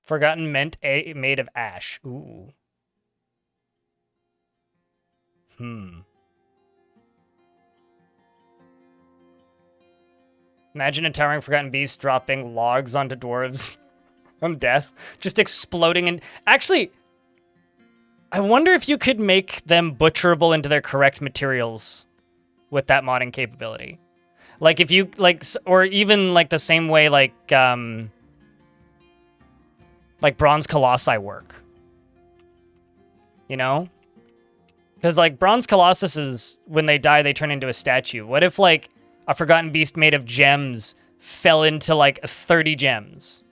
Forgotten mint made of ash. Ooh. Imagine a towering forgotten beast dropping logs onto dwarves on death. Just exploding and... Actually, I wonder if you could make them butcherable into their correct materials with that modding capability. Like if you, like, or even like the same way like bronze colossi work. You know? Because like bronze colossuses, when they die, they turn into a statue. What if like a forgotten beast made of gems fell into like 30 gems?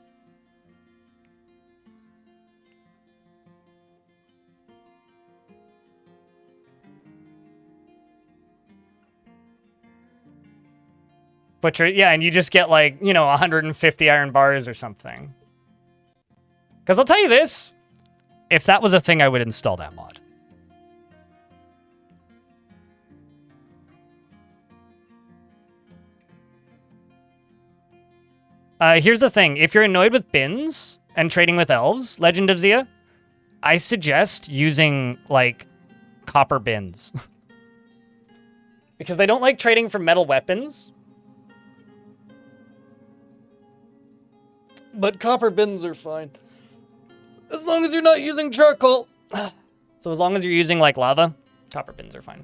Butcher, yeah, and you just get like, you know, 150 iron bars or something. Because I'll tell you this, if that was a thing, I would install that mod. Here's the thing. If you're annoyed with bins and trading with elves, Legend of Zia, I suggest using, like, copper bins. Because they don't like trading for metal weapons. But copper bins are fine. As long as you're not using charcoal. So as long as you're using, like, lava, copper bins are fine.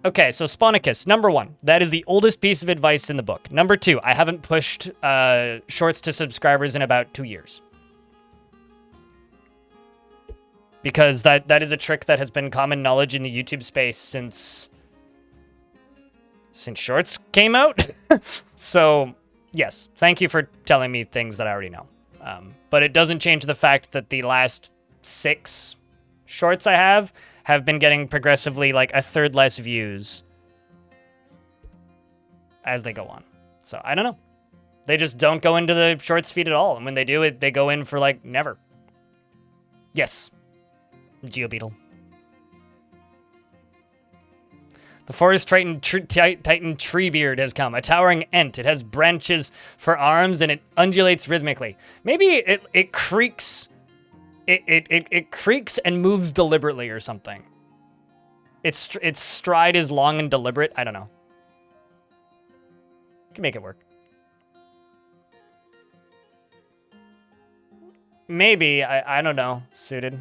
Okay, so Spawnicus, number 1. That is the oldest piece of advice in the book. Number 2, I haven't pushed shorts to subscribers in about 2 years. Because that is a trick that has been common knowledge in the YouTube space since shorts came out. So, yes, thank you for telling me things that I already know. But it doesn't change the fact that the last 6 shorts I have been getting progressively like a third less views as they go on. So I don't know. They just don't go into the shorts feed at all. And when they do, they go in for like never. Yes. Geobeetle. The forest titan Treebeard has come. A towering ent. It has branches for arms and it undulates rhythmically. Maybe it creaks. It creaks and moves deliberately or something. Its stride is long and deliberate. I don't know. Can make it work. Maybe. I don't know. Suited.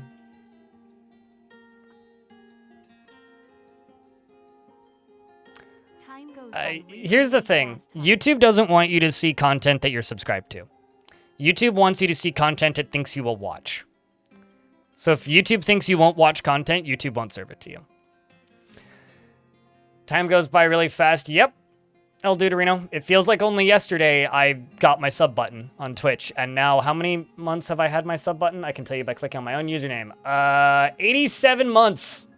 Here's the thing. YouTube doesn't want you to see content that you're subscribed to. YouTube wants you to see content it thinks you will watch. So if YouTube thinks you won't watch content, YouTube won't serve it to you. Time goes by really fast. Yep. El Deuterino. It feels like only yesterday I got my sub button on Twitch. And now how many months have I had my sub button? I can tell you by clicking on my own username. 87 months.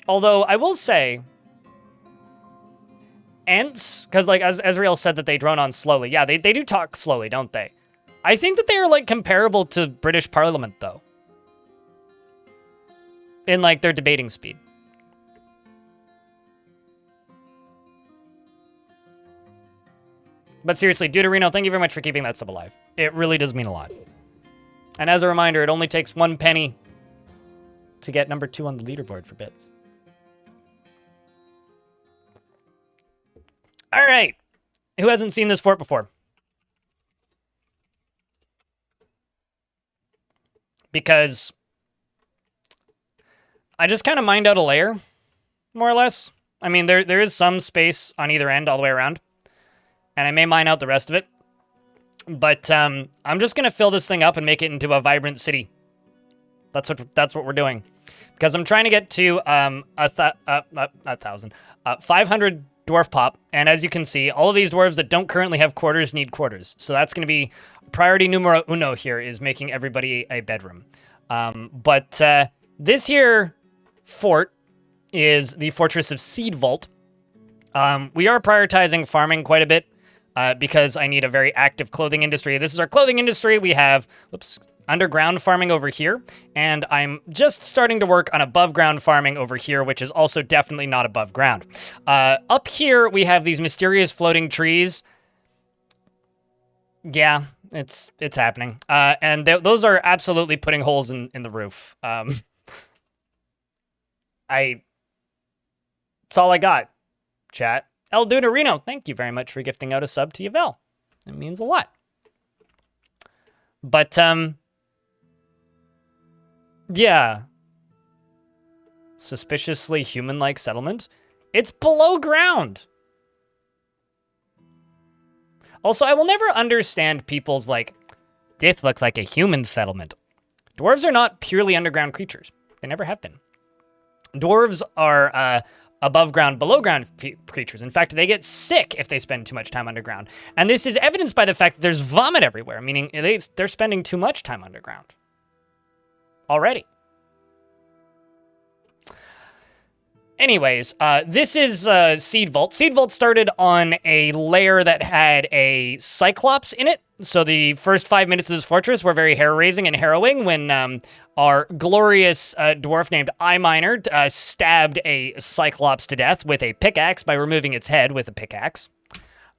Although I will say, ants, because like as Ezreal said that they drone on slowly. Yeah, they do talk slowly, don't they? I think that they are like comparable to British Parliament though. In like their debating speed. But seriously, Deuterino, thank you very much for keeping that sub alive. It really does mean a lot. And as a reminder, it only takes 1 penny to get number 2 on the leaderboard for bits. All right. Who hasn't seen this fort before? Because I just kind of mined out a layer, more or less. I mean, there is some space on either end all the way around. And I may mine out the rest of it. But I'm just going to fill this thing up and make it into a vibrant city. That's what we're doing. Because I'm trying to get to 500 dwarf pop. And as you can see, all of these dwarves that don't currently have quarters need quarters. So that's going to be priority numero uno here, is making everybody a bedroom. But this here fort is the Fortress of Seedvault. We are prioritizing farming quite a bit because I need a very active clothing industry. This is our clothing industry. We have, underground farming over here, and I'm just starting to work on above ground farming over here, which is also definitely not above ground. Up here, we have these mysterious floating trees. Yeah, it's happening. And those are absolutely putting holes in the roof. That's all I got, chat. El Duderino, thank you very much for gifting out a sub to Yvel. It means a lot. But, yeah. Suspiciously human-like settlement. It's below ground. Also, I will never understand people's, like, this looks like a human settlement. Dwarves are not purely underground creatures. They never have been. Dwarves are, above ground, below ground creatures. In fact, they get sick if they spend too much time underground. And this is evidenced by the fact that there's vomit everywhere, meaning they're spending too much time underground already. Anyways, this is Seedvault. Seedvault started on a layer that had a Cyclops in it. So the first 5 minutes of this fortress were very hair-raising and harrowing when our glorious dwarf named Eyeminer stabbed a Cyclops to death with a pickaxe by removing its head with a pickaxe.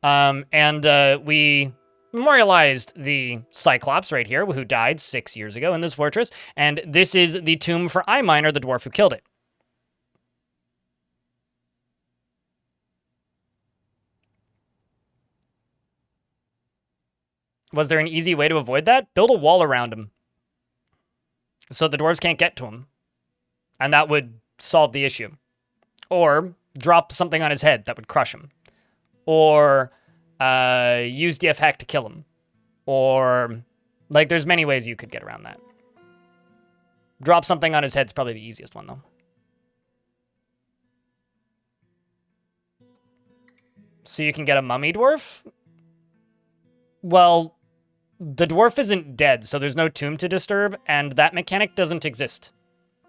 We memorialized the Cyclops right here, who died 6 years ago in this fortress. And this is the tomb for Eyeminer, the dwarf who killed it. Was there an easy way to avoid that? Build a wall around him so the dwarves can't get to him. And that would solve the issue. Or drop something on his head that would crush him. Or use DF hack to kill him. Or, like, there's many ways you could get around that. Drop something on his head's probably the easiest one, though. So you can get a mummy dwarf? Well, the dwarf isn't dead, so there's no tomb to disturb, and that mechanic doesn't exist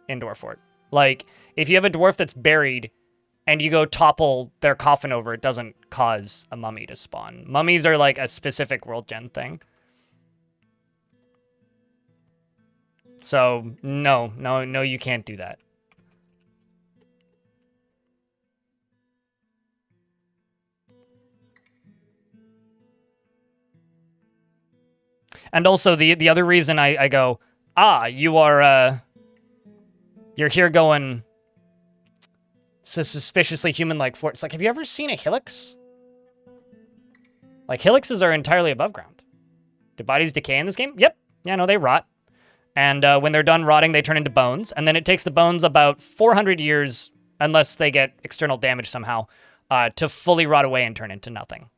in Dwarf Fort. Like, if you have a dwarf that's buried and you go topple their coffin over, it doesn't cause a mummy to spawn. Mummies are like a specific world gen thing. So, no, you can't do that. And also, the other reason I go, you're here going suspiciously human-like fort. It's like, have you ever seen a Helix? Like, Helixes are entirely above ground. Do bodies decay in this game? Yep. Yeah, no, they rot. And when they're done rotting, they turn into bones. And then it takes the bones about 400 years, unless they get external damage somehow, to fully rot away and turn into nothing.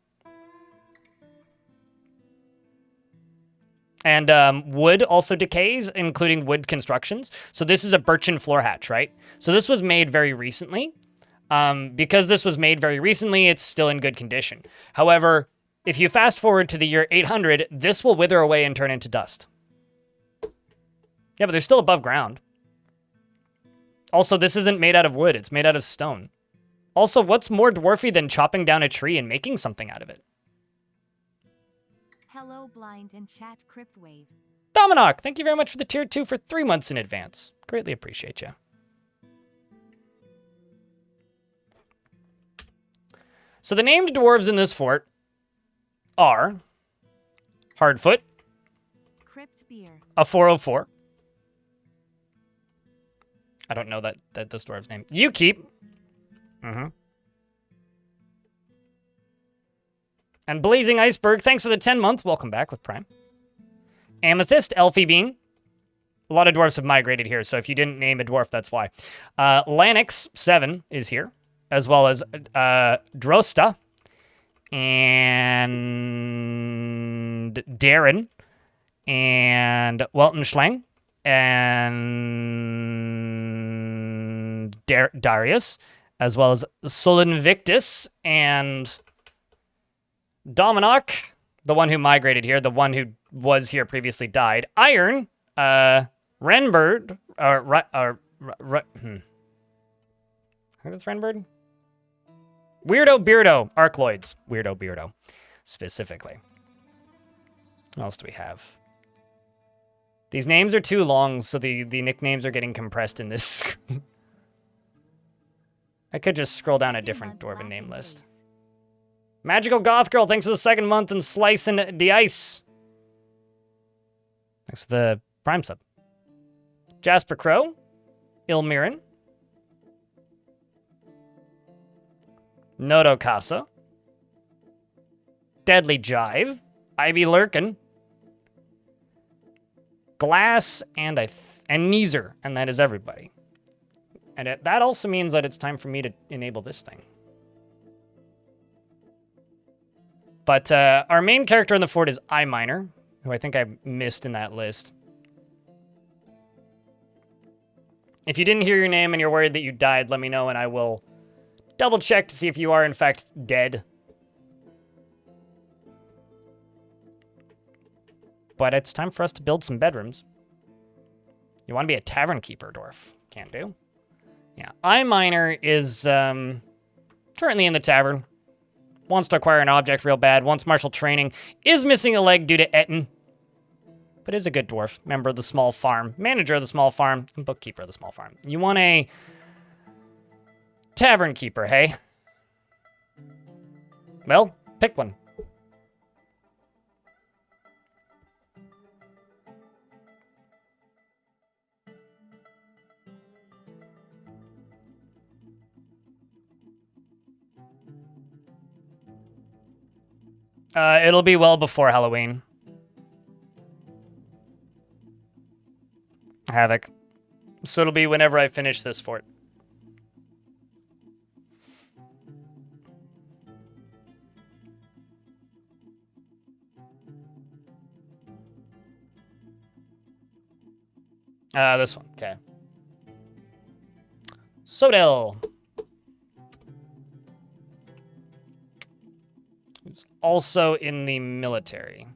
And wood also decays, including wood constructions. So this is a birchen floor hatch, right? So this was made very recently. Because this was made very recently, it's still in good condition. However, if you fast forward to the year 800, this will wither away and turn into dust. Yeah, but they're still above ground. Also, this isn't made out of wood. It's made out of stone. Also, what's more dwarfy than chopping down a tree and making something out of it? Hello, blind and chat Cryptwave. Dominoc, thank you very much for the tier 2 for 3 months in advance. Greatly appreciate you. So the named dwarves in this fort are Hardfoot, Crypt Beer, a 404. I don't know that this dwarf's name. You keep. And Blazing Iceberg, thanks for the 10-month. Welcome back with Prime. Amethyst, Elfie Bean. A lot of dwarves have migrated here, so if you didn't name a dwarf, that's why. Lanix, 7, is here, as well as Drosta, and Darren, and Weltenschlang, and Darius, as well as Solinvictus, and Dominoc, the one who migrated here, the one who was here previously died. Iron, Renbird, I think that's Renbird? Weirdo Beardo, Arcloids. Weirdo Beardo, specifically. What else do we have? These names are too long, so the nicknames are getting compressed in this screen. I could just scroll down a different dwarven name list. Magical Goth Girl, thanks for the 2nd month, and Slicin' the Ice. Thanks for the Prime sub. Jasper Crow, Ilmirin, Nodo Casa, Deadly Jive, Ivy Lurkin, Glass, and Neezer, and that is everybody. And that also means that it's time for me to enable this thing. But our main character in the fort is iMiner, who I think I missed in that list. If you didn't hear your name and you're worried that you died, let me know and I will double check to see if you are in fact dead. But it's time for us to build some bedrooms. You want to be a tavern keeper, Dwarf. Can't do. Yeah, iMiner is currently in the tavern. Wants to acquire an object real bad, wants martial training, is missing a leg due to Etten, but is a good dwarf, member of the small farm, manager of the small farm, and bookkeeper of the small farm. You want a tavern keeper, hey? Well, pick one. It'll be well before Halloween. Havoc. So it'll be whenever I finish this fort. This one, okay. Sodell. Who's also in the military.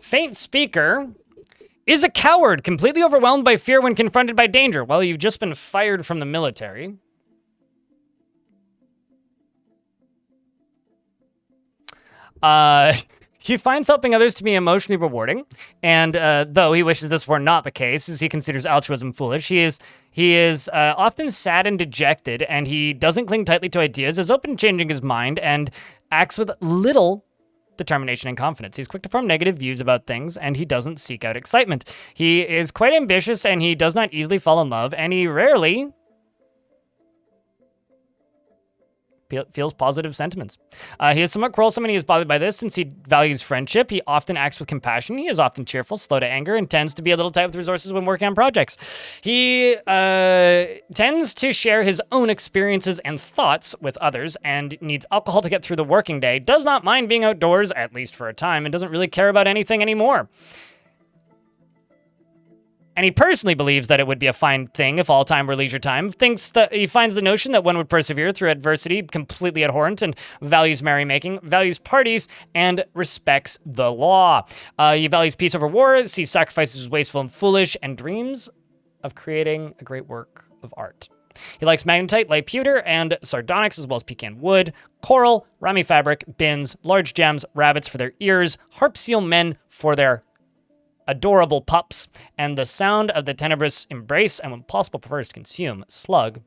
Faint Speaker is a coward, completely overwhelmed by fear when confronted by danger. Well, you've just been fired from the military. He finds helping others to be emotionally rewarding, and though he wishes this were not the case, as he considers altruism foolish, he is often sad and dejected, and he doesn't cling tightly to ideas, is open to changing his mind, and acts with little determination and confidence. He's quick to form negative views about things, and he doesn't seek out excitement. He is quite ambitious, and he does not easily fall in love, and he rarely feels positive sentiments. He is somewhat quarrelsome, and he is bothered by this since he values friendship. He often acts with compassion. He is often cheerful, slow to anger, and tends to be a little tight with resources when working on projects. He tends to share his own experiences and thoughts with others and needs alcohol to get through the working day, does not mind being outdoors, at least for a time, and doesn't really care about anything anymore. And he personally believes that it would be a fine thing if all time were leisure time. Thinks that he finds the notion that one would persevere through adversity completely abhorrent and values merrymaking, values parties, and respects the law. He values peace over war, sees sacrifices as wasteful and foolish, and dreams of creating a great work of art. He likes magnetite, light pewter, and sardonyx, as well as pecan wood, coral, rami fabric, bins, large gems, rabbits for their ears, harp seal men for their adorable pups, and the sound of the tenebrous embrace, and when possible prefers to consume slug.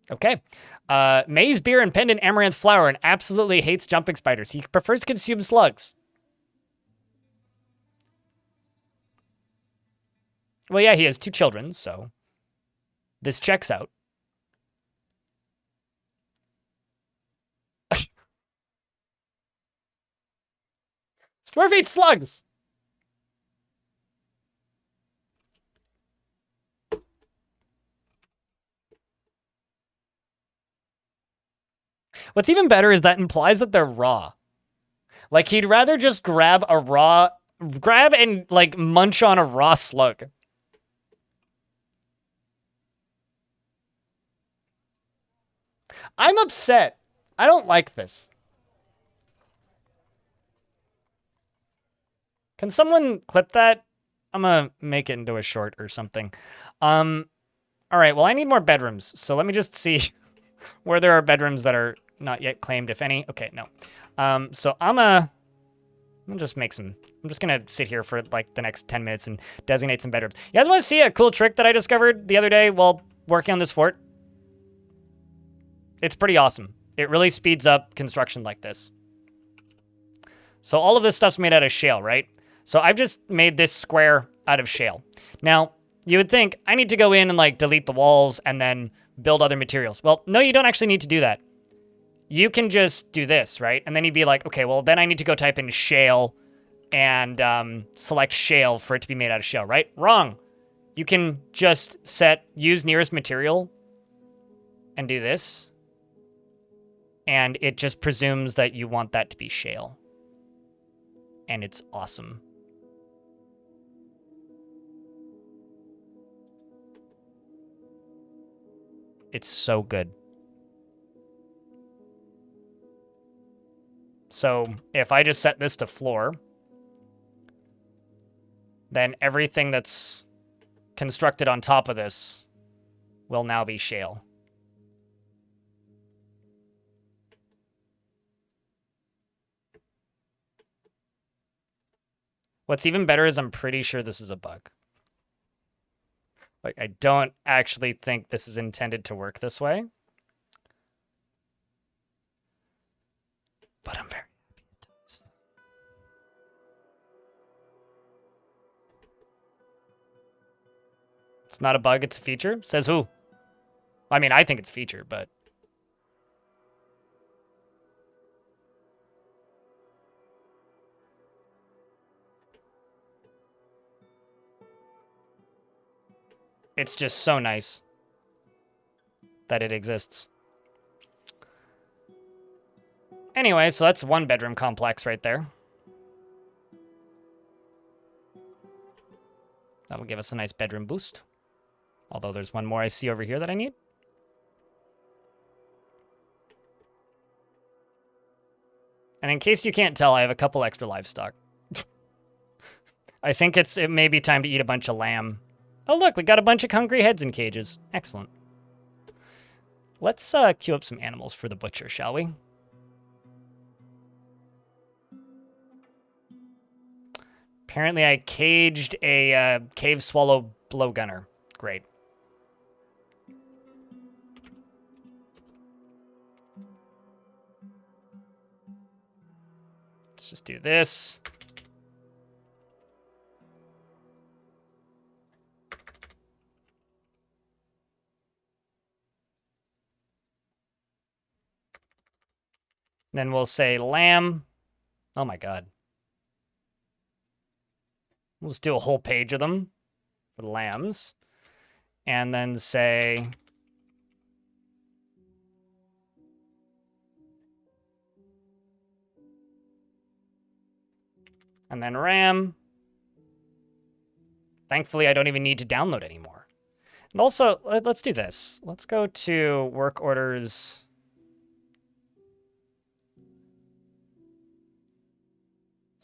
Okay. Maize beer and pendant amaranth flower, and absolutely hates jumping spiders. He prefers to consume slugs. Well, yeah, he has 2 children, so this checks out. Dwarf eats slugs. What's even better is that implies that they're raw. Like, he'd rather just grab and, like, munch on a raw slug. I'm upset. I don't like this. Can someone clip that? I'm gonna make it into a short or something. Our All right, well, I need more bedrooms. So let me just see where there are bedrooms that are not yet claimed, if any. Okay, no. So I'm gonna just make some. I'm just gonna sit here for like the next 10 minutes and designate some bedrooms. You guys want to see a cool trick that I discovered the other day while working on this fort? It's pretty awesome. It really speeds up construction like this. So all of this stuff's made out of shale, right? So I've just made this square out of shale. Now, you would think I need to go in and like delete the walls and then build other materials. Well, no, you don't actually need to do that. You can just do this, right? And then you'd be like, okay, well, then I need to go type in shale and select shale for it to be made out of shale, right? Wrong. You can just use nearest material and do this. And it just presumes that you want that to be shale. And it's awesome. It's so good. So if I just set this to floor, then everything that's constructed on top of this will now be shale. What's even better is I'm pretty sure this is a bug. Like, I don't actually think this is intended to work this way. But I'm very happy it does. It's not a bug, it's a feature? Says who? I mean, I think it's a feature, but... It's just so nice that it exists. Anyway, so that's one bedroom complex right there. That'll give us a nice bedroom boost. Although there's one more I see over here that I need. And in case you can't tell, I have a couple extra livestock. I think it may be time to eat a bunch of lamb. Oh, look, we got a bunch of hungry heads in cages. Excellent. Let's queue up some animals for the butcher, shall we? Apparently I caged a cave swallow blowgunner. Great. Let's just do this. Then we'll say lamb. Oh my god. We'll just do a whole page of them for the lambs. And then say... And then ram. Thankfully, I don't even need to download anymore. And also, let's do this. Let's go to work orders...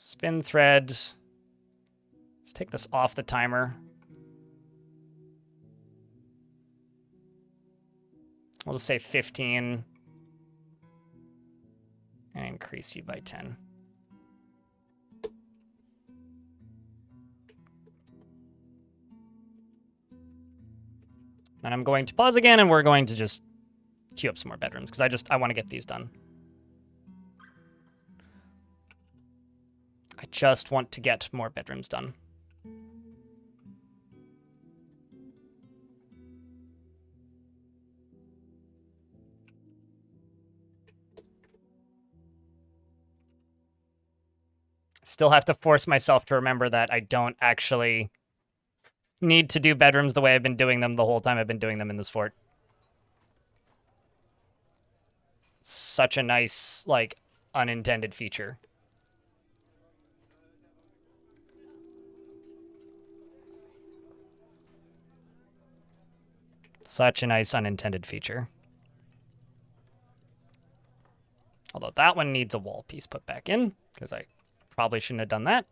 Spin thread. Let's take this off the timer. We'll just say 15. And increase you by 10. And I'm going to pause again, and we're going to just queue up some more bedrooms, because I want to get these done. I just want to get more bedrooms done. Still have to force myself to remember that I don't actually need to do bedrooms the way I've been doing them the whole time I've been doing them in this fort. Such a nice, like, unintended feature. Such a nice unintended feature. Although that one needs a wall piece put back in, because I probably shouldn't have done that.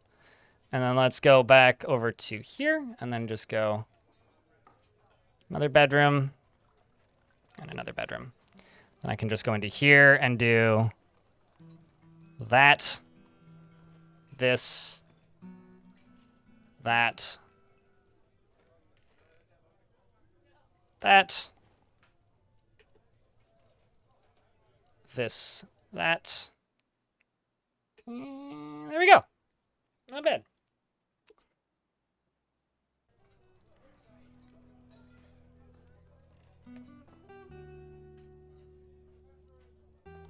And then let's go back over to here, and then just go Another bedroom. And another bedroom. Then I can just go into here and do that, this, that, that, this, that. And there we go. Not bad.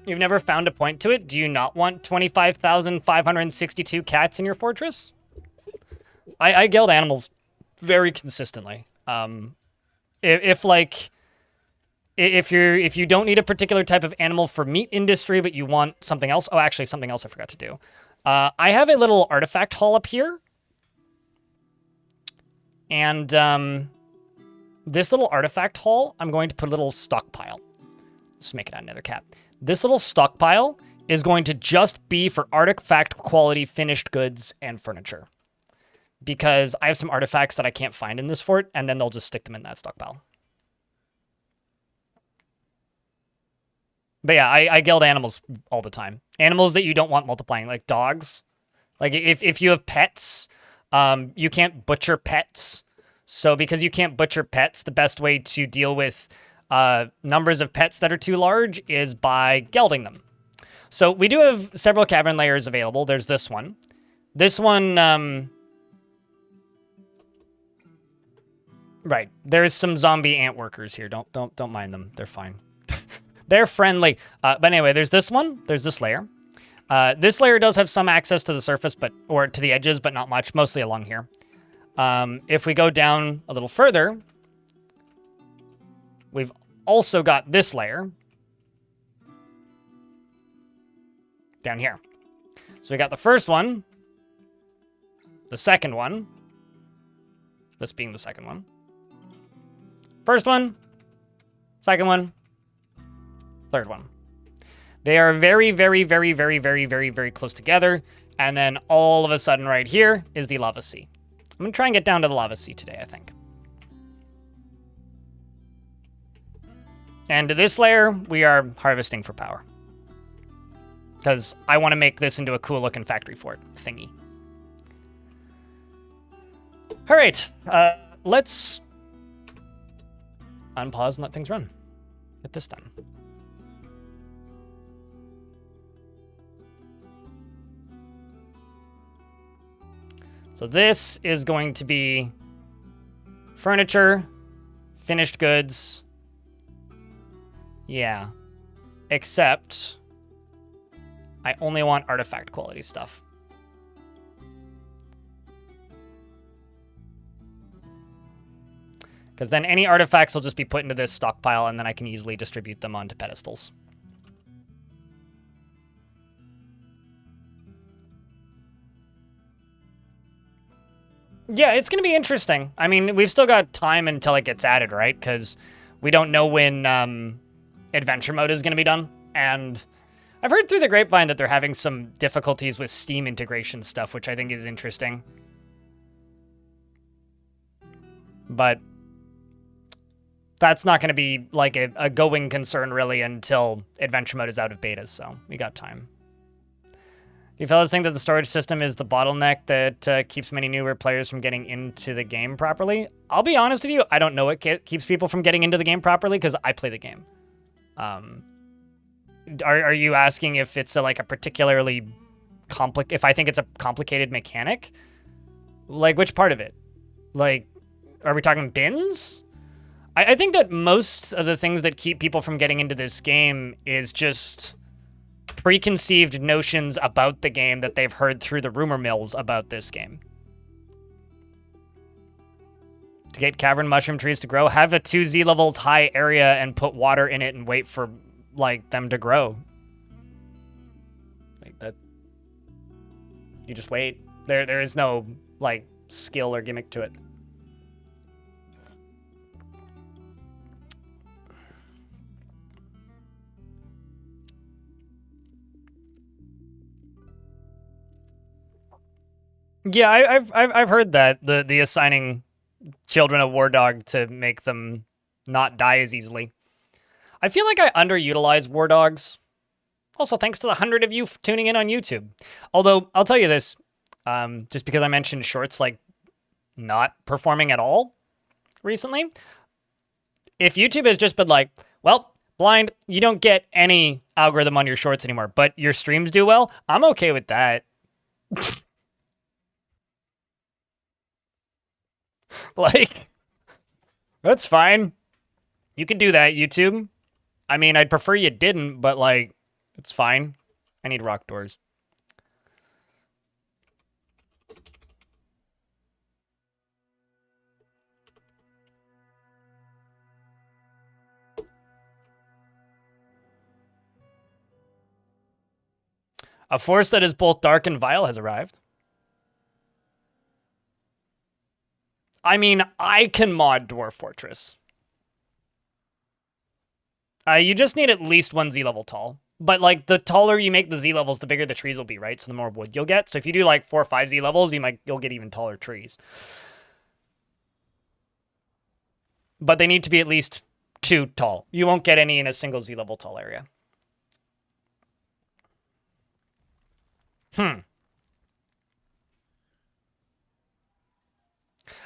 You've never found a point to it? Do you not want 25,562 cats in your fortress? I guild animals very consistently. If you don't need a particular type of animal for meat industry, but you want something else. Oh, actually, something else I forgot to do. I have a little artifact hall up here. And this little artifact hall, I'm going to put a little stockpile. Let's make it another cat. This little stockpile is going to just be for artifact quality finished goods and furniture. Because I have some artifacts that I can't find in this fort, and then they'll just stick them in that stockpile. But yeah, I guild animals all the time. Animals that you don't want multiplying, like dogs. Like if you have pets, you can't butcher pets. So because you can't butcher pets, the best way to deal with numbers of pets that are too large is by gelding them. So we do have several cavern layers available. There's this one. This one, right. There's some zombie ant workers here. Don't mind them. They're fine. They're friendly. But anyway, there's this one. There's this layer. This layer does have some access to the surface, or to the edges, but not much. Mostly along here. If we go down a little further, we've also got this layer down here. So we got the first one, the second one, this being the second one, first one, second one, third one. They are very, very, very, very, very, very, very close together. And then all of a sudden right here is the lava sea. I'm going to try and get down to the lava sea today, I think. And to this layer, we are harvesting for power. Because I want to make this into a cool looking factory fort thingy. All right, let's unpause and let things run. Get this done. So this is going to be furniture, finished goods. Yeah. Except I only want artifact quality stuff. Because then any artifacts will just be put into this stockpile and then I can easily distribute them onto pedestals. Yeah, it's going to be interesting. I mean, we've still got time until it gets added, right? Because we don't know when adventure mode is going to be done. And I've heard through the grapevine that they're having some difficulties with Steam integration stuff, which I think is interesting. But that's not going to be like a going concern really until adventure mode is out of beta, so we got time. You fellas think that the storage system is the bottleneck that keeps many newer players from getting into the game properly? I'll be honest with you, I don't know what keeps people from getting into the game properly because I play the game. Are you asking if it's like a particularly if I think it's a complicated mechanic? Like which part of it? Like, are we talking bins? I think that most of the things that keep people from getting into this game is just preconceived notions about the game that they've heard through the rumor mills about this game. To get cavern mushroom trees to grow, have a 2Z level high area and put water in it and wait for like them to grow. Like that. You just wait. There is no like skill or gimmick to it. Yeah, I've heard that the assigning children a war dog to make them not die as easily. I feel like I underutilize War Dogs. Also, thanks to the 100 of you tuning in on YouTube. Although, I'll tell you this, just because I mentioned shorts like not performing at all recently, if YouTube has just been like, well, Blind, you don't get any algorithm on your shorts anymore, but your streams do well, I'm okay with that. Like, that's fine. You can do that, YouTube. I mean, I'd prefer you didn't, but like, it's fine. I need rock doors. A force that is both dark and vile has arrived. I mean, I can mod Dwarf Fortress. You just need at least 1 Z level tall. But like the taller you make the Z levels, the bigger the trees will be, right? So the more wood you'll get. So if you do like 4 or 5 Z levels, you'll get even taller trees. But they need to be at least 2 tall. You won't get any in a single Z level tall area.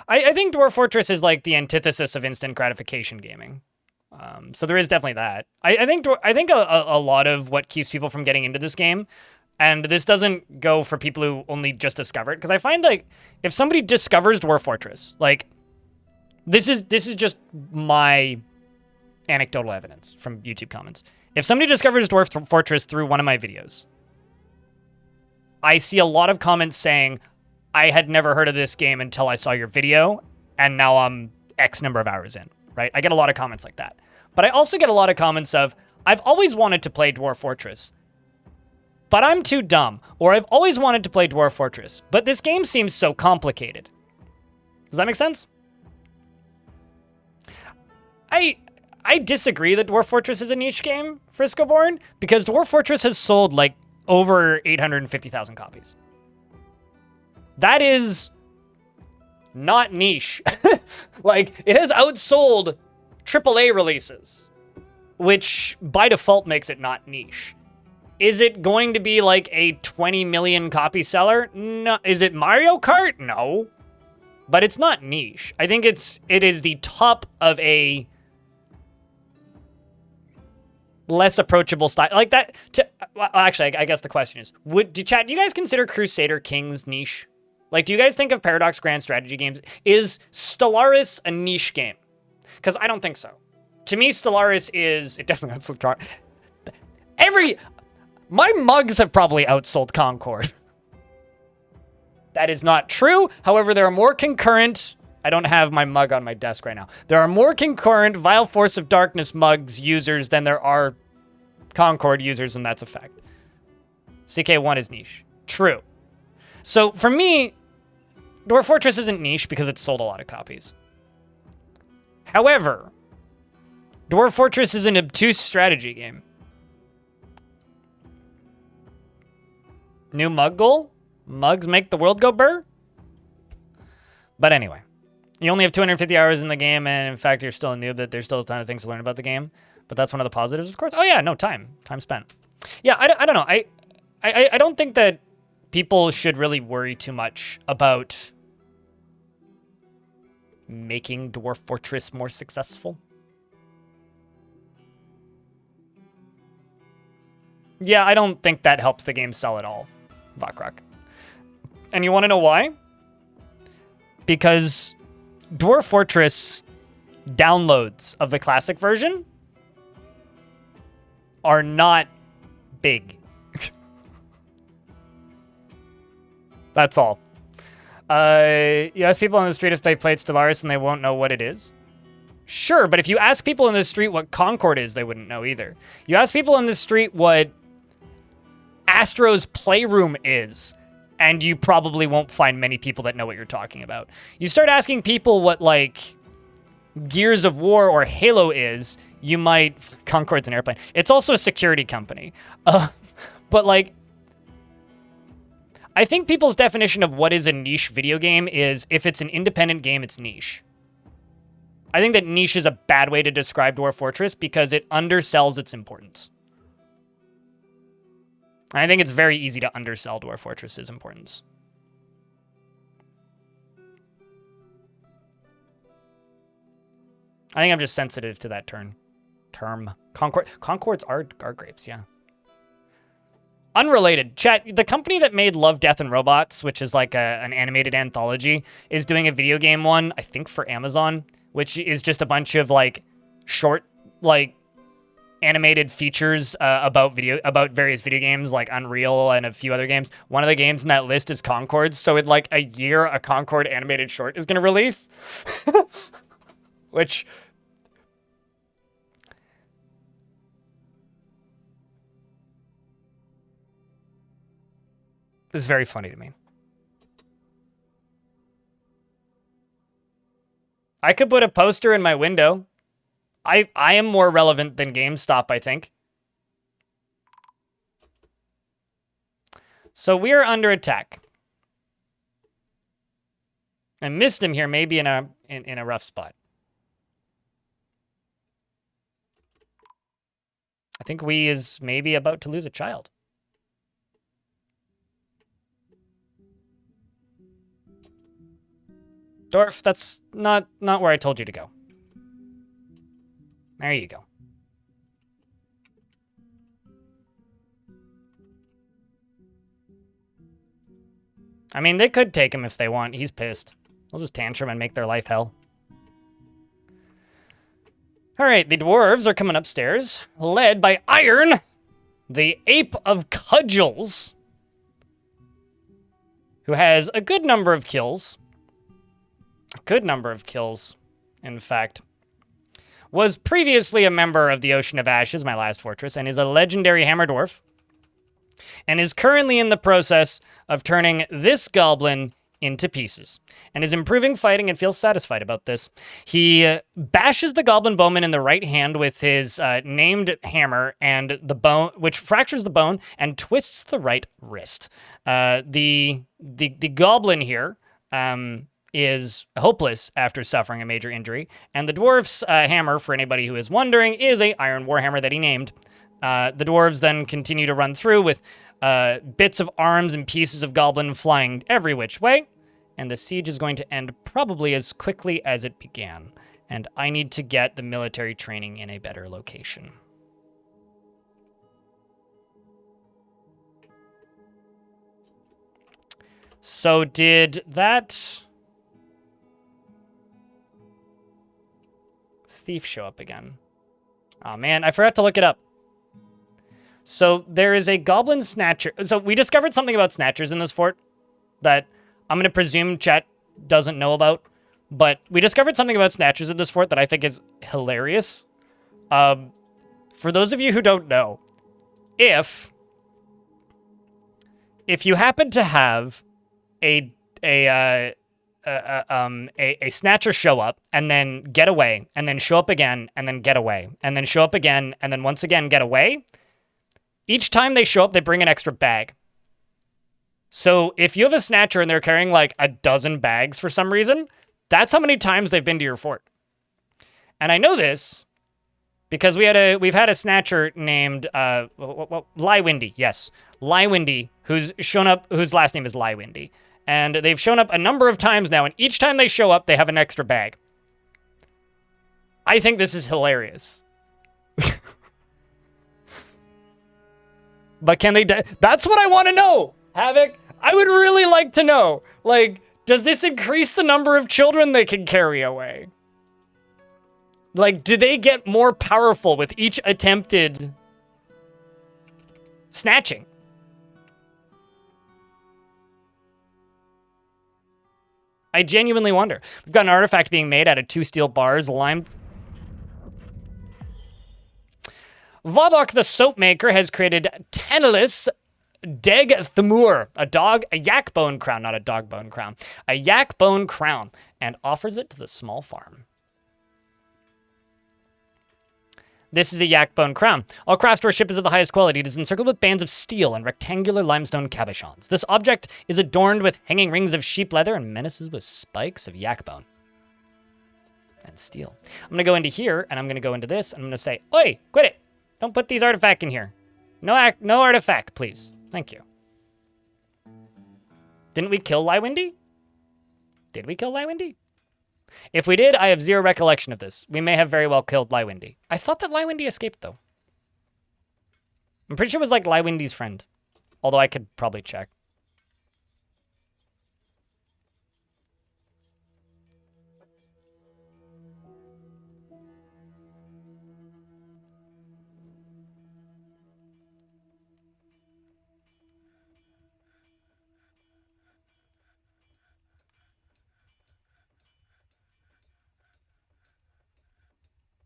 I think Dwarf Fortress is like the antithesis of instant gratification gaming. So there is definitely that. I think a lot of what keeps people from getting into this game, and this doesn't go for people who only just discover it, because I find like if somebody discovers Dwarf Fortress, like this is just my anecdotal evidence from YouTube comments. If somebody discovers Dwarf Fortress through one of my videos, I see a lot of comments saying, I had never heard of this game until I saw your video, and now I'm X number of hours in, right? I get a lot of comments like that. But I also get a lot of comments of, I've always wanted to play Dwarf Fortress, but I'm too dumb. Or I've always wanted to play Dwarf Fortress, but this game seems so complicated. Does that make sense? I disagree that Dwarf Fortress is a niche game, Frisco-born, because Dwarf Fortress has sold like over 850,000 copies. That is not niche. Like, it has outsold AAA releases, which by default makes it not niche. Is it going to be like a 20 million copy seller? No. Is it Mario Kart? No. But it's not niche. I think it is the top of a less approachable style like that. Well, actually, I guess the question is, do you guys consider Crusader Kings niche? Like, do you guys think of Paradox Grand Strategy games? Is Stellaris a niche game? Because I don't think so. To me, Stellaris is... It definitely outsold Concord. My mugs have probably outsold Concord. That is not true. However, there are more concurrent... I don't have my mug on my desk right now. There are more concurrent Vile Force of Darkness mugs users than there are Concord users, and that's a fact. CK1 is niche. True. So, for me... Dwarf Fortress isn't niche because it's sold a lot of copies. However, Dwarf Fortress is an obtuse strategy game. New mug goal? Mugs make the world go burr? But anyway, you only have 250 hours in the game, and in fact, you're still a noob, that there's still a ton of things to learn about the game. But that's one of the positives, of course. Oh yeah, no, time spent. Yeah, I don't know. I don't think that people should really worry too much about making Dwarf Fortress more successful. Yeah, I don't think that helps the game sell at all, Vakrak. And you want to know why? Because Dwarf Fortress downloads of the classic version are not big. That's all. You ask people on the street if they played Stellaris and they won't know what it is. Sure, but if you ask people in the street what Concord is, they wouldn't know either. You ask people in the street what Astro's Playroom is, and you probably won't find many people that know what you're talking about. You start asking people what, like, Gears of War or Halo is, you might... Concord's an airplane. It's also a security company. But, like... I think people's definition of what is a niche video game is if it's an independent game, it's niche. I think that niche is a bad way to describe Dwarf Fortress because it undersells its importance. And I think it's very easy to undersell Dwarf Fortress's importance. I think I'm just sensitive to that term. Concords are grapes, yeah. Unrelated. Chat, the company that made Love, Death, and Robots, which is like an animated anthology, is doing a video game one, I think for Amazon, which is just a bunch of like short, like animated features about various video games like Unreal and a few other games. One of the games in that list is Concords, so in like a year, a Concord animated short is going to release. Which... is very funny to me. I could put a poster in my window. I am more relevant than GameStop, I think. So we are under attack. I missed him here, maybe in a rough spot. I think we is maybe about to lose a child. Dwarf, that's not where I told you to go. There you go. I mean, they could take him if they want. He's pissed. We'll just tantrum and make their life hell. All right, the dwarves are coming upstairs, led by Iron, the ape of cudgels, who has a good number of kills. A good number of kills, in fact. Was previously a member of the Ocean of Ashes, my last fortress, and is a legendary hammer dwarf. And is currently in the process of turning this goblin into pieces. And is improving fighting and feels satisfied about this. He bashes the goblin bowman in the right hand with his named hammer, and the bone, which fractures the bone and twists the right wrist. The goblin here is hopeless after suffering a major injury, and the dwarf's hammer, for anybody who is wondering, is a iron warhammer that he named. The dwarves then continue to run through with bits of arms and pieces of goblin flying every which way, and the siege is going to end probably as quickly as it began, and I need to get the military training in a better location. So did that thief show up again? Oh man, I forgot to look it up. So there is a goblin snatcher. So we discovered something about snatchers in this fort that I'm going to presume chat doesn't know about. But we discovered something about snatchers in this fort that I think is hilarious. For those of you who don't know, if you happen to have a snatcher show up and then get away and then show up again and then get away and then show up again and then once again get away, each time they show up, they bring an extra bag. So if you have a snatcher and they're carrying like a dozen bags for some reason, that's how many times they've been to your fort. And I know this because we've had a snatcher named Lywindy. Yes, Lywindy, who's shown up, whose last name is Lywindy. And they've shown up a number of times now, and each time they show up, they have an extra bag. I think this is hilarious. But can they... That's what I want to know, Havoc. I would really like to know. Like, does this increase the number of children they can carry away? Like, do they get more powerful with each attempted snatching? I genuinely wonder. We've got an artifact being made out of 2 steel bars, lime... Vobok the Soap Maker has created Tanalis Deg Thumur, a yak bone crown, not a dog bone crown, a yak bone crown, and offers it to the small farm. This is a yak bone crown. All craft worship is of the highest quality. It is encircled with bands of steel and rectangular limestone cabochons. This object is adorned with hanging rings of sheep leather and menaces with spikes of yak bone. and steal. I'm going to go into here, and I'm going to go into this, and I'm going to say, oi, quit it. Don't put these artifacts in here. No artifact, please. Thank you. Didn't we kill Lywindy? Did we kill Lywindy? If we did, I have zero recollection of this. We may have very well killed Lywindy. I thought that Lywindy escaped, though. I'm pretty sure it was like Lywindy's friend. Although I could probably check.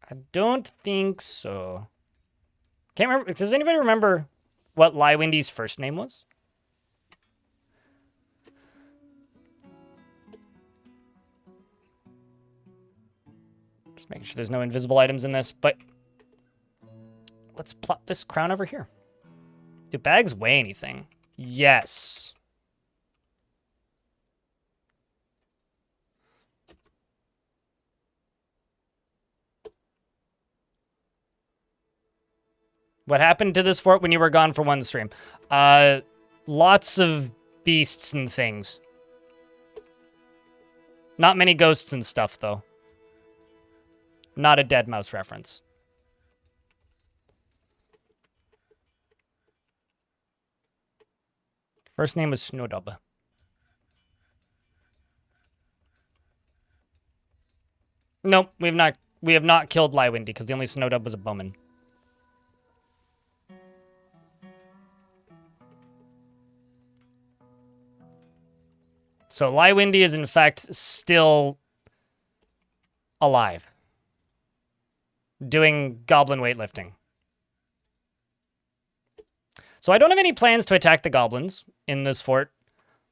I don't think so. Can't remember. Does anybody remember what Lywindy's first name was? Just making sure there's no invisible items in this, but let's plot this crown over here. Do bags weigh anything? Yes. What happened to this fort when you were gone for one stream? Lots of beasts and things. Not many ghosts and stuff, though. Not a Dead Mouse reference. First name was Snowdub. Nope, we have not killed Lywindy because the only Snowdub was a bowman. So Lywindy is in fact still alive. Doing goblin weightlifting. So I don't have any plans to attack the goblins in this fort.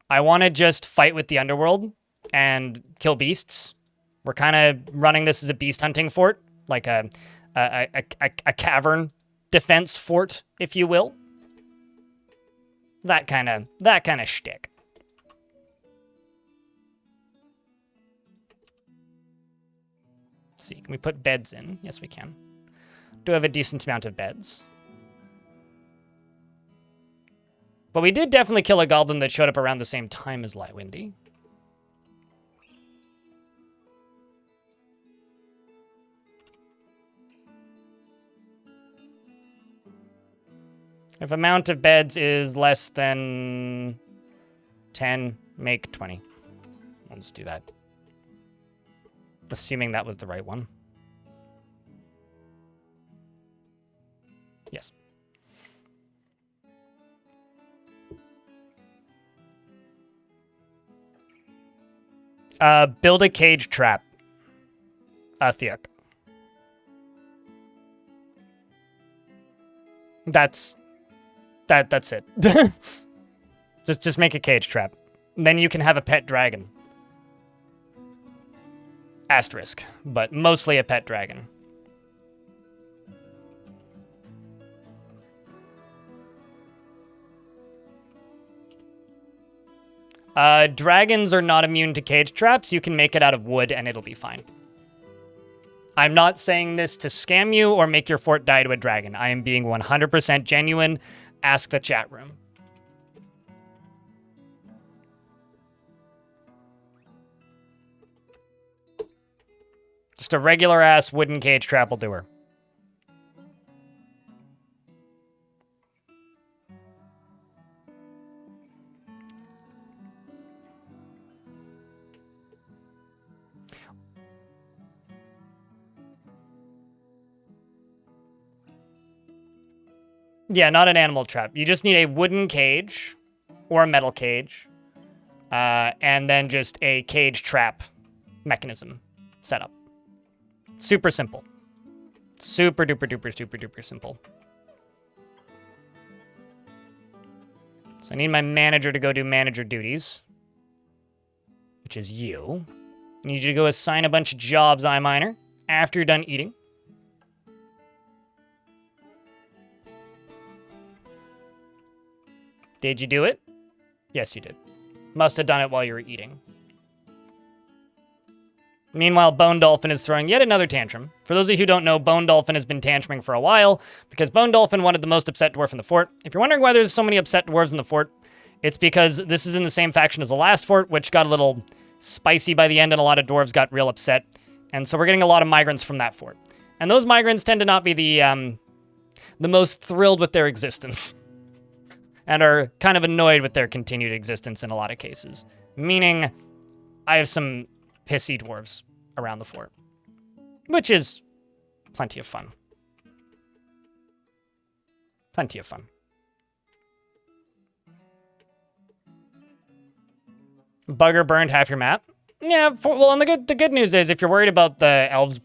I want to just fight with the underworld and kill beasts. We're kind of running this as a beast hunting fort, like a cavern defense fort, if you will. That kind of shtick. Let's see, can we put beds in? Yes, we can. Do have a decent amount of beds. But we did definitely kill a goblin that showed up around the same time as Lywindy. If amount of beds is less than 10, make 20. We'll just do that. Assuming that was the right one. Yes. Build a cage trap. Theok. That's it. just make a cage trap. Then you can have a pet dragon. Asterisk, but mostly a pet dragon. Dragons are not immune to cage traps. You can make it out of wood and it'll be fine. I'm not saying this to scam you or make your fort die to a dragon. I am being 100% genuine. Ask the chat room. Just a regular ass wooden cage trap will do her. Yeah, not an animal trap. You just need a wooden cage or a metal cage, and then just a cage trap mechanism setup. Super simple. Super duper duper super duper simple. So I need my manager to go do manager duties, which is you. I need you to go assign a bunch of jobs, iMiner, after you're done eating. Did you do it? Yes, you did. Must have done it while you were eating. Meanwhile, Bone Dolphin is throwing yet another tantrum. For those of you who don't know, Bone Dolphin has been tantruming for a while because Bone Dolphin wanted the most upset dwarf in the fort. If you're wondering why there's so many upset dwarves in the fort, it's because this is in the same faction as the last fort, which got a little spicy by the end and a lot of dwarves got real upset. And so we're getting a lot of migrants from that fort. And those migrants tend to not be the most thrilled with their existence and are kind of annoyed with their continued existence in a lot of cases. Meaning, I have some pissy dwarves around the fort, which is plenty of fun. Plenty of fun. Bugger burned half your map. Yeah, well, and the good news is if you're worried about the elves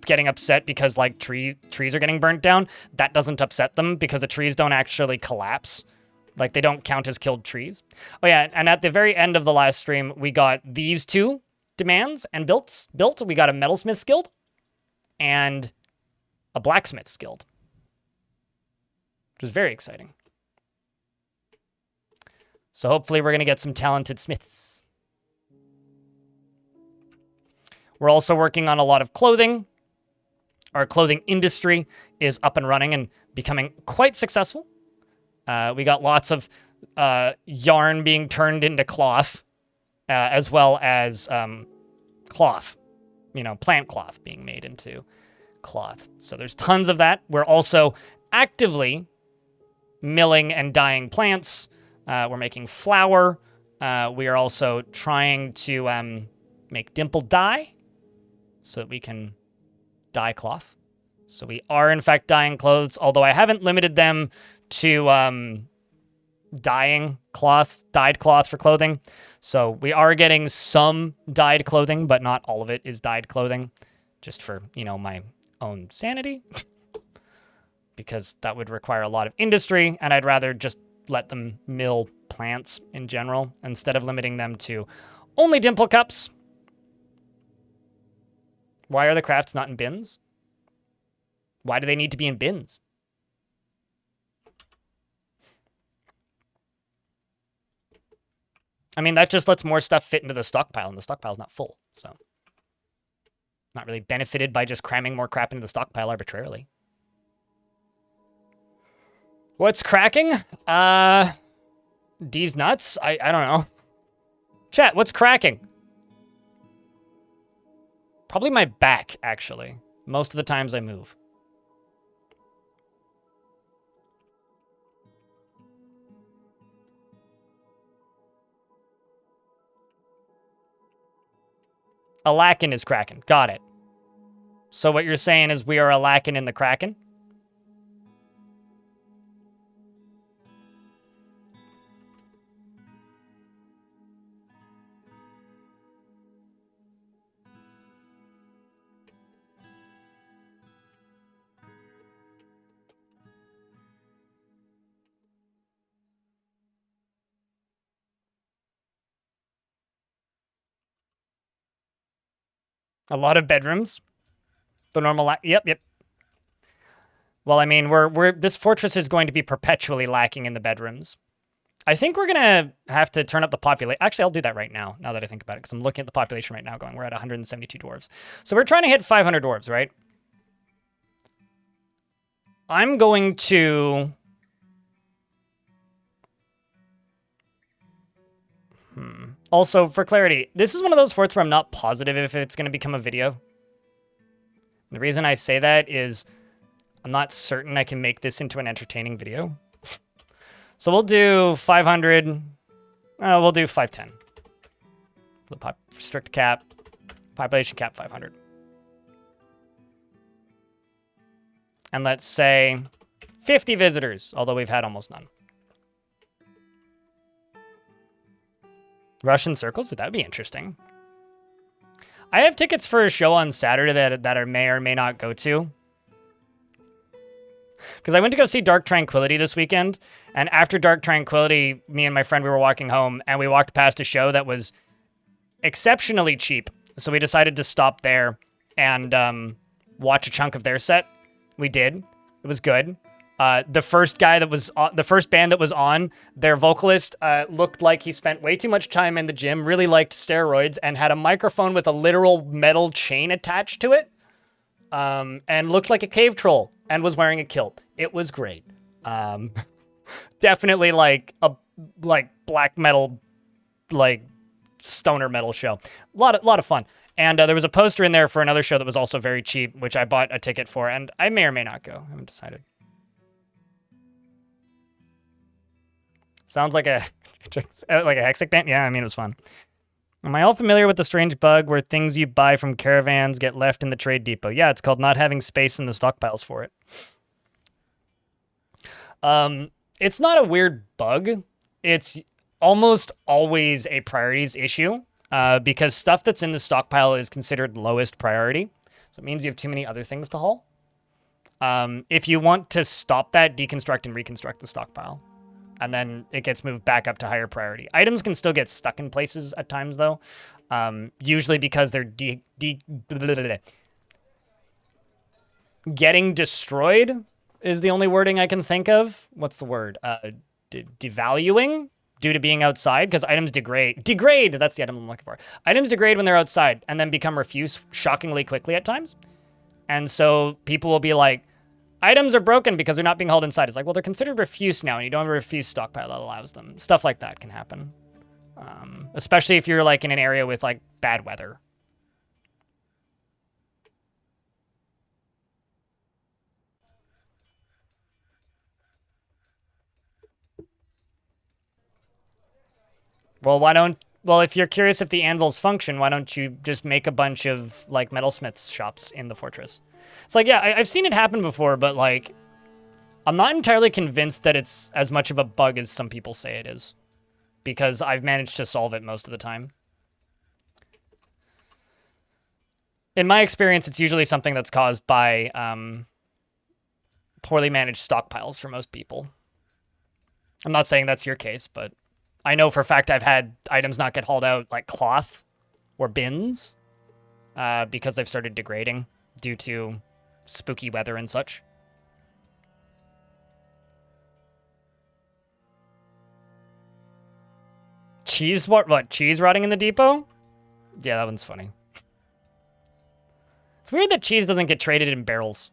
getting upset because like trees are getting burnt down, that doesn't upset them because the trees don't actually collapse. Like they don't count as killed trees. Oh yeah, and at the very end of the last stream, we got these two demands and built. We got a metalsmith's guild and a blacksmith's guild, which is very exciting. So hopefully we're going to get some talented smiths. We're also working on a lot of clothing. Our clothing industry is up and running and becoming quite successful. We got lots of yarn being turned into cloth, as well as cloth, plant cloth being made into cloth. So there's tons of that. We're also actively milling and dyeing plants. We're making flour. We are also trying to make dimple dye so that we can dye cloth. So we are, in fact, dyeing clothes, although I haven't limited them to dyed cloth for clothing. So we are getting some dyed clothing, but not all of it is dyed clothing, just for, my own sanity, because that would require a lot of industry, and I'd rather just let them mill plants in general instead of limiting them to only dimple cups. Why are the crafts not in bins? Why do they need to be in bins? I mean, that just lets more stuff fit into the stockpile, and the stockpile's not full, so. Not really benefited by just cramming more crap into the stockpile arbitrarily. What's cracking? D's nuts? I don't know. Chat, what's cracking? Probably my back, actually. Most of the times I move. A lackin is cracking. Got it. So what you're saying is we are a lackin in the kraken? A lot of bedrooms. The normal yep. Well, I mean, this fortress is going to be perpetually lacking in the bedrooms. I think we're gonna have to turn up the population. Actually, I'll do that right now that I think about it, because I'm looking at the population right now going, we're at 172 dwarves. So we're trying to hit 500 dwarves, right? I'm going to... Also, for clarity, this is one of those forts where I'm not positive if it's going to become a video. The reason I say that is I'm not certain I can make this into an entertaining video. So we'll do 500. We'll do 510. The strict cap, population cap 500. And let's say 50 visitors, although we've had almost none. Russian circles? That would be interesting. I have tickets for a show on Saturday that I may or may not go to. Because I went to go see Dark Tranquility this weekend, and after Dark Tranquility, me and my friend, we were walking home, and we walked past a show that was exceptionally cheap. So we decided to stop there and watch a chunk of their set. We did. It was good. The first guy that was the first band that was on, their vocalist looked like he spent way too much time in the gym, really liked steroids, and had a microphone with a literal metal chain attached to it, and looked like a cave troll and was wearing a kilt. It was great. Definitely like a black metal, like stoner metal show. A lot of fun. And there was a poster in there for another show that was also very cheap, which I bought a ticket for, and I may or may not go. I haven't decided. Sounds like a Hexic band. Yeah, I mean, it was fun. Am I all familiar with the strange bug where things you buy from caravans get left in the trade depot? Yeah, it's called not having space in the stockpiles for it. It's not a weird bug. It's almost always a priorities issue because stuff that's in the stockpile is considered lowest priority. So it means you have too many other things to haul. If you want to stop that, deconstruct and reconstruct the stockpile. And then it gets moved back up to higher priority. Items can still get stuck in places at times, though. Usually because they're getting destroyed is the only wording I can think of. What's the word? Devaluing due to being outside, because items degrade. Degrade, that's the item I'm looking for. Items degrade when they're outside and then become refuse shockingly quickly at times. And so people will be like, items are broken because they're not being hauled inside. It's like, well, they're considered refuse now, and you don't have a refuse stockpile that allows them. Stuff like that can happen. Especially if you're like in an area with like bad weather. Well, if you're curious if the anvils function, why don't you just make a bunch of like metalsmiths shops in the fortress? It's like, yeah, I've seen it happen before, but like, I'm not entirely convinced that it's as much of a bug as some people say it is, because I've managed to solve it most of the time. In my experience, it's usually something that's caused by poorly managed stockpiles for most people. I'm not saying that's your case, but I know for a fact I've had items not get hauled out, like cloth or bins, because they've started degrading due to spooky weather and such. Cheese, what? Cheese rotting in the depot? Yeah, that one's funny. It's weird that cheese doesn't get traded in barrels.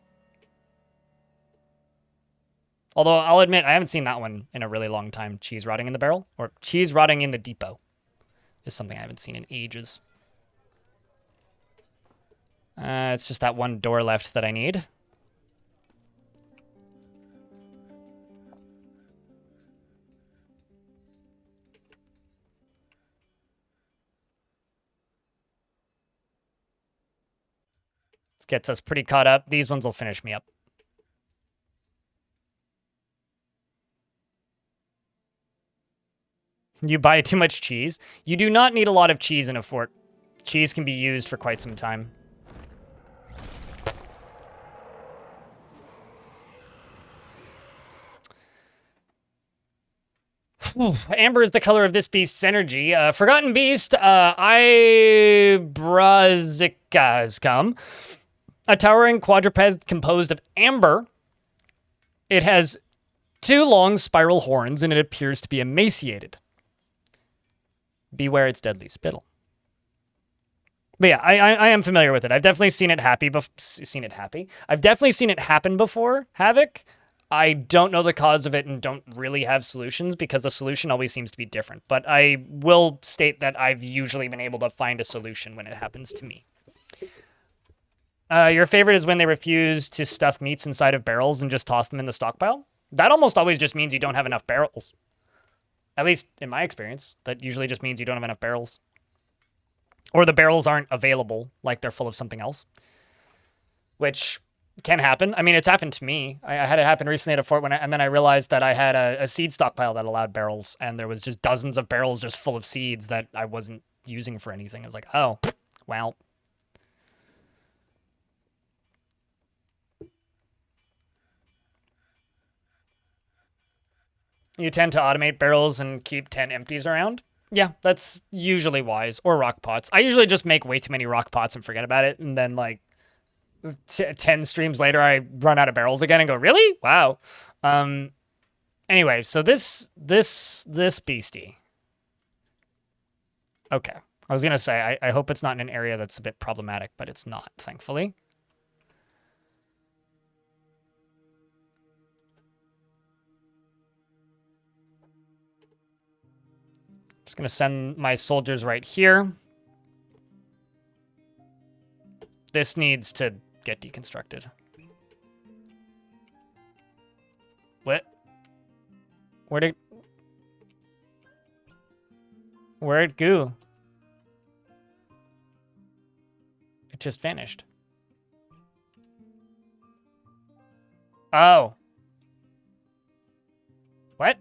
Although I'll admit, I haven't seen that one in a really long time. Cheese rotting in the barrel? Or cheese rotting in the depot is something I haven't seen in ages. It's just that one door left that I need. This gets us pretty caught up. These ones will finish me up. You buy too much cheese. You do not need a lot of cheese in a fort. Cheese can be used for quite some time. Amber is the color of this beast's energy. Forgotten Beast, Ibrazika has come. A towering quadruped composed of amber. It has 2 long spiral horns, and it appears to be emaciated. Beware its deadly spittle. But yeah, I am familiar with it. I've definitely seen it I've definitely seen it happen before, Havoc. I don't know the cause of it and don't really have solutions because the solution always seems to be different. But I will state that I've usually been able to find a solution when it happens to me. Your favorite is when they refuse to stuff meats inside of barrels and just toss them in the stockpile? That almost always just means you don't have enough barrels. At least in my experience, that usually just means you don't have enough barrels. Or the barrels aren't available, like they're full of something else. Which can happen. I mean, it's happened to me. I had it happen recently at a fort, and then I realized that I had a seed stockpile that allowed barrels, and there was just dozens of barrels just full of seeds that I wasn't using for anything. I was like, oh, well. You tend to automate barrels and keep 10 empties around? Yeah, that's usually wise. Or rock pots. I usually just make way too many rock pots and forget about it, and then, like, 10 streams later, I run out of barrels again and go, really? Wow. Anyway, so this beastie. Okay. I was going to say, I hope it's not in an area that's a bit problematic, but it's not, thankfully. Just going to send my soldiers right here. This needs to get deconstructed. What? Where'd it go? It just vanished. Oh. What?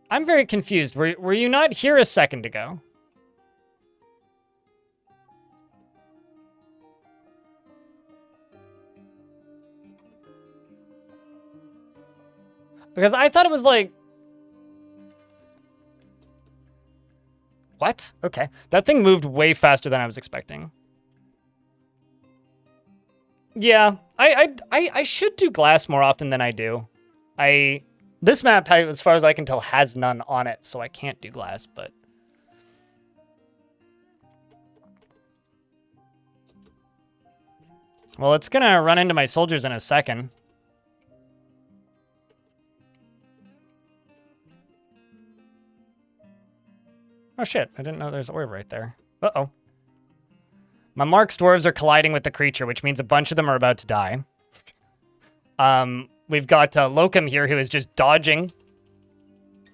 I'm very confused. Were you not here a second ago? Because I thought it was like... What? Okay. That thing moved way faster than I was expecting. Yeah, I should do glass more often than I do. This map, as far as I can tell, has none on it, so I can't do glass, but... Well, it's gonna run into my soldiers in a second. Oh shit, I didn't know there's an orb right there. Uh-oh. My Mark's dwarves are colliding with the creature, which means a bunch of them are about to die. We've got Locum here, who is just dodging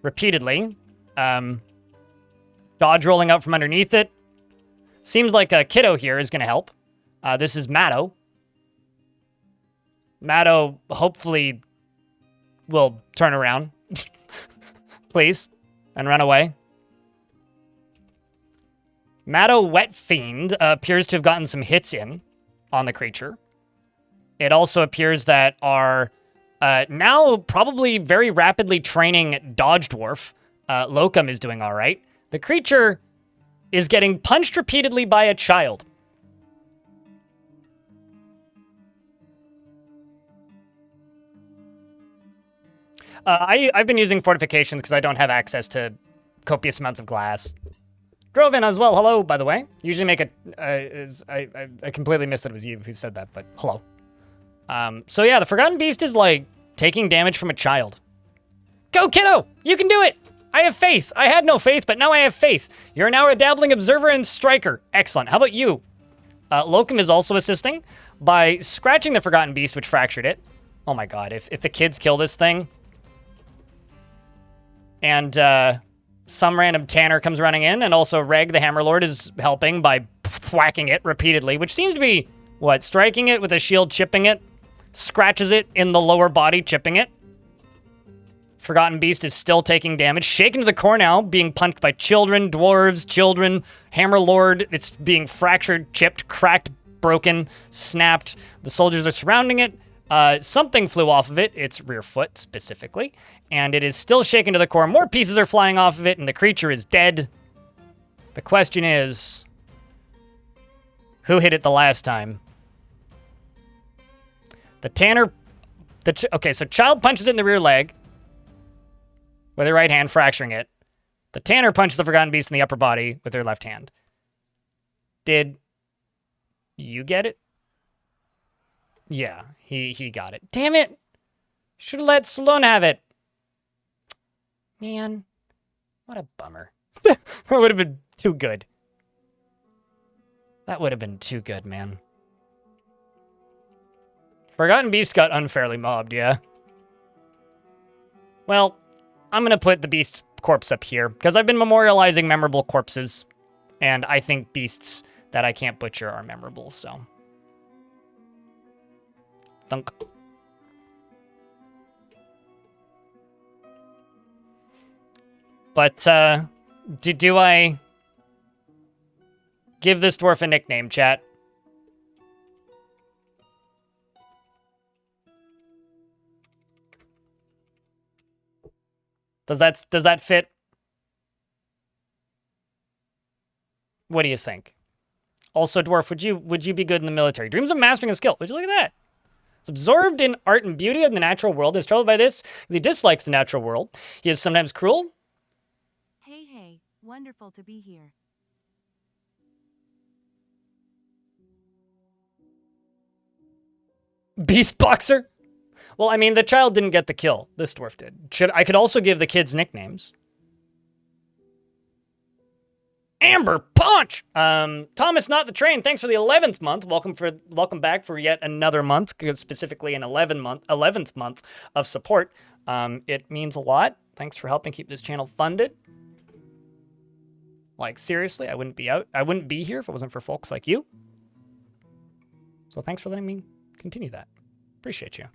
repeatedly. Dodge rolling out from underneath it. Seems like a Kiddo here is going to help. This is Matto. Matto hopefully will turn around. Please. And run away. Matto Wet Fiend appears to have gotten some hits in on the creature. It also appears that our now probably very rapidly training Dodge Dwarf, Locum, is doing all right. The creature is getting punched repeatedly by a child. I've been using fortifications because I don't have access to copious amounts of glass. Groven as well, hello, by the way. Usually make I completely missed that it was you who said that, but hello. So yeah, the Forgotten Beast is like taking damage from a child. Go, kiddo! You can do it! I have faith. I had no faith, but now I have faith. You're now a dabbling observer and striker. Excellent. How about you? Locum is also assisting by scratching the Forgotten Beast, which fractured it. Oh my god, if the kids kill this thing, and some random Tanner comes running in, and also Reg, the Hammerlord, is helping by thwacking it repeatedly, which seems to be, what, striking it with a shield, chipping it, scratches it in the lower body, chipping it. Forgotten Beast is still taking damage, shaken to the core now, being punched by children, dwarves, children, Hammerlord. It's being fractured, chipped, cracked, broken, snapped. The soldiers are surrounding it. Something flew off of it, its rear foot specifically, and it is still shaken to the core. More pieces are flying off of it, and the creature is dead. The question is, who hit it the last time? The Tanner... Okay, so Child punches it in the rear leg with her right hand, fracturing it. The Tanner punches the Forgotten Beast in the upper body with her left hand. Did you get it? Yeah, he got it. Damn it! Should have let Sloan have it. Man, what a bummer. That would have been too good. That would have been too good, man. Forgotten Beast got unfairly mobbed, yeah. Well, I'm gonna put the Beast corpse up here, because I've been memorializing memorable corpses, and I think beasts that I can't butcher are memorable, so... Thunk. But, do I give this dwarf a nickname, chat? Does that fit? What do you think? Also, Dwarf, would you be good in the military? Dreams of mastering a skill. Would you look at that? It's absorbed in art and beauty of the natural world. Is troubled by this because he dislikes the natural world. He is sometimes cruel. Hey, wonderful to be here. Beast boxer. Well, I mean, the child didn't get the kill. This dwarf did. I could also give the kids nicknames. Amber Punch. Thomas, not the train. Thanks for the 11th month. Welcome back for yet another month, specifically an 11th month of support. It means a lot. Thanks for helping keep this channel funded. Like, seriously, I wouldn't be here if it wasn't for folks like you. So thanks for letting me continue that. Appreciate you.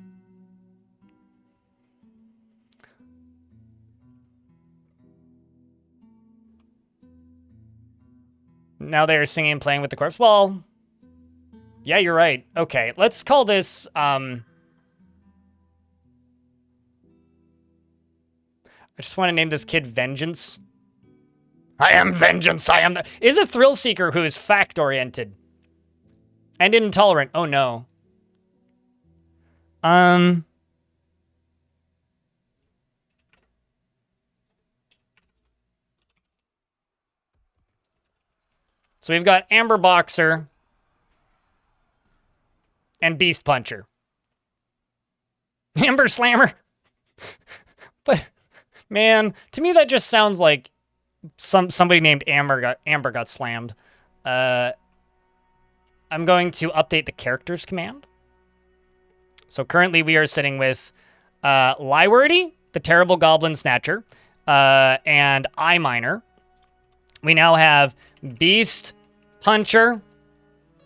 Now they're singing and playing with the corpse. Well, yeah, you're right. Okay, let's call this, I just want to name this kid Vengeance. I am Vengeance, I am the... Is a thrill seeker who is fact-oriented. And intolerant. Oh, no. So we've got Amber Boxer and Beast Puncher. Amber Slammer. But, man, to me that just sounds like somebody named Amber got slammed. I'm going to update the characters command. So currently we are sitting with Lywordy, the Terrible Goblin Snatcher, and Eye Miner. We now have Beast Puncher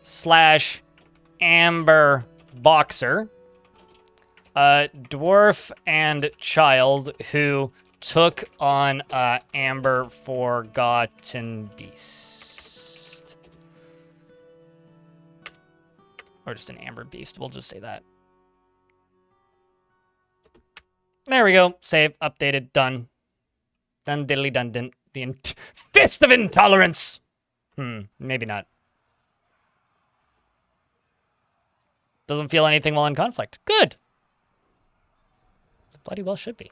/ Amber Boxer, Dwarf and Child who took on Amber Forgotten Beast. Or just an Amber Beast, we'll just say that. There we go. Save, updated, done. Done diddly dun dun. The Fist of Intolerance! Maybe not. Doesn't feel anything while in conflict. Good. As it bloody well should be.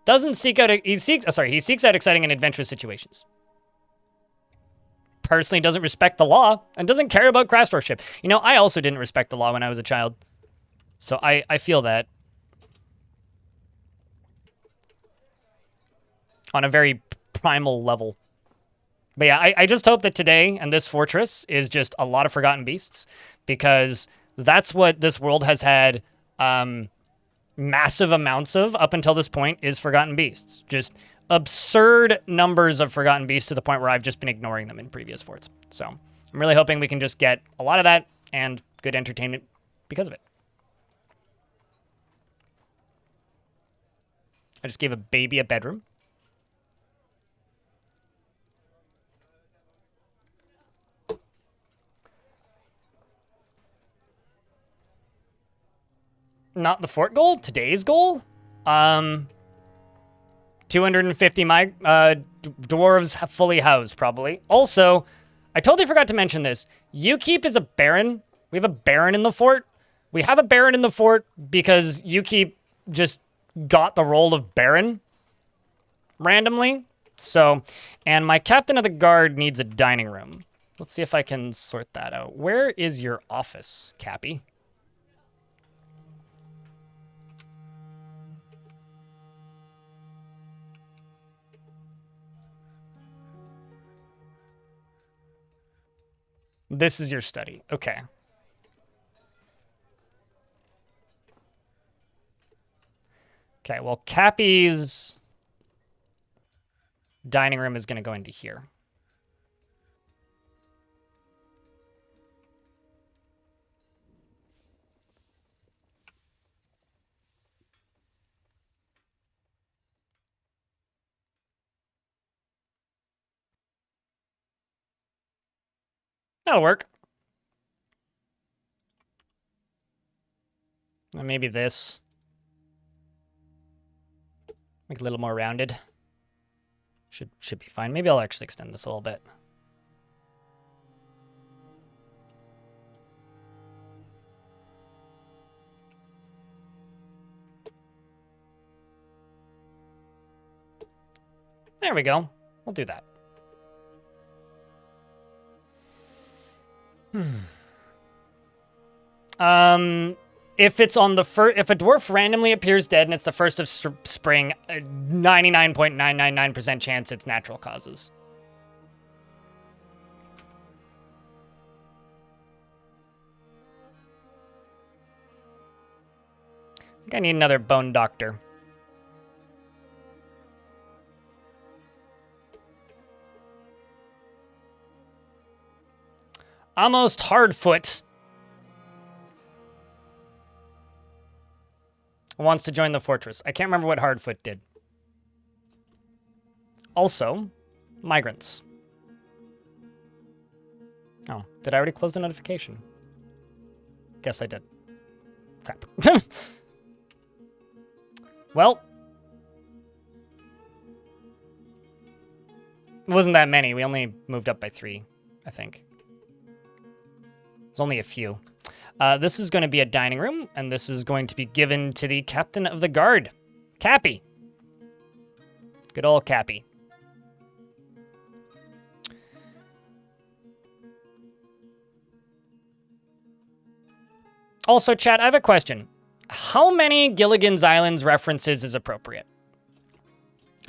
Doesn't seek out... He seeks out exciting and adventurous situations. Personally doesn't respect the law and doesn't care about craftsmanship. You know, I also didn't respect the law when I was a child. So I feel that. On a very primal level. But yeah, I just hope that today and this fortress is just a lot of forgotten beasts, because that's what this world has had massive amounts of up until this point is forgotten beasts. Just absurd numbers of forgotten beasts to the point where I've just been ignoring them in previous forts. So I'm really hoping we can just get a lot of that and good entertainment because of it. I just gave a baby a bedroom. Not the fort goal, today's goal. 250 dwarves fully housed, probably. Also, I totally forgot to mention this. Ukeep is a baron. We have a baron in the fort. We have a baron in the fort because Ukeep just got the role of baron randomly. So, and my captain of the guard needs a dining room. Let's see if I can sort that out. Where is your office, Cappy? This is your study. Okay. Okay, well, Cappy's dining room is going to go into here. That'll work. And maybe this. Make it a little more rounded. Should be fine. Maybe I'll actually extend this a little bit. There we go. We'll do that. If it's on the if a dwarf randomly appears dead and it's the first of spring, 99.999% chance it's natural causes. I think I need another bone doctor. Almost Hardfoot wants to join the fortress. I can't remember what Hardfoot did. Also, migrants. Oh, did I already close the notification? Guess I did. Crap. Well, it wasn't that many. We only moved up by 3, I think. There's only a few. This is going to be a dining room, and this is going to be given to the captain of the guard, Cappy. Good old Cappy. Also, chat, I have a question. How many Gilligan's Islands references is appropriate?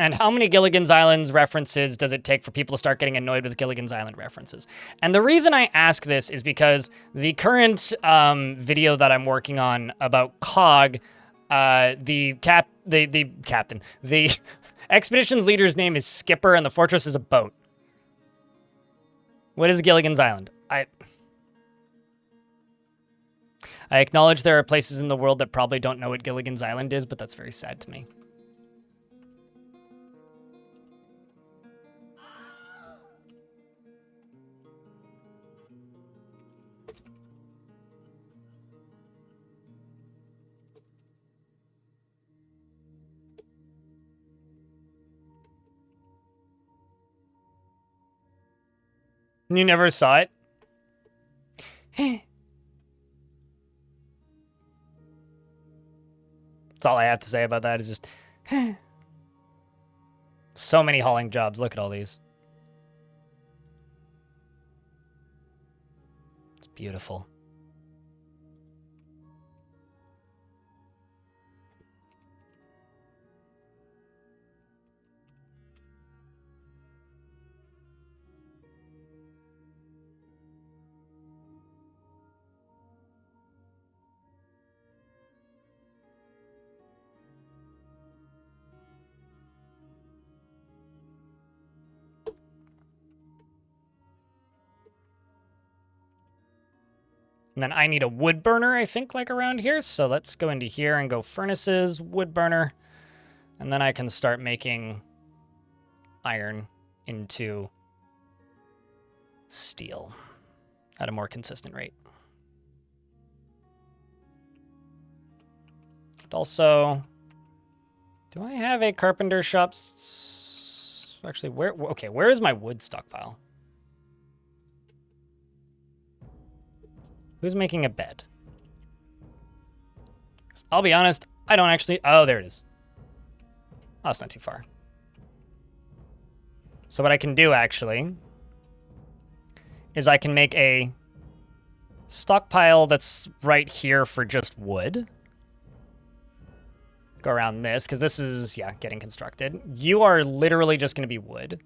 And how many Gilligan's Island references does it take for people to start getting annoyed with Gilligan's Island references? And the reason I ask this is because the current video that I'm working on about COG, the captain, the expedition's leader's name is Skipper, and the fortress is a boat. What is Gilligan's Island? I acknowledge there are places in the world that probably don't know what Gilligan's Island is, but that's very sad to me. You never saw it? That's all I have to say about that is just... So many hauling jobs. Look at all these. It's beautiful. And then I need a wood burner, I think, like around here. So let's go into here and go furnaces, wood burner. And then I can start making iron into steel at a more consistent rate. And also, do I have a carpenter shop? Actually, where is my wood stockpile? Who's making a bed? I'll be honest, I don't actually... Oh, there it is. Oh, it's not too far. So what I can do, actually, is I can make a stockpile that's right here for just wood. Go around this, because this is, yeah, getting constructed. You are literally just going to be wood.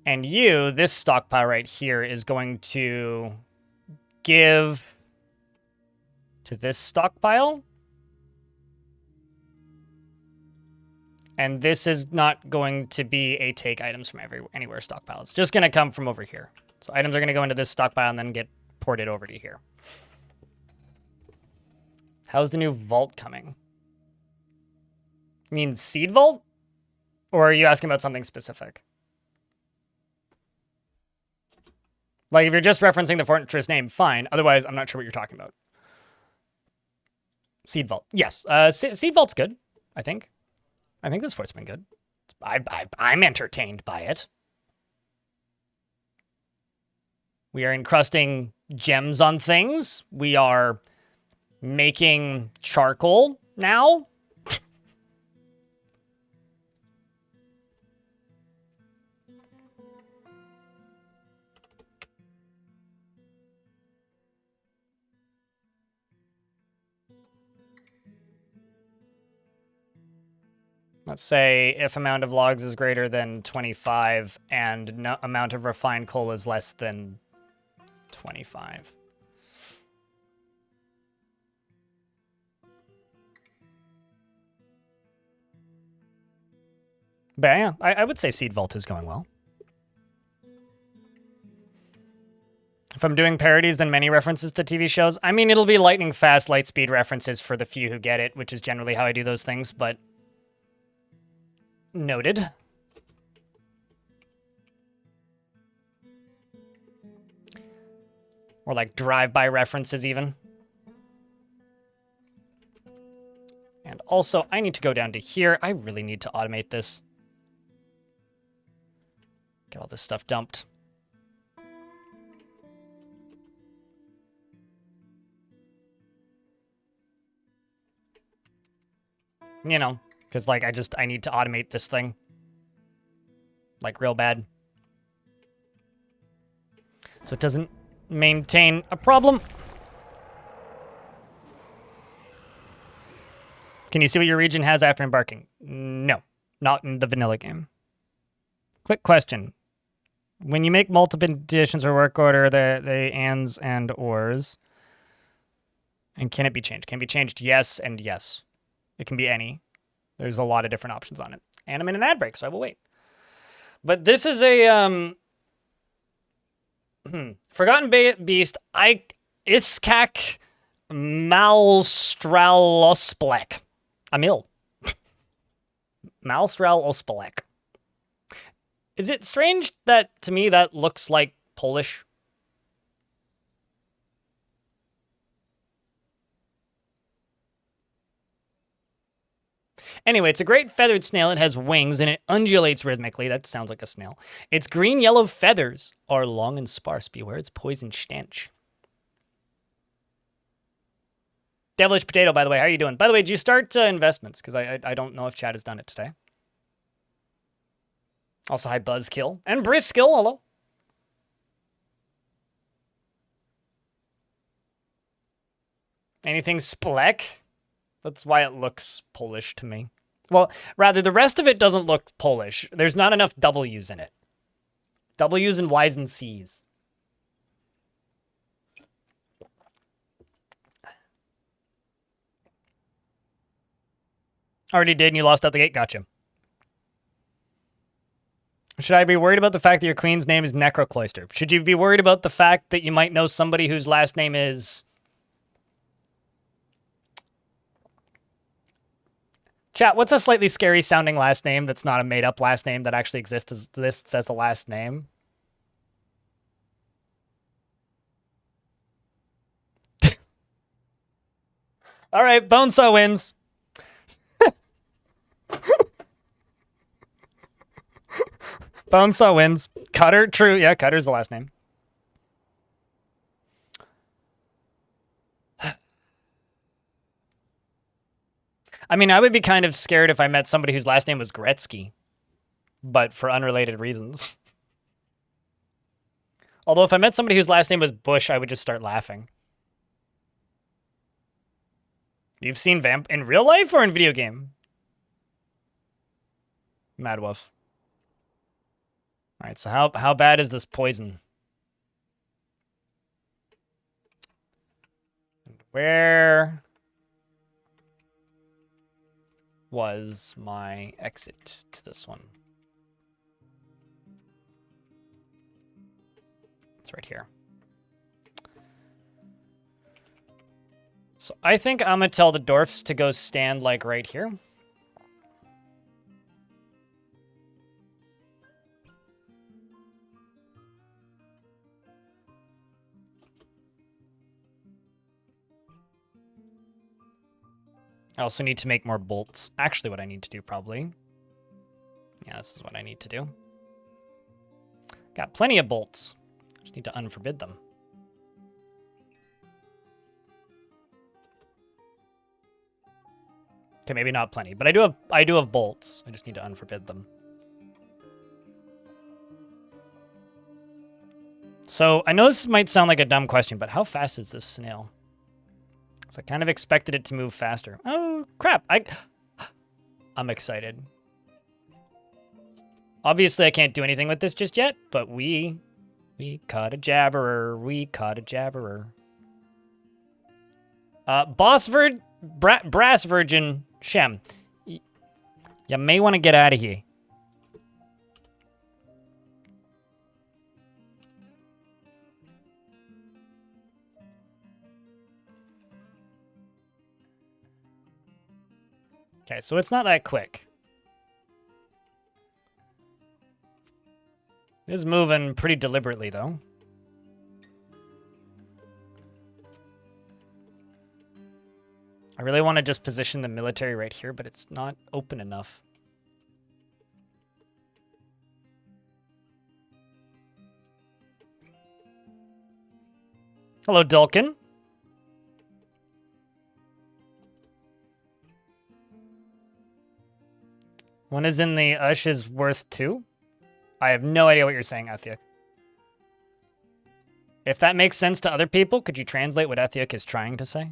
And you, this stockpile right here, is going to... give to this stockpile. And this is not going to be a take items from anywhere stockpile. It's just going to come from over here. So items are going to go into this stockpile and then get ported over to here. How's the new vault coming? You mean Seedvault? Or are you asking about something specific? Like, if you're just referencing the fortress name, fine. Otherwise, I'm not sure what you're talking about. Seedvault. Yes. Seedvault's good, I think. I think this fort's been good. I'm entertained by it. We are encrusting gems on things. We are making charcoal now. Let's say if amount of logs is greater than 25 and no amount of refined coal is less than 25. But yeah, I would say Seedvault is going well. If I'm doing parodies, then many references to TV shows. I mean, it'll be lightning fast, light speed references for the few who get it, which is generally how I do those things, but noted. Or like drive-by references even. And also, I need to go down to here. I really need to automate this. Get all this stuff dumped. You know, because like I need to automate this thing. Like real bad. So it doesn't maintain a problem. Can you see what your region has after embarking? No, not in the vanilla game. Quick question. When you make multiple additions or work order, the ands and ors, and can it be changed? Can it be changed? Yes and yes. It can be any. There's a lot of different options on it. And I'm in an ad break, so I will wait. But this is a Forgotten Beast. Iskak Malstralosplek. Amil. Malstralosplek. Is it strange that, to me, that looks like Polish? Anyway, it's a great feathered snail. It has wings, and it undulates rhythmically. That sounds like a snail. Its green-yellow feathers are long and sparse. Beware its poison stench. Devilish Potato, by the way, how are you doing? By the way, did you start investments? Because I don't know if Chad has done it today. Also, hi, Buzzkill. And Briskill, hello. Anything Splek? That's why it looks Polish to me. Well, rather, the rest of it doesn't look Polish. There's not enough W's in it. W's and Y's and C's. Already did, and you lost out the gate. Gotcha. Should I be worried about the fact that your queen's name is Necrocloister? Should you be worried about the fact that you might know somebody whose last name is... Chat, what's a slightly scary sounding last name that's not a made up last name that actually exists as the last name? All right, Bonesaw wins. Bonesaw wins. Cutter, true. Yeah, Cutter's the last name. I mean, I would be kind of scared if I met somebody whose last name was Gretzky, but for unrelated reasons. Although if I met somebody whose last name was Bush, I would just start laughing. You've seen Vamp in real life or in video game? Mad Wolf. All right, so how bad is this poison? Where was my exit to this one? It's right here. So I think I'm gonna tell the dwarfs to go stand like right here. I also need to make more bolts. Actually, what I need to do probably Yeah, this is what I need to do. Got plenty of bolts. Just need to unforbid them. Okay, maybe not plenty, but I do have bolts. I just need to unforbid them. So I know this might sound like a dumb question, but how fast is this snail? Because I kind of expected it to move faster. Oh crap! I'm excited. Obviously, I can't do anything with this just yet, but we caught a jabberer. We caught a jabberer. Brass Virgin Shem, you may want to get out of here. Okay, so it's not that quick. It is moving pretty deliberately, though. I really want to just position the military right here, but it's not open enough. Hello, Dulkin. One is in the Ush is worth 2? I have no idea what you're saying, Ethiok. If that makes sense to other people, could you translate what Ethiok is trying to say?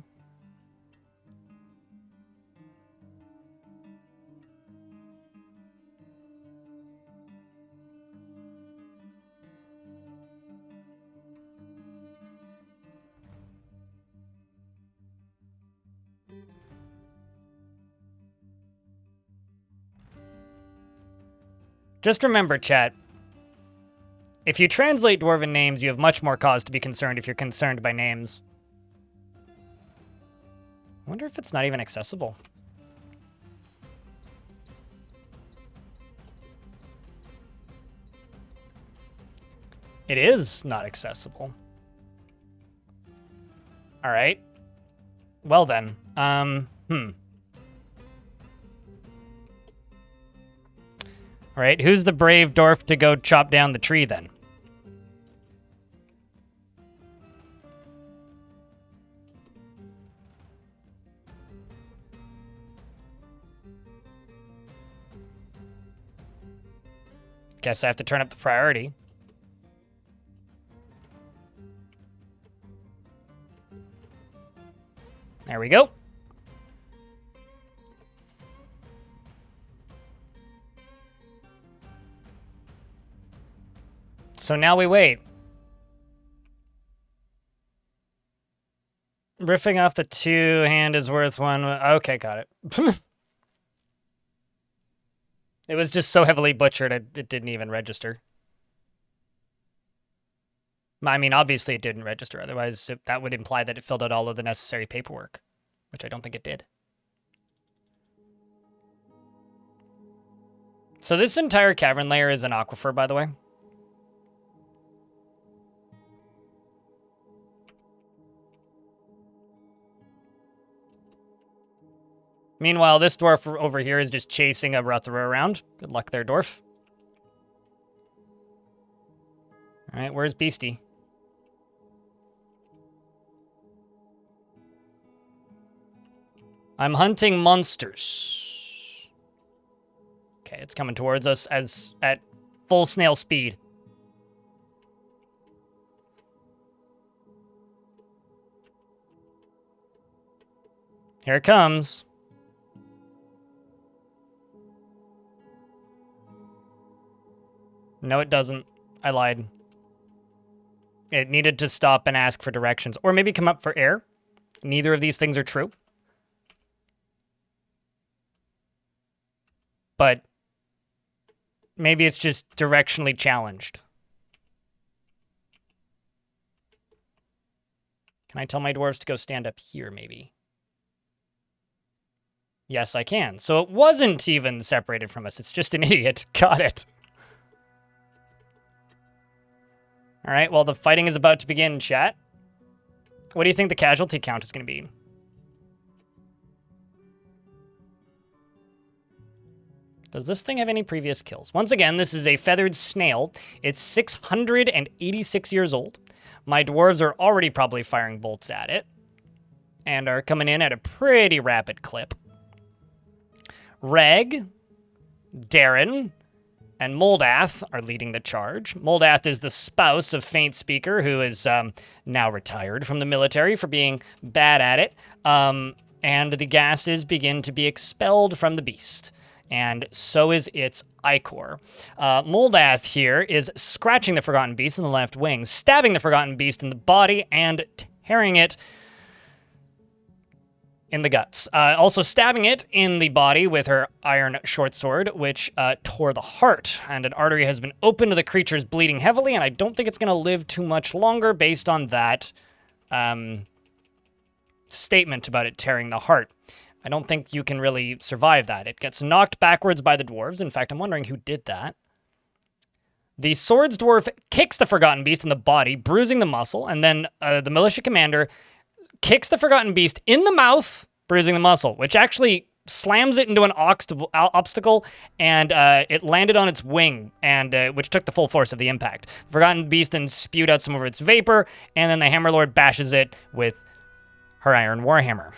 Just remember, chat, if you translate Dwarven names, you have much more cause to be concerned if you're concerned by names. I wonder if it's not even accessible. It is not accessible. All right. Well then, All right, who's the brave dwarf to go chop down the tree then? Guess I have to turn up the priority. There we go. So now we wait. Riffing off the 2 hand is worth 1. Okay, got it. It was just so heavily butchered, it didn't even register. I mean, obviously it didn't register. Otherwise, that would imply that it filled out all of the necessary paperwork, which I don't think it did. So this entire cavern layer is an aquifer, by the way. Meanwhile, this dwarf over here is just chasing a Ruthra around. Good luck there, dwarf. All right, where's Beastie? I'm hunting monsters. Okay, it's coming towards us at full snail speed. Here it comes. No, it doesn't. I lied. It needed to stop and ask for directions. Or maybe come up for air. Neither of these things are true. But maybe it's just directionally challenged. Can I tell my dwarves to go stand up here, maybe? Yes, I can. So it wasn't even separated from us. It's just an idiot. Got it. All right, well, the fighting is about to begin, chat. What do you think the casualty count is going to be? Does this thing have any previous kills? Once again, this is a feathered snail. It's 686 years old. My dwarves are already probably firing bolts at it and are coming in at a pretty rapid clip. Reg, Darren, and Moldath are leading the charge. Moldath is the spouse of Faint Speaker, who is now retired from the military for being bad at it. And the gases begin to be expelled from the beast. And so is its ichor. Moldath here is scratching the Forgotten Beast in the left wing, stabbing the Forgotten Beast in the body, and tearing it in the guts. Also stabbing it in the body with her iron short sword, which tore the heart. And an artery has been opened. The creature's bleeding heavily, and I don't think it's going to live too much longer based on that statement about it tearing the heart. I don't think you can really survive that. It gets knocked backwards by the dwarves. In fact, I'm wondering who did that. The Swords Dwarf kicks the Forgotten Beast in the body, bruising the muscle, and then the Militia Commander kicks the Forgotten Beast in the mouth, bruising the muscle, which actually slams it into an obstacle, and it landed on its wing, and which took the full force of the impact. The Forgotten Beast then spewed out some of its vapor, and then the Hammerlord bashes it with her Iron Warhammer.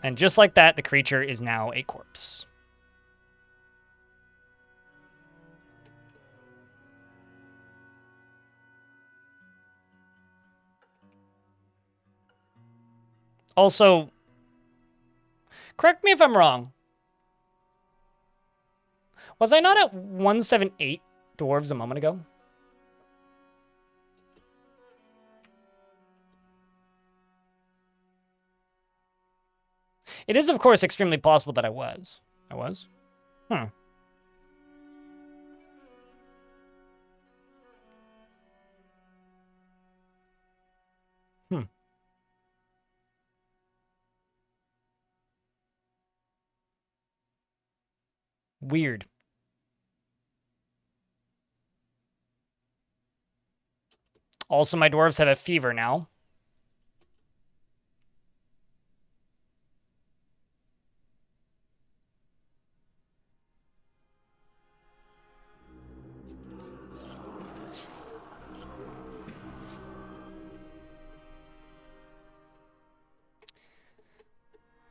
And just like that, the creature is now a corpse. Also, correct me if I'm wrong. Was I not at 178 dwarves a moment ago? It is, of course, extremely possible that I was. I was? Hmm. Weird. Also, my dwarves have a fever now.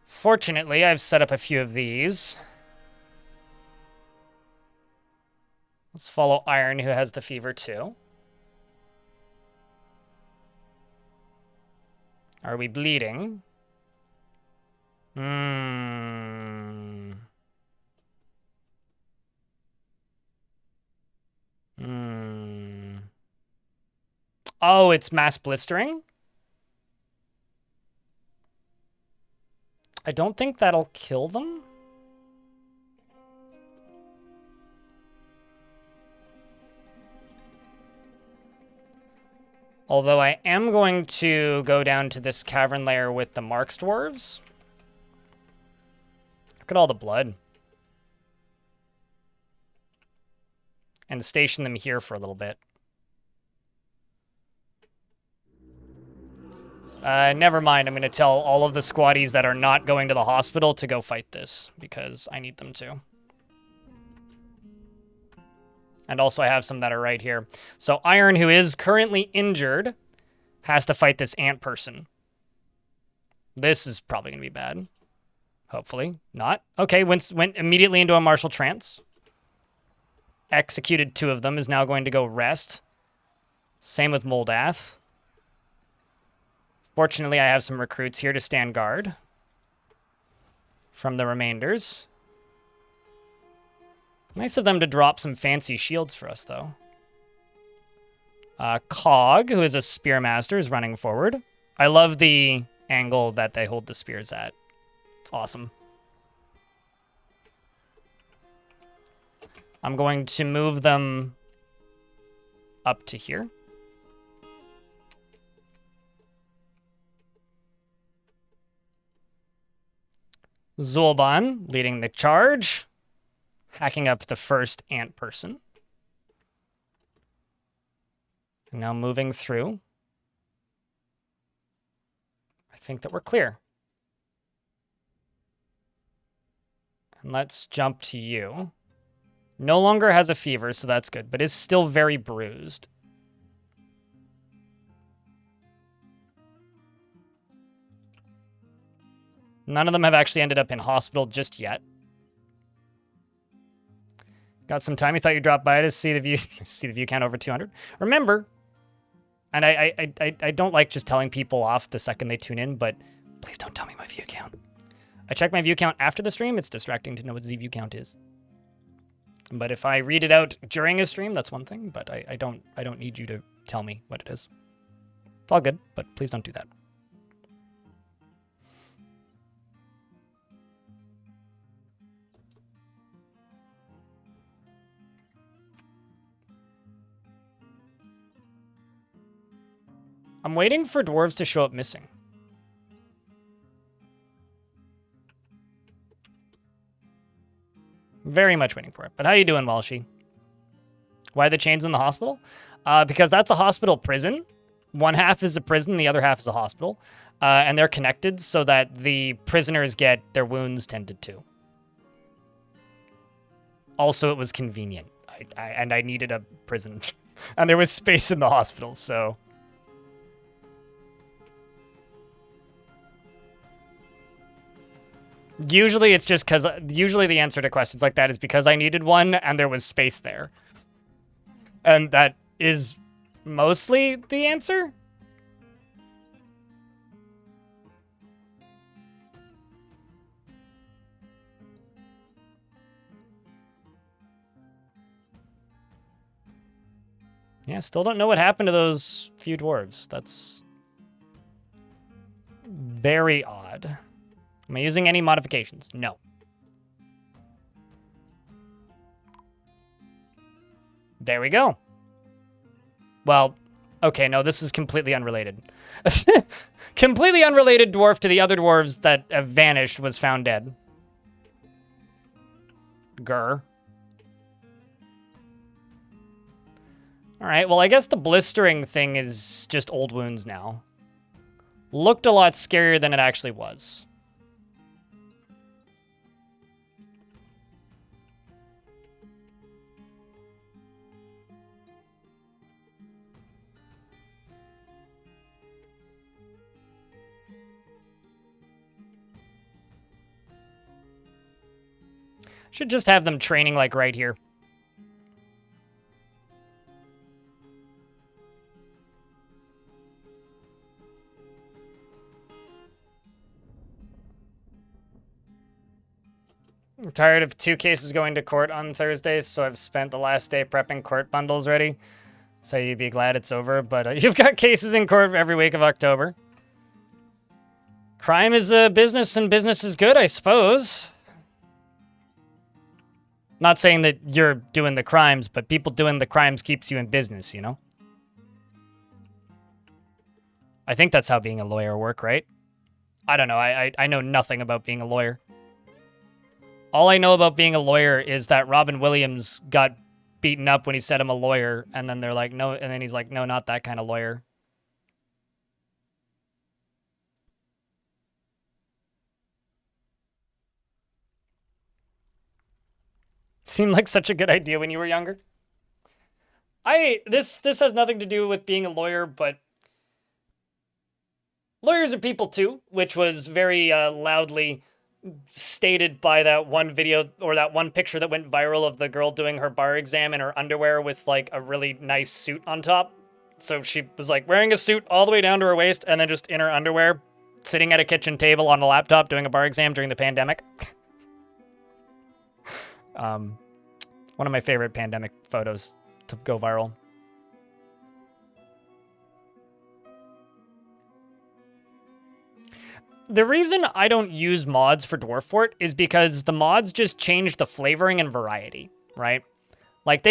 Fortunately, I've set up a few of these. Let's follow Iron, who has the fever too. Are we bleeding? Oh, it's mass blistering? I don't think that'll kill them. Although I am going to go down to this cavern layer with the Marks dwarves. Look at all the blood. And station them here for a little bit. Never mind, I'm going to tell all of the squaddies that are not going to the hospital to go fight this, because I need them to. And also I have some that are right here. So Iron, who is currently injured, has to fight this ant person. This is probably going to be bad. Hopefully not. Okay, went immediately into a martial trance. Executed 2 of them, is now going to go rest. Same with Moldath. Fortunately, I have some recruits here to stand guard from the remainders. Nice of them to drop some fancy shields for us, though. Cog, who is a spearmaster, is running forward. I love the angle that they hold the spears at. It's awesome. I'm going to move them up to here. Zulban leading the charge, hacking up the first ant person. And now moving through. I think that we're clear. And let's jump to you. No longer has a fever, so that's good, but is still very bruised. None of them have actually ended up in hospital just yet. Got some time. You thought you'd drop by to see the view, see the view count over 200. Remember, and I don't like just telling people off the second they tune in, but please don't tell me my view count. I check my view count after the stream. It's distracting to know what the view count is. But if I read it out during a stream, that's one thing. But I don't need you to tell me what it is. It's all good, but please don't do that. I'm waiting for dwarves to show up missing. Very much waiting for it. But how you doing, Walshy? Why the chains in the hospital? Because that's a hospital prison. One half is a prison, the other half is a hospital. And they're connected so that the prisoners get their wounds tended to. Also, it was convenient. And I needed a prison. And there was space in the hospital, so... Usually it's just because, usually the answer to questions like that is because I needed one and there was space there. And that is mostly the answer. Yeah, still don't know what happened to those few dwarves. That's very odd. Am I using any modifications? No. There we go. Well, okay, no, this is completely unrelated. Completely unrelated dwarf to the other dwarves that have vanished was found dead. Grr. All right, well, I guess the blistering thing is just old wounds now. Looked a lot scarier than it actually was. Should just have them training like right here. I'm tired of 2 cases going to court on Thursdays, so I've spent the last day prepping court bundles ready. So you'd be glad it's over, but you've got cases in court every week of October. Crime is a business, and business is good, I suppose. Not saying that you're doing the crimes, but people doing the crimes keeps you in business, you know? I think that's how being a lawyer works, right? I don't know. I know nothing about being a lawyer. All I know about being a lawyer is that Robin Williams got beaten up when he said I'm a lawyer, and then they're like, no, and then he's like, no, not that kind of lawyer. Seemed like such a good idea when you were younger. This has nothing to do with being a lawyer, but lawyers are people too, which was very loudly stated by that one video or that one picture that went viral of the girl doing her bar exam in her underwear with like a really nice suit on top. So she was like wearing a suit all the way down to her waist and then just in her underwear, sitting at a kitchen table on a laptop doing a bar exam during the pandemic. One of my favorite pandemic photos to go viral. The reason I don't use mods for Dwarf Fort is because the mods just change the flavoring and variety, right? Like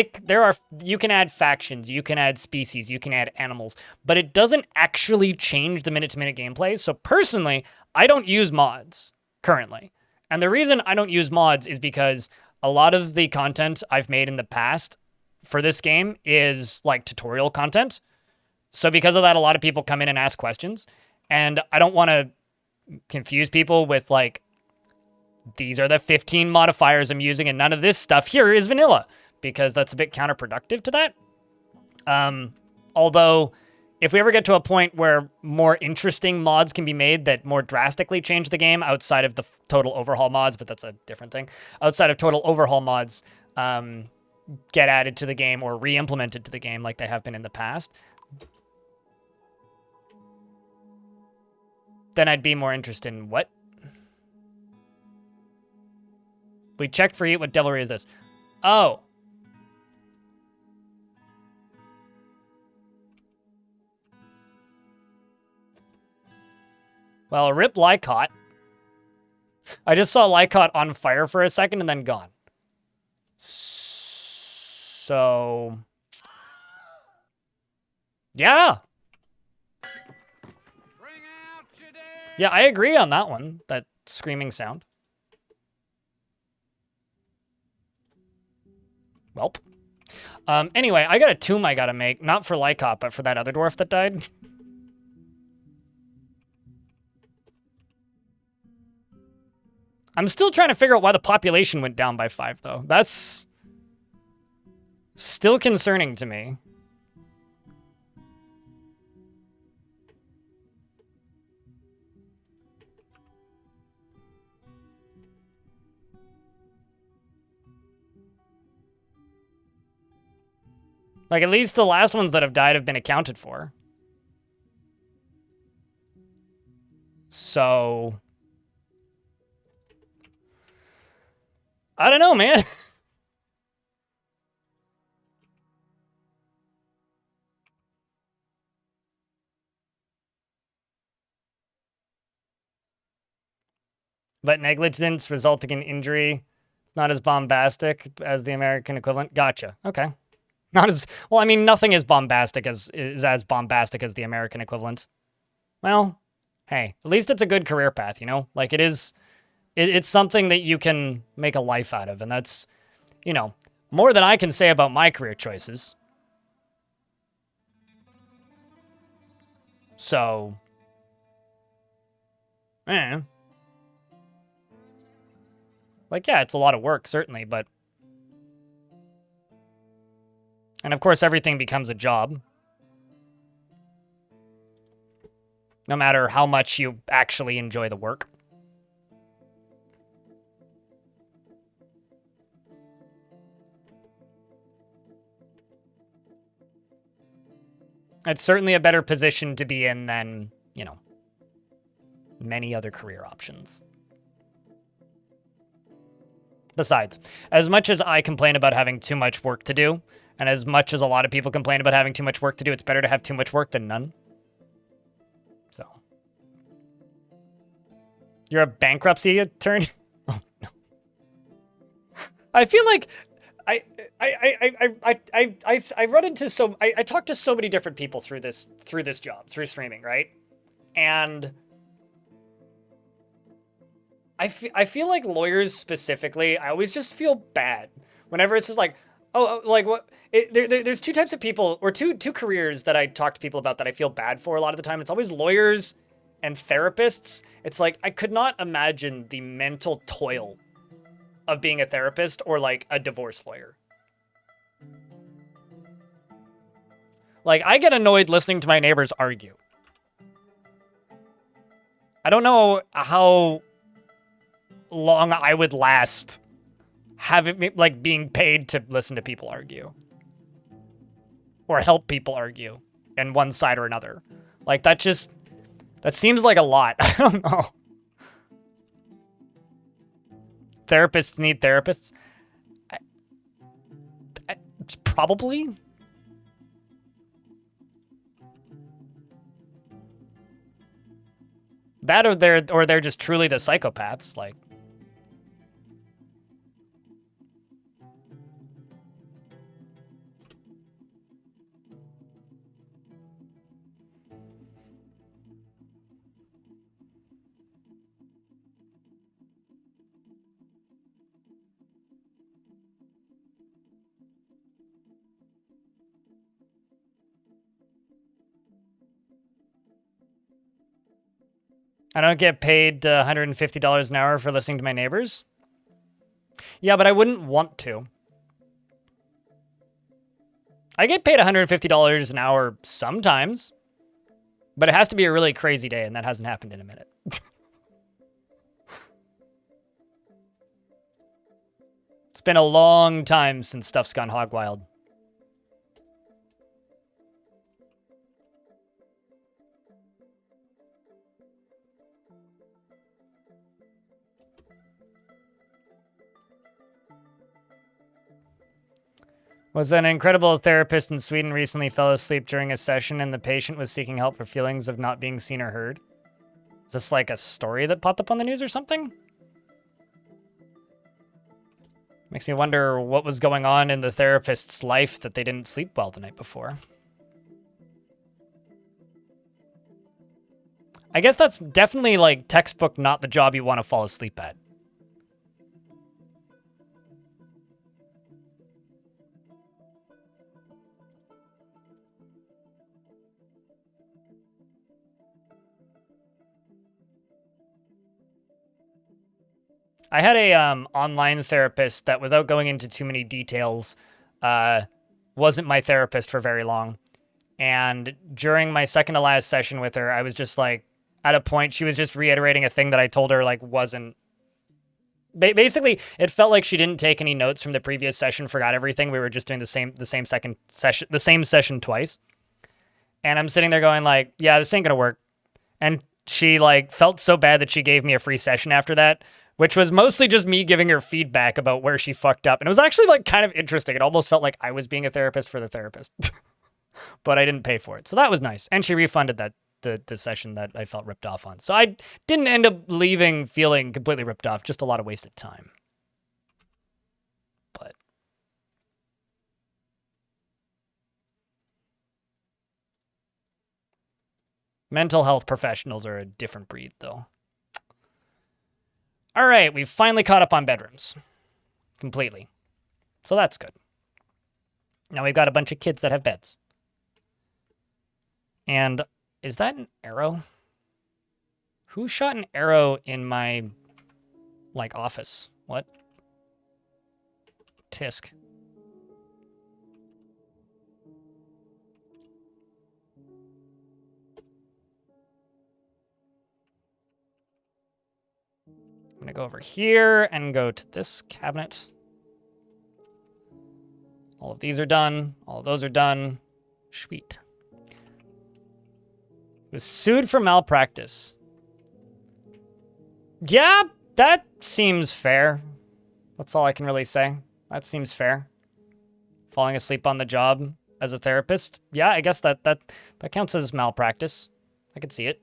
you can add factions, you can add species, you can add animals, but it doesn't actually change the minute-to-minute gameplay. So personally, I don't use mods currently. And the reason I don't use mods is because a lot of the content I've made in the past for this game is like tutorial content. So because of that, a lot of people come in and ask questions, and I don't want to confuse people with like these are the 15 modifiers I'm using, and none of this stuff here is vanilla, because that's a bit counterproductive to that. Although, if we ever get to a point where more interesting mods can be made that more drastically change the game outside of the total overhaul mods, but that's a different thing, outside of total overhaul mods, get added to the game or re-implemented to the game like they have been in the past, then I'd be more interested in what? We checked for heat. What devilry is this? Oh. Well, rip Lycott. I just saw Lycott on fire for a second and then gone. So... yeah. Yeah, I agree on that one. That screaming sound. Welp. Anyway, I got a tomb I gotta make. Not for Lycott, but for that other dwarf that died. I'm still trying to figure out why the population went down by 5, though. That's still concerning to me. Like, at least the last ones that have died have been accounted for. So... I don't know, man. But negligence resulting in injury, it's not as bombastic as the American equivalent. Gotcha. Okay. Not as well. I mean, nothing is bombastic is as bombastic as the American equivalent. Well, hey, at least it's a good career path, you know. Like it is, it's something that you can make a life out of, and that's, you know, more than I can say about my career choices. So, like, yeah, it's a lot of work, certainly, but... And of course, everything becomes a job. No matter how much you actually enjoy the work. It's certainly a better position to be in than, you know, many other career options. Besides, as much as I complain about having too much work to do, and as much as a lot of people complain about having too much work to do, it's better to have too much work than none. So. You're a bankruptcy attorney? Oh, no. I feel like I run into I talk to so many different people through this job, through streaming, right? And I feel like lawyers specifically, I always just feel bad whenever it's just like, oh, like what? There's two types of people, or two careers that I talk to people about that I feel bad for a lot of the time. It's always lawyers and therapists. It's like, I could not imagine the mental toil of being a therapist or like a divorce lawyer. Like, I get annoyed listening to my neighbors argue. I don't know how long I would last having, like, being paid to listen to people argue. Or help people argue in one side or another. Like, that seems like a lot. I don't know. Therapists need therapists? Probably. That or they're just truly the psychopaths, like. I don't get paid $150 an hour for listening to my neighbors. Yeah, but I wouldn't want to. I get paid $150 an hour sometimes, but it has to be a really crazy day, and that hasn't happened in a minute. It's been a long time since stuff's gone hog wild. Was an incredible therapist in Sweden recently fell asleep during a session and the patient was seeking help for feelings of not being seen or heard? Is this like a story that popped up on the news or something? Makes me wonder what was going on in the therapist's life that they didn't sleep well the night before. I guess that's definitely like textbook not the job you want to fall asleep at. I had a online therapist that, without going into too many details, wasn't my therapist for very long. And during my second to last session with her, I was just like, at a point, she was just reiterating a thing that I told her like wasn't. Basically, it felt like she didn't take any notes from the previous session, forgot everything. We were just doing the same session twice. And I'm sitting there going like, yeah, this ain't gonna work. And she like felt so bad that she gave me a free session after that, which was mostly just me giving her feedback about where she fucked up. And it was actually like kind of interesting. It almost felt like I was being a therapist for the therapist, but I didn't pay for it. So that was nice. And she refunded the session that I felt ripped off on. So I didn't end up leaving feeling completely ripped off, just a lot of wasted time. But mental health professionals are a different breed, though. All right, we've finally caught up on bedrooms. Completely. So that's good. Now we've got a bunch of kids that have beds. And is that an arrow? Who shot an arrow in my, like, office? What? Tisk. I'm going to go over here and go to this cabinet. All of these are done. All of those are done. Sweet. Was sued for malpractice. Yeah, that seems fair. That's all I can really say. That seems fair. Falling asleep on the job as a therapist. Yeah, I guess that counts as malpractice. I could see it.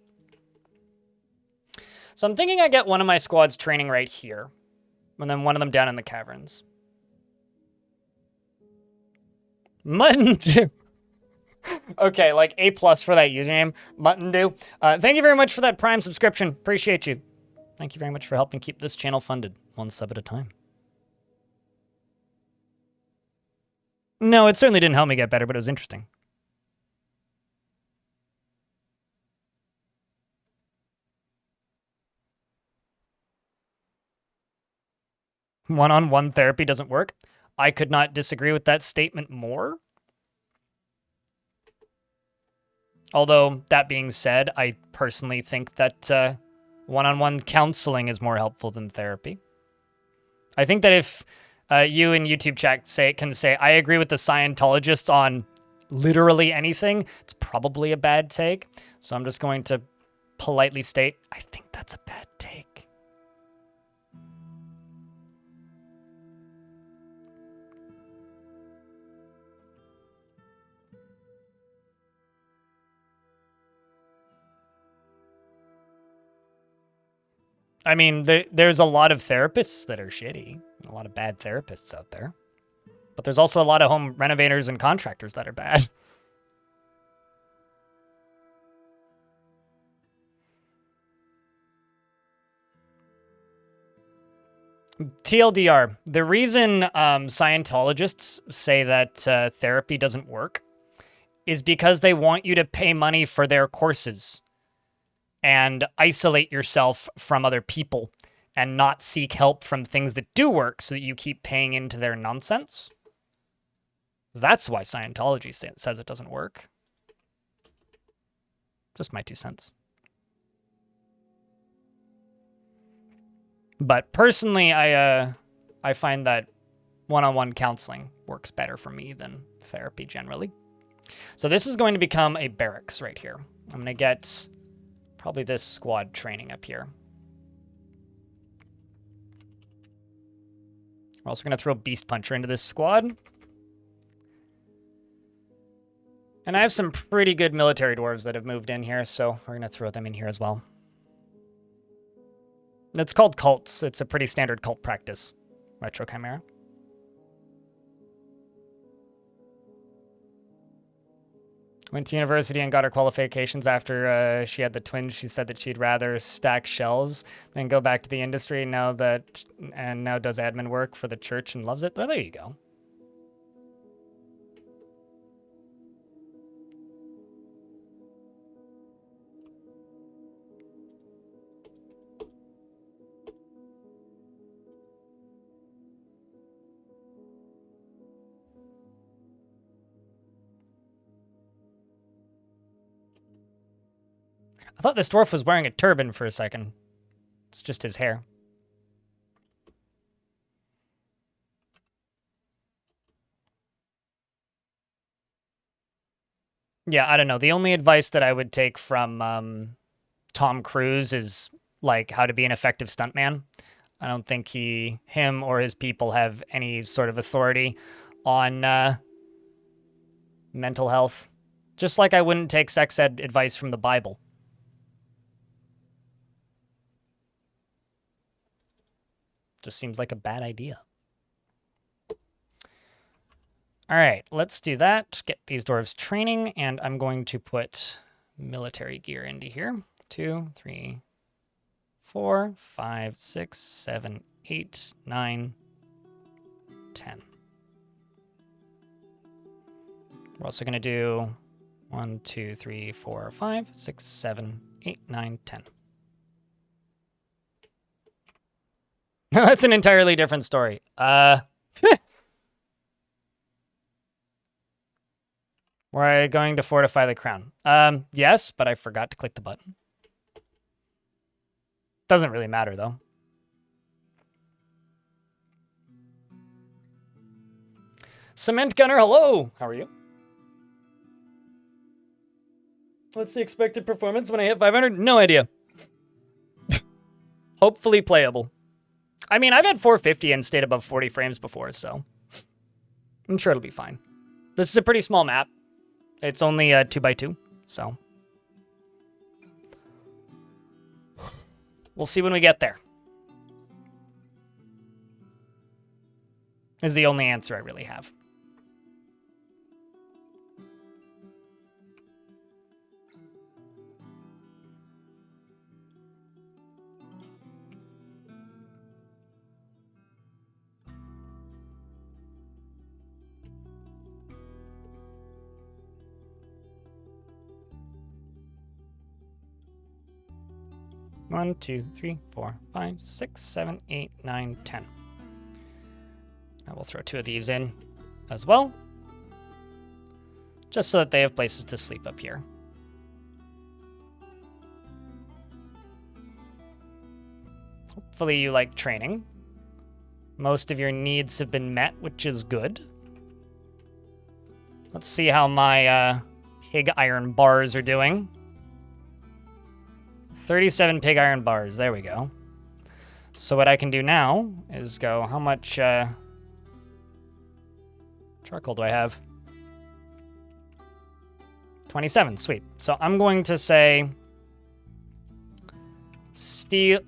So I'm thinking I get one of my squads training right here, and then one of them down in the caverns. Mutton Dew. Okay, like A+ for that username, Mutton Dew. Thank you very much for that Prime subscription. Appreciate you. Thank you very much for helping keep this channel funded, one sub at a time. No, it certainly didn't help me get better, but it was interesting. One-on-one therapy doesn't work. I could not disagree with that statement more. Although, that being said, I personally think that one-on-one counseling is more helpful than therapy. I think that if you in YouTube chat can say, I agree with the Scientologists on literally anything, it's probably a bad take. So I'm just going to politely state, I think that's a bad take. I mean, there's a lot of therapists that are shitty. A lot of bad therapists out there. But there's also a lot of home renovators and contractors that are bad. TLDR, the reason Scientologists say that therapy doesn't work is because they want you to pay money for their courses. and isolate yourself from other people and not seek help from things that do work so that you keep paying into their nonsense. That's why Scientology says it doesn't work. Just my 2 cents. But personally, I find that one-on-one counseling works better for me than therapy generally. So this is going to become a barracks right here. I'm going to get probably this squad training up here. We're also going to throw Beast Puncher into this squad. And I have some pretty good military dwarves that have moved in here, so we're going to throw them in here as well. It's called cults. It's a pretty standard cult practice. Retro Chimera. Went to university and got her qualifications after she had the twins. She said that she'd rather stack shelves than go back to the industry now does admin work for the church and loves it. Well, there you go. I thought this dwarf was wearing a turban for a second. It's just his hair. Yeah, I don't know. The only advice that I would take from Tom Cruise is like how to be an effective stuntman. I don't think him or his people have any sort of authority on mental health. Just like I wouldn't take sex ed advice from the Bible. Just seems like a bad idea. All right, let's do that. Get these dwarves training, and I'm going to put military gear into here. 2, 3, 4, 5, 6, 7, 8, 9, 10. We're also going to do 1, 2, 3, 4, 5, 6, 7, 8, 9, 10. That's an entirely different story. We're going to fortify the crown. Yes, but I forgot to click the button. Doesn't really matter, though. Cement Gunner, hello! How are you? What's the expected performance when I hit 500? No idea. Hopefully playable. I mean, I've had 450 and stayed above 40 frames before, so I'm sure it'll be fine. This is a pretty small map. It's only 2x2, so we'll see when we get there. Is the only answer I really have. One, 2, 3, 4, 5, 6, 7, 8, 9, 10. I will throw 2 of these in as well, just so that they have places to sleep up here. Hopefully you like training. Most of your needs have been met, which is good. Let's see how my pig iron bars are doing. 37 pig iron bars. There we go. So what I can do now is go, how much charcoal do I have? 27. Sweet. So I'm going to say steel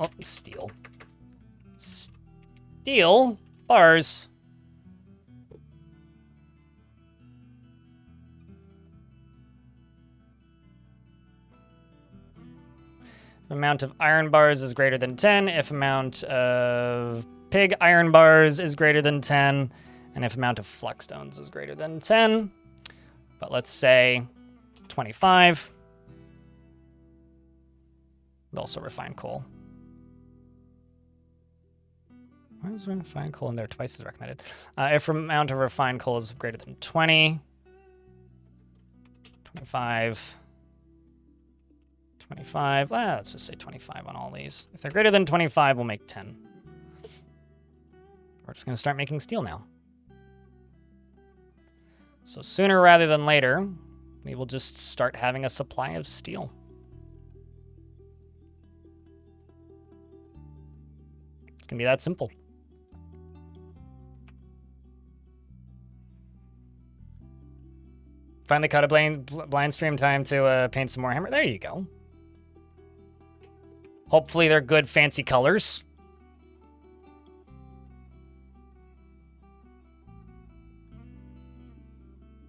bars. Amount of iron bars is greater than 10 if amount of pig iron bars is greater than 10, and if amount of flux stones is greater than 10. But let's say 25. And also refined coal. Why is refined coal in there twice as recommended? If amount of refined coal is greater than 20, 25, 25. Let's just say 25 on all these. If they're greater than 25, we'll make 10. We're just going to start making steel now. So sooner rather than later, we will just start having a supply of steel. It's going to be that simple. Finally caught a blind stream time to paint some more hammer. There you go. Hopefully they're good, fancy colors.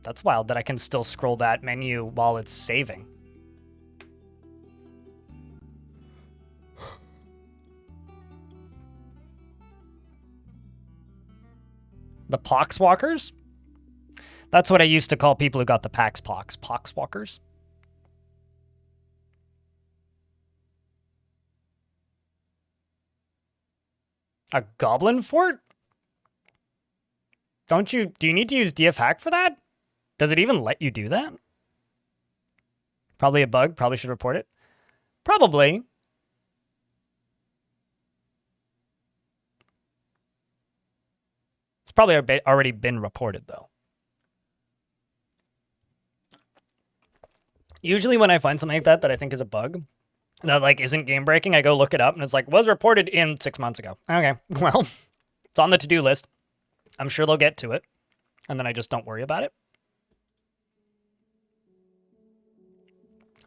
That's wild that I can still scroll that menu while it's saving. The poxwalkers? That's what I used to call people who got the pox. Poxwalkers. A goblin fort? Do you need to use DF hack for that? Does it even let you do that? Probably a bug. Probably should report it. Probably. It's probably already been reported, though. Usually when I find something like that I think is a bug, that like isn't game breaking, I go look it up and it's like, was reported in 6 months ago. Okay, well, it's on the to-do list. I'm sure they'll get to it. And then I just don't worry about it.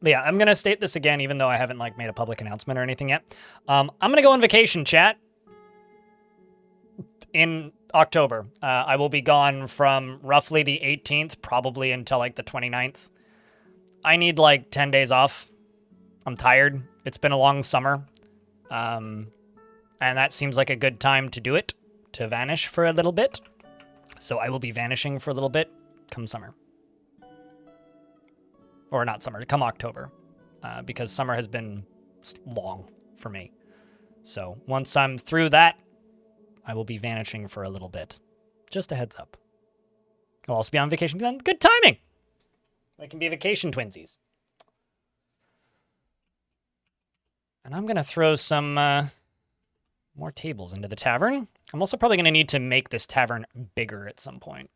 But yeah, I'm going to state this again, even though I haven't like made a public announcement or anything yet. I'm going to go on vacation, chat, in October. I will be gone from roughly the 18th, probably until like the 29th. I need like 10 days off. I'm tired. It's been a long summer. And that seems like a good time to do it, to vanish for a little bit. So I will be vanishing for a little bit come summer. Or not summer, come October. Because summer has been long for me. So once I'm through that, I will be vanishing for a little bit. Just a heads up. I'll also be on vacation then. Good timing! I can be vacation twinsies. And I'm going to throw some more tables into the tavern. I'm also probably going to need to make this tavern bigger at some point.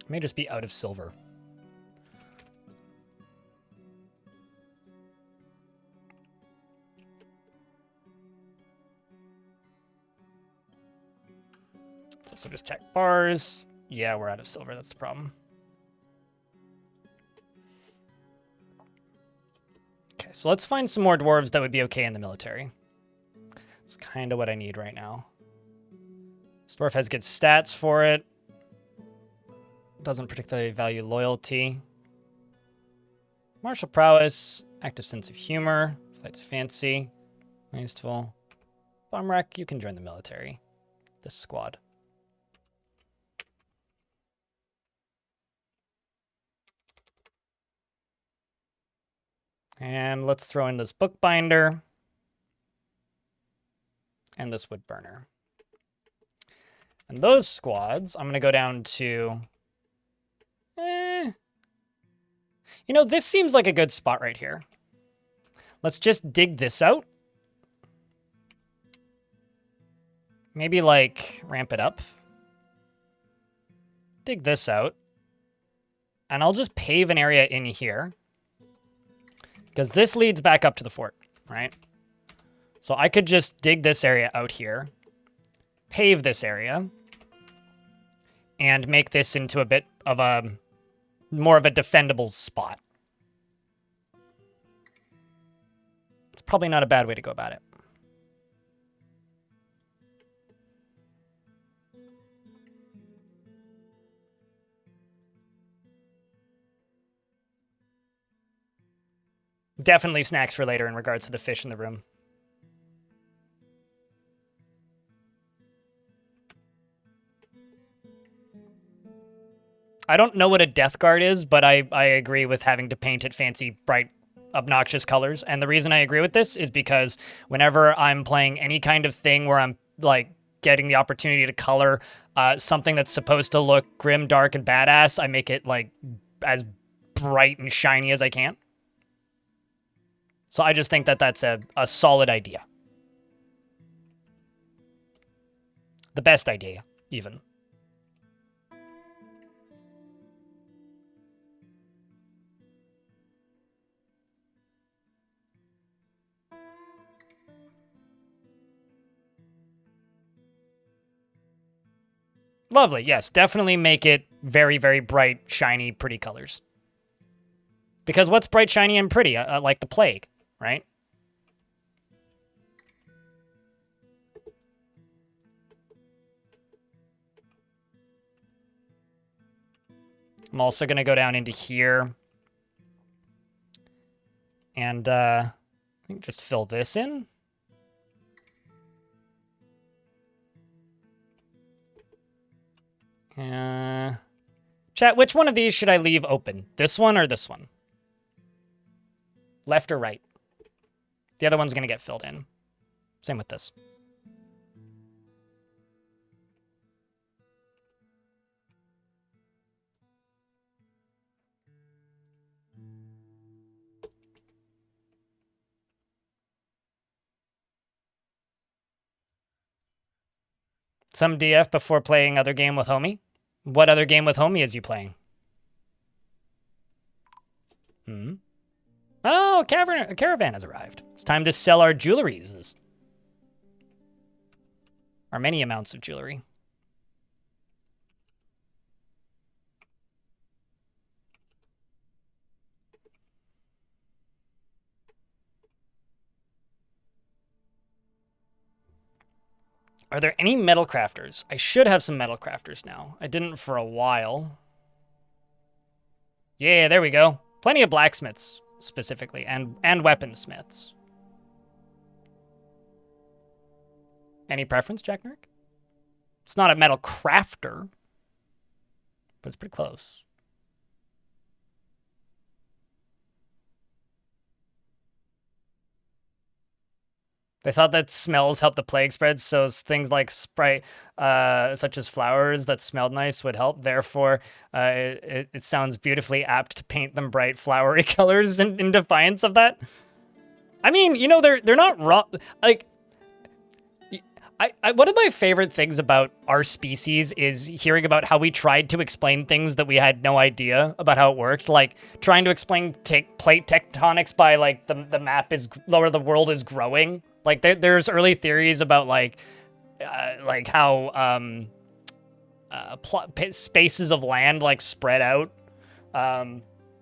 I may just be out of silver. So just tech bars. Yeah, we're out of silver. That's the problem. Okay, so let's find some more dwarves that would be okay in the military. It's kind of what I need right now. This dwarf has good stats for it. Doesn't particularly value loyalty. Martial prowess. Active sense of humor. Flight's fancy. Wasteful. Bomb wreck. You can join the military. This squad. And let's throw in this bookbinder and this wood burner. And those squads, I'm going to go down to... You know, this seems like a good spot right here. Let's just dig this out. Maybe, like, ramp it up. Dig this out. And I'll just pave an area in here. Because this leads back up to the fort, right? So I could just dig this area out here, pave this area, and make this into a bit of a more of a defendable spot. It's probably not a bad way to go about it. Definitely snacks for later in regards to the fish in the room. I don't know what a death guard is, but I agree with having to paint it fancy, bright, obnoxious colors. And the reason I agree with this is because whenever I'm playing any kind of thing where I'm like getting the opportunity to color something that's supposed to look grim, dark, and badass, I make it like as bright and shiny as I can. So I just think that that's a solid idea. The best idea, even. Lovely, yes. Definitely make it very, very bright, shiny, pretty colors. Because what's bright, shiny, and pretty? Like the plague, right? I'm also going to go down into here. And I think just fill this in. Chat, which one of these should I leave open? This one or this one? Left or right? The other one's going to get filled in. Same with this. Some DF before playing other game with homie? What other game with homie is you playing? Oh, a caravan has arrived. It's time to sell our jewelries. Our many amounts of jewelry. Are there any metal crafters? I should have some metal crafters now. I didn't for a while. Yeah, there we go. Plenty of blacksmiths, specifically, and weaponsmiths. Any preference, Jack Nurk? It's not a metal crafter, but it's pretty close. They thought that smells help the plague spread, so things like Sprite, such as flowers that smelled nice, would help. Therefore, it sounds beautifully apt to paint them bright, flowery colors in defiance of that. I mean, you know, they're not wrong. Like, one of my favorite things about our species is hearing about how we tried to explain things that we had no idea about how it worked. Like trying to explain plate tectonics by like the map is lower, the world is growing. Like there's early theories about like how spaces of land like spread out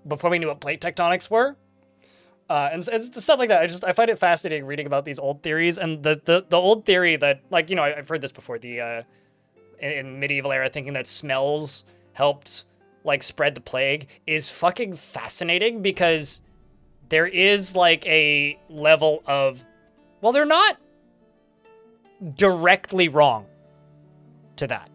before we knew what plate tectonics were. And it's stuff like that. I find it fascinating reading about these old theories, and the old theory that, like, you know, I've heard this before, in medieval era, thinking that smells helped like spread the plague is fucking fascinating, because there is like a level of, well, they're not directly wrong to that.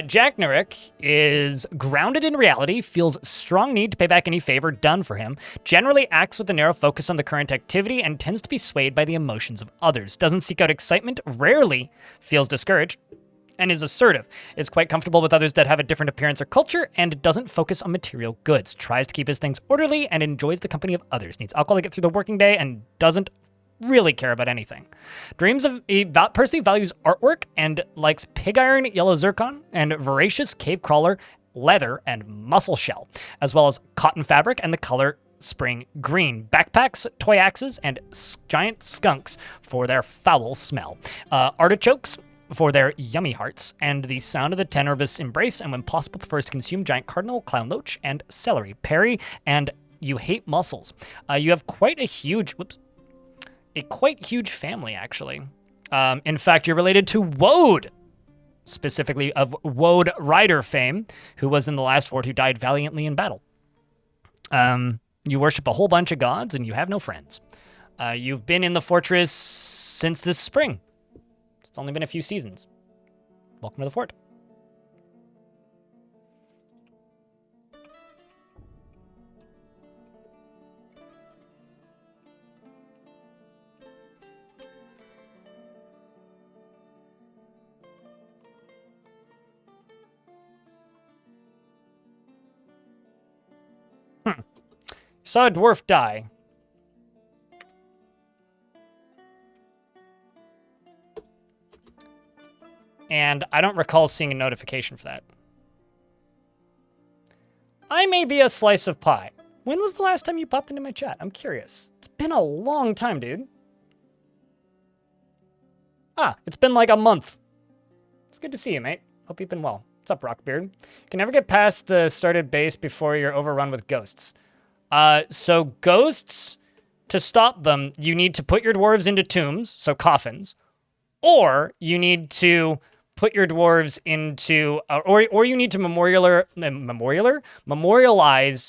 Jack Nurek is grounded in reality, feels strong need to pay back any favor done for him, generally acts with a narrow focus on the current activity, and tends to be swayed by the emotions of others. Doesn't seek out excitement, rarely feels discouraged, and is assertive. Is quite comfortable with others that have a different appearance or culture, and doesn't focus on material goods. Tries to keep his things orderly and enjoys the company of others. Needs alcohol to get through the working day and doesn't really care about anything. He personally values artwork and likes pig iron, yellow zircon, and voracious cave crawler, leather, and mussel shell, as well as cotton fabric and the color spring green. Backpacks, toy axes, and giant skunks for their foul smell. Artichokes for their yummy hearts, and the sound of the tenebrous embrace, and when possible prefers to consume giant cardinal, clown loach, and celery. Perry, and you hate mussels. You have quite a huge family, actually. In fact, you're related to Woad, specifically of Woad Rider fame, who was in the last fort, who died valiantly in battle. You worship a whole bunch of gods, and you have no friends. You've been in the fortress since this spring. It's only been a few seasons. welcome to the fort. Saw a dwarf die. And I don't recall seeing a notification for that. I may be a slice of pie. When was the last time you popped into my chat? I'm curious. It's been a long time, dude. Ah, it's been like a month. It's good to see you, mate. Hope you've been well. What's up, Rockbeard? You can never get past the started base before you're overrun with ghosts. So ghosts, to stop them, you need to put your dwarves into tombs, so coffins, or you need to put your dwarves into, or you need to memorialize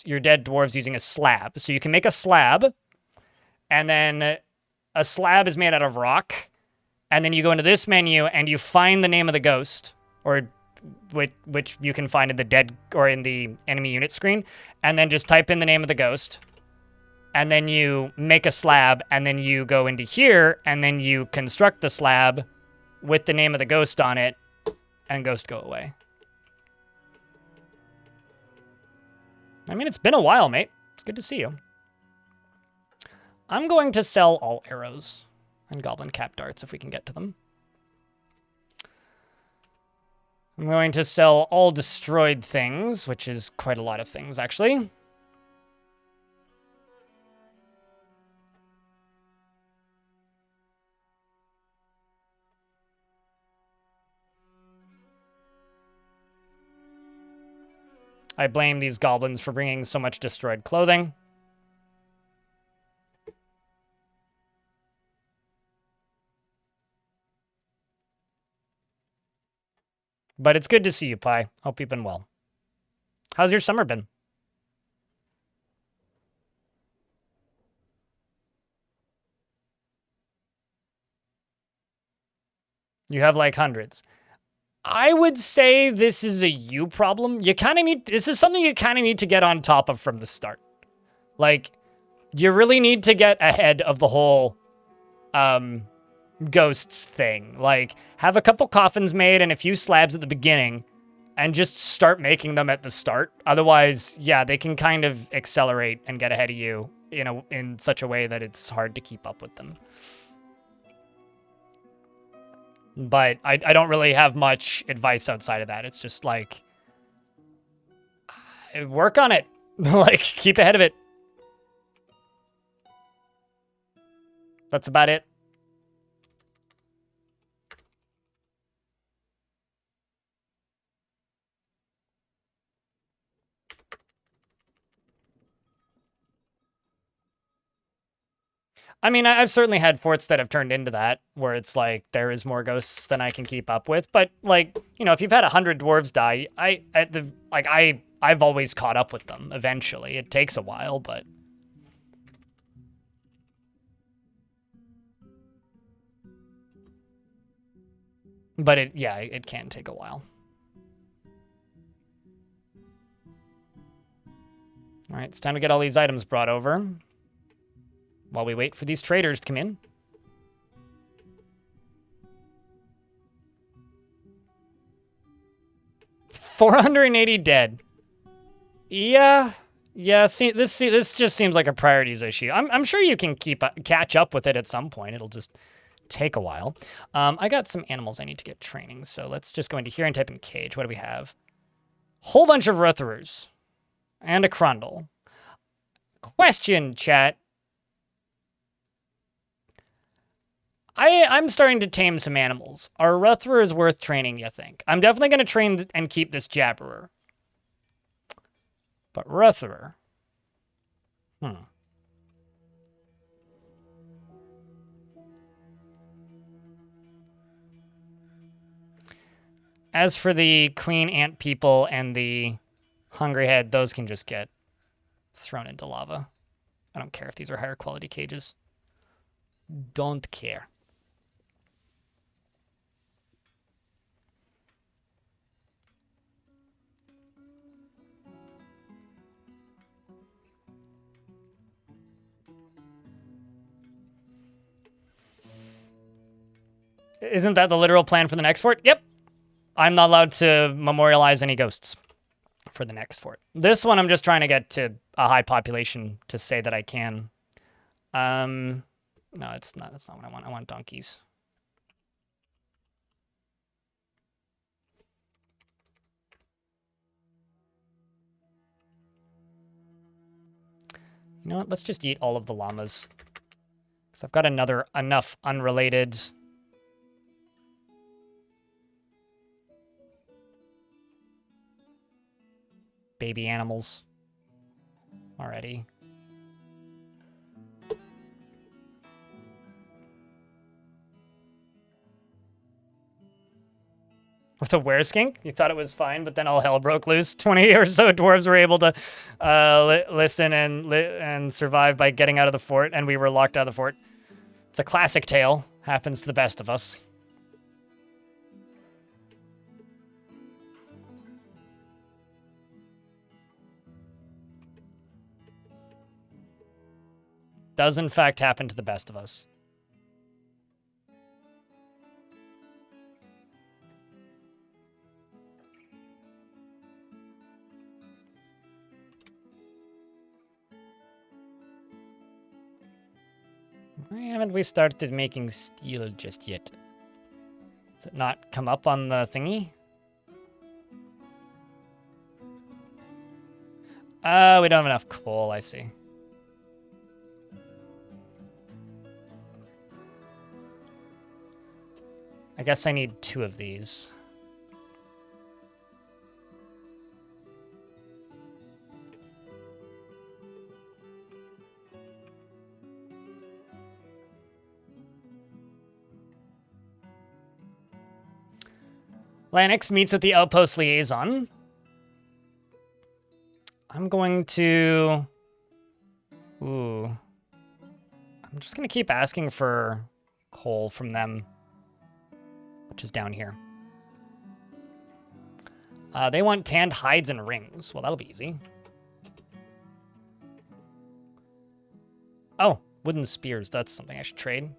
your dead dwarves using a slab. So you can make a slab, and then a slab is made out of rock, and then you go into this menu and you find the name of the ghost, or which you can find in the dead or in the enemy unit screen, and then just type in the name of the ghost, and then you make a slab, and then you go into here, and then you construct the slab with the name of the ghost on it, and ghost go away. I mean, it's been a while, mate. It's good to see you. I'm going to sell all arrows and goblin cap darts if we can get to them. I'm going to sell all destroyed things, which is quite a lot of things, actually. I blame these goblins for bringing so much destroyed clothing. But it's good to see you, Pi. Hope you've been well. How's your summer been? You have like hundreds. I would say this is a you problem. You kind of need, this is something you kind of need to get on top of from the start. Like, you really need to get ahead of the whole, ghosts thing. Like, have a couple coffins made and a few slabs at the beginning and just start making them at the start. Otherwise, yeah, they can kind of accelerate and get ahead of you, you know, in such a way that it's hard to keep up with them. But I don't really have much advice outside of that. It's just like, work on it. Like, keep ahead of it. That's about it. I mean, I've certainly had forts that have turned into that, where it's like, there is more ghosts than I can keep up with. But, like, you know, if you've had 100 dwarves die, I've always caught up with them eventually. It takes a while, but... But it can take a while. All right, it's time to get all these items brought over while we wait for these traders to come in. $480 dead. Yeah. See, this just seems like a priorities issue. I'm sure you can catch up with it at some point. It'll just take a while. I got some animals I need to get training, so let's just go into here and type in cage. What do we have? Whole bunch of Rutherers and a Crundle. Question, chat. I'm starting to tame some animals. Are Rutherers worth training, you think? I'm definitely going to train and keep this Jabberer. But Rutherer. As for the Queen Ant people and the Hungry Head, those can just get thrown into lava. I don't care if these are higher quality cages. Don't care. Isn't that the literal plan for the next fort? Yep. I'm not allowed to memorialize any ghosts for the next fort. This one, I'm just trying to get to a high population to say that I can. No, it's not. That's not what I want. I want donkeys. You know what? Let's just eat all of the llamas. Because I've got enough unrelated... baby animals already. With a wereskink? You thought it was fine, but then all hell broke loose. 20 or so dwarves were able to listen and survive by getting out of the fort, and we were locked out of the fort. It's a classic tale. Happens to the best of us. Does in fact happen to the best of us. Why haven't we started making steel just yet? Does it not come up on the thingy? We don't have enough coal, I see. I guess I need 2 of these. Lanix meets with the outpost liaison. I'm going to... Ooh. I'm just going to keep asking for coal from them, which is down here. They want tanned hides and rings. Well, that'll be easy. Oh, wooden spears. That's something I should trade.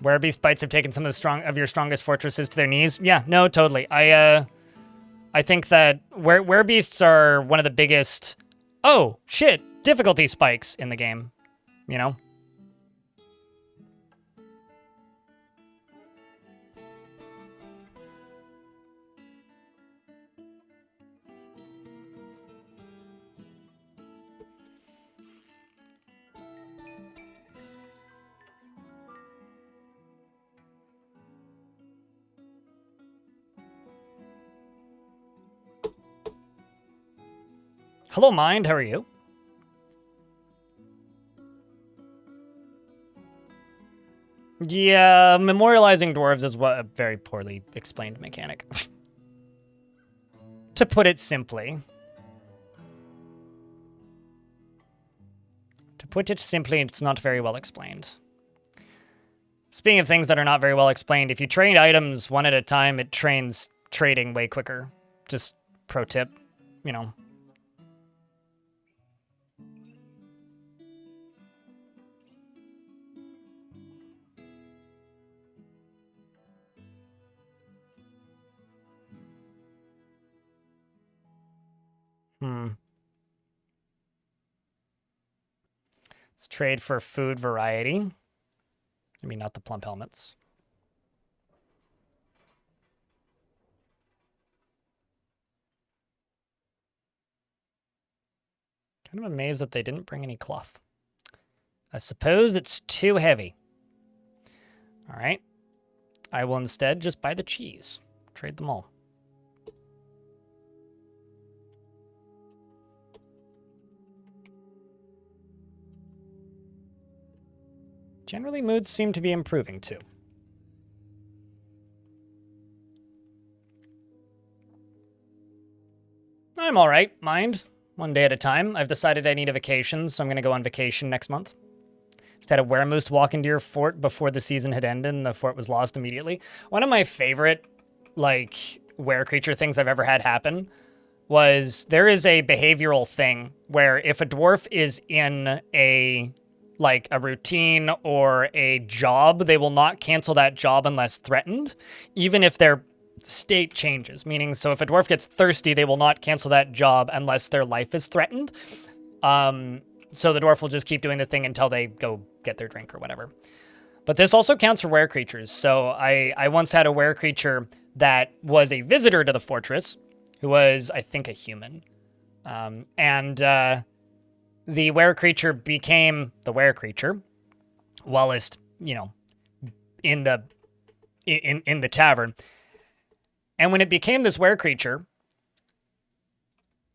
Werebeast bites have taken some of your strongest fortresses to their knees. Yeah, no, totally. I think that werebeasts are one of the biggest, oh shit, difficulty spikes in the game. You know? Hello, Mind. How are you? Yeah, memorializing dwarves is a very poorly explained mechanic. To put it simply. To put it simply, it's not very well explained. Speaking of things that are not very well explained, if you trade items one at a time, it trains trading way quicker. Just pro tip, you know. Let's trade for food variety. I mean, not the plump helmets. Kind of amazed that they didn't bring any cloth. I suppose it's too heavy. All right. I will instead just buy the cheese. Trade them all. Generally, moods seem to be improving, too. I'm all right, Mind. One day at a time. I've decided I need a vacation, so I'm going to go on vacation next month. Just had a weremoose walk into your fort before the season had ended, and the fort was lost immediately. One of my favorite, like, were creature things I've ever had happen was there is a behavioral thing where if a dwarf is in a routine or a job, they will not cancel that job unless threatened, even if their state changes. Meaning, so if a dwarf gets thirsty, they will not cancel that job unless their life is threatened. So the dwarf will just keep doing the thing until they go get their drink or whatever. But this also counts for were creatures. So I once had a were creature that was a visitor to the fortress, who was, I think, a human. The were creature became the were creature whilst, in the tavern. And when it became this were creature,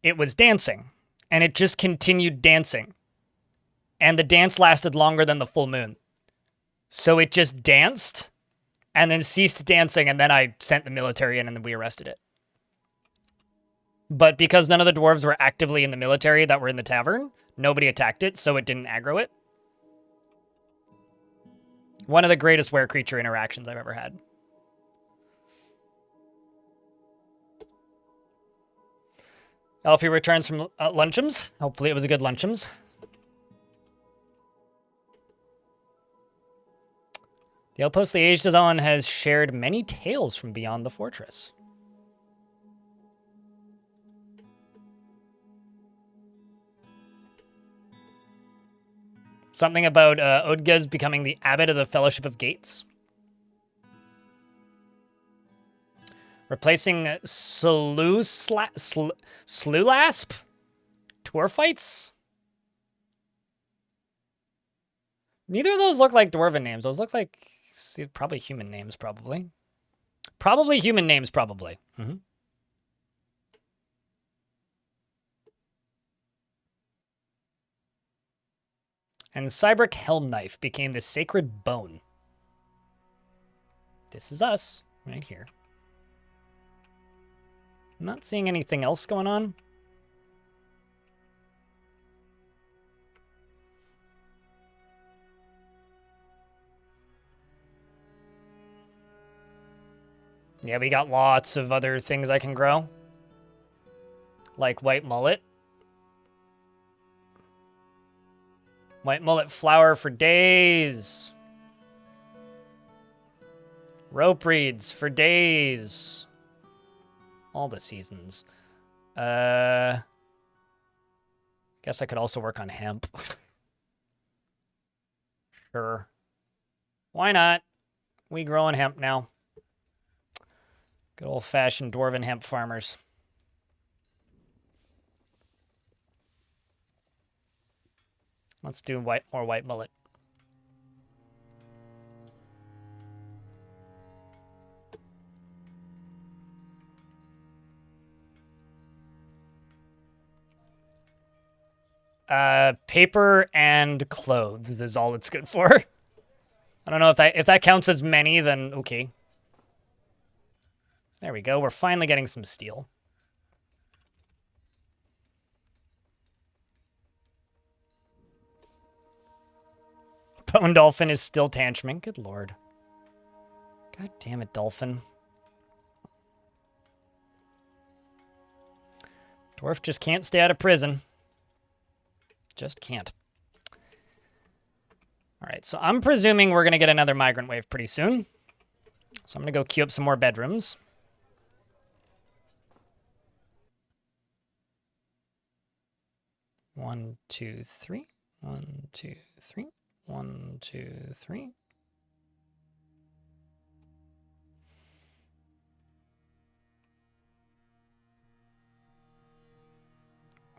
it was dancing. And it just continued dancing. And the dance lasted longer than the full moon. So it just danced and then ceased dancing, and then I sent the military in and then we arrested it. But because none of the dwarves were actively in the military that were in the tavern, nobody attacked it, so it didn't aggro it. One of the greatest were creature interactions I've ever had. Elfie returns from Lunchems. Hopefully it was a good Lunchems. The outpost the Age Zone has shared many tales from beyond the fortress. Something about Odgaz becoming the abbot of the Fellowship of Gates. Replacing Slulasp? Dwarfites? Neither of those look like dwarven names. Those look like probably human names, probably. Probably human names, probably. Mm-hmm. And Cybric Helm Knife became the Sacred Bone. This is us, right here. I'm not seeing anything else going on. Yeah, we got lots of other things I can grow. Like white mullet. White mullet flower for days. Rope reeds for days. All the seasons. Guess I could also work on hemp. Sure. Why not? We growing hemp now. Good old-fashioned dwarven hemp farmers. Let's do more white mullet. Paper and clothes is all it's good for. I don't know if that counts as many, then okay. There we go. We're finally getting some steel. Bone Dolphin is still tantruming. Good lord. God damn it, Dolphin. Dwarf just can't stay out of prison. Just can't. All right, so I'm presuming we're going to get another migrant wave pretty soon. So I'm going to go queue up some more bedrooms. One, two, three. 1, 2, 3. 1, 2, 3.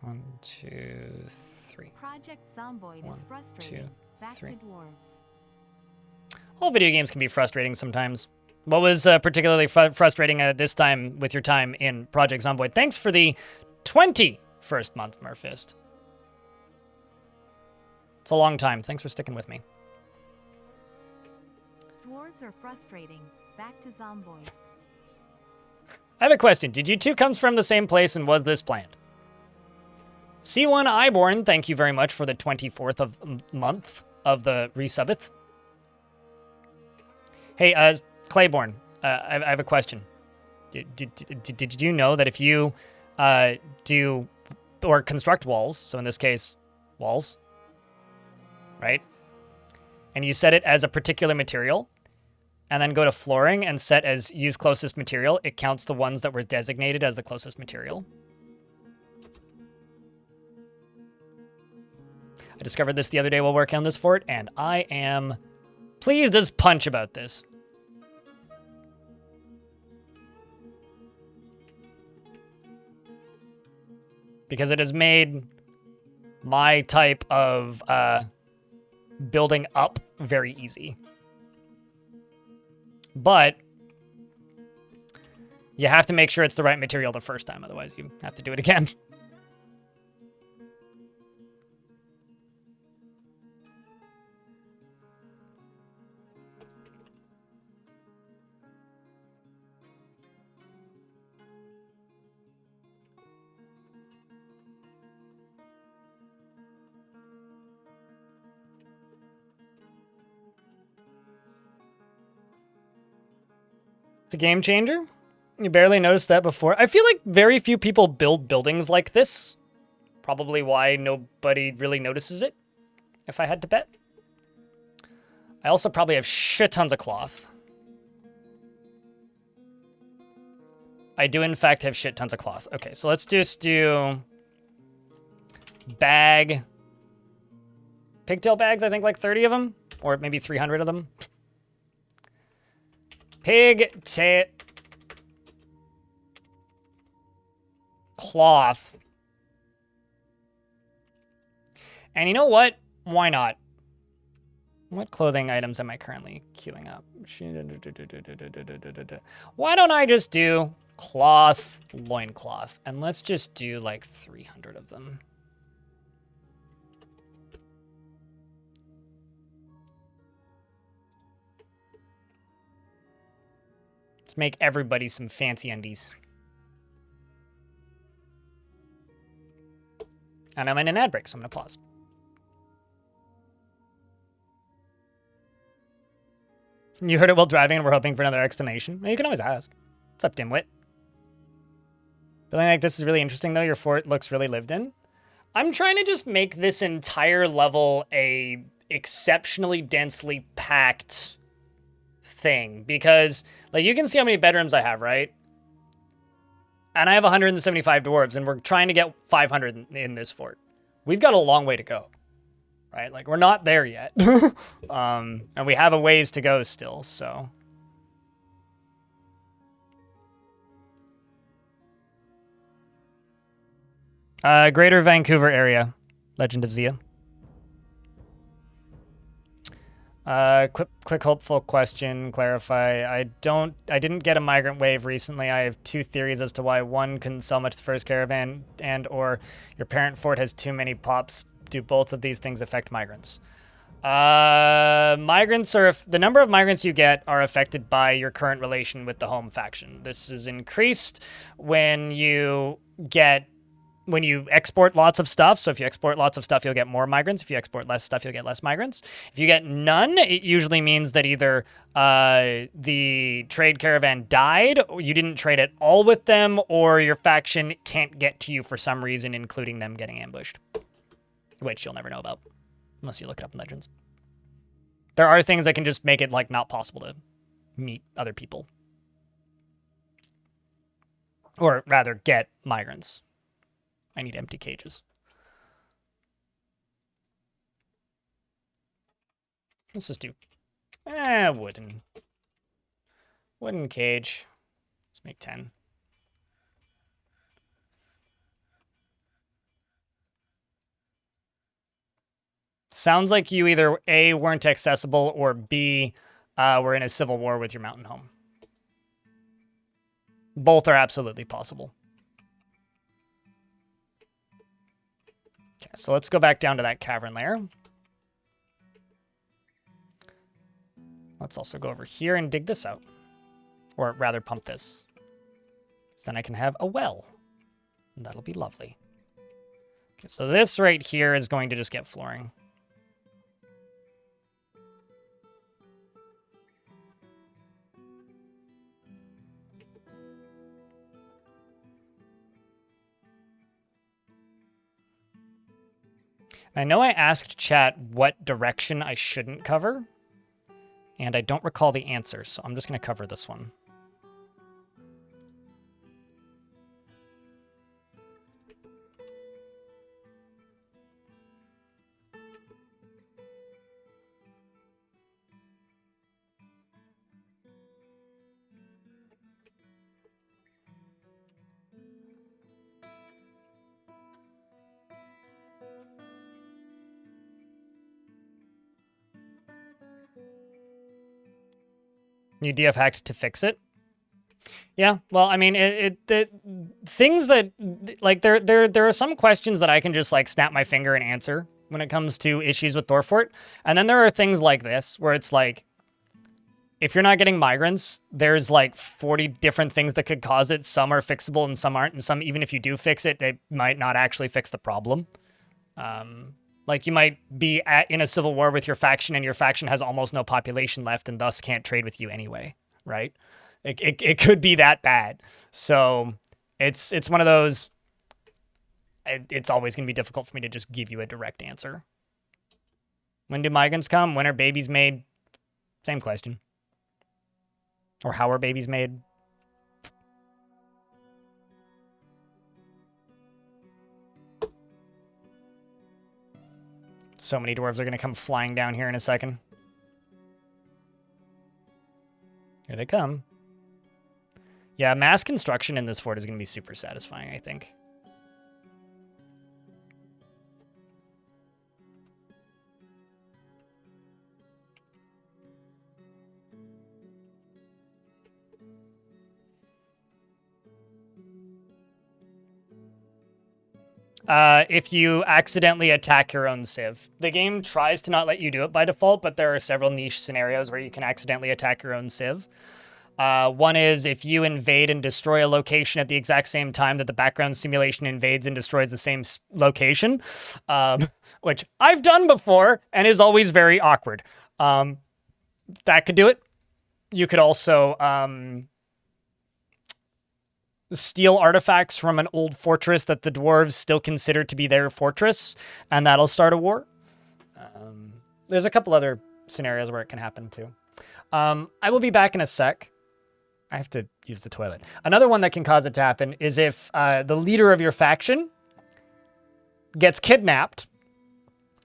One, two, three. Project Zomboid is frustrating. Back to dwarves. All video games can be frustrating sometimes. What was particularly frustrating this time with your time in Project Zomboid? Thanks for the 21st month, Murphist. It's a long time. Thanks for sticking with me. Dwarves are frustrating. Back to Zomboid. I have a question. Did you two come from the same place, and was this planned? C1 Iborn, thank you very much for the 24th of month of the resubbeth. Hey, Clayborn, I have a question. Did you know that if you do or construct walls, so in this case, walls, right? And you set it as a particular material, and then go to flooring and set as use closest material, it counts the ones that were designated as the closest material. I discovered this the other day while working on this fort, and I am pleased as punch about this. Because it has made my type of building up very easy. But you have to make sure it's the right material the first time, otherwise you have to do it again. It's a game changer. You barely noticed that before. I feel like very few people build buildings like this. Probably why nobody really notices it, if I had to bet. I also probably have shit tons of cloth. I do, in fact, have shit tons of cloth. Okay, so let's just do bag. Pigtail bags, I think like 30 of them, or maybe 300 of them. Pigtail cloth. And you know what? Why not? What clothing items am I currently queuing up? Why don't I just do cloth, loincloth, and let's just do like 300 of them. Let's make everybody some fancy undies. And I'm in an ad break, so I'm going to pause. You heard it while driving and we're hoping for another explanation? Well, you can always ask. What's up, dimwit? Feeling like this is really interesting, though? Your fort looks really lived in? I'm trying to just make this entire level a exceptionally densely packed thing. Because, like, you can see how many bedrooms I have, right? And I have 175 dwarves, and we're trying to get 500 in this fort. We've got a long way to go, right? Like, we're not there yet. And we have a ways to go still, so. Greater Vancouver area, Legend of Zia. Quick hopeful question, clarify. I didn't get a migrant wave recently. I have two theories as to why. One, couldn't sell much the first caravan, and or your parent fort has too many pops. Do both of these things affect migrants? Migrants are, the number of migrants you get are affected by your current relation with the home faction. This is increased when you export lots of stuff. So if you export lots of stuff, you'll get more migrants. If you export less stuff, you'll get less migrants. If you get none, it usually means that either the trade caravan died, or you didn't trade at all with them, or your faction can't get to you for some reason, including them getting ambushed. Which you'll never know about, unless you look it up in Legends. There are things that can just make it, like, not possible to meet other people. Or rather, get migrants. I need empty cages. Let's just do wooden cage. Let's make 10. Sounds like you either A, weren't accessible, or B, were in a civil war with your mountain home. Both are absolutely possible. Okay, so let's go back down to that cavern layer. Let's also go over here and dig this out. Or rather, pump this. So then I can have a well. And that'll be lovely. Okay, so this right here is going to just get flooring. I know I asked chat what direction I shouldn't cover, and I don't recall the answer, so I'm just going to cover this one. You DF hacked to fix it. Yeah, well, I mean, things that like there are some questions that I can just like snap my finger and answer when it comes to issues with Dwarf Fort, and then there are things like this where it's like, if you're not getting migrants, there's like 40 different things that could cause it. Some are fixable and some aren't, and some, even if you do fix it, they might not actually fix the problem. Like you might be in a civil war with your faction, and your faction has almost no population left, and thus can't trade with you anyway, right? It could be that bad. So it's one of those. It's always going to be difficult for me to just give you a direct answer. When do migrants come? When are babies made? Same question. Or how are babies made? So many dwarves are going to come flying down here in a second. Here they come. Yeah, mass construction in this fort is going to be super satisfying, I think. If you accidentally attack your own civ. The game tries to not let you do it by default, but there are several niche scenarios where you can accidentally attack your own civ. One is if you invade and destroy a location at the exact same time that the background simulation invades and destroys the same location, which I've done before and is always very awkward. That could do it. You could also steal artifacts from an old fortress that the dwarves still consider to be their fortress, and that'll start a war. There's a couple other scenarios where it can happen too. I will be back in a sec. I have to use the toilet. Another one that can cause it to happen is if the leader of your faction gets kidnapped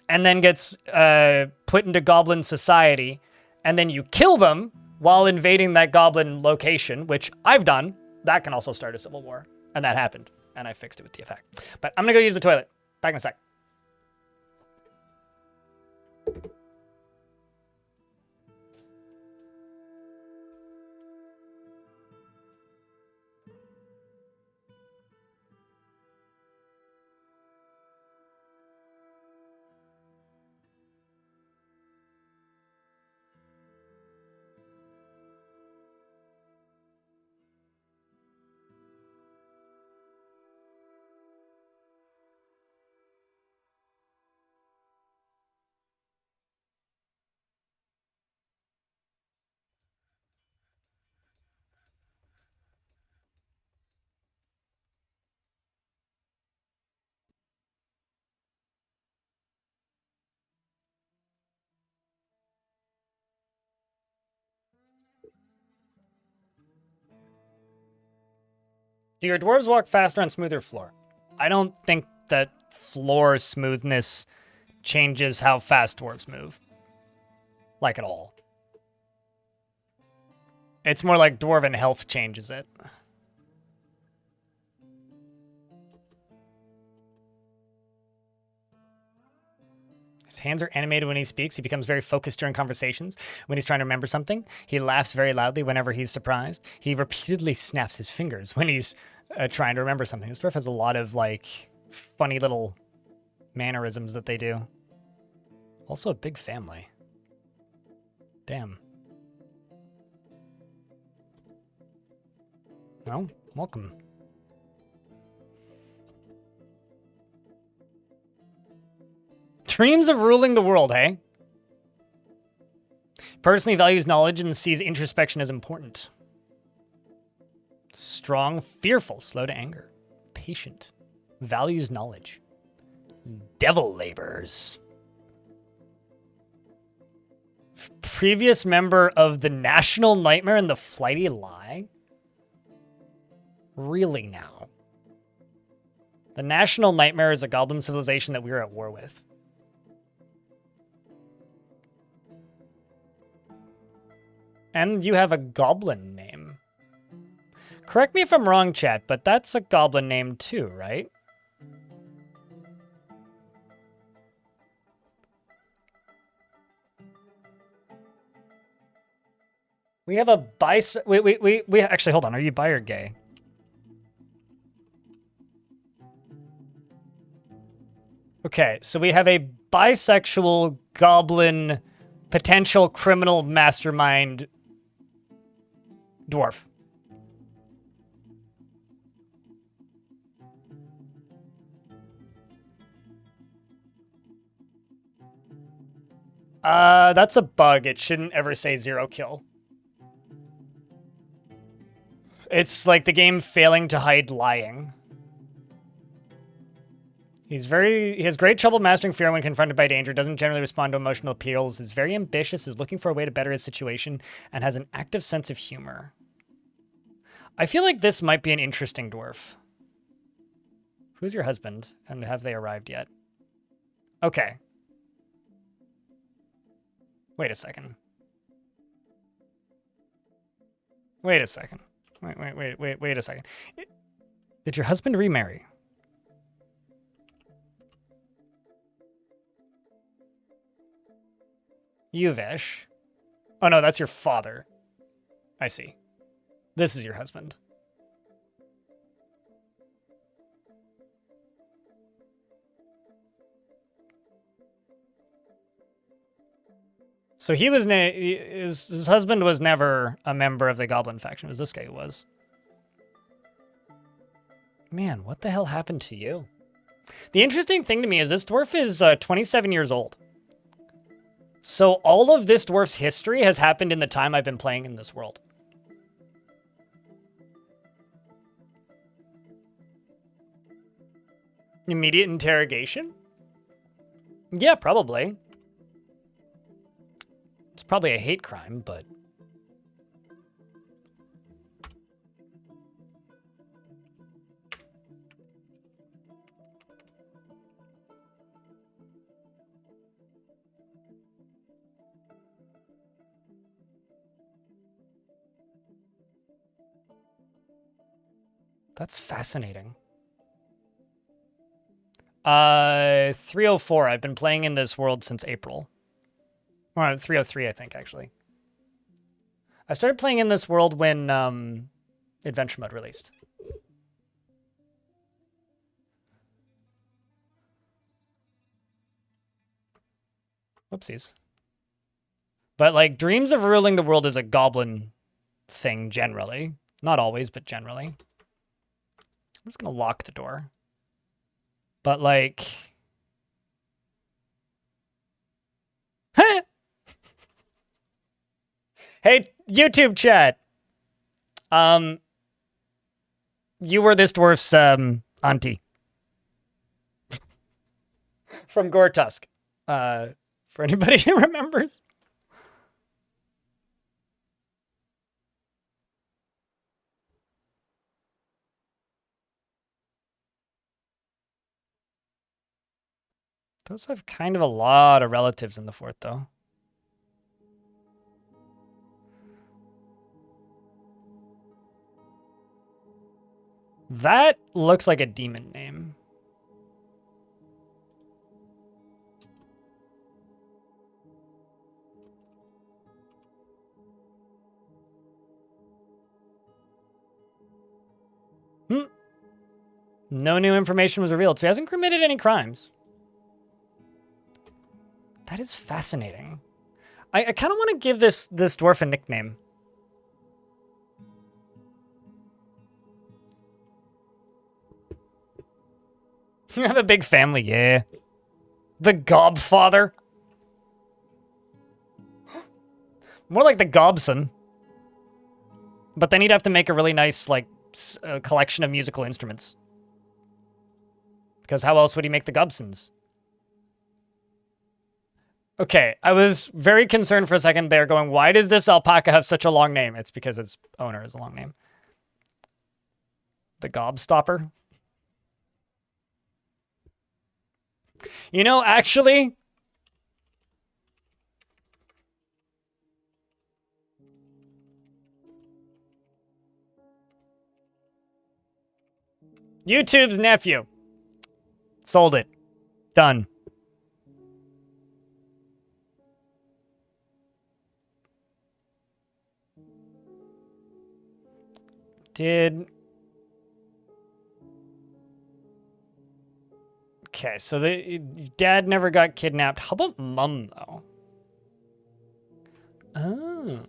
and then gets put into goblin society, and then you kill them while invading that goblin location, which I've done. That can also start a civil war. And that happened. And I fixed it with the effect. But I'm going to go use the toilet. Back in a sec. Do your dwarves walk faster on smoother floor? I don't think that floor smoothness changes how fast dwarves move. Like at all. It's more like dwarven health changes it. His hands are animated when he speaks. He becomes very focused during conversations. When he's trying to remember something, he laughs very loudly whenever he's surprised. He repeatedly snaps his fingers when he's trying to remember something. This dwarf has a lot of, like, funny little mannerisms that they do. Also a big family. Damn. Well, welcome. Dreams of ruling the world, hey? Personally values knowledge and sees introspection as important. Strong, fearful, slow to anger. Patient. Values knowledge. Devil Laborers. Previous member of the National Nightmare and the Flighty Lie? Really now? The National Nightmare is a goblin civilization that we are at war with. And you have a goblin name. Correct me if I'm wrong, chat, but that's a goblin name too, right? We have a we actually, hold on. Are you bi or gay? Okay, so we have a bisexual goblin potential criminal mastermind dwarf. That's a bug. It shouldn't ever say 0 kill. It's like the game failing to hide lying. He has great trouble mastering fear when confronted by danger, doesn't generally respond to emotional appeals, is very ambitious, is looking for a way to better his situation, and has an active sense of humor. I feel like this might be an interesting dwarf. Who's your husband, and have they arrived yet? Okay. Wait a second. Wait a second. Wait a second. Did your husband remarry? Yuvesh. Oh no, that's your father. I see. This is your husband. So he was his husband was never a member of the Goblin faction. It was this guy who was. Man, what the hell happened to you? The interesting thing to me is this dwarf is 27 years old. So all of this dwarf's history has happened in the time I've been playing in this world. Immediate interrogation? Yeah, probably. It's probably a hate crime, but... That's fascinating. 304. I've been playing in this world since April. Or 303, I think, actually. I started playing in this world when Adventure Mode released. Whoopsies. But, like, Dreams of Ruling the World is a goblin thing, generally. Not always, but generally. I'm just going to lock the door. But, like... Hey, YouTube chat! You were this dwarf's, auntie. From Gortusk. For anybody who remembers. Those have kind of a lot of relatives in the fort, though. That looks like a demon name. No new information was revealed, so he hasn't committed any crimes. That is fascinating. I kind of want to give this dwarf a nickname. You have a big family, yeah. The Gobfather. More like the Gobson. But then you'd have to make a really nice, like, collection of musical instruments. Because how else would he make the Gobsons? Okay, I was very concerned for a second there going, why does this alpaca have such a long name? It's because its owner is a long name. The Gobstopper. You know, actually, YouTube's nephew. Sold it. Done. Did... Okay, so the dad never got kidnapped. How about mom, though? Oh.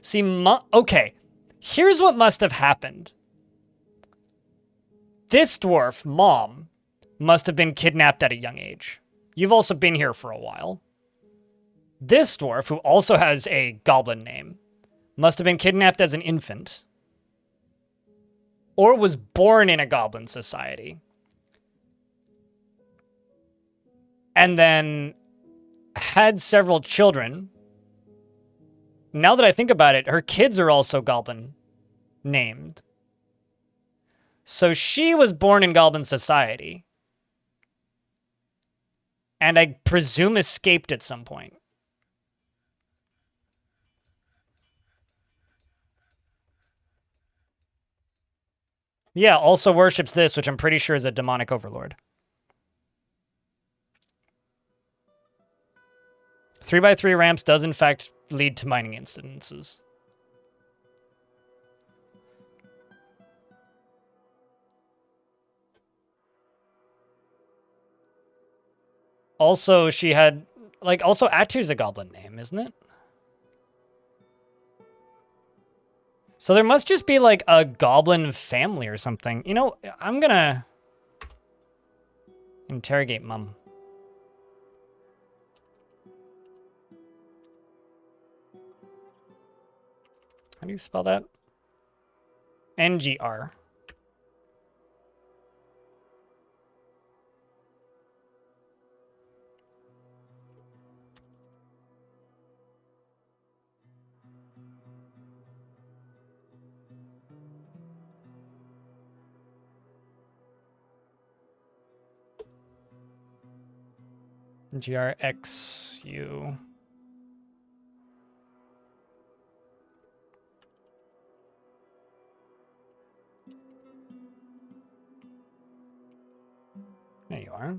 See, okay. Here's what must have happened. This dwarf, mom, must have been kidnapped at a young age. You've also been here for a while. This dwarf, who also has a goblin name, must have been kidnapped as an infant. Or was born in a goblin society. And then had several children. Now that I think about it, her kids are also goblin named. So she was born in goblin society. And I presume escaped at some point. Yeah, also worships this, which I'm pretty sure is a demonic overlord. 3x3 ramps does in fact lead to mining incidences. Also, she had, like, also Atu's a goblin name, isn't it? So there must just be, like, a goblin family or something. You know, I'm gonna interrogate Mum. How do you spell that? NGR. GRXU. There you are.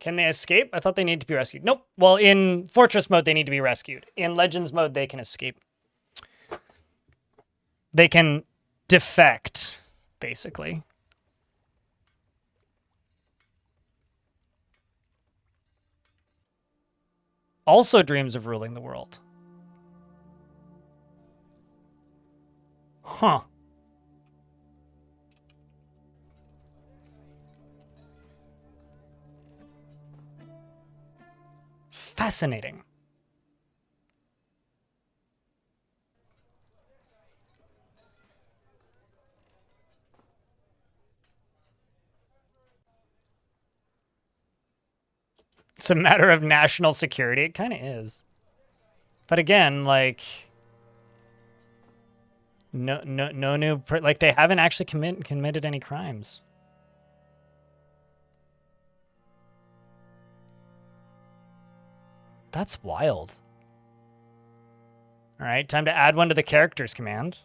Can they escape? I thought they need to be rescued. Nope. Well, in Fortress mode, they need to be rescued. In Legends mode, they can escape. They can defect, basically. Also dreams of ruling the world. Huh. Fascinating. It's a matter of national security. It kind of is. But again, like, no new, like, they haven't actually committed any crimes. That's wild. All right, time to add one to the characters command.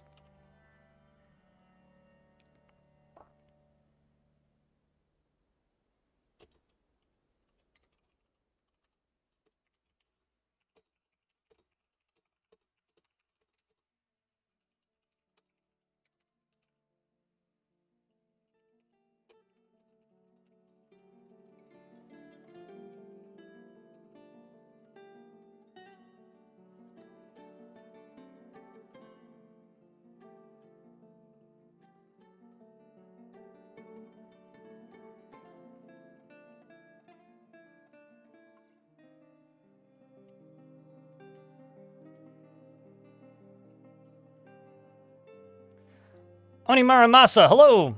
Onimara Masa, hello!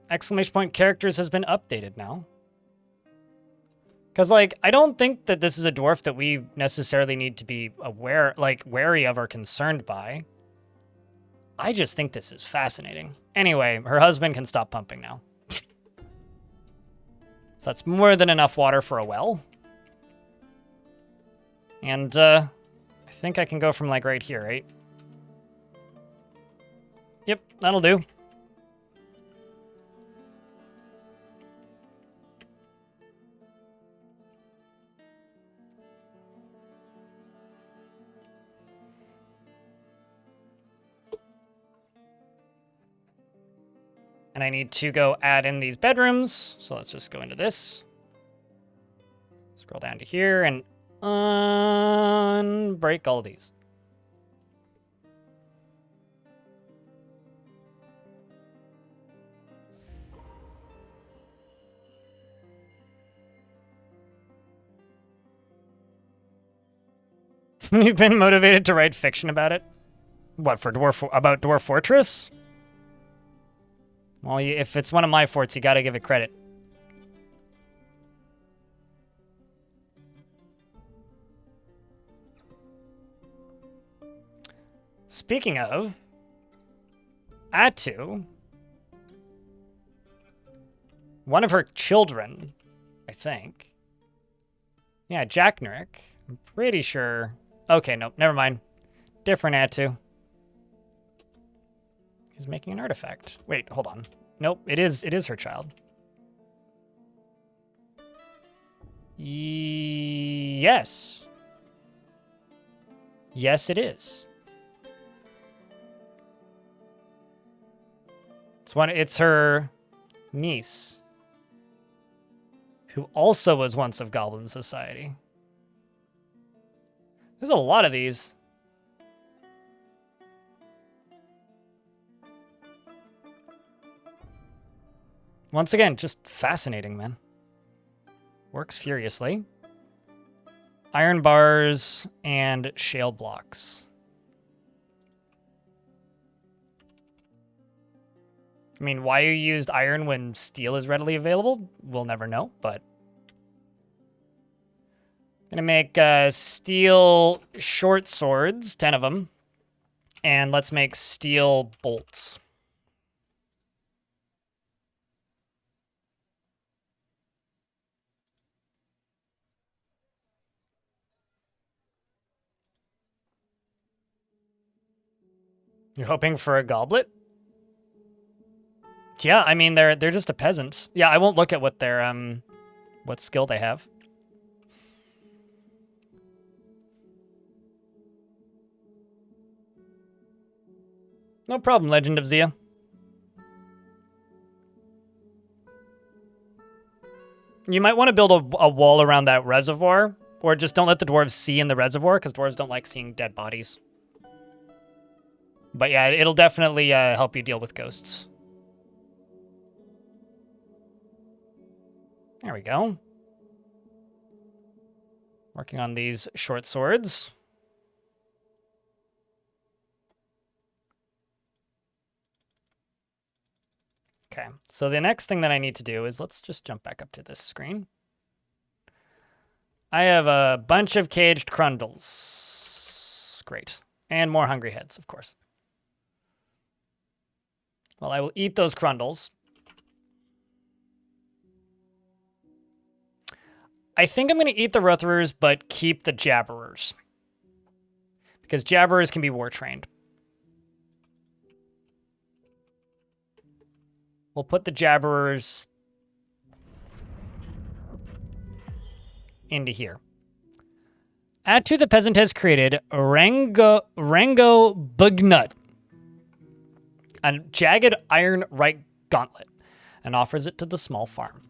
Exclamation point characters has been updated now. Because, like, I don't think that this is a dwarf that we necessarily need to be aware, like, wary of or concerned by. I just think this is fascinating. Anyway, her husband can stop pumping now. So that's more than enough water for a well. And, I think I can go from, like, right here, right? Yep, that'll do. And I need to go add in these bedrooms. So let's just go into this. Scroll down to here and unbreak all of these. You've been motivated to write fiction about it? What, for about Dwarf Fortress? Well, if it's one of my forts, you gotta give it credit. Speaking of, Atu, one of her children, I think. Yeah, Jacknerick. I'm pretty sure. Okay, nope, never mind. Different Atu. Is making an artifact. Wait, hold on. Nope, it is her child. Yes. Yes, it is. It's her niece, who also was once of Goblin Society. There's a lot of these. Once again, just fascinating, man. Works furiously. Iron bars and shale blocks. I mean, why you used iron when steel is readily available, we'll never know, but... I'm gonna make steel short swords, 10 of them. And let's make steel bolts. You're hoping for a goblet? Yeah, I mean they're just a peasant. Yeah, I won't look at what their what skill they have. No problem, Legend of Zia. You might want to build a wall around that reservoir, or just don't let the dwarves see in the reservoir, because dwarves don't like seeing dead bodies. But yeah, it'll definitely help you deal with ghosts. There we go. Working on these short swords. Okay, so the next thing that I need to do is let's just jump back up to this screen. I have a bunch of caged crundles. Great. And more hungry heads, of course. Well, I will eat those crundles. I think I'm going to eat the Rutherers, but keep the Jabberers. Because Jabberers can be war-trained. We'll put the Jabberers into here. Atu the peasant has created Rango Bugnut, a jagged iron right gauntlet, and offers it to the small farm.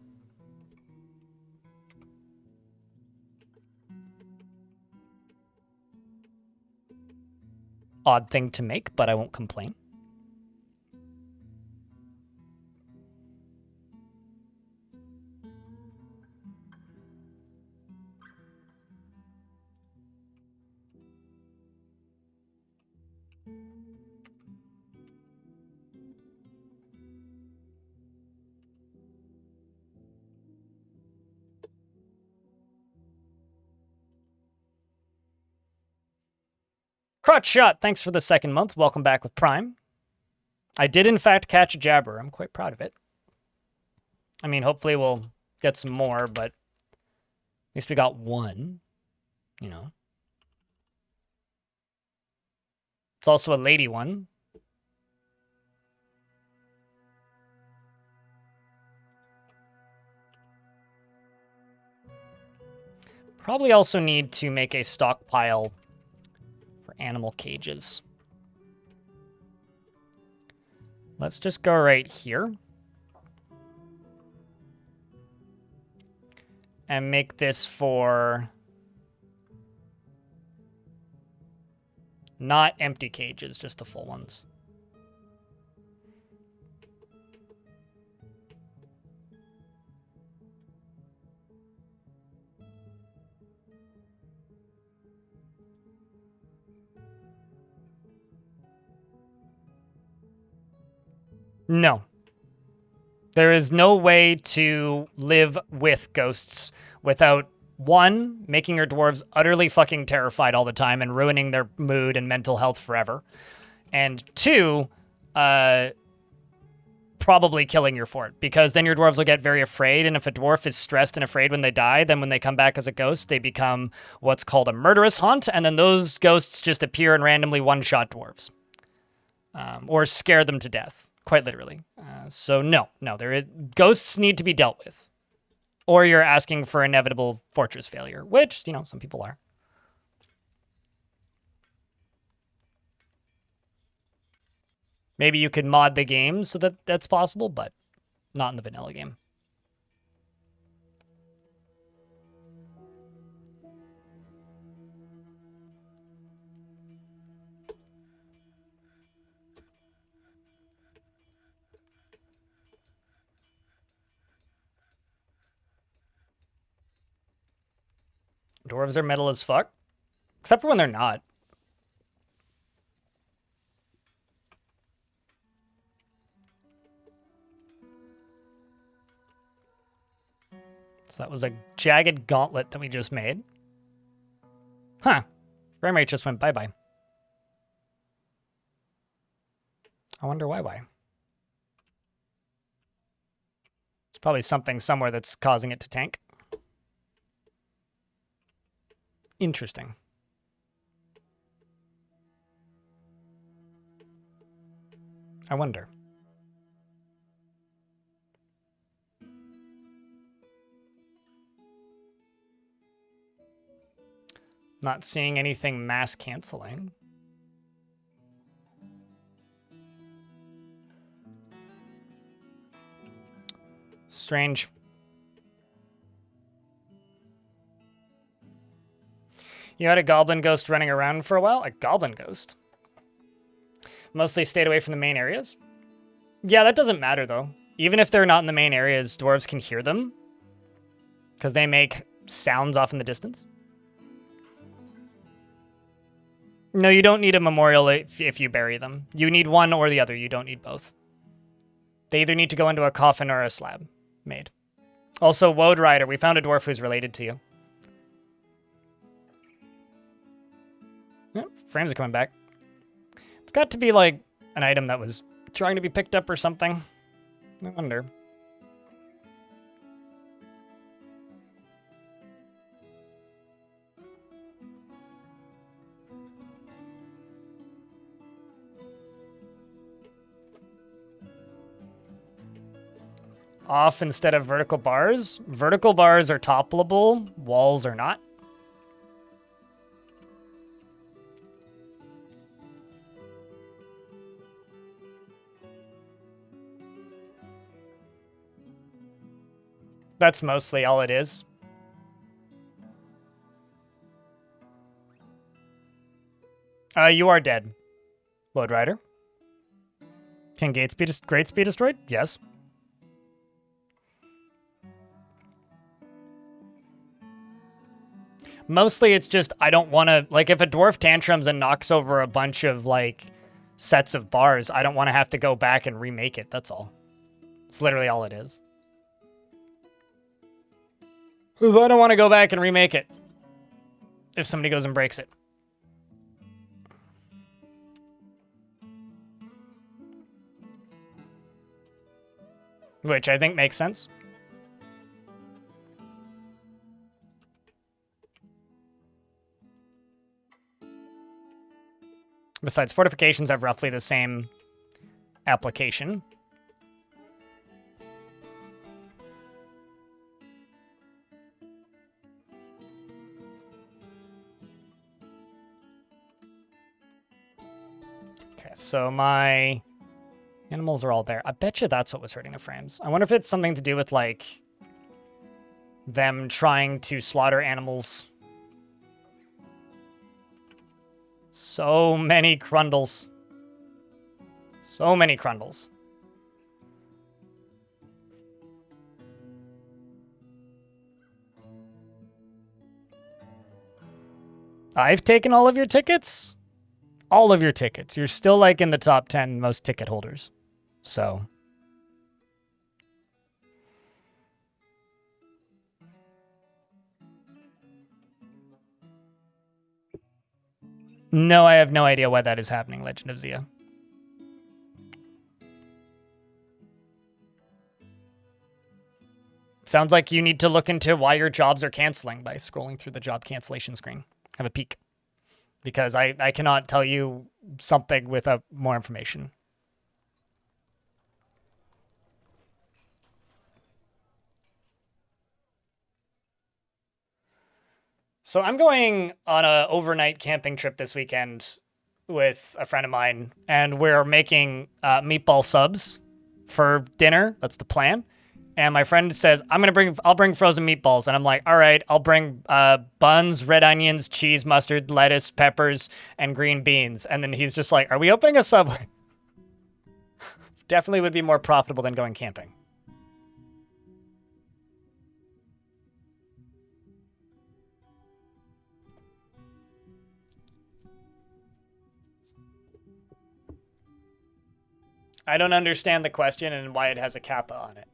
Odd thing to make, but I won't complain. Crotch Shot, thanks for the 2nd month. Welcome back with Prime. I did, in fact, catch a jabber. I'm quite proud of it. I mean, hopefully we'll get some more, but at least we got one, you know. It's also a lady one. Probably also need to make a stockpile for animal cages. Let's just go right here. And make this for not empty cages, just the full ones. No. There is no way to live with ghosts without, one, making your dwarves utterly fucking terrified all the time and ruining their mood and mental health forever. And two, probably killing your fort, because then your dwarves will get very afraid, and if a dwarf is stressed and afraid when they die, then when they come back as a ghost, they become what's called a murderous haunt, and then those ghosts just appear and randomly one-shot dwarves. Or scare them to death. Quite literally. So no, ghosts need to be dealt with. Or you're asking for inevitable fortress failure, which, you know, some people are. Maybe you could mod the game so that that's possible, but not in the vanilla game. Dwarves are metal as fuck. Except for when they're not. So that was a jagged gauntlet that we just made. Huh. Frame rate just went bye-bye. I wonder why. It's probably something somewhere that's causing it to tank. Interesting. I wonder. Not seeing anything mass canceling. Strange. You had a goblin ghost running around for a while? A goblin ghost? Mostly stayed away from the main areas? Yeah, that doesn't matter, though. Even if they're not in the main areas, dwarves can hear them. Because they make sounds off in the distance. No, you don't need a memorial if you bury them. You need one or the other. You don't need both. They either need to go into a coffin or a slab made. Also, Woad Rider, we found a dwarf who's related to you. Yep, frames are coming back. It's got to be like an item that was trying to be picked up or something. I wonder. Off instead of vertical bars. Vertical bars are toppleable, walls are not. That's mostly all it is. You are dead, Load Rider. Can gates be grates be destroyed? Yes. Mostly it's just I don't want to, like, if a dwarf tantrums and knocks over a bunch of, like, sets of bars, I don't want to have to go back and remake it, that's all. It's literally all it is. Because I don't want to go back and remake it if somebody goes and breaks it. which I think makes sense. Besides, fortifications have roughly the same application. Okay, so my animals are all there. I bet you that's what was hurting the frames. I wonder if it's something to do with, like, them trying to slaughter animals. So many Crundles. So many Crundles. I've taken all of your tickets? All of your tickets. You're still, like, in the top 10 most ticket holders. So. No, I have no idea why that is happening, Legend of Zia. Sounds like you need to look into why your jobs are canceling by scrolling through the job cancellation screen. Have a peek. Because I cannot tell you something without more information. So I'm going on an overnight camping trip this weekend with a friend of mine, and we're making meatball subs for dinner. That's the plan. And my friend says, I'll bring frozen meatballs. And I'm like, all right, I'll bring buns, red onions, cheese, mustard, lettuce, peppers, and green beans. And then he's just like, are we opening a Subway? Definitely would be more profitable than going camping. I don't understand the question and why it has a kappa on it.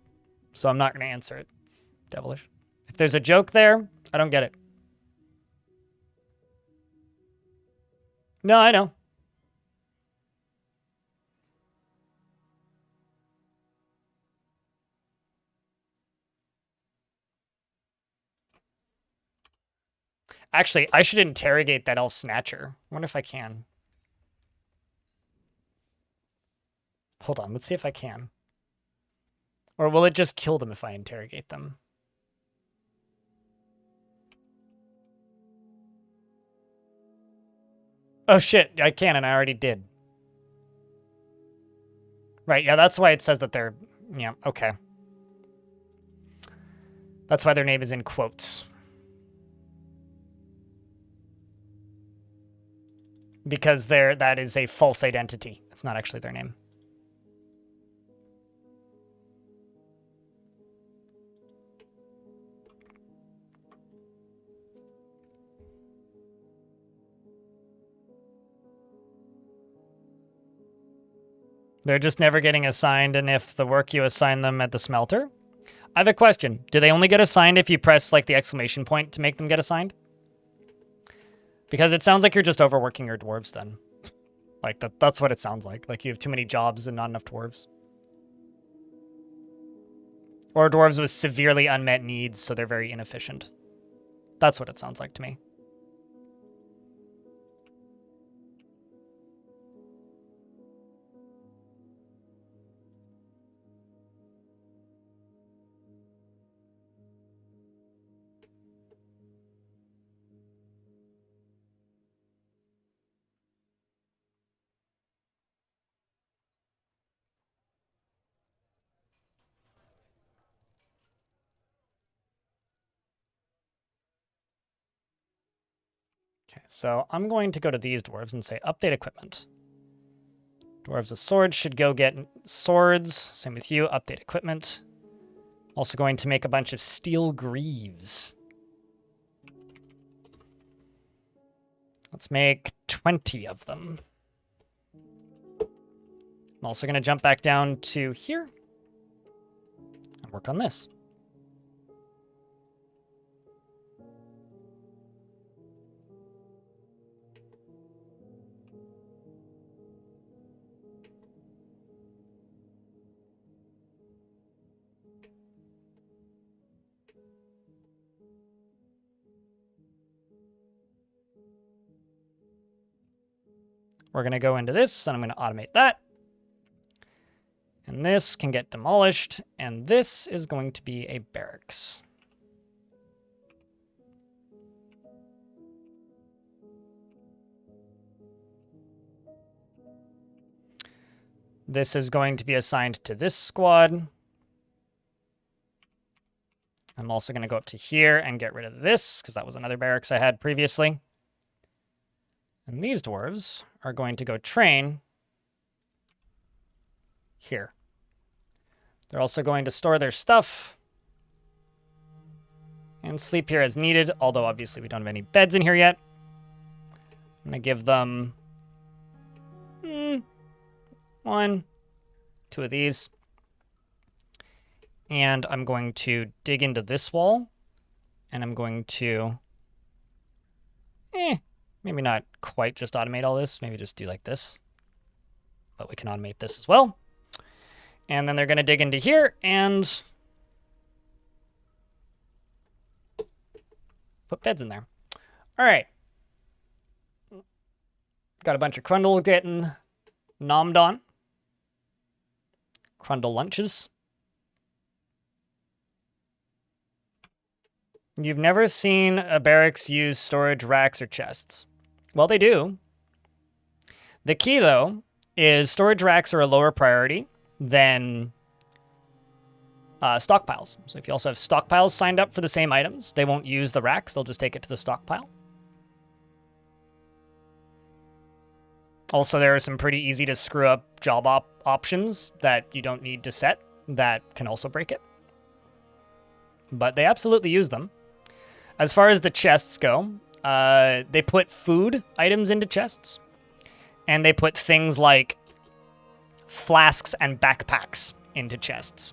So I'm not going to answer it. Devilish. If there's a joke there, I don't get it. No, I know. Actually, I should interrogate that elf snatcher. I wonder if I can. Hold on, let's see if I can. Or will it just kill them if I interrogate them? Oh shit, I can, and I already did. Right, yeah, that's why it says that they're... Yeah, okay. That's why their name is in quotes. Because that is a false identity. It's not actually their name. They're just never getting assigned, and if the work you assign them at the smelter? I have a question. Do they only get assigned if you press, like, the exclamation point to make them get assigned? Because it sounds like you're just overworking your dwarves then. Like, that's what it sounds like. Like, you have too many jobs and not enough dwarves. Or dwarves with severely unmet needs, so they're very inefficient. That's what it sounds like to me. Okay, so I'm going to go to these dwarves and say update equipment. Dwarves with swords should go get swords. Same with you, update equipment. Also going to make a bunch of steel greaves. Let's make 20 of them. I'm also going to jump back down to here and work on this. We're going to go into this, and I'm going to automate that. And this can get demolished, and this is going to be a barracks. This is going to be assigned to this squad. I'm also going to go up to here and get rid of this, because that was another barracks I had previously. And these dwarves are going to go train here. They're also going to store their stuff and sleep here as needed, although obviously we don't have any beds in here yet. I'm going to give them 1, 2 of these. And I'm going to dig into this wall, and I'm going to, maybe not quite just automate all this, maybe just do like this. But we can automate this as well. And then they're going to dig into here and put beds in there. All right. Got a bunch of Crundle getting nommed on. Crundle lunches. You've never seen a barracks use storage racks or chests. Well, they do. The key, though, is storage racks are a lower priority than stockpiles. So if you also have stockpiles signed up for the same items, they won't use the racks. They'll just take it to the stockpile. Also, there are some pretty easy to screw up job options that you don't need to set that can also break it. But they absolutely use them. As far as the chests go, they put food items into chests. And they put things like flasks and backpacks into chests.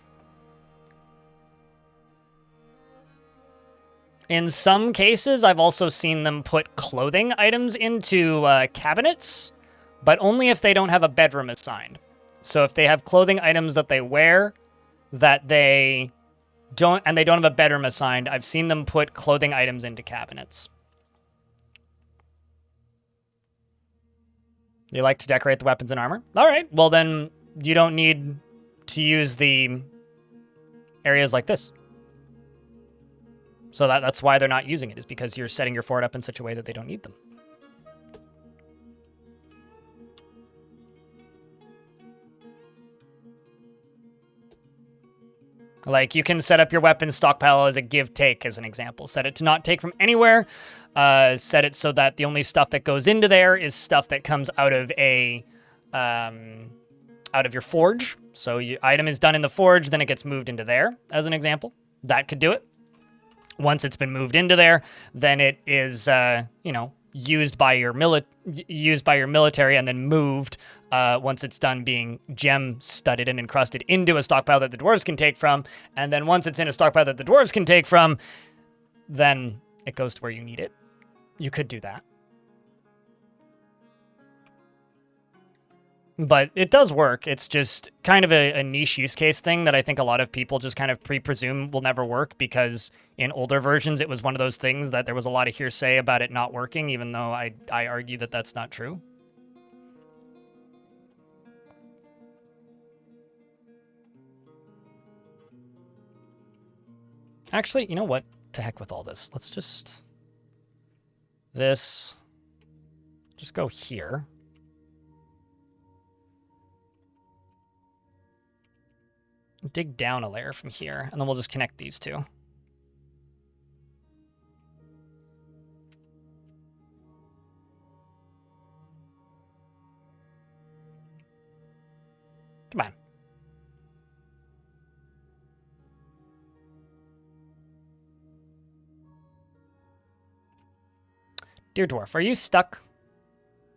In some cases, I've also seen them put clothing items into cabinets, but only if they don't have a bedroom assigned. So if they have clothing items that they wear that they don't, and they don't have a bedroom assigned, I've seen them put clothing items into cabinets. You like to decorate the weapons and armor? All right, well then you don't need to use the areas like this. So that's why they're not using it, is because you're setting your fort up in such a way that they don't need them. Like, you can set up your weapon stockpile as a give-take, as an example. Set it to not take from anywhere. Set it so that the only stuff that goes into there is stuff that comes out of a out of your forge. So your item is done in the forge, then it gets moved into there, as an example. That could do it. Once it's been moved into there, then it is, used by your military and then moved once it's done being gem studded and encrusted into a stockpile that the dwarves can take from. And then once it's in a stockpile that the dwarves can take from, then it goes to where you need it. You could do that. But it does work. It's just kind of a niche use case thing that I think a lot of people just kind of presume will never work, because in older versions, it was one of those things that there was a lot of hearsay about it not working, even though I argue that that's not true. Actually, you know what? To heck with all this. Let's just go here. Dig down a layer from here, and then we'll just connect these two. Come on. Dear Dwarf, are you stuck?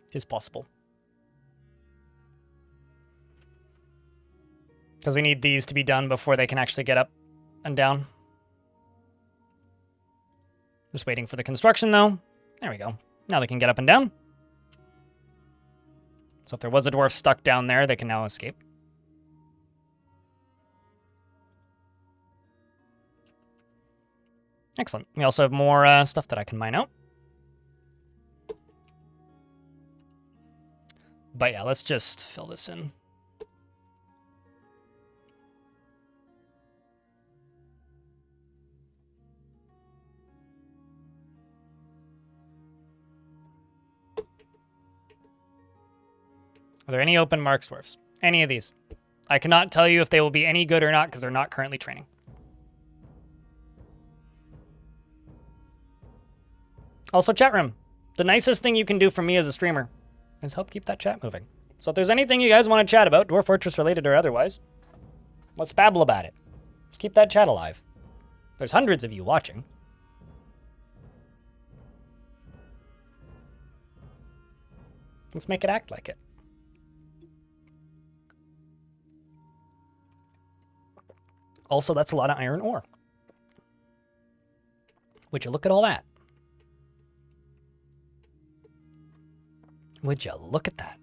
It is possible. Because we need these to be done before they can actually get up and down. Just waiting for the construction, though. There we go. Now they can get up and down. So if there was a dwarf stuck down there, they can now escape. Excellent. We also have more stuff that I can mine out. But yeah, let's just fill this in. Are there any open marks dwarfs? Any of these? I cannot tell you if they will be any good or not because they're not currently training. Also, chat room. The nicest thing you can do for me as a streamer is help keep that chat moving. So if there's anything you guys want to chat about, Dwarf Fortress related or otherwise, let's babble about it. Let's keep that chat alive. There's hundreds of you watching. Let's make it act like it. Also, that's a lot of iron ore. Would you look at all that? Would you look at that?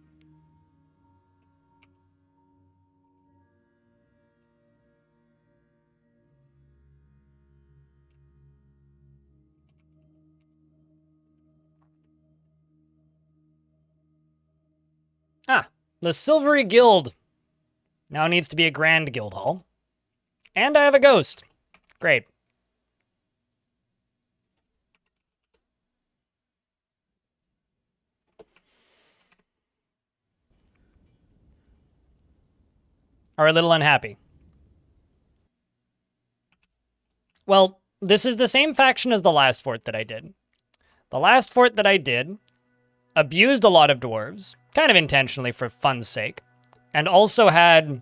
Ah, the Silvery Guild now needs to be a Grand Guild Hall. And I have a ghost. Great. Are a little unhappy. Well, this is the same faction as the last fort that I did. The last fort that I did abused a lot of dwarves, kind of intentionally for fun's sake, and also had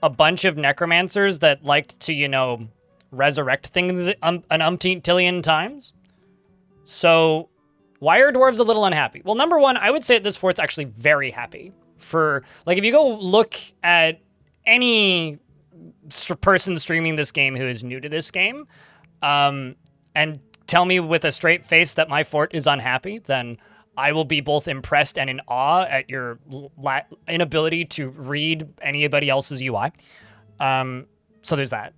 a bunch of necromancers that liked to, you know, resurrect things an umpteen times. So why are dwarves a little unhappy? Well, number one, I would say that this fort's actually very happy. For, like, if you go look at any person streaming this game who is new to this game, and tell me with a straight face that my fort is unhappy, then I will be both impressed and in awe at your inability to read anybody else's UI. So there's that.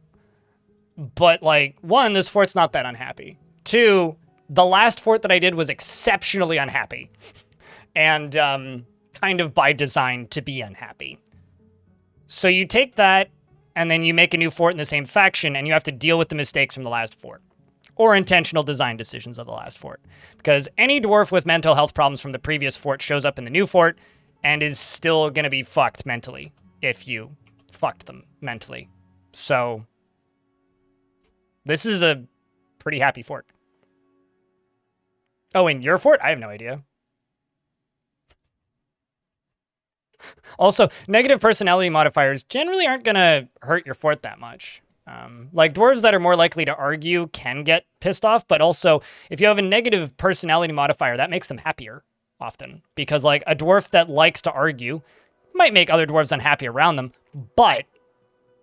But, like, one, this fort's not that unhappy. Two, the last fort that I did was exceptionally unhappy. And kind of by design to be unhappy. So you take that, and then you make a new fort in the same faction, and you have to deal with the mistakes from the last fort. Or intentional design decisions of the last fort. Because any dwarf with mental health problems from the previous fort shows up in the new fort, and is still going to be fucked mentally, if you fucked them mentally. So this is a pretty happy fort. Oh, in your fort? I have no idea. Also, negative personality modifiers generally aren't going to hurt your fort that much. Like, dwarves that are more likely to argue can get pissed off, but also, if you have a negative personality modifier, that makes them happier, often. Because, like, a dwarf that likes to argue might make other dwarves unhappy around them, but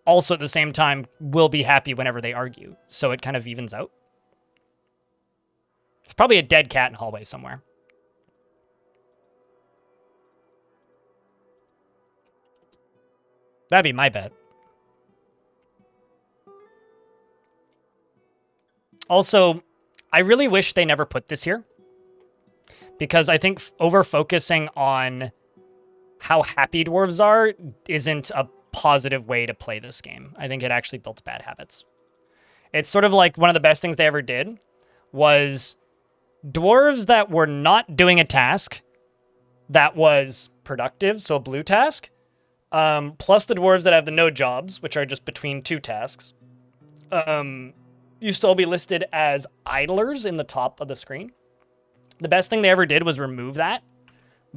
also at the same time will be happy whenever they argue. So it kind of evens out. It's probably a dead cat in the hallway somewhere. That'd be my bet. Also, I really wish they never put this here. Because I think over-focusing on how happy dwarves are isn't a positive way to play this game. I think it actually builds bad habits. It's sort of like one of the best things they ever did was dwarves that were not doing a task that was productive, so a blue task, plus the dwarves that have the no jobs, which are just between two tasks, used to all be listed as idlers in the top of the screen. The best thing they ever did was remove that,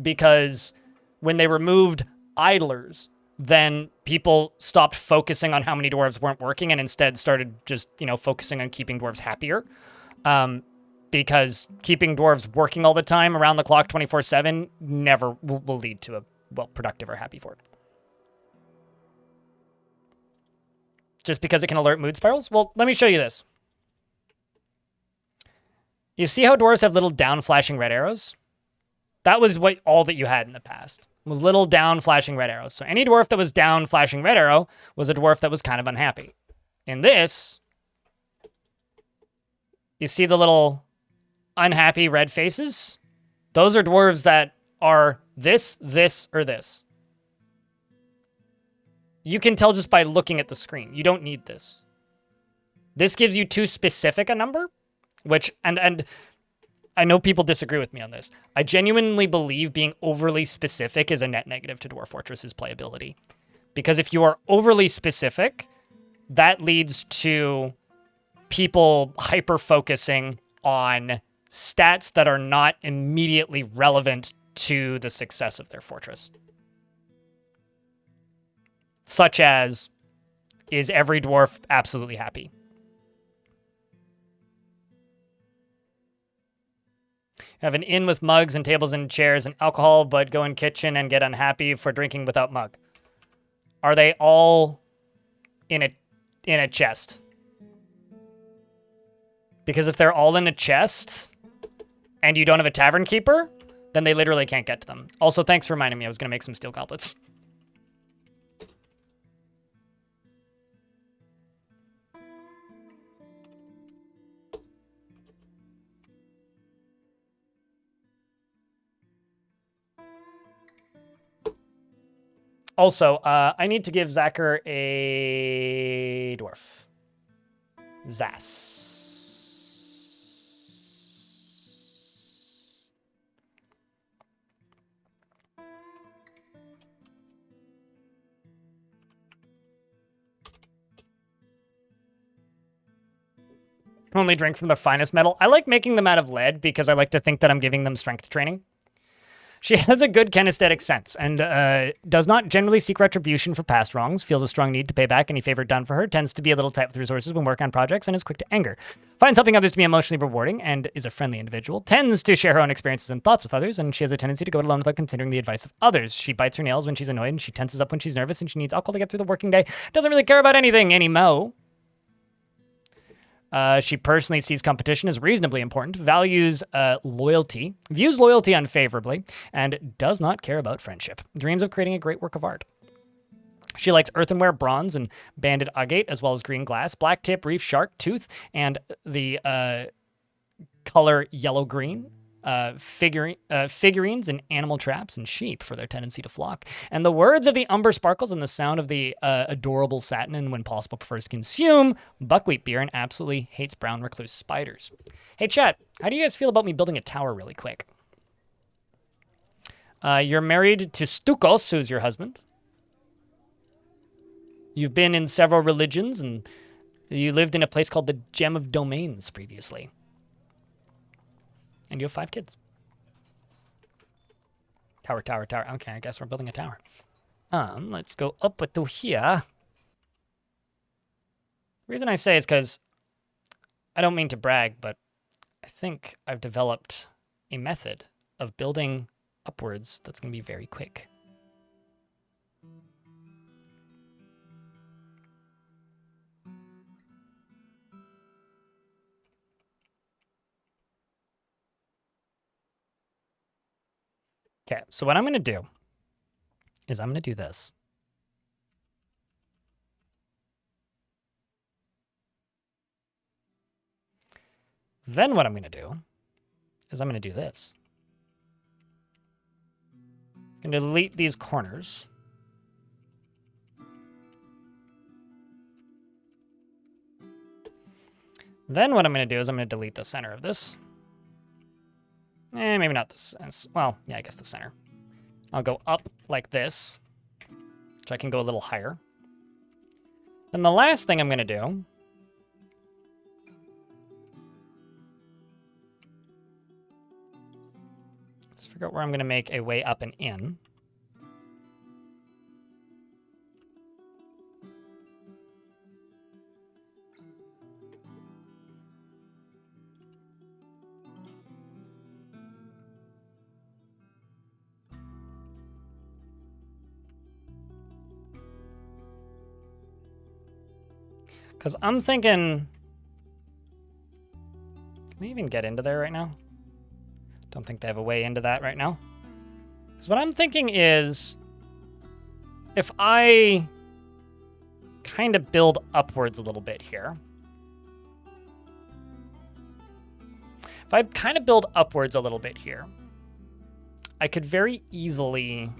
because when they removed idlers, then people stopped focusing on how many dwarves weren't working and instead started just, you know, focusing on keeping dwarves happier. Because keeping dwarves working all the time around the clock 24/7 never will lead to a, well, productive or happy fort. Just because it can alert mood spirals? Well, let me show you this. You see how dwarves have little down flashing red arrows? That was all that you had in the past, was little down flashing red arrows. So any dwarf that was down flashing red arrow was a dwarf that was kind of unhappy. In this, you see the little unhappy red faces? Those are dwarves that are this, this, or this. You can tell just by looking at the screen. You don't need this. This gives you too specific a number, which, and I know people disagree with me on this. I genuinely believe being overly specific is a net negative to Dwarf Fortress's playability. Because if you are overly specific, that leads to people hyper-focusing on stats that are not immediately relevant to the success of their fortress. Such as, is every dwarf absolutely happy? Have an inn with mugs and tables and chairs and alcohol, but go in kitchen and get unhappy for drinking without mug. Are they all in a chest? Because if they're all in a chest and you don't have a tavern keeper, then they literally can't get to them. Also, thanks for reminding me. I was going to make some steel goblets. Also, I need to give Zacher a dwarf. Zas. Only drink from the finest metal. I like making them out of lead because I like to think that I'm giving them strength training. She has a good kinesthetic sense and does not generally seek retribution for past wrongs, feels a strong need to pay back any favor done for her, tends to be a little tight with resources when working on projects, and is quick to anger. Finds helping others to be emotionally rewarding and is a friendly individual. Tends to share her own experiences and thoughts with others, and she has a tendency to go it alone without considering the advice of others. She bites her nails when she's annoyed, and she tenses up when she's nervous, and she needs alcohol to get through the working day. Doesn't really care about anything anymore. She personally sees competition as reasonably important, values loyalty, views loyalty unfavorably, and does not care about friendship. Dreams of creating a great work of art. She likes earthenware, bronze, and banded agate, as well as green glass, black tip, reef, shark, tooth, and the color yellow-green. Figurines and animal traps and sheep for their tendency to flock. And the words of the umber sparkles and the sound of the adorable satin, and when possible prefers to consume buckwheat beer and absolutely hates brown recluse spiders. Hey chat, how do you guys feel about me building a tower really quick? You're married to Stukos, who's your husband. You've been in several religions, and you lived in a place called the Gem of Domains previously. And you have 5 kids. Tower, tower, tower. Okay, I guess we're building a tower. Let's go up to here. The reason I say is because I don't mean to brag, but I think I've developed a method of building upwards that's going to be very quick. Okay, so what I'm going to do is I'm going to do this. Then what I'm going to do is I'm going to do this. I'm going to delete these corners. Then what I'm going to do is I'm going to delete the center of this. Maybe not this. Well, yeah, I guess the center. I'll go up like this, which I can go a little higher. Then the last thing I'm going to do is figure out where I'm going to make a way up and in. Because I'm thinking, can they even get into there right now? Don't think they have a way into that right now. Because what I'm thinking is, if I kind of build upwards a little bit here. If I kind of build upwards a little bit here, I could very easily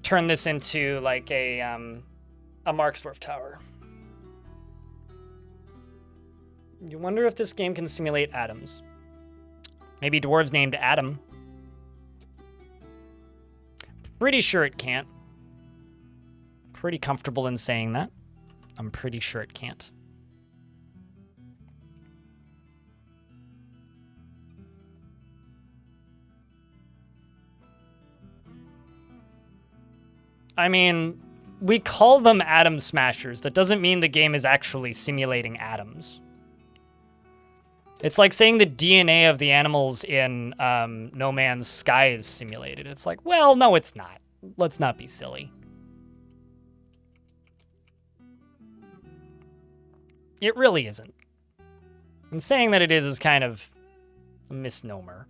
turn this into like a Marksdorf tower. You wonder if this game can simulate atoms. Maybe dwarves named Adam. Pretty sure it can't. Pretty comfortable in saying that. I'm pretty sure it can't. I mean, we call them atom smashers. That doesn't mean the game is actually simulating atoms. It's like saying the DNA of the animals in No Man's Sky is simulated. It's like, well, no, it's not. Let's not be silly. It really isn't. And saying that it is kind of a misnomer.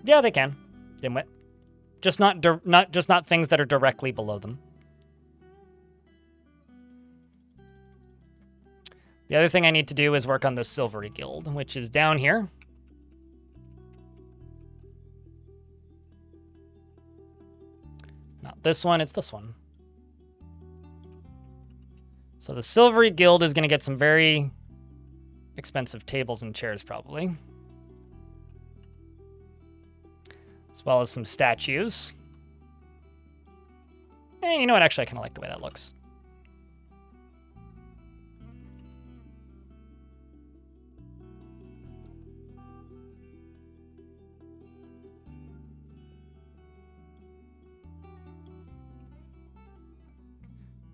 Yeah, they can. Dimwit. Just not things that are directly below them. The other thing I need to do is work on the Silvery Guild, which is down here. Not this one, it's this one. So the Silvery Guild is going to get some very expensive tables and chairs, probably. As well as some statues. You know what? Actually, I kind of like the way that looks.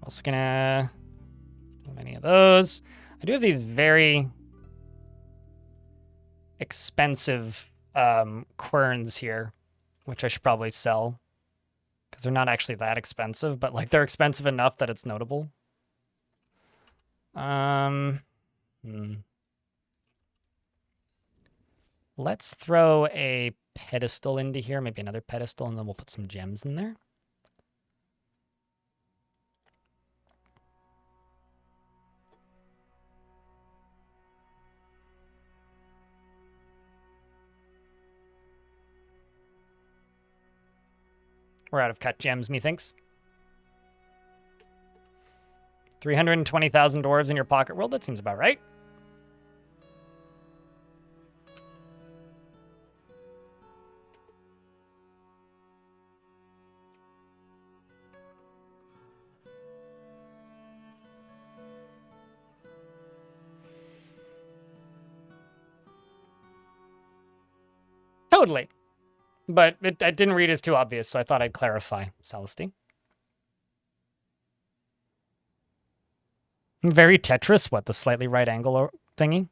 Also gonna do many of those. I do have these very expensive querns here, which I should probably sell because they're not actually that expensive, but like they're expensive enough that it's notable. Let's throw a pedestal into here, maybe another pedestal, and then we'll put some gems in there. We're out of cut gems, methinks. 320,000 dwarves in your pocket world? That seems about right. Totally. But it didn't read as too obvious, so I thought I'd clarify, Celestine. Very Tetris? What, the slightly right angle thingy?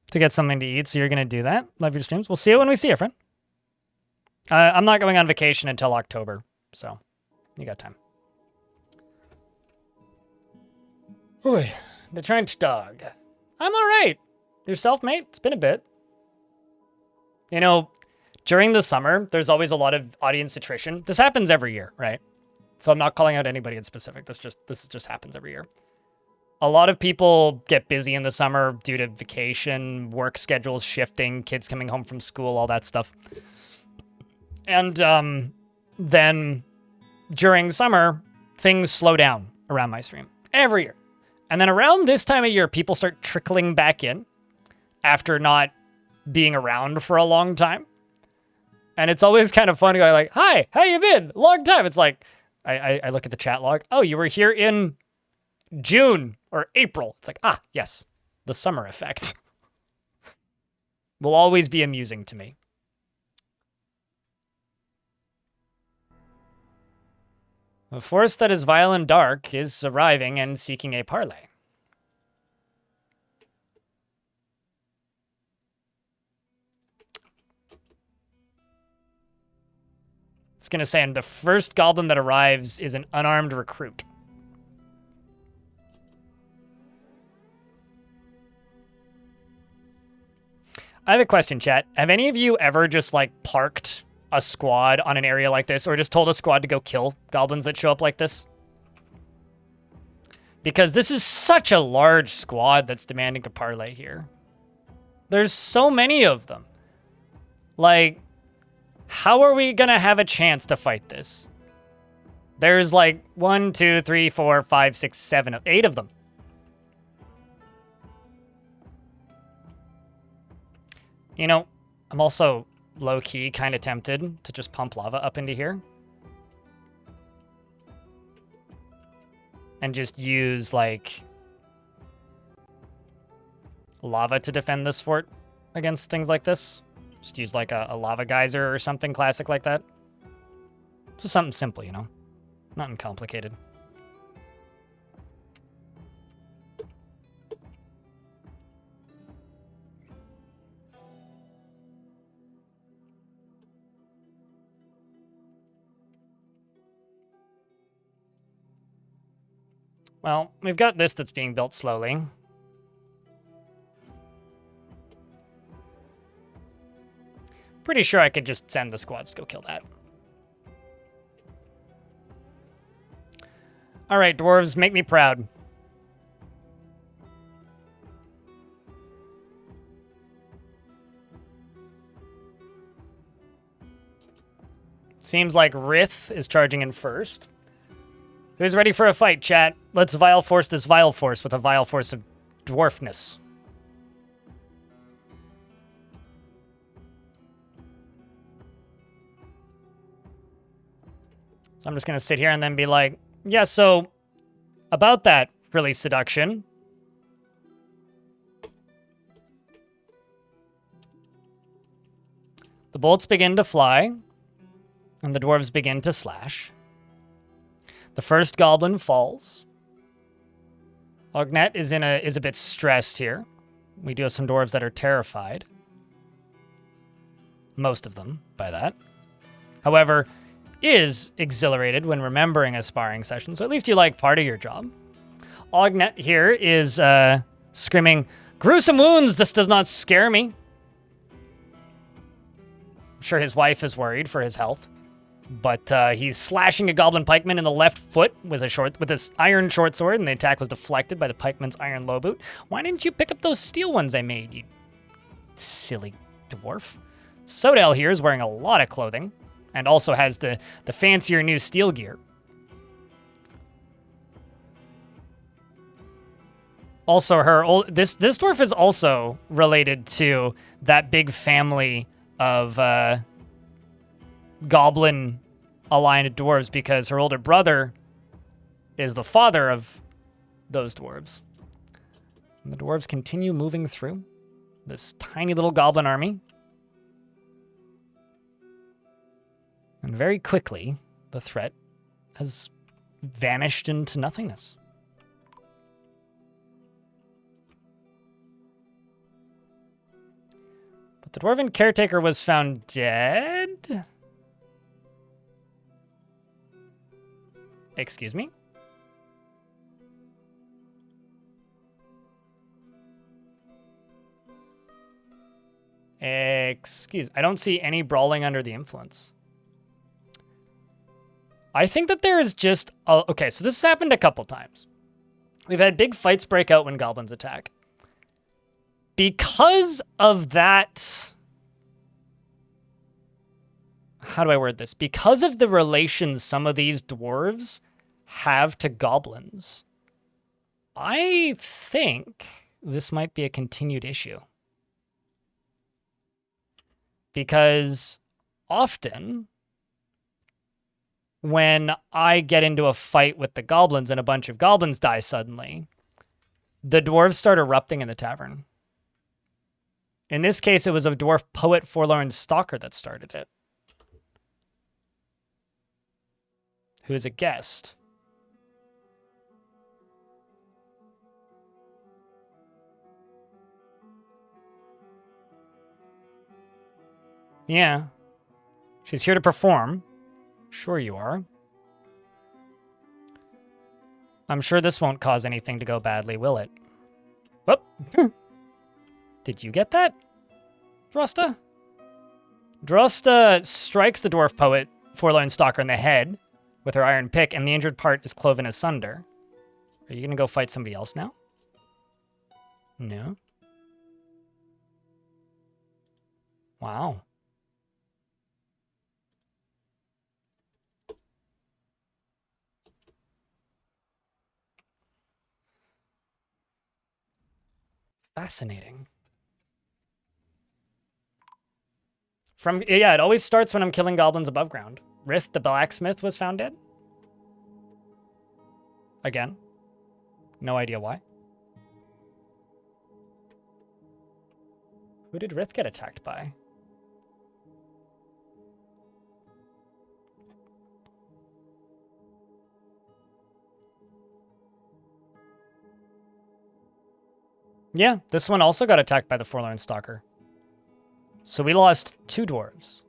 To get something to eat, so you're going to do that? Love your streams. We'll see it when we see it, friend. I'm not going on vacation until October, so you got time. Oy, the trench dog. I'm all right. Yourself, mate? It's been a bit. You know, during the summer, there's always a lot of audience attrition. This happens every year, right? So I'm not calling out anybody in specific. This just happens every year. A lot of people get busy in the summer due to vacation, work schedules shifting, kids coming home from school, all that stuff. And then during summer, things slow down around my stream every year. And then around this time of year, people start trickling back in after not being around for a long time. And it's always kind of fun to go like, hi, how you been? Long time. It's like, I look at the chat log. Oh, you were here in June or April. It's like, ah, yes, the summer effect will always be amusing to me. A force that is vile and dark is arriving and seeking a parley. It's going to say, and the first goblin that arrives is an unarmed recruit. I have a question, chat. Have any of you ever just, like, parked a squad on an area like this, or just told a squad to go kill goblins that show up like this. Because this is such a large squad that's demanding a parlay here. There's so many of them. Like, how are we gonna have a chance to fight this? There's like 1, 2, 3, 4, 5, 6, 7, 8 of them. You know, I'm also low-key kind of tempted to just pump lava up into here. And just use, like, lava to defend this fort against things like this. Just use, like, a lava geyser or something classic like that. Just something simple, you know? Nothing complicated. Well, we've got this that's being built slowly. Pretty sure I could just send the squads to go kill that. All right, dwarves, make me proud. Seems like Rith is charging in first. Who's ready for a fight, chat? Let's vile force this vile force with a vile force of dwarfness. So I'm just going to sit here and then be like, yeah, so about that frilly seduction. The bolts begin to fly, and the dwarves begin to slash. The first goblin falls. Ognet is a bit stressed here. We do have some dwarves that are terrified. Most of them, by that. However, is exhilarated when remembering a sparring session, so at least you like part of your job. Ognet here is screaming, "Gruesome wounds, this does not scare me." I'm sure his wife is worried for his health. But he's slashing a goblin pikeman in the left foot with this iron short sword, and the attack was deflected by the pikeman's iron low boot. Why didn't you pick up those steel ones I made, you silly dwarf? Sodal here is wearing a lot of clothing, and also has the fancier new steel gear. Also, this dwarf is also related to that big family of goblin aligned dwarves, because her older brother is the father of those dwarves. And the dwarves continue moving through this tiny little goblin army. And very quickly, the threat has vanished into nothingness. But the dwarven caretaker was found dead? Excuse me? I don't see any brawling under the influence. I think that there is just... okay, so this has happened a couple times. We've had big fights break out when goblins attack. Because of that... How do I word this? Because of the relations some of these dwarves have to goblins, I think this might be a continued issue. Because often, when I get into a fight with the goblins and a bunch of goblins die suddenly, the dwarves start erupting in the tavern. In this case, it was a dwarf poet forlorn stalker that started it, who is a guest. Yeah. She's here to perform. Sure you are. I'm sure this won't cause anything to go badly, will it? Whoop. Did you get that, Thrusta? Drosta strikes the dwarf poet Forlorn Stalker in the head with her iron pick, and the injured part is cloven asunder. Are you going to go fight somebody else now? No. Wow. Fascinating. Yeah, it always starts when I'm killing goblins above ground. Rith the blacksmith was found dead. Again. No idea why. Who did Rith get attacked by? Yeah, this one also got attacked by the Forlorn Stalker. So we lost 2 dwarves.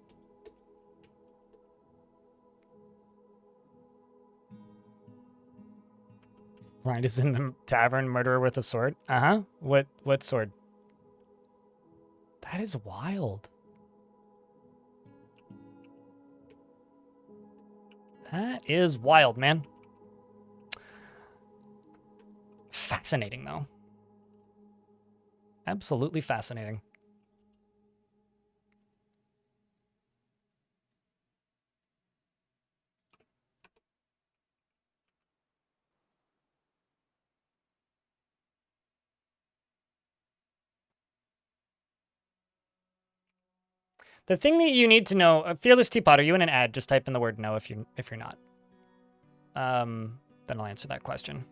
Blind is in the tavern, murderer with a sword. Uh-huh. What sword? That is wild. That is wild, man. Fascinating, though. Absolutely fascinating. The thing that you need to know, Fearless Teapot, are you in an ad? Just type in the word no if you're not. Then I'll answer that question.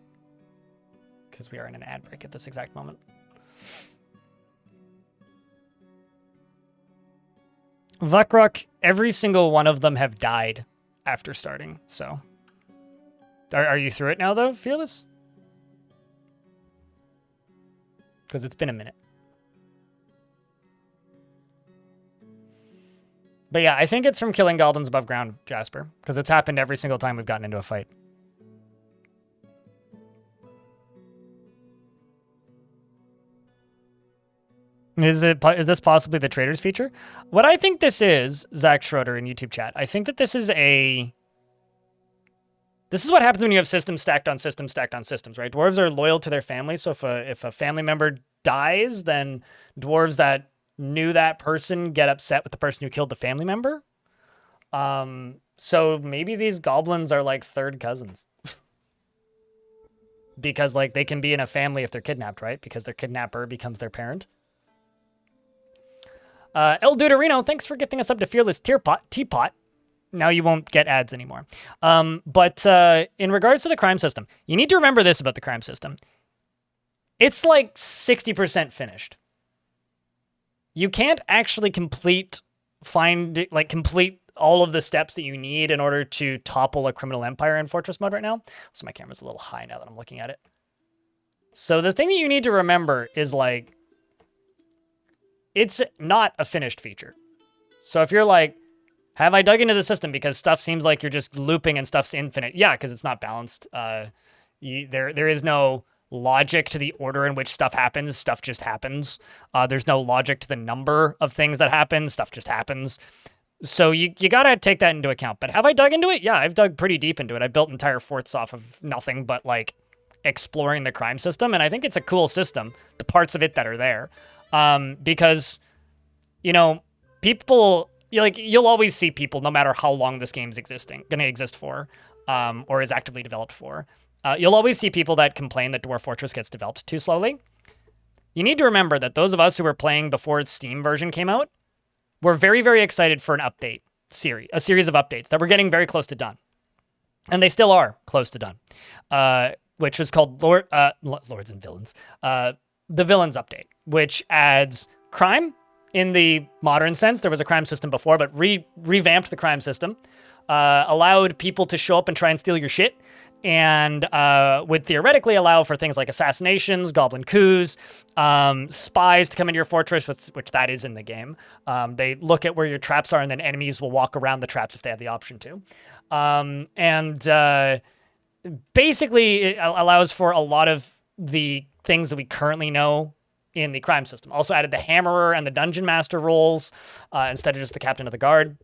Because we are in an ad break at this exact moment. Vukrok, every single one of them have died after starting, so. Are you through it now, though, Fearless? Because it's been a minute. But yeah, I think it's from killing goblins above ground, Jasper, because it's happened every single time we've gotten into a fight. Is this possibly the traders feature? What I think this is, Zach Schroeder in YouTube chat, I think that this is what happens when you have systems stacked on systems stacked on systems, right? Dwarves are loyal to their family, so if a family member dies, then dwarves that knew that person get upset with the person who killed the family member. So maybe these goblins are like third cousins. Because like they can be in a family if they're kidnapped, right? Because their kidnapper becomes their parent. El Deuterino, thanks for gifting us up to Fearless Teapot. Now you won't get ads anymore. But in regards to the crime system, you need to remember this about the crime system. It's like 60% finished. You can't actually complete all of the steps that you need in order to topple a criminal empire in Fortress mode right now. So my camera's a little high now that I'm looking at it. So the thing that you need to remember is like, it's not a finished feature. So if you're like, have I dug into the system because stuff seems like you're just looping and stuff's infinite? Yeah, because it's not balanced. There is no logic to the order in which stuff happens. Stuff just happens. There's no logic to the number of things that happen. Stuff just happens. So you gotta take that into account. But have I dug into it? Yeah, I've dug pretty deep into it. I built entire forts off of nothing but like exploring the crime system, and I think it's a cool system. The parts of it that are there. Because, you know, people, you'll always see people, no matter how long this game's gonna exist for, or is actively developed for. You'll always see people that complain that Dwarf Fortress gets developed too slowly. You need to remember that those of us who were playing before its Steam version came out were very, very excited for an update series, a series of updates that were getting very close to done. And they still are close to done, which is called Lords and Villains. The Villains update, which adds crime in the modern sense. There was a crime system before, but revamped the crime system, allowed people to show up and try and steal your shit, and would theoretically allow for things like assassinations, goblin coups, spies to come into your fortress, which that is in the game. They look at where your traps are, and then enemies will walk around the traps if they have the option to. Basically, it allows for a lot of the things that we currently know in the crime system. Also added the Hammerer and the Dungeon Master roles instead of just the Captain of the Guard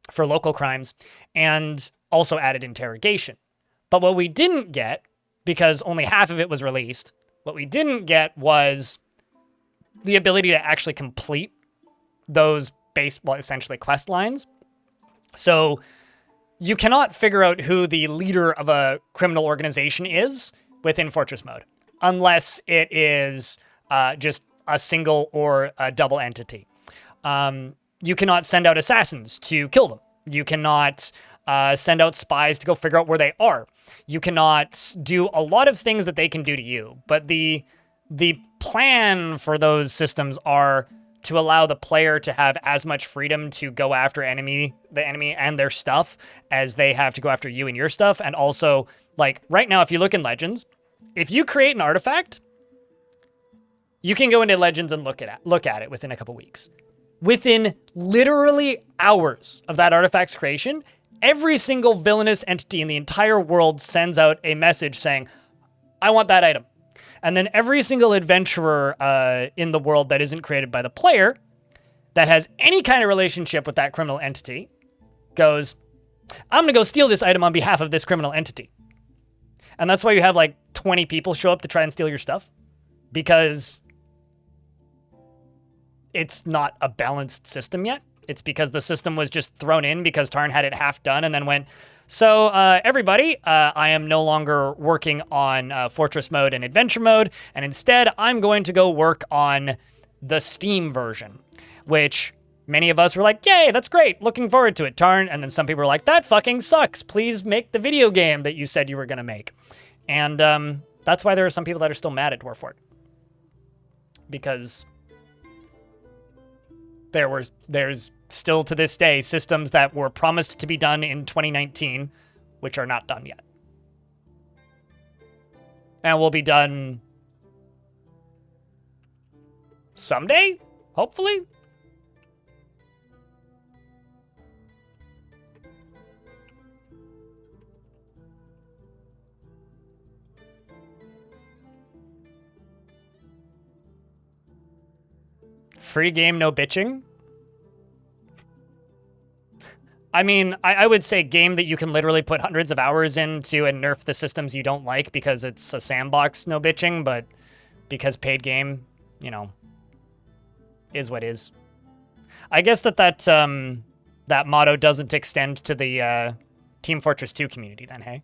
for local crimes, and also added interrogation. But what we didn't get, because only half of it was released, what we didn't get was the ability to actually complete those essentially quest lines. So you cannot figure out who the leader of a criminal organization is within Fortress mode, unless it is just a single or a double entity. You cannot send out assassins to kill them. You cannot send out spies to go figure out where they are. You cannot do a lot of things that they can do to you. But the plan for those systems are to allow the player to have as much freedom to go after the enemy and their stuff as they have to go after you and your stuff. And also, like, right now, if you look in Legends, if you create an artifact, you can go into Legends and look at it within a couple weeks. Within literally hours of that artifact's creation, every single villainous entity in the entire world sends out a message saying, I want that item. And then every single adventurer in the world that isn't created by the player that has any kind of relationship with that criminal entity goes, I'm going to go steal this item on behalf of this criminal entity. And that's why you have like 20 people show up to try and steal your stuff, because it's not a balanced system yet. It's because the system was just thrown in because Tarn had it half done and then went, so everybody, I am no longer working on Fortress mode and Adventure mode, and instead I'm going to go work on the Steam version, which many of us were like, yay, that's great, looking forward to it, Tarn. And then some people were like, that fucking sucks. Please make the video game that you said you were going to make. And that's why there are some people that are still mad at Dwarf Fort. Because there's still to this day systems that were promised to be done in 2019, which are not done yet. And will be done someday, hopefully. Free game, no bitching. I mean, I would say game that you can literally put hundreds of hours into and nerf the systems you don't like because it's a sandbox, no bitching, but because paid game, you know, is what is. I guess that motto doesn't extend to the Team Fortress 2 community then, hey?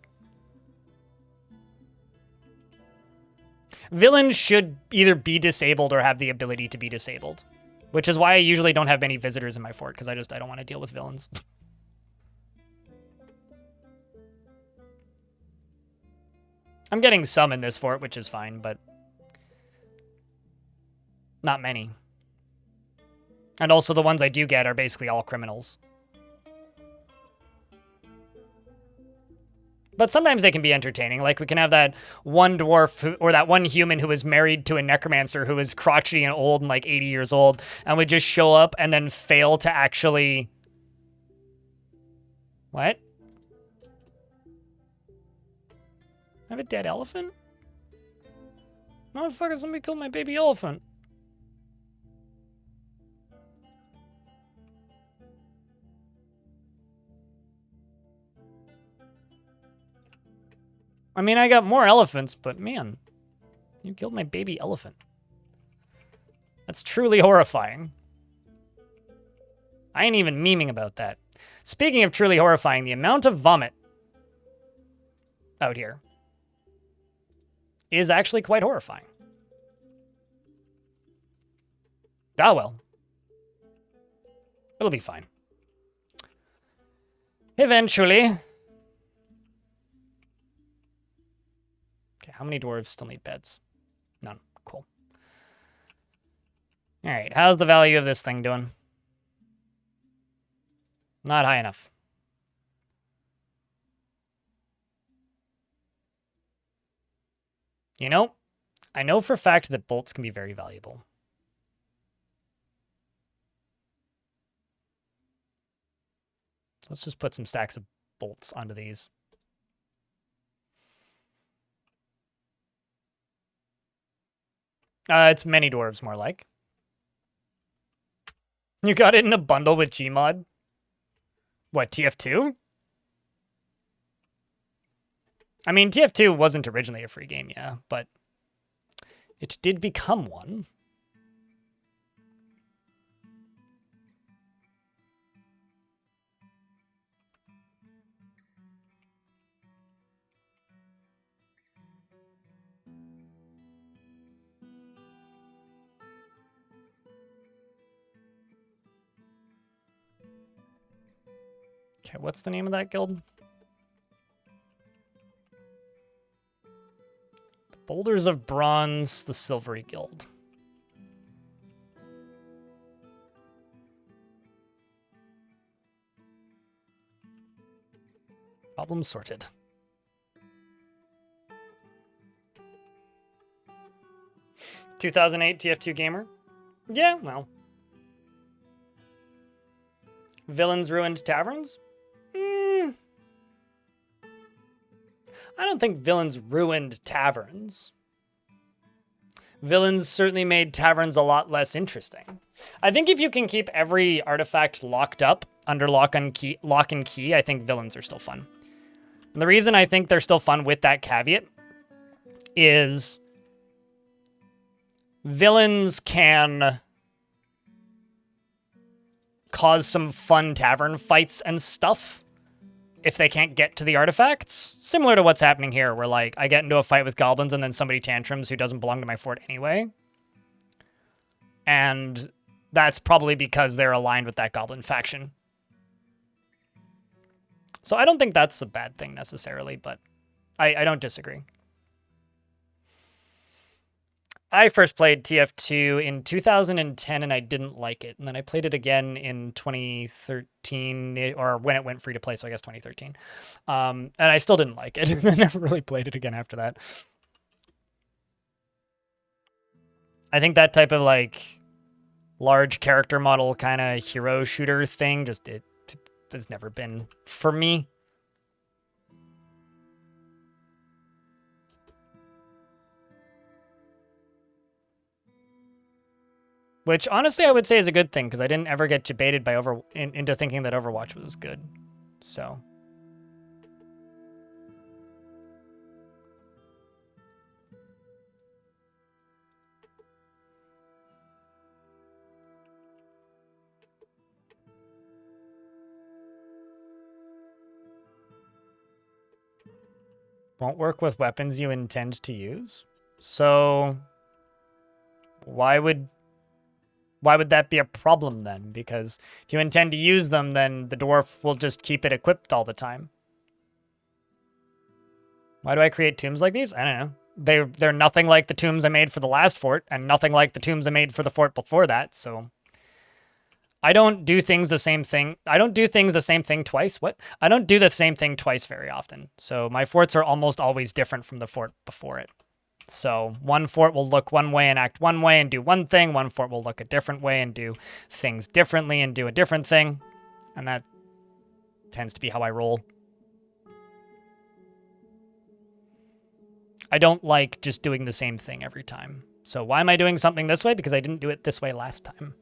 Villains should either be disabled or have the ability to be disabled, which is why I usually don't have many visitors in my fort, because I don't want to deal with villains. I'm getting some in this fort, which is fine, but not many. And also the ones I do get are basically all criminals. But sometimes they can be entertaining. Like we can have that one dwarf or that one human who was married to a necromancer who was crotchety and old and like 80 years old and would just show up and then fail to actually... What? I have a dead elephant? Motherfucker, somebody killed my baby elephant. I mean, I got more elephants, but man, you killed my baby elephant. That's truly horrifying. I ain't even memeing about that. Speaking of truly horrifying, the amount of vomit out here is actually quite horrifying. Ah, well. It'll be fine. Eventually. Okay, how many dwarves still need beds? None. Cool. All right, how's the value of this thing doing? Not high enough. You know, I know for a fact that bolts can be very valuable. So let's just put some stacks of bolts onto these. It's many dwarves, more like. You got it in a bundle with Gmod? What, TF2? I mean, TF2 wasn't originally a free game, yeah, but it did become one. Okay, what's the name of that guild? The Boulders of Bronze, the Silvery Guild. Problem sorted. (2008) TF2 gamer? Yeah, well. Villains ruined taverns? I don't think villains ruined taverns. Villains certainly made taverns a lot less interesting. I think if you can keep every artifact locked up under lock and key, I think villains are still fun. And the reason I think they're still fun with that caveat is villains can cause some fun tavern fights and stuff if they can't get to the artifacts. Similar to what's happening here, where like I get into a fight with goblins and then somebody tantrums who doesn't belong to my fort anyway. And that's probably because they're aligned with that goblin faction. So I don't think that's a bad thing necessarily, but I don't disagree. I first played TF2 in 2010 and I didn't like it. And then I played it again in 2013, or when it went free to play, so I guess 2013. And I still didn't like it. I never really played it again after that. I think that type of like large character model kind of hero shooter thing just it has never been for me. Which, honestly, I would say is a good thing, because I didn't ever get debated by into thinking that Overwatch was good. So. Won't work with weapons you intend to use? So, why would that be a problem then? Because if you intend to use them, then the dwarf will just keep it equipped all the time. Why do I create tombs like these? I don't know. They're nothing like the tombs I made for the last fort, and nothing like the tombs I made for the fort before that, so... I don't do things the same thing. I don't do things the same thing twice. What? I don't do the same thing twice very often. So my forts are almost always different from the fort before it. So one fort will look one way and act one way and do one thing. One fort will look a different way and do things differently and do a different thing. And that tends to be how I roll. I don't like just doing the same thing every time. So why am I doing something this way? Because I didn't do it this way last time.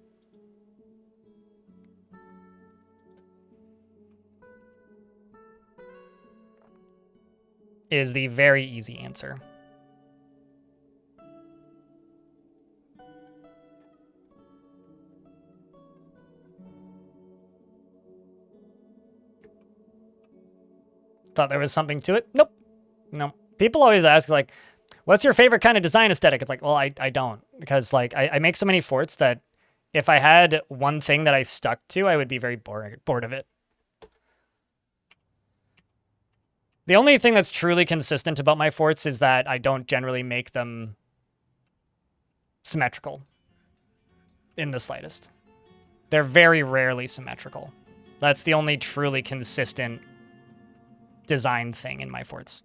Is the very easy answer. Thought there was something to it? Nope. No. People always ask, like, what's your favorite kind of design aesthetic? It's like, well, I don't. Because, like, I make so many forts that if I had one thing that I stuck to, I would be very bored of it. The only thing that's truly consistent about my forts is that I don't generally make them symmetrical in the slightest. They're very rarely symmetrical. That's the only truly consistent design thing in my forts.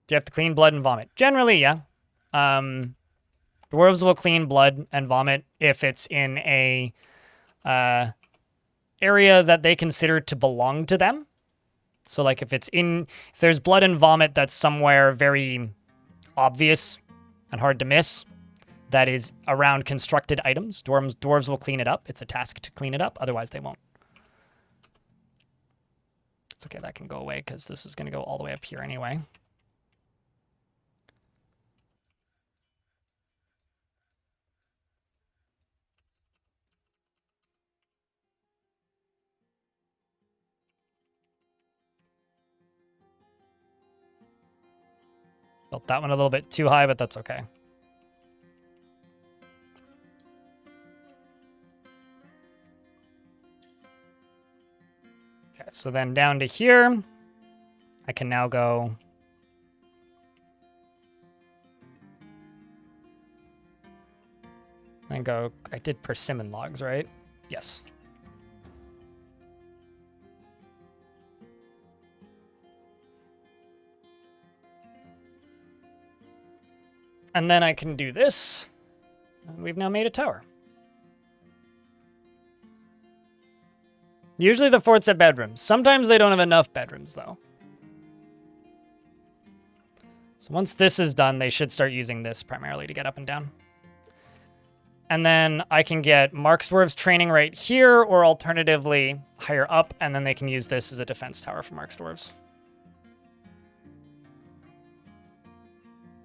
Do you have to clean blood and vomit? Generally, yeah. Dwarves will clean blood and vomit if it's in a area that they consider to belong to them. So like if there's blood and vomit that's somewhere very obvious and hard to miss, that is around constructed items, dwarves will clean it up. It's a task to clean it up, otherwise they won't. It's okay, that can go away because this is going to go all the way up here anyway. Built that one a little bit too high, but that's okay. Okay, so then down to here, I can now go and go, I did persimmon logs, right? Yes. And then I can do this, and we've now made a tower. Usually the forts have bedrooms. Sometimes they don't have enough bedrooms, though. So once this is done, they should start using this primarily to get up and down. And then I can get Mark's Dwarves training right here, or alternatively higher up, and then they can use this as a defense tower for Mark's Dwarves.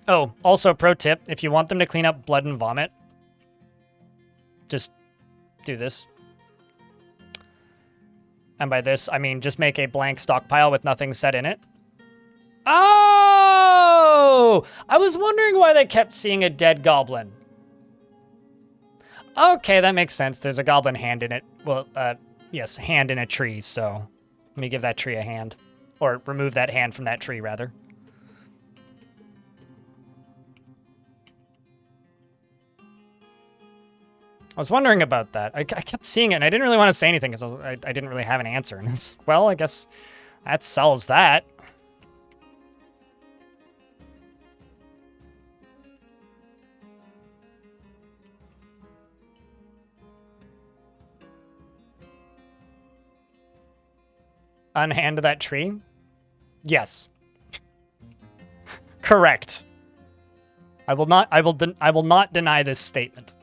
Oh, also pro tip, if you want them to clean up blood and vomit, just do this. And by this, I mean just make a blank stockpile with nothing set in it. Oh! I was wondering why they kept seeing a dead goblin. Okay, that makes sense. There's a goblin hand in it. Well, yes, hand in a tree, so let me give that tree a hand. Or remove that hand from that tree, rather. I was wondering about that. I kept seeing it, and I didn't really want to say anything because I didn't really have an answer. And it's, well, I guess that solves that. Unhand that tree? Yes. Correct. I will not deny this statement.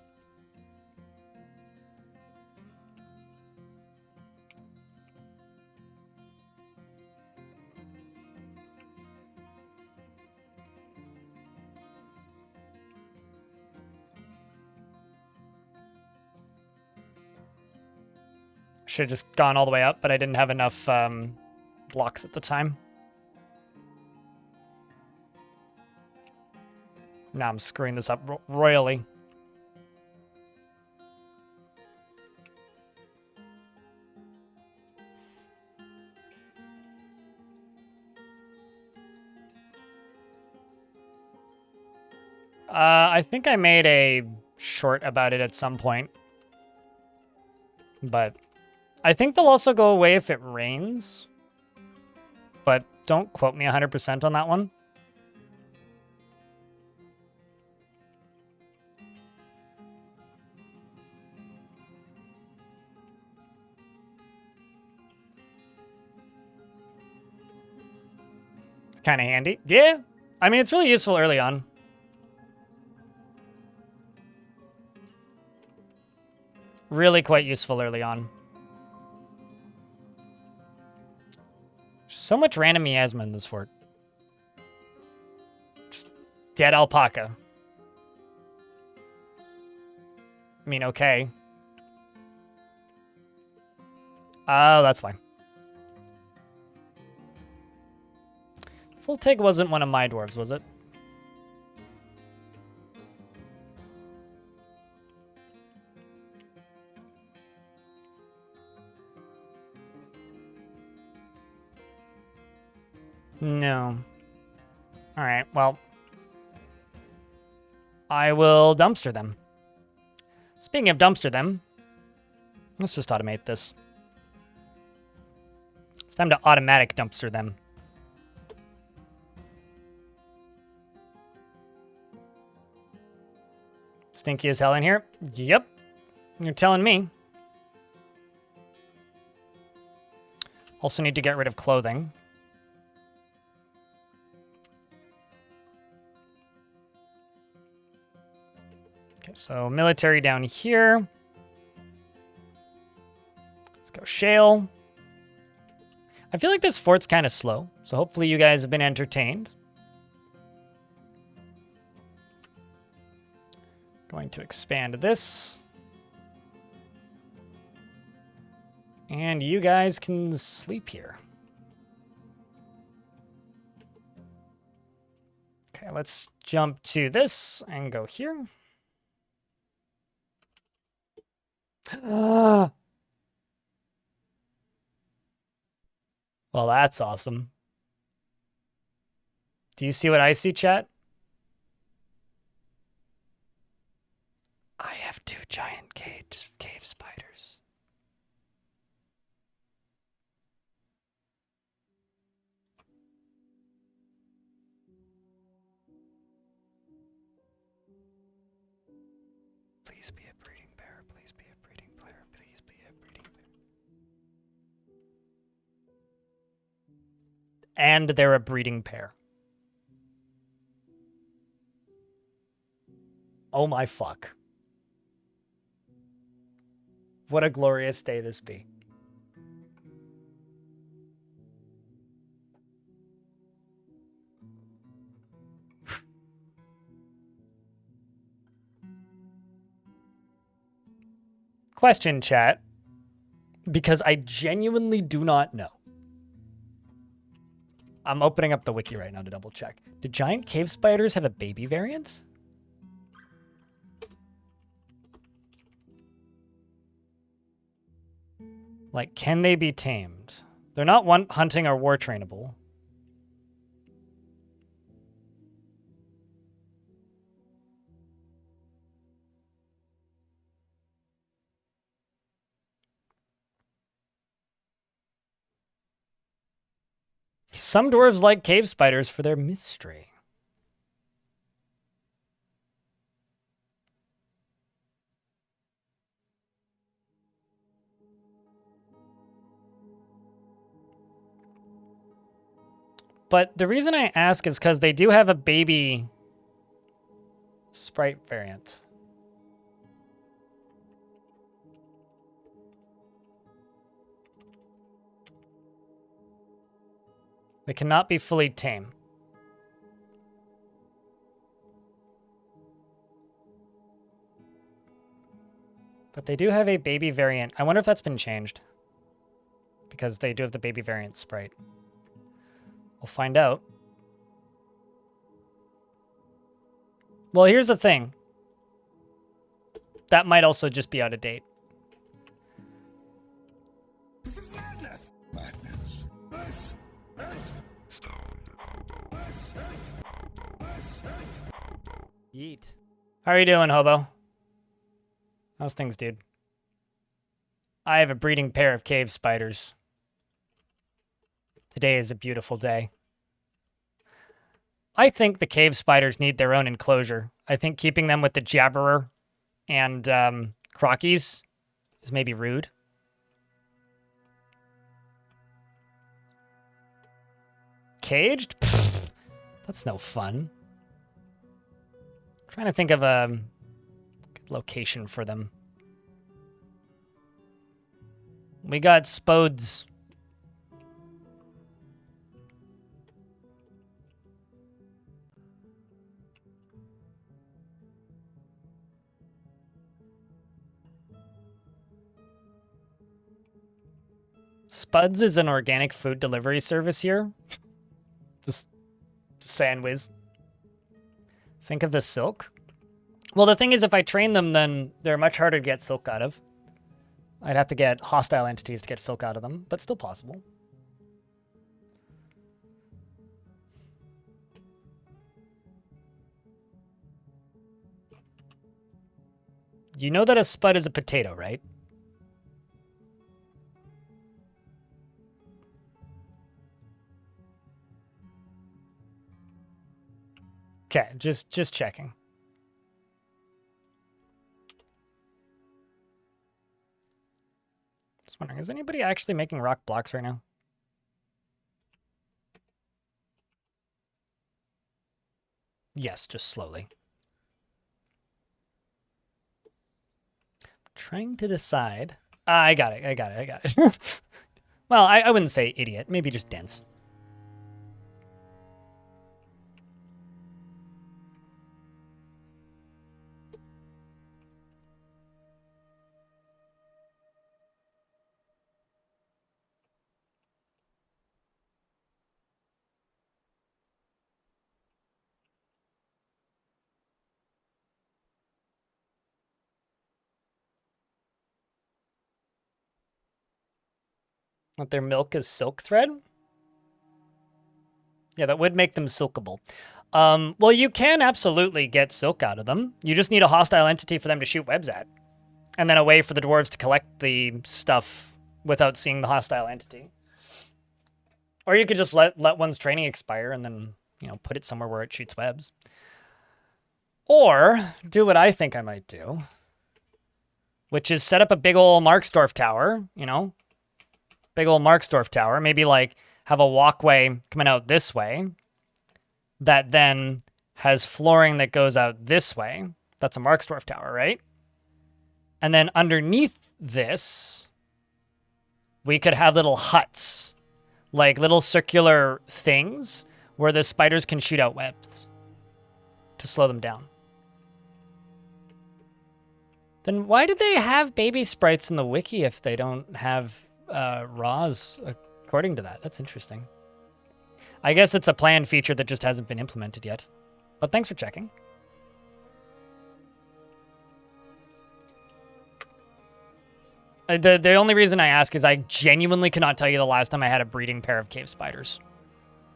Should have just gone all the way up, but I didn't have enough blocks at the time. Now I'm screwing this up royally. I think I made a short about it at some point. But I think they'll also go away if it rains. But don't quote me 100% on that one. It's kind of handy. Yeah. I mean, it's really useful early on. Really quite useful early on. So much random miasma in this fort. Just dead alpaca. I mean, okay. Oh, that's why. Full Take wasn't one of my dwarves, was it? No. All right, well. I will dumpster them. Speaking of dumpster them, let's just automate this. It's time to automatic dumpster them. Stinky as hell in here? Yep. You're telling me. Also need to get rid of clothing. Okay, so military down here. Let's go shale. I feel like this fort's kind of slow, so hopefully you guys have been entertained. Going to expand this. And you guys can sleep here. Okay, let's jump to this and go here. Well, that's awesome. Do you see what I see, chat? I have 2 giant cave spiders. Please be a breeding pair. Please be a breeding pair. Please be a breeding pair. And they're a breeding pair. Oh my fuck. What a glorious day this be. Question, chat, because I genuinely do not know. I'm opening up the wiki right now to double check. Do giant cave spiders have a baby variant? Like, can they be tamed? They're not hunting or war trainable. Some dwarves like cave spiders for their mystery. But the reason I ask is because they do have a baby sprite variant. They cannot be fully tame. But they do have a baby variant. I wonder if that's been changed. Because they do have the baby variant sprite. We'll find out. Well, here's the thing. That might also just be out of date. This is madness! Madness. Yeet. How are you doing, hobo? How's things, dude? I have a breeding pair of cave spiders. Today is a beautiful day. I think the cave spiders need their own enclosure. I think keeping them with the jabberer and crockies is maybe rude. Caged? Pfft, that's no fun. I'm trying to think of a good location for them. We got Spodes. Spuds is an organic food delivery service here. Just saying, Wiz. Think of the silk. Well, the thing is, if I train them, then they're much harder to get silk out of. I'd have to get hostile entities to get silk out of them, but still possible. You know that a spud is a potato, right? Okay, just checking. Just wondering, is anybody actually making rock blocks right now? Yes, just slowly. Trying to decide. I got it. I got it. I got it. Well, I wouldn't say idiot. Maybe just dense. Let their milk is silk thread? Yeah, that would make them silkable. Well, you can absolutely get silk out of them. You just need a hostile entity for them to shoot webs at. And then a way for the dwarves to collect the stuff without seeing the hostile entity. Or you could just let one's training expire and then, you know, put it somewhere where it shoots webs. Or do what I think I might do, which is set up a big old Marksdorf tower, you know, big old Marksdorf tower. Maybe like have a walkway coming out this way that then has flooring that goes out this way. That's a Marksdorf tower, right? And then underneath this, we could have little huts, like little circular things where the spiders can shoot out webs to slow them down. Then why did they have baby sprites in the wiki if they don't have RAWs according to that? That's interesting. I guess it's a planned feature that just hasn't been implemented yet. But thanks for checking. The only reason I ask is I genuinely cannot tell you the last time I had a breeding pair of cave spiders.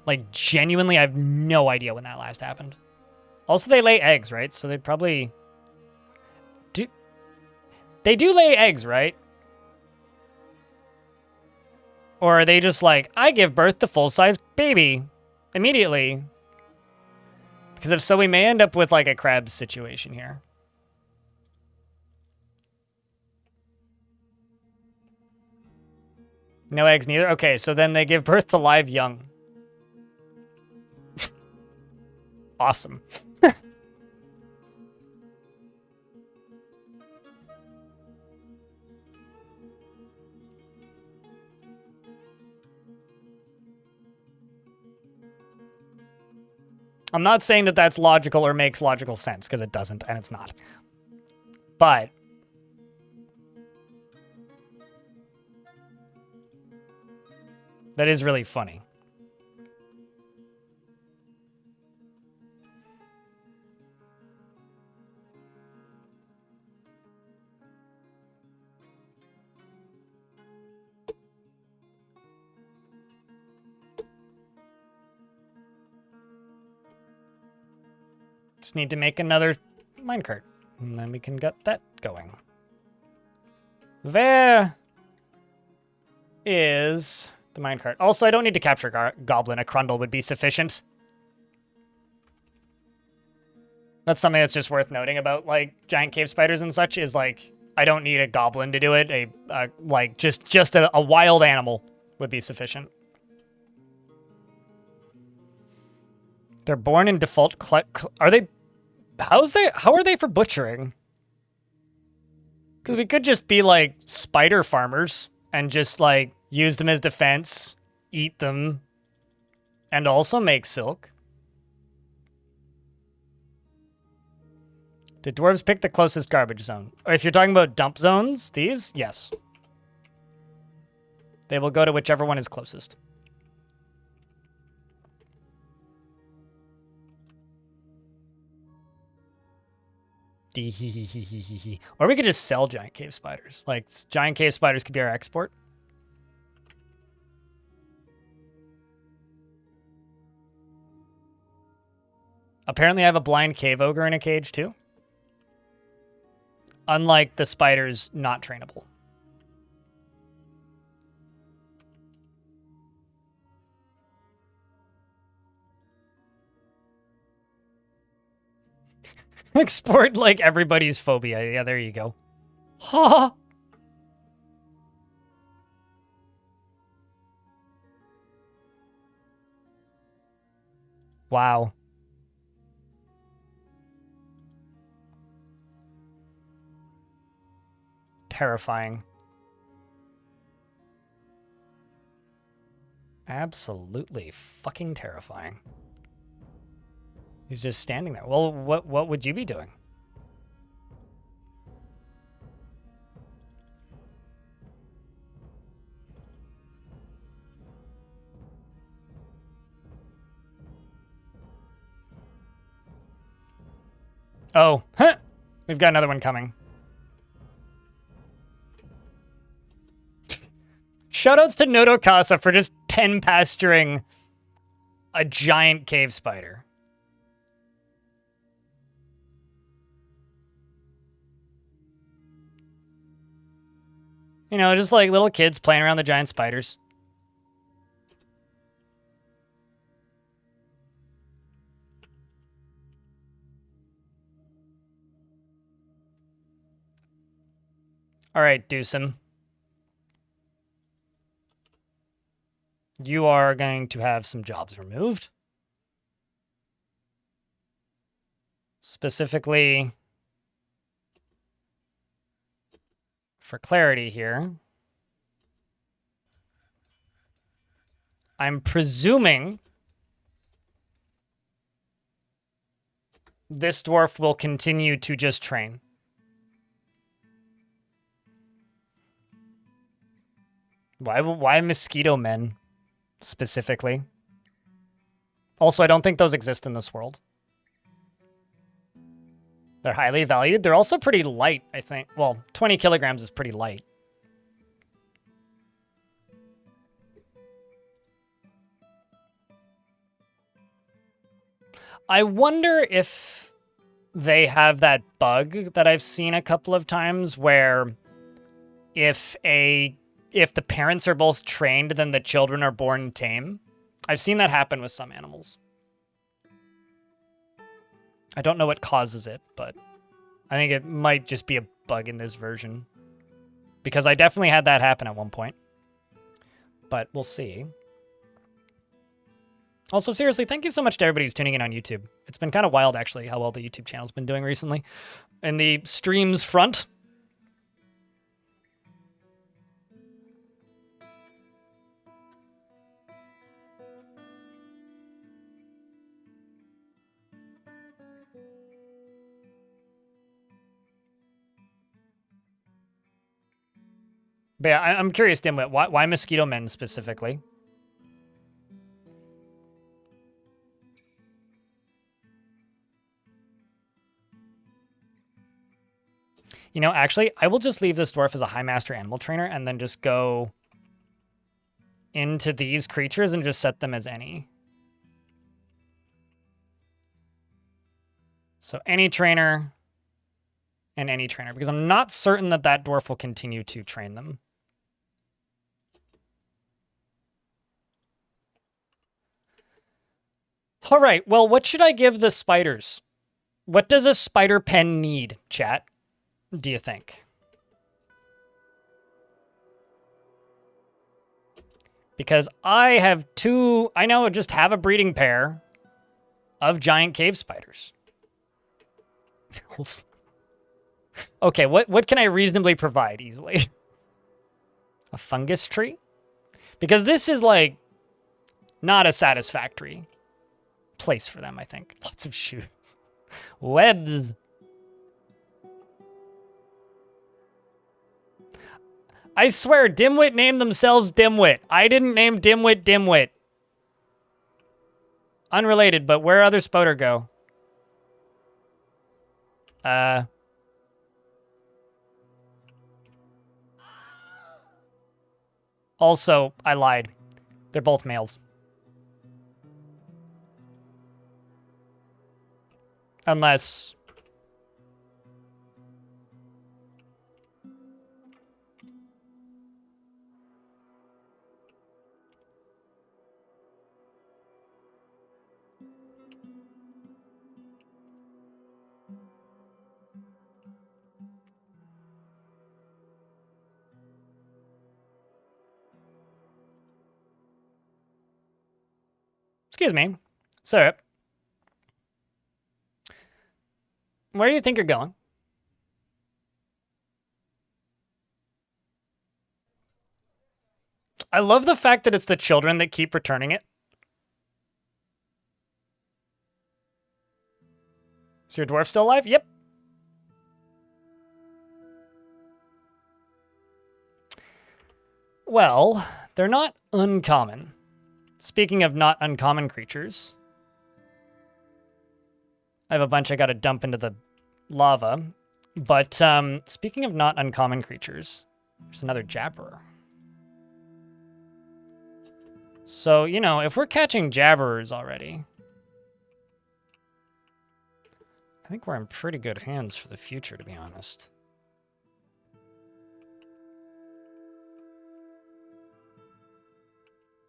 Like, genuinely, I have no idea when that last happened. Also, they lay eggs, right? So they probably... They do lay eggs, right? Or are they just like, I give birth to full-size baby immediately? Because if so, we may end up with like a crab situation here. No eggs neither? Okay, so then they give birth to live young. Awesome. I'm not saying that that's logical or makes logical sense, because it doesn't, and it's not. But that is really funny. Just need to make another minecart, and then we can get that going. Where is the minecart? Also, I don't need to capture Goblin. A Crundle would be sufficient. That's something that's just worth noting about, like, giant cave spiders and such, is, like, I don't need a Goblin to do it. Like, just a wild animal would be sufficient. They're born in default. Are they? How are they for butchering? Because we could just be like spider farmers and just like use them as defense, eat them, and also make silk. Did dwarves pick the closest garbage zone? Or if you're talking about dump zones, these, yes. They will go to whichever one is closest. Or we could just sell giant cave spiders. Like, giant cave spiders could be our export. Apparently I have a blind cave ogre in a cage too. Unlike the spiders, not trainable. Export like everybody's phobia. Yeah, there you go. Ha! Wow. terrifying. Absolutely fucking terrifying. He's just standing there. Well, what would you be doing? Oh, huh. We've got another one coming. Shoutouts to Nodokasa for just pen pasturing a giant cave spider. You know, just like little kids playing around the giant spiders. All right, Dewsum. You are going to have some jobs removed. Specifically, for clarity here, I'm presuming this dwarf will continue to just train. Why mosquito men specifically? Also, I don't think those exist in this world. They're highly valued. They're also pretty light, I think. Well, 20 kilograms is pretty light. I wonder if they have that bug that I've seen a couple of times where if the parents are both trained, then the children are born tame. I've seen that happen with some animals. I don't know what causes it, but I think it might just be a bug in this version. Because I definitely had that happen at one point. But we'll see. Also, seriously, thank you so much to everybody who's tuning in on YouTube. It's been kind of wild, actually, how well the YouTube channel's been doing recently. In the streams front. But yeah, I'm curious, Dimwit, why mosquito men specifically? You know, actually, I will just leave this dwarf as a high master animal trainer and then just go into these creatures and just set them as any. So any trainer and any trainer, because I'm not certain that that dwarf will continue to train them. All right, well, what should I give the spiders? What does a spider pen need, chat? Do you think? Because I have I now just have a breeding pair of giant cave spiders. Okay, what can I reasonably provide easily? A fungus tree? Because this is like not a satisfactory place for them, I think. Lots of shoes. Webs. I swear, Dimwit named themselves Dimwit. I didn't name Dimwit Dimwit. Unrelated, but where other Spoder go? Also, I lied. They're both males. Unless... Excuse me. Sir. Where do you think you're going? I love the fact that it's the children that keep returning it. Is your dwarf still alive? Yep. Well, they're not uncommon. Speaking of not uncommon creatures, I have a bunch I gotta dump into the lava. But speaking of not uncommon creatures, there's another jabberer. So, you know, if we're catching jabberers already, I think we're in pretty good hands for the future, to be honest.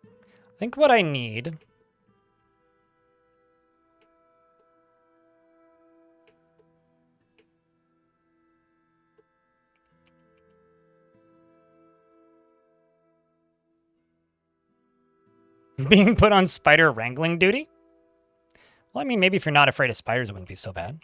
I think what I need being put on spider wrangling duty? Well, I mean, maybe if you're not afraid of spiders, it wouldn't be so bad.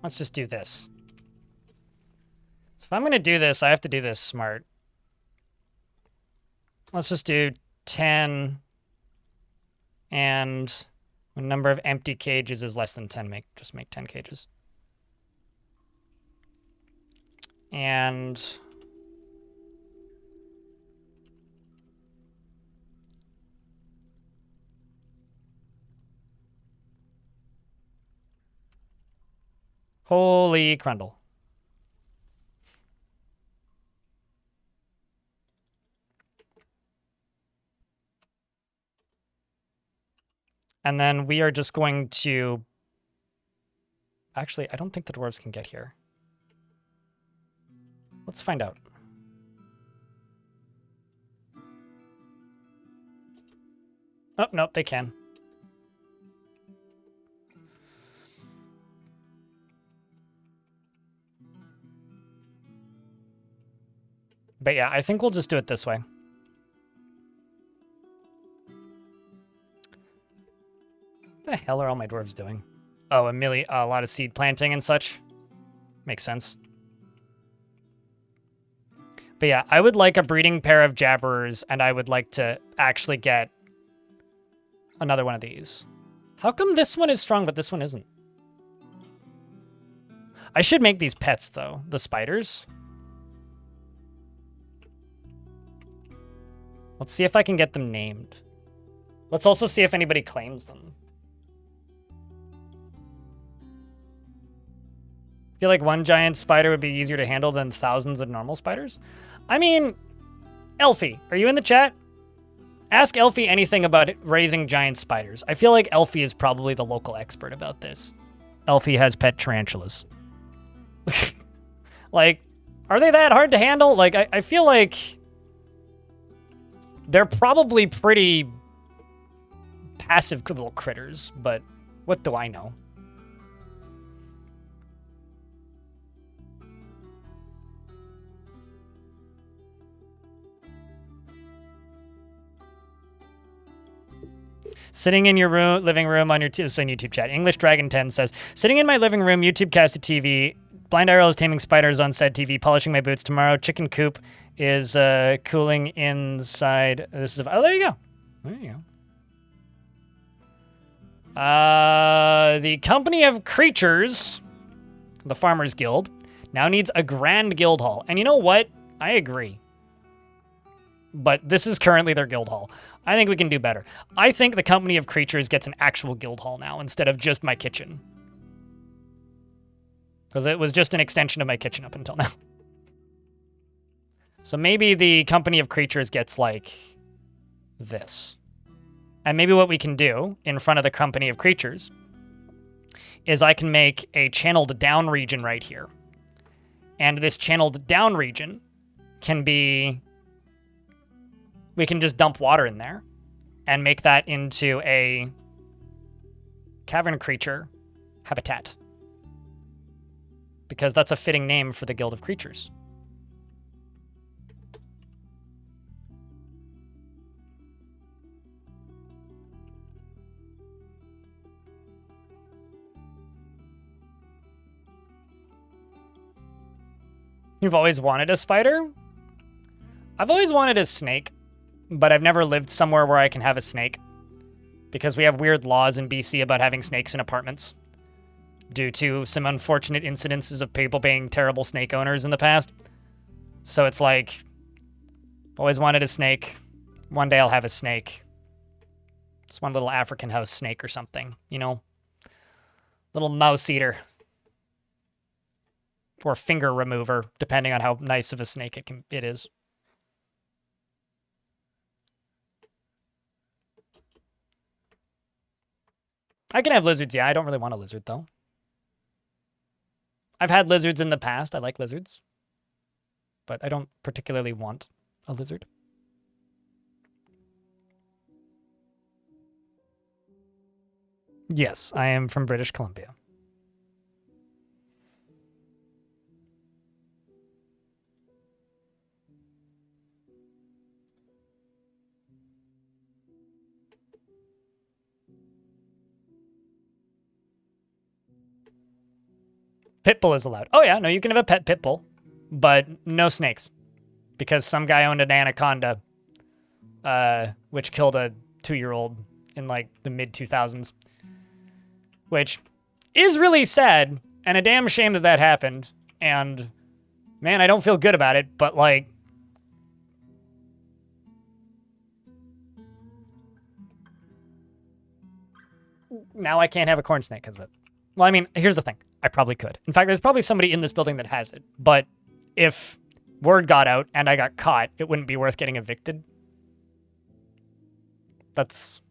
Let's just do this. So if I'm going to do this, I have to do this smart. Let's just do 10, and when number of empty cages is less than 10, just make 10 cages. And holy crundle. And then we are just going to... Actually, I don't think the dwarves can get here. Let's find out. Oh, nope, they can. But yeah, I think we'll just do it this way. What the hell are all my dwarves doing? Oh, a lot of seed planting and such. Makes sense. But yeah, I would like a breeding pair of jabberers, and I would like to actually get another one of these. How come this one is strong, but this one isn't? I should make these pets, though. The spiders. Let's see if I can get them named. Let's also see if anybody claims them. I feel like one giant spider would be easier to handle than thousands of normal spiders. I mean, Elfie, are you in the chat? Ask Elfie anything about raising giant spiders. I feel like Elfie is probably the local expert about this. Elfie has pet tarantulas. Like, are they that hard to handle? Like, I feel like they're probably pretty passive little critters, but what do I know? Sitting in your living room on your YouTube chat. English Dragon 10 says, sitting in my living room, YouTube casted TV. Blind Iroh is taming spiders on said TV, polishing my boots tomorrow. Chicken coop is cooling inside. This is, oh, there you go. There you go. The Company of Creatures, the Farmers Guild, now needs a grand guild hall. And you know what? I agree. But this is currently their guild hall. I think we can do better. I think the Company of Creatures gets an actual guild hall now instead of just my kitchen. Because it was just an extension of my kitchen up until now. So maybe the Company of Creatures gets like this. And maybe what we can do in front of the Company of Creatures is I can make a channeled down region right here. And this channeled down region can be... We can just dump water in there and make that into a Cavern Creature Habitat. Because that's a fitting name for the Guild of Creatures. You've always wanted a spider? I've always wanted a snake, but I've never lived somewhere where I can have a snake. Because we have weird laws in BC about having snakes in apartments. Due to some unfortunate incidences of people being terrible snake owners in the past. So it's like, always wanted a snake. One day I'll have a snake. Just one little African house snake or something, you know? Little mouse eater. Or finger remover, depending on how nice of a snake it is. I can have lizards, yeah. I don't really want a lizard, though. I've had lizards in the past. I like lizards. But I don't particularly want a lizard. Yes, I am from British Columbia. Pitbull is allowed. Oh yeah, no, you can have a pet pitbull, but no snakes. Because some guy owned an anaconda, which killed a 2-year-old in like the mid-2000s. Which is really sad, and a damn shame that that happened. And man, I don't feel good about it, but like... now I can't have a corn snake because of it. Well, I mean, here's the thing. I probably could. In fact, there's probably somebody in this building that has it. But if word got out and I got caught, it wouldn't be worth getting evicted. That's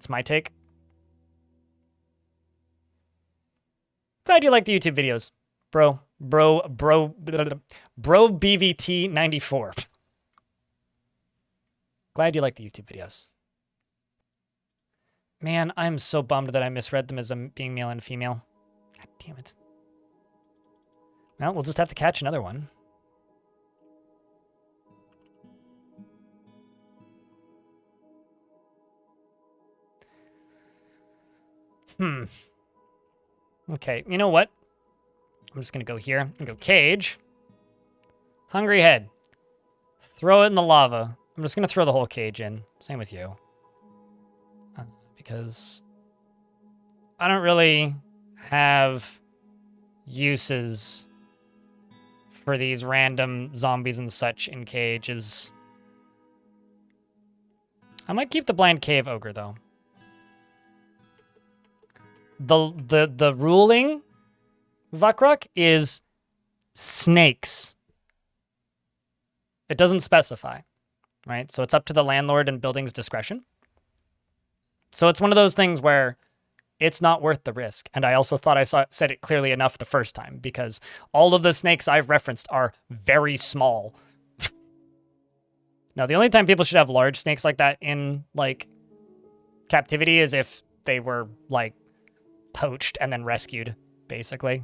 my take. Glad you like the YouTube videos. Bro BVT 94. Glad you like the YouTube videos. Man, I'm so bummed that I misread them as being male and female. God damn it. Well, we'll just have to catch another one. Okay, you know what? I'm just going to go here and go cage. Hungry head. Throw it in the lava. I'm just going to throw the whole cage in. Same with you. Because I don't really have uses for these random zombies and such in cages. I might keep the blind cave ogre though. The ruling Vakruk is snakes. It doesn't specify, right? So it's up to the landlord and building's discretion. So it's one of those things where it's not worth the risk. And I also thought I said it clearly enough the first time because all of the snakes I've referenced are very small. Now, the only time people should have large snakes like that in, like, captivity is if they were, like, poached and then rescued, basically.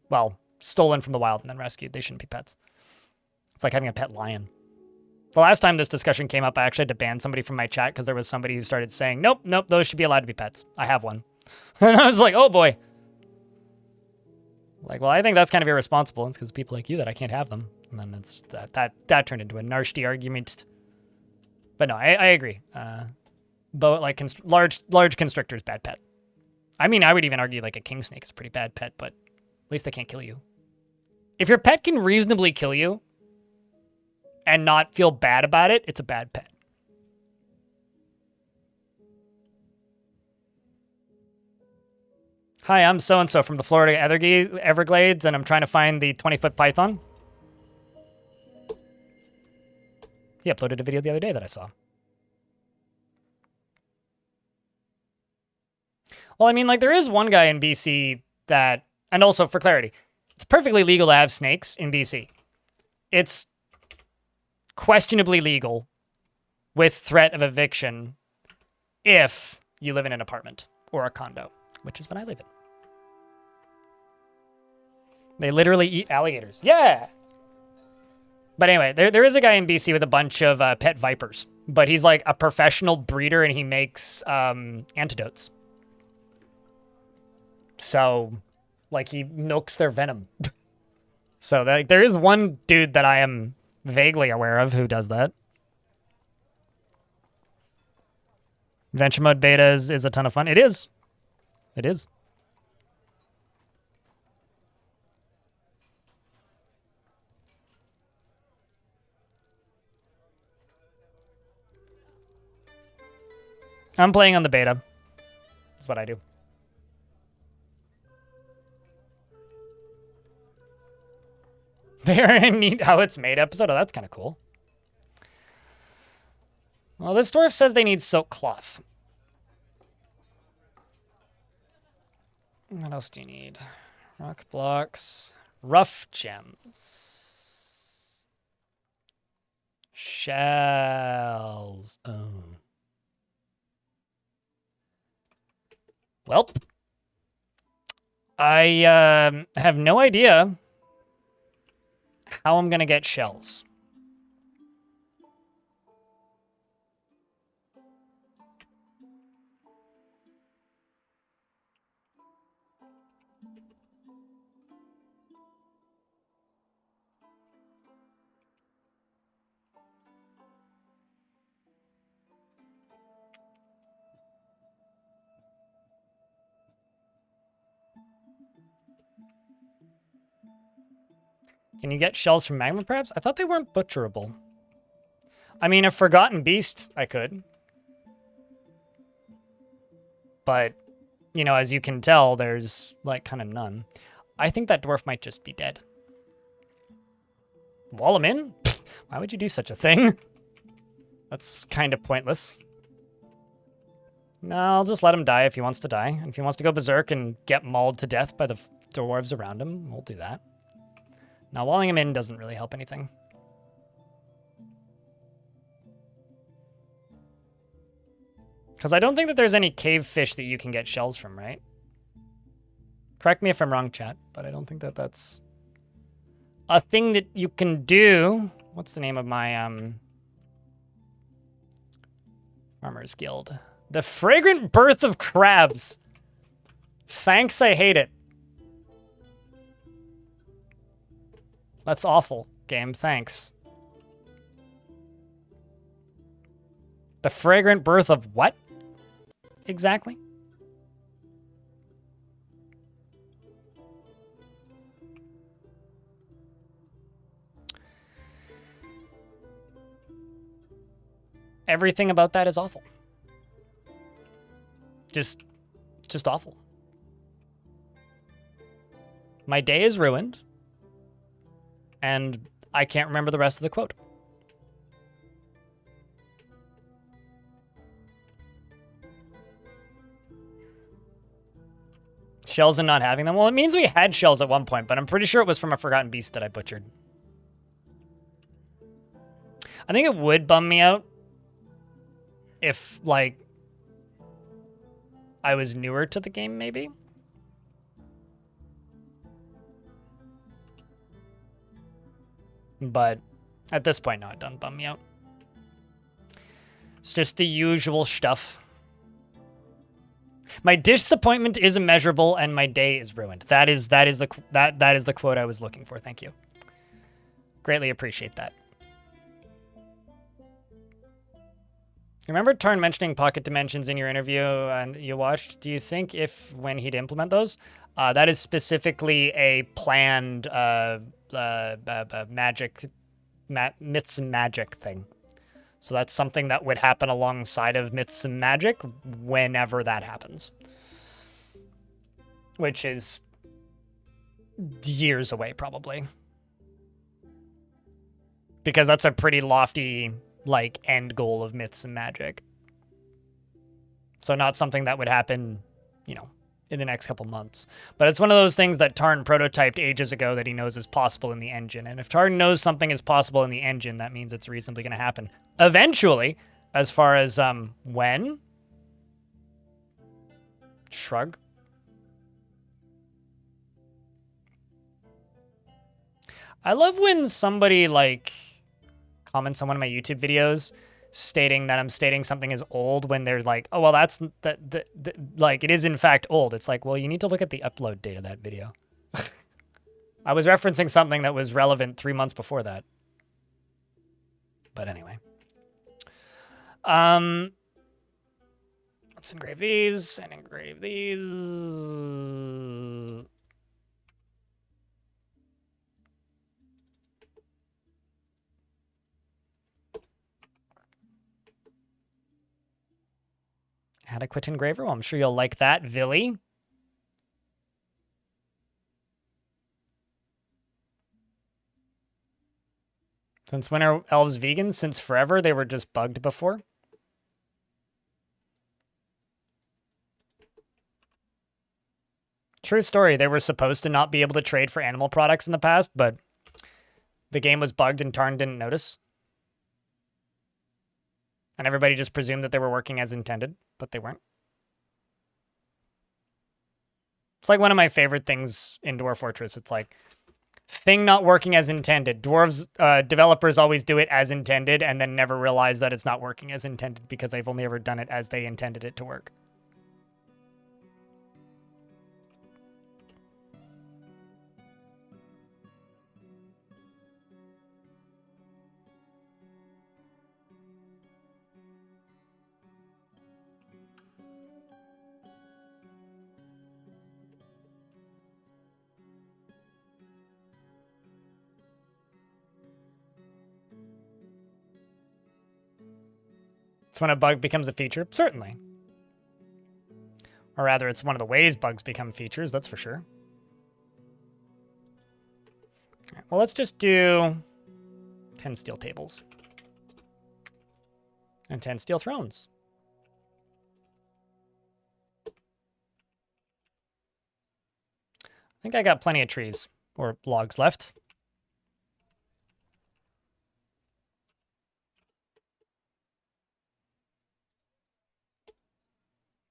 Well, stolen from the wild and then rescued. They shouldn't be pets. It's like having a pet lion. The last time this discussion came up, I actually had to ban somebody from my chat because there was somebody who started saying, nope, those should be allowed to be pets. I have one. And I was like, oh boy. Like, well, I think that's kind of irresponsible. It's because people like you that I can't have them. And then it's that turned into a nasty argument. But no, I agree. But like large constrictor is bad pet. I mean, I would even argue like a king snake is a pretty bad pet, but at least they can't kill you. If your pet can reasonably kill you and not feel bad about it, it's a bad pet. Hi, I'm so-and-so from the Florida Everglades, and I'm trying to find the 20-foot python. He uploaded a video the other day that I saw. Well, I mean, like, there is one guy in BC that... And also, for clarity, it's perfectly legal to have snakes in BC. It's questionably legal with threat of eviction if you live in an apartment or a condo. which is when I leave it. They literally eat alligators. Yeah! But anyway, there is a guy in BC with a bunch of pet vipers, but he's like a professional breeder and he makes antidotes. So, like, he milks their venom. So there is one dude that I am vaguely aware of who does that. Adventure mode beta is a ton of fun. It is. It is. I'm playing on the beta. That's what I do. Very neat how it's made episode. Oh, that's kind of cool. Well, this dwarf says they need silk cloth. What else do you need? Rock blocks. Rough gems. Shells. Oh. Welp. I have no idea how I'm going to get shells. Can you get shells from magma perhaps? I thought they weren't butcherable. I mean, a forgotten beast, I could. But, you know, as you can tell, there's, like, kind of none. I think that dwarf might just be dead. Wall him in? Why would you do such a thing? That's kind of pointless. No, I'll just let him die if he wants to die. And if he wants to go berserk and get mauled to death by the dwarves around him, we'll do that. Now, walling him in doesn't really help anything. Because I don't think that there's any cave fish that you can get shells from, right? Correct me if I'm wrong, chat, but I don't think that that's a thing that you can do. What's the name of my Farmers Guild? The Fragrant Birth of Crabs. Thanks, I hate it. That's awful, game. Thanks. The Fragrant Birth of what? Exactly? Everything about that is awful. Just awful. My day is ruined. And I can't remember the rest of the quote. Shells and not having them? Well, it means we had shells at one point, but I'm pretty sure it was from a forgotten beast that I butchered. I think it would bum me out if, like, I was newer to the game, maybe. But at this point, no, it doesn't bum me out. It's just the usual stuff. My disappointment is immeasurable, and my day is ruined. That is the quote I was looking for. Thank you. Greatly appreciate that. Remember Tarn mentioning pocket dimensions in your interview and you watched? Do you think when he'd implement those, that is specifically a planned magic, myths and magic thing? So that's something that would happen alongside of myths and magic whenever that happens, which is years away probably, because that's a pretty lofty, like, end goal of myths and magic. So not something that would happen, you know, in the next couple months. But it's one of those things that Tarn prototyped ages ago that he knows is possible in the engine. And if Tarn knows something is possible in the engine, that means it's reasonably going to happen eventually. As far as when? Shrug. I love when somebody, like, comments on one of my YouTube videos stating that I'm stating something is old when they're like, oh, well, that's, like, it is in fact old. It's like, well, you need to look at the upload date of that video. I was referencing something that was relevant 3 months before that. But anyway. Let's engrave these and engrave these. Adequate engraver. Well, I'm sure you'll like that, Villy. Since when are elves vegan? Since forever. They were just bugged before. True story. They were supposed to not be able to trade for animal products in the past, but the game was bugged and Tarn didn't notice. And everybody just presumed that they were working as intended, but they weren't. It's like one of my favorite things in Dwarf Fortress. It's like, thing not working as intended. Dwarves, developers always do it as intended and then never realize that it's not working as intended because they've only ever done it as they intended it to work. It's when a bug becomes a feature? Certainly. Or rather, it's one of the ways bugs become features, that's for sure. All right, well, let's just do 10 steel tables. And 10 steel thrones. I think I got plenty of trees or logs left.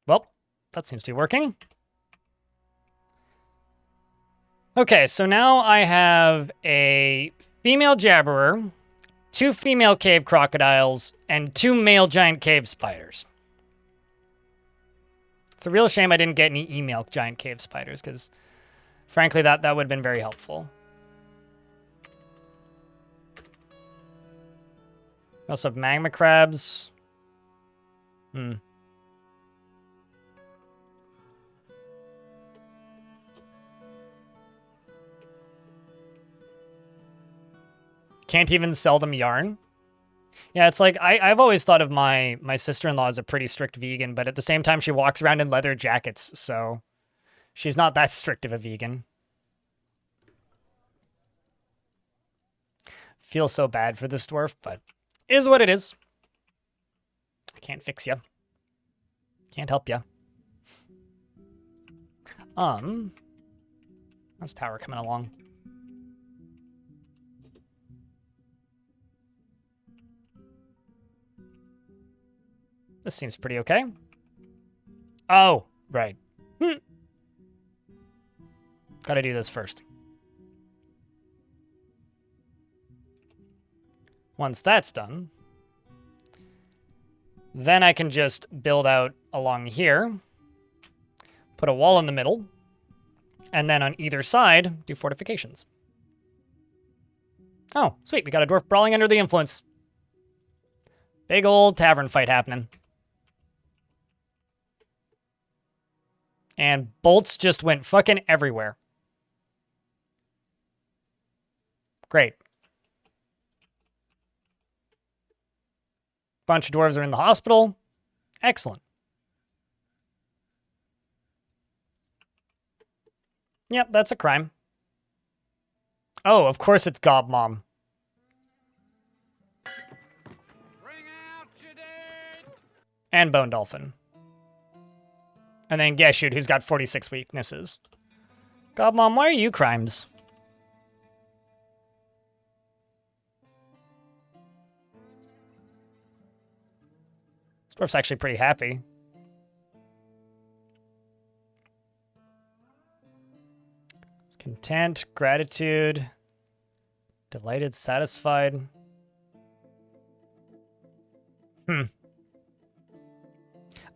Well, that seems to be working. Okay, so now I have a female jabberer, 2 female cave crocodiles, and 2 male giant cave spiders. It's a real shame I didn't get any email giant cave spiders, because frankly, that would have been very helpful. We also have magma crabs. Can't even sell them yarn. Yeah, it's like, I've always thought of my sister-in-law as a pretty strict vegan, but at the same time, she walks around in leather jackets, so she's not that strict of a vegan. Feel so bad for this dwarf, but is what it is. I can't fix you. Can't help you. How's tower coming along? This seems pretty okay. Oh, right. Gotta do this first. Once that's done, then I can just build out along here, put a wall in the middle, and then on either side, do fortifications. Oh, sweet. We got a dwarf brawling under the influence. Big old tavern fight happening. And bolts just went fucking everywhere. Great. Bunch of dwarves are in the hospital. Excellent. Yep, that's a crime. Oh, of course it's Gob Mom. Bring out your dead. And Bone Dolphin. And then Geshoot, who's got 46 weaknesses. God, Mom, why are you crimes? This dwarf's actually pretty happy. Content, gratitude, Delighted, satisfied.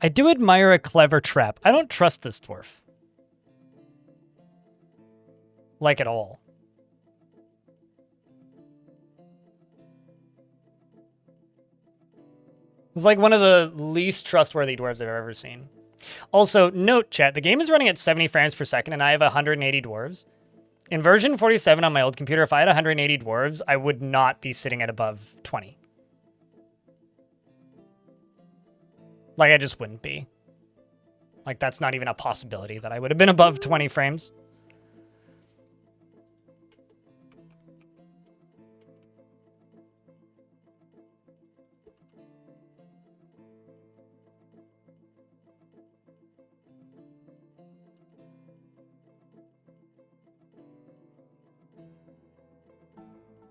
I do admire a clever trap. I don't trust this dwarf. Like at all. It's like one of the least trustworthy dwarves I've ever seen. Also, note, chat, the game is running at 70 frames per second and I have 180 dwarves. In version 47 on my old computer, if I had 180 dwarves, I would not be sitting at above 20. Like, I just wouldn't be. Like, that's not even a possibility that I would have been above 20 frames.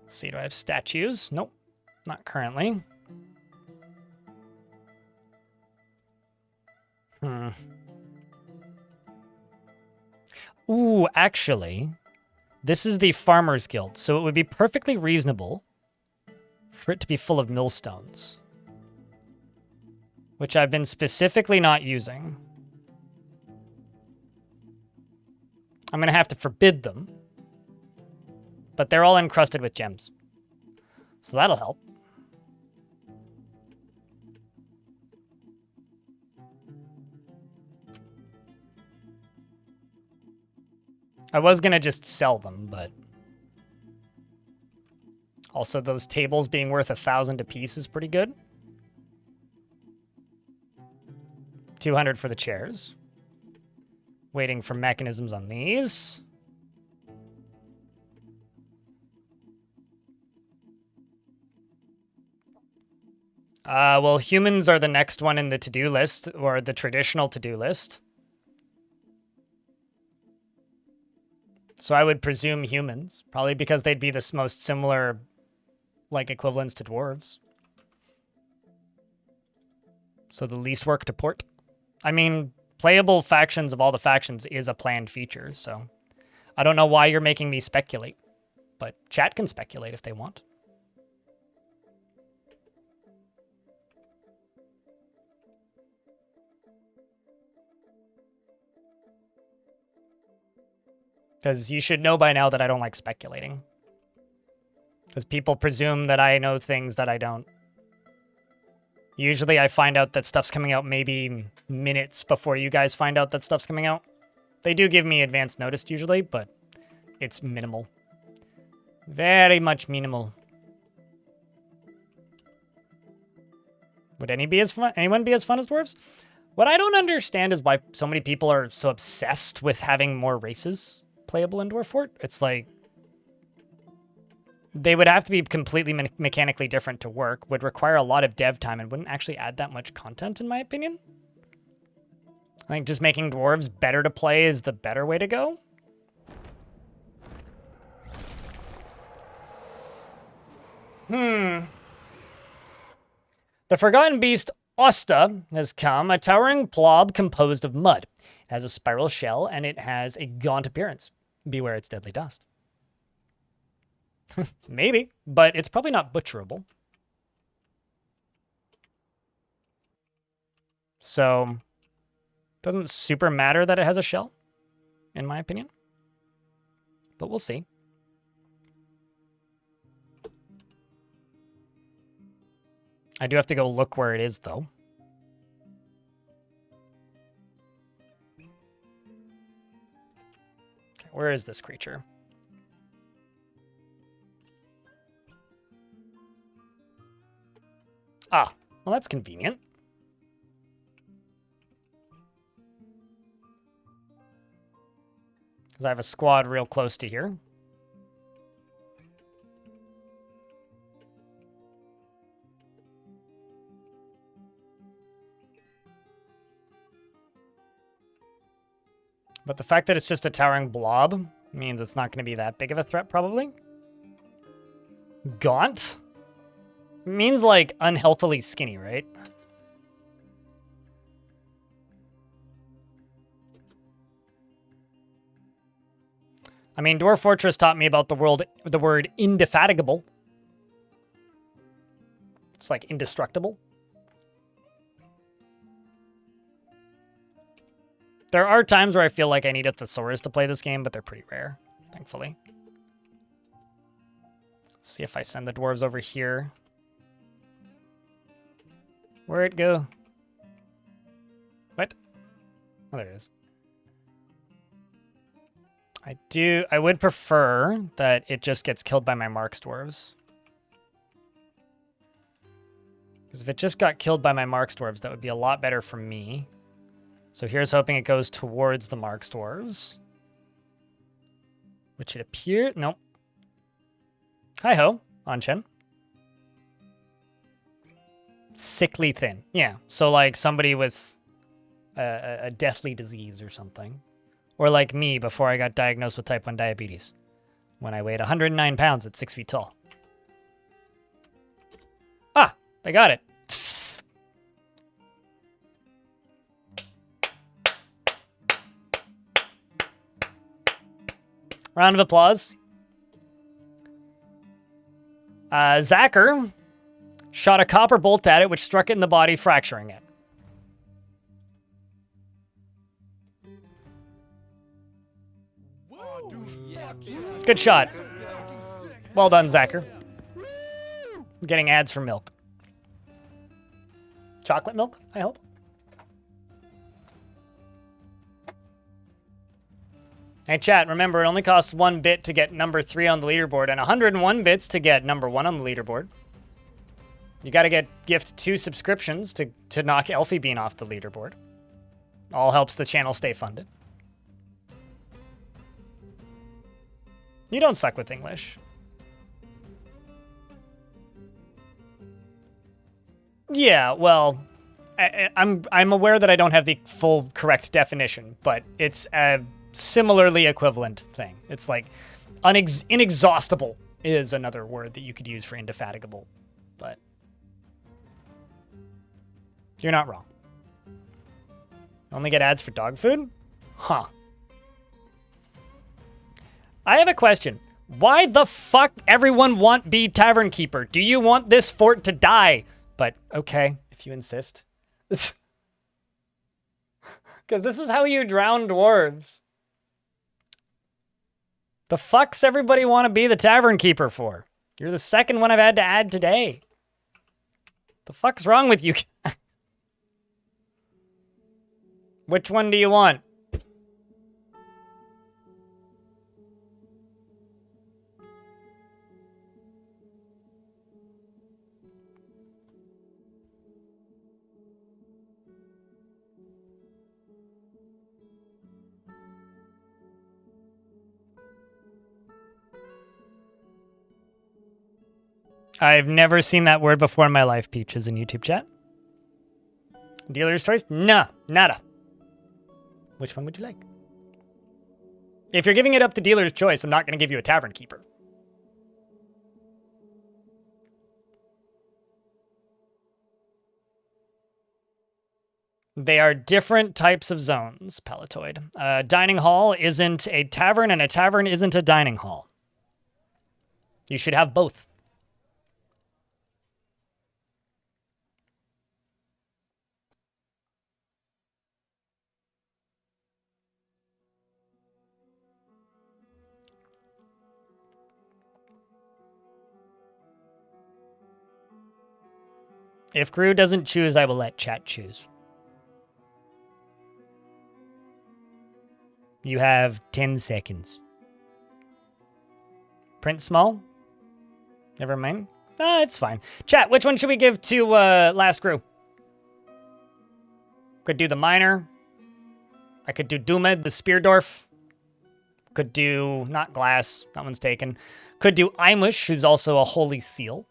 Let's see, do I have statues? Nope, not currently. Ooh, actually, this is the Farmers Guild, so it would be perfectly reasonable for it to be full of millstones, which I've been specifically not using. I'm going to have to forbid them, but they're all encrusted with gems, so that'll help. I was going to just sell them, but also those tables being worth 1,000 apiece is pretty good. 200 for the chairs. Waiting for mechanisms on these. Well, humans are the next one in the to-do list, or the traditional to-do list. So I would presume humans, probably because they'd be the most similar, like, equivalents to dwarves. So the least work to port. I mean, playable factions of all the factions is a planned feature, so I don't know why you're making me speculate, but chat can speculate if they want. Because you should know by now that I don't like speculating. Because people presume that I know things that I don't. Usually I find out that stuff's coming out maybe minutes before you guys find out that stuff's coming out. They do give me advance notice usually, but it's minimal. Very much minimal. Would anyone be as fun as dwarves? What I don't understand is why so many people are so obsessed with having more races playable in Dwarf Fort. It's like they would have to be completely mechanically different to work, would require a lot of dev time, and wouldn't actually add that much content, in my opinion. I think just making dwarves better to play is the better way to go. The Forgotten Beast Osta has come, a towering blob composed of mud. It has a spiral shell, and it has a gaunt appearance. Beware its deadly dust. Maybe, but it's probably not butcherable. So, doesn't super matter that it has a shell, in my opinion. But we'll see. I do have to go look where it is, though. Okay, where is this creature? Ah, well, that's convenient. Because I have a squad real close to here. But the fact that it's just a towering blob means it's not going to be that big of a threat, probably. Gaunt? Means, like, unhealthily skinny, right? I mean, Dwarf Fortress taught me about the word indefatigable. It's like indestructible. There are times where I feel like I need a thesaurus to play this game, but they're pretty rare, thankfully. Let's see if I send the dwarves over here. Where'd it go? What? Oh, there it is. I would prefer that it just gets killed by my Marks dwarves. Because if it just got killed by my Marks dwarves, that would be a lot better for me. So here's hoping it goes towards the Marks dwarves. Which it appears... Nope. Hi-ho, Anchen. Sickly thin. Yeah, so like somebody with a deathly disease or something. Or like me before I got diagnosed with type 1 diabetes. When I weighed 109 pounds at 6 feet tall. Ah, they got it. Tss. Round of applause. Zacher shot a copper bolt at it, which struck it in the body, fracturing it. Good shot. Well done, Zacher. I'm getting ads for milk. Chocolate milk, I hope. Hey, chat, remember, it only costs 1 bit to get number 3 on the leaderboard and 101 bits to get number 1 on the leaderboard. You gotta gift 2 subscriptions to knock Elfie Bean off the leaderboard. All helps the channel stay funded. You don't suck with English. Yeah, well, I'm aware that I don't have the full correct definition, but it's a similarly equivalent thing. It's like inexhaustible is another word that you could use for indefatigable, but you're not wrong. Only get ads for dog food? Huh. I have a question. Why the fuck everyone want be tavern keeper? Do you want this fort to die? But okay, if you insist. Because this is how you drown dwarves. The fuck's everybody want to be the tavern keeper for? You're the second one I've had to add today. The fuck's wrong with you? Which one do you want? I've never seen that word before in my life, Peaches, in YouTube chat. Dealer's choice? Nah, nada. Which one would you like? If you're giving it up to dealer's choice, I'm not going to give you a tavern keeper. They are different types of zones, Palatoid. A dining hall isn't a tavern, and a tavern isn't a dining hall. You should have both. If Gru doesn't choose, I will let chat choose. You have 10 seconds. Print small? Never mind. Ah, it's fine. Chat, which one should we give to last Gru? Could do the miner. I could do Dumed, the Speardorf. Could do, not Glass, that one's taken. Could do Imush, who's also a Holy Seal.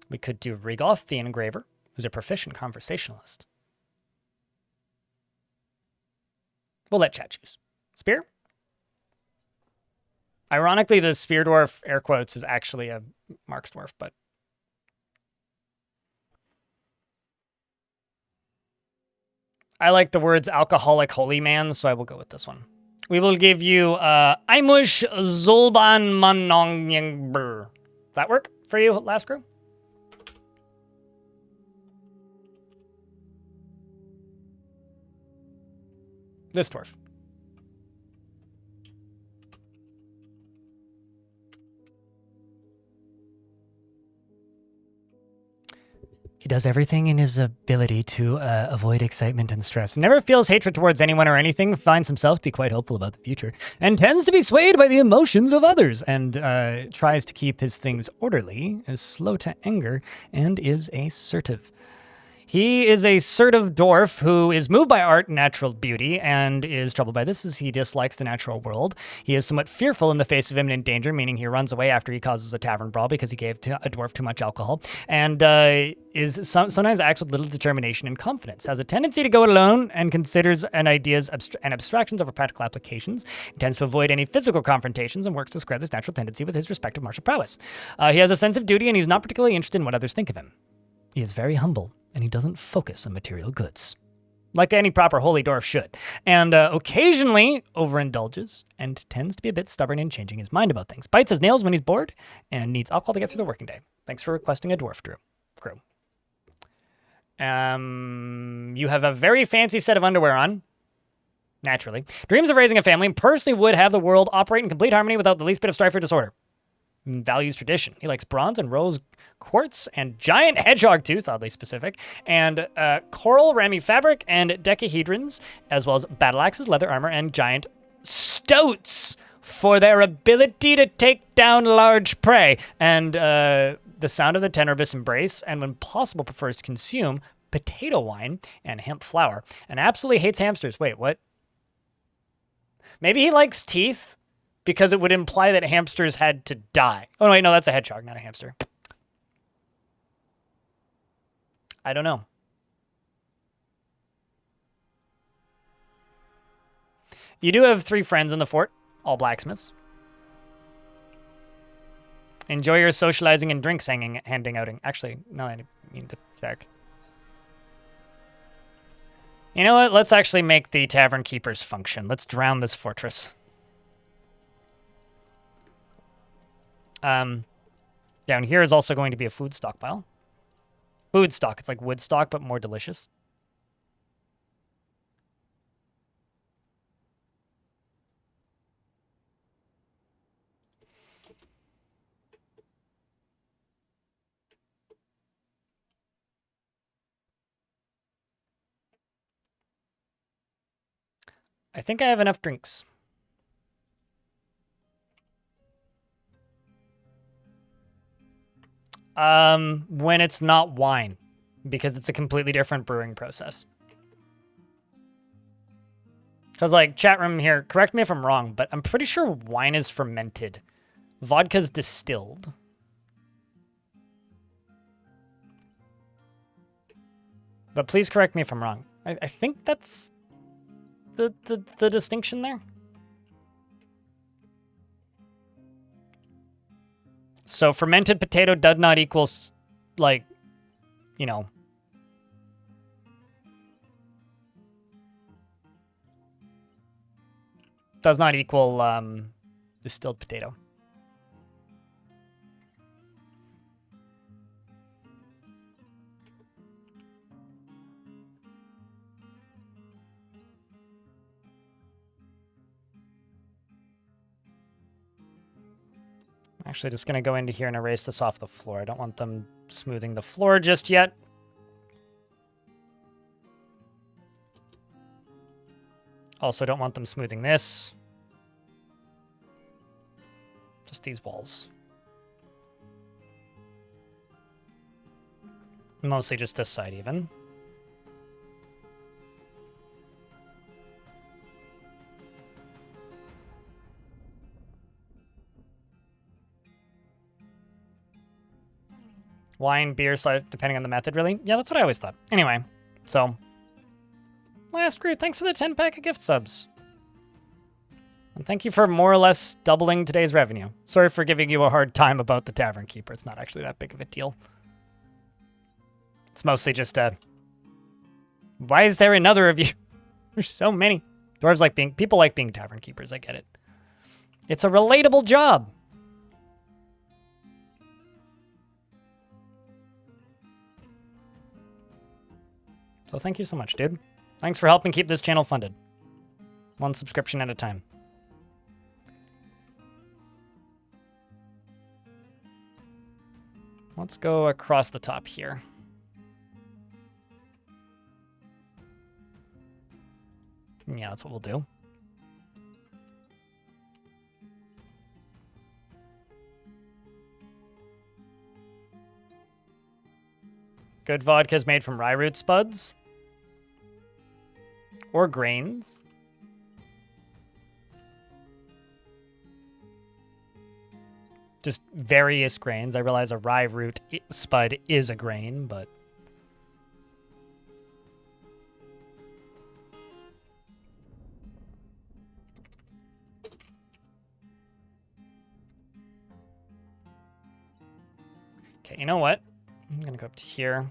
We could do Rigoth, the Engraver, who's a proficient conversationalist. We'll let chat choose. Spear? Ironically, the Spear Dwarf, air quotes, is actually a Marks Dwarf, but... I like the words alcoholic holy man, so I will go with this one. We will give you Aimush Zolban Manongyangbrr. Does that work for you, last crew? This dwarf. He does everything in his ability to avoid excitement and stress. Never feels hatred towards anyone or anything, finds himself to be quite hopeful about the future, and tends to be swayed by the emotions of others, and tries to keep his things orderly, is slow to anger, and is assertive. He is a assertive dwarf who is moved by art and natural beauty and is troubled by this as he dislikes the natural world. He is somewhat fearful in the face of imminent danger, meaning he runs away after he causes a tavern brawl because he gave a dwarf too much alcohol, and sometimes acts with little determination and confidence. Has a tendency to go it alone and considers ideas and abstractions over practical applications. Tends to avoid any physical confrontations and works to square this natural tendency with his respective martial prowess. He has a sense of duty and he's not particularly interested in what others think of him. He is very humble, and he doesn't focus on material goods, like any proper holy dwarf should, and occasionally overindulges and tends to be a bit stubborn in changing his mind about things. Bites his nails when he's bored and needs alcohol to get through the working day. Thanks for requesting a dwarf crew. You have a very fancy set of underwear on, naturally. Dreams of raising a family and personally would have the world operate in complete harmony without the least bit of strife or disorder. Values tradition. He likes bronze and rose quartz and giant hedgehog tooth, oddly specific, and coral rami fabric and decahedrons, as well as battle axes, leather armor, and giant stoats for their ability to take down large prey, and the sound of the tenerbous embrace, and when possible prefers to consume potato wine and hemp flour, and absolutely hates hamsters. Wait, what? Maybe he likes teeth? Because it would imply that hamsters had to die. Oh, wait, no, that's a hedgehog, not a hamster. I don't know. You do have 3 friends in the fort, all blacksmiths. Enjoy your socializing and drinks handing outing. Actually, no, I mean to check. You know what? Let's actually make the tavern keepers function. Let's drown this fortress. Down here is also going to be a food stockpile. Food stock. It's like wood stock, but more delicious. I think I have enough drinks. When it's not wine, because it's a completely different brewing process. Because, like, chat room here, correct me if I'm wrong, but I'm pretty sure wine is fermented. Vodka's distilled. But please correct me if I'm wrong. I think that's the distinction there. So fermented potato does not equal, like, you know. Does not equal distilled potato. Actually, just going to go into here and erase this off the floor. I don't want them smoothing the floor just yet. Also, don't want them smoothing this. Just these walls. Mostly just this side, even. Wine, beer, depending on the method, really? Yeah, that's what I always thought. Anyway, so. Last crew, thanks for the 10-pack of gift subs. And thank you for more or less doubling today's revenue. Sorry for giving you a hard time about the Tavern Keeper. It's not actually that big of a deal. It's mostly just why is there another of you? There's so many. Dwarves like being... People like being tavern keepers. I get it. It's a relatable job. So thank you so much, dude. Thanks for helping keep this channel funded. One subscription at a time. Let's go across the top here. Yeah, that's what we'll do. Good vodka is made from rye root spuds. Or grains. Just various grains. I realize a rye root spud is a grain, but... Okay, you know what? I'm gonna go up to here.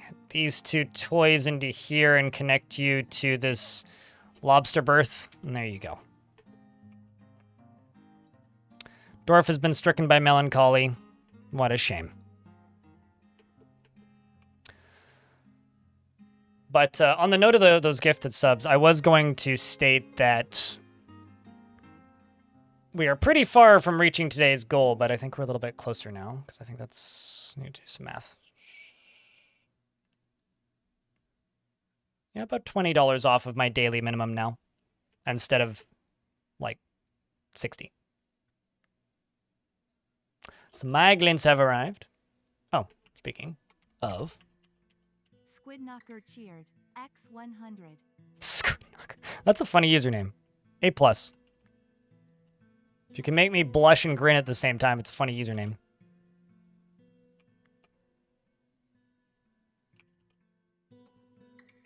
Add these two toys into here and connect you to this lobster berth. And there you go. Dwarf has been stricken by melancholy. What a shame. But on the note of those gifted subs, I was going to state that we are pretty far from reaching today's goal, but I think we're a little bit closer now, because I think that's... I need to do some math. Yeah, about $20 off of my daily minimum now, instead of, like, 60. So my glints have arrived. Oh, speaking of... Squid Knocker cheered. X100. Squid Knocker. That's a funny username. A+. If you can make me blush and grin at the same time, it's a funny username.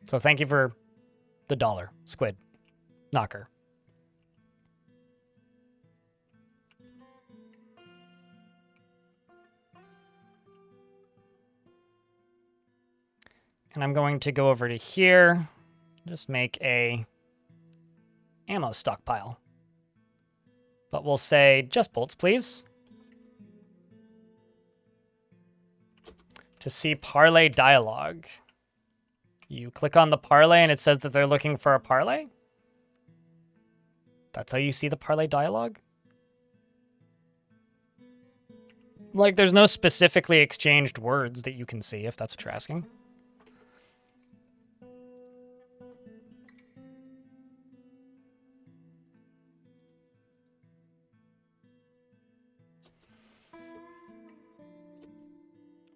So thank you for the $1, Squid Knocker. And I'm going to go over to here, just make a ammo stockpile. But we'll say just bolts, please. To see parlay dialogue. You click on the parlay and it says that they're looking for a parlay? That's how you see the parlay dialogue? Like, there's no specifically exchanged words that you can see, if that's what you're asking.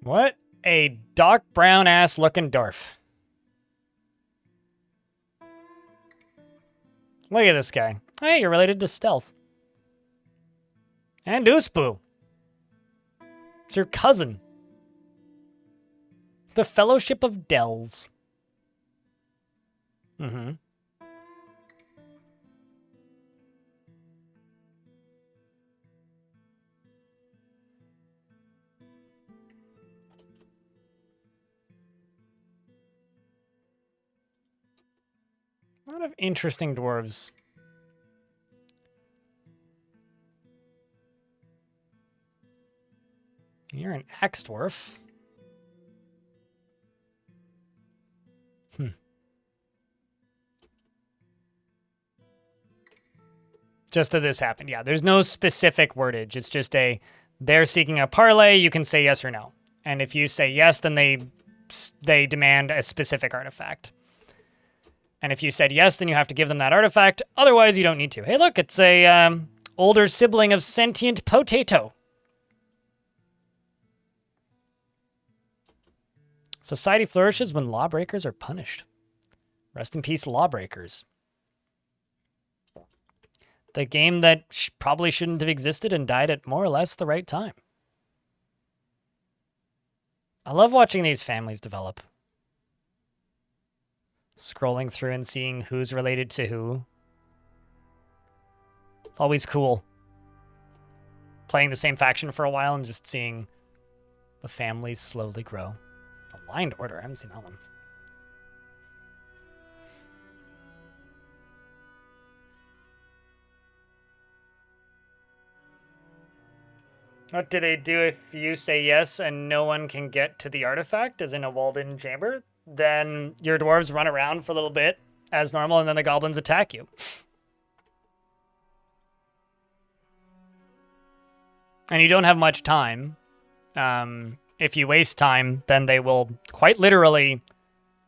What a dark brown ass looking dwarf. Look at this guy. Hey, you're related to Stealth. And Uspu. It's your cousin. The Fellowship of Dells. Mm-hmm. A lot of interesting dwarves. You're an axe dwarf. Just that this happened. Yeah, there's no specific wordage. It's just they're seeking a parlay. You can say yes or no. And if you say yes, then they demand a specific artifact. And if you said yes, then you have to give them that artifact. Otherwise, you don't need to. Hey, look, it's a older sibling of sentient potato. Society flourishes when lawbreakers are punished. Rest in peace, lawbreakers. The game that probably shouldn't have existed and died at more or less the right time. I love watching these families develop. Scrolling through and seeing who's related to who. It's always cool. Playing the same faction for a while and just seeing the families slowly grow. Aligned Order, I haven't seen that one. What do they do if you say yes and no one can get to the artifact, as in a walled-in chamber? Then your dwarves run around for a little bit as normal, and then the goblins attack you. And you don't have much time. If you waste time, then they will quite literally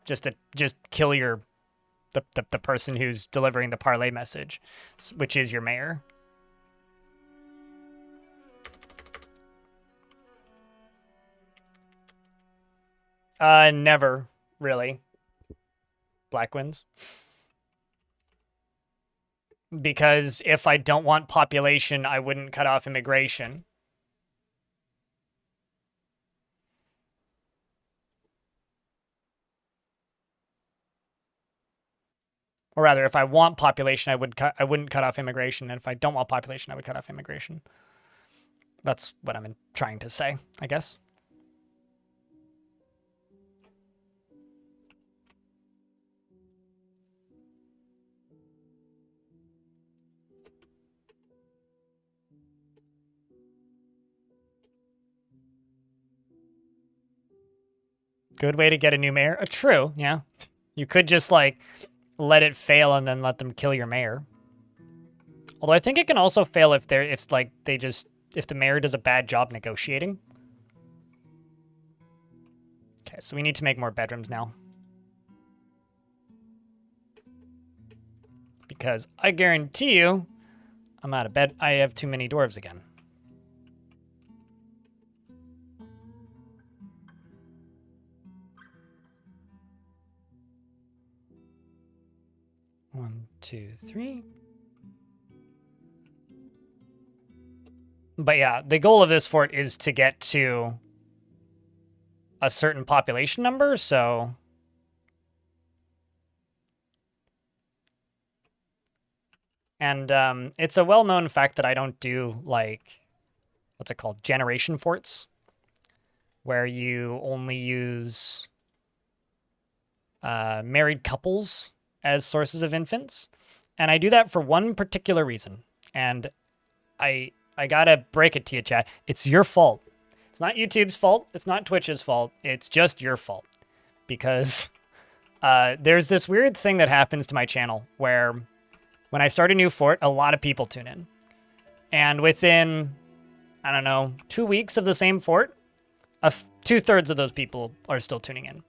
just kill the person who's delivering the parlay message, which is your mayor. Never really. Black wins. Because if I don't want population, I wouldn't cut off immigration. Or rather, if I want population, I wouldn't cut off immigration, and if I don't want population, I would cut off immigration. That's what I'm trying to say, I guess. Good way to get a new mayor. True, yeah. You could just, like, let it fail and then let them kill your mayor. Although I think it can also fail if the mayor does a bad job negotiating. Okay, so we need to make more bedrooms now. Because I guarantee you, I'm out of bed. I have too many dwarves again. One, two, three. But yeah, the goal of this fort is to get to a certain population number, so... And it's a well-known fact that I don't do, like, what's it called? Generation forts, where you only use married couples as sources of infants. And I do that for one particular reason. And I gotta break it to you, chat. It's your fault. It's not YouTube's fault. It's not Twitch's fault. It's just your fault. Because there's this weird thing that happens to my channel where when I start a new fort, a lot of people tune in. And within, I don't know, 2 weeks of the same fort, 2/3 of those people are still tuning in.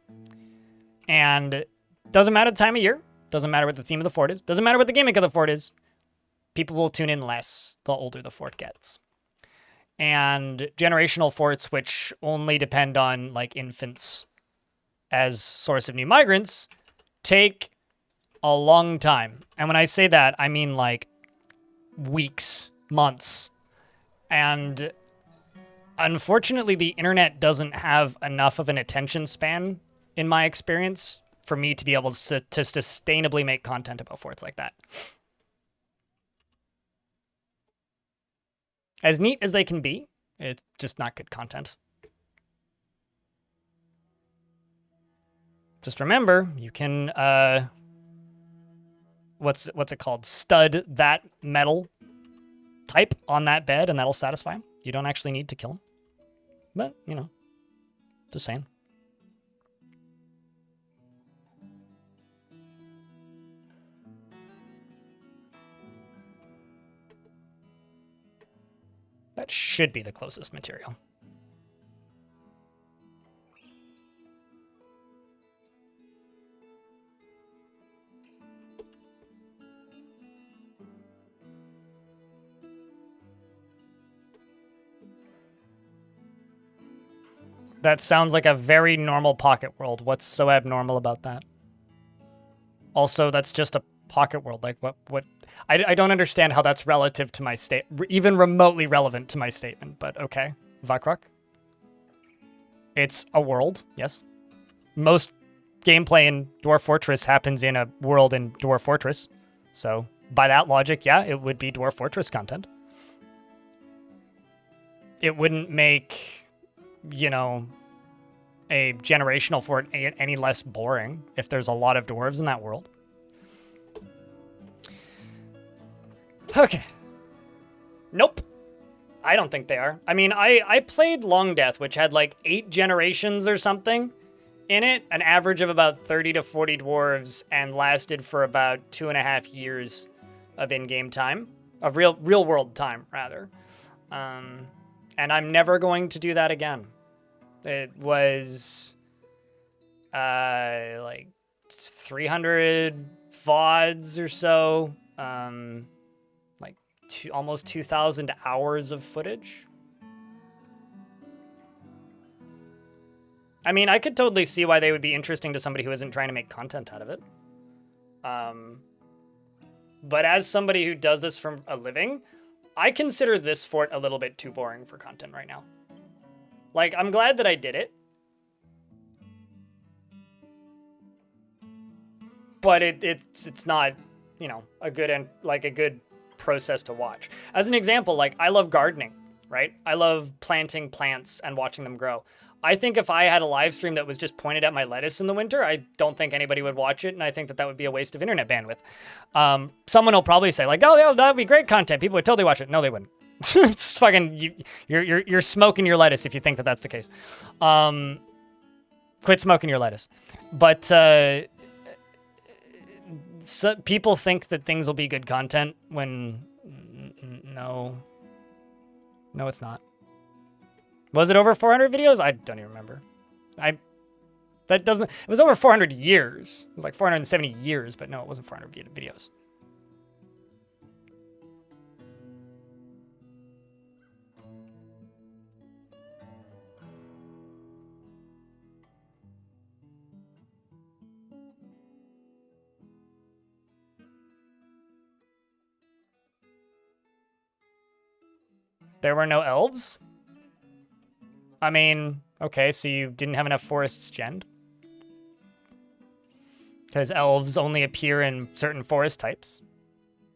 And doesn't matter the time of year. Doesn't matter what the theme of the fort is. Doesn't matter what the gimmick of the fort is. People will tune in less the older the fort gets. And generational forts, which only depend on, like, infants as source of new migrants, take a long time. And when I say that, I mean, like, weeks, months. And unfortunately, the internet doesn't have enough of an attention span, in my experience, for me to be able to sustainably make content about forts like that. As neat as they can be, it's just not good content. Just remember, you can, what's it called? Stud that metal type on that bed, and that'll satisfy him. You don't actually need to kill him. But, you know, just saying. That should be the closest material. That sounds like a very normal pocket world. What's so abnormal about that? Also, that's just a pocket world. Like, what? I don't understand how that's relative to my state, even remotely relevant to my statement, but okay. Vakrok. It's a world, yes. Most gameplay in Dwarf Fortress happens in a world in Dwarf Fortress. So, by that logic, yeah, it would be Dwarf Fortress content. It wouldn't make, you know, a generational fort any less boring if there's a lot of dwarves in that world. Okay. Nope. I don't think they are. I mean, I played Long Death, which had like 8 generations or something in it, an average of about 30 to 40 dwarves, and lasted for about 2.5 years of in-game time, of real world time rather. And I'm never going to do that again. It was like 300 VODs or so, like almost 2,000 hours of footage. I mean, I could totally see why they would be interesting to somebody who isn't trying to make content out of it. But as somebody who does this for a living, I consider this fort a little bit too boring for content right now. Like, I'm glad that I did it. But it's not, you know, a good process to watch. As an example, like, I love gardening, right? I love planting plants and watching them grow. I think if I had a live stream that was just pointed at my lettuce in the winter, I don't think anybody would watch it, and I think that would be a waste of internet bandwidth. Someone will probably say, like, oh, yeah, that would be great content. People would totally watch it. No, they wouldn't. It's fucking, you're smoking your lettuce if you think that that's the case. Quit smoking your lettuce. But so people think that things will be good content when no, it's not. Was it over 400 videos? I don't even remember. It was over 400 years. It was like 470 years, but no, it wasn't 400 videos. There were no elves? I mean, okay, so you didn't have enough forests genned? Because elves only appear in certain forest types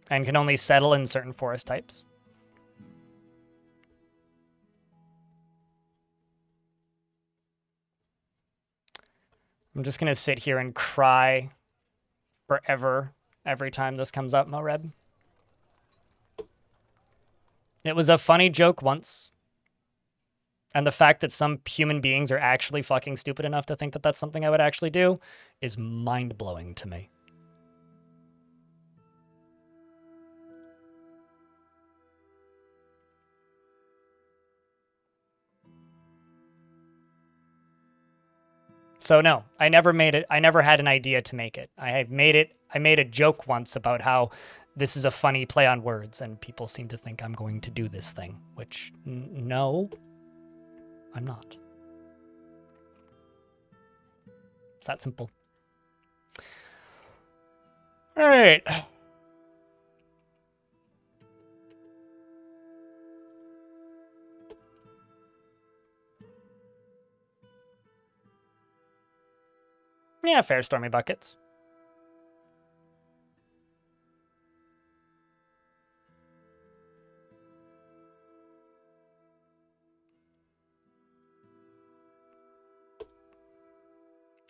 and can only settle in certain forest types. I'm just going to sit here and cry forever every time this comes up, Moreb. It was a funny joke once. And the fact that some human beings are actually fucking stupid enough to think that that's something I would actually do is mind-blowing to me. So no, I never made it. I never had an idea to make it. I made a joke once about how this is a funny play on words, and people seem to think I'm going to do this thing, which no. I'm not. It's that simple. All right. Yeah, fair, Stormy Buckets.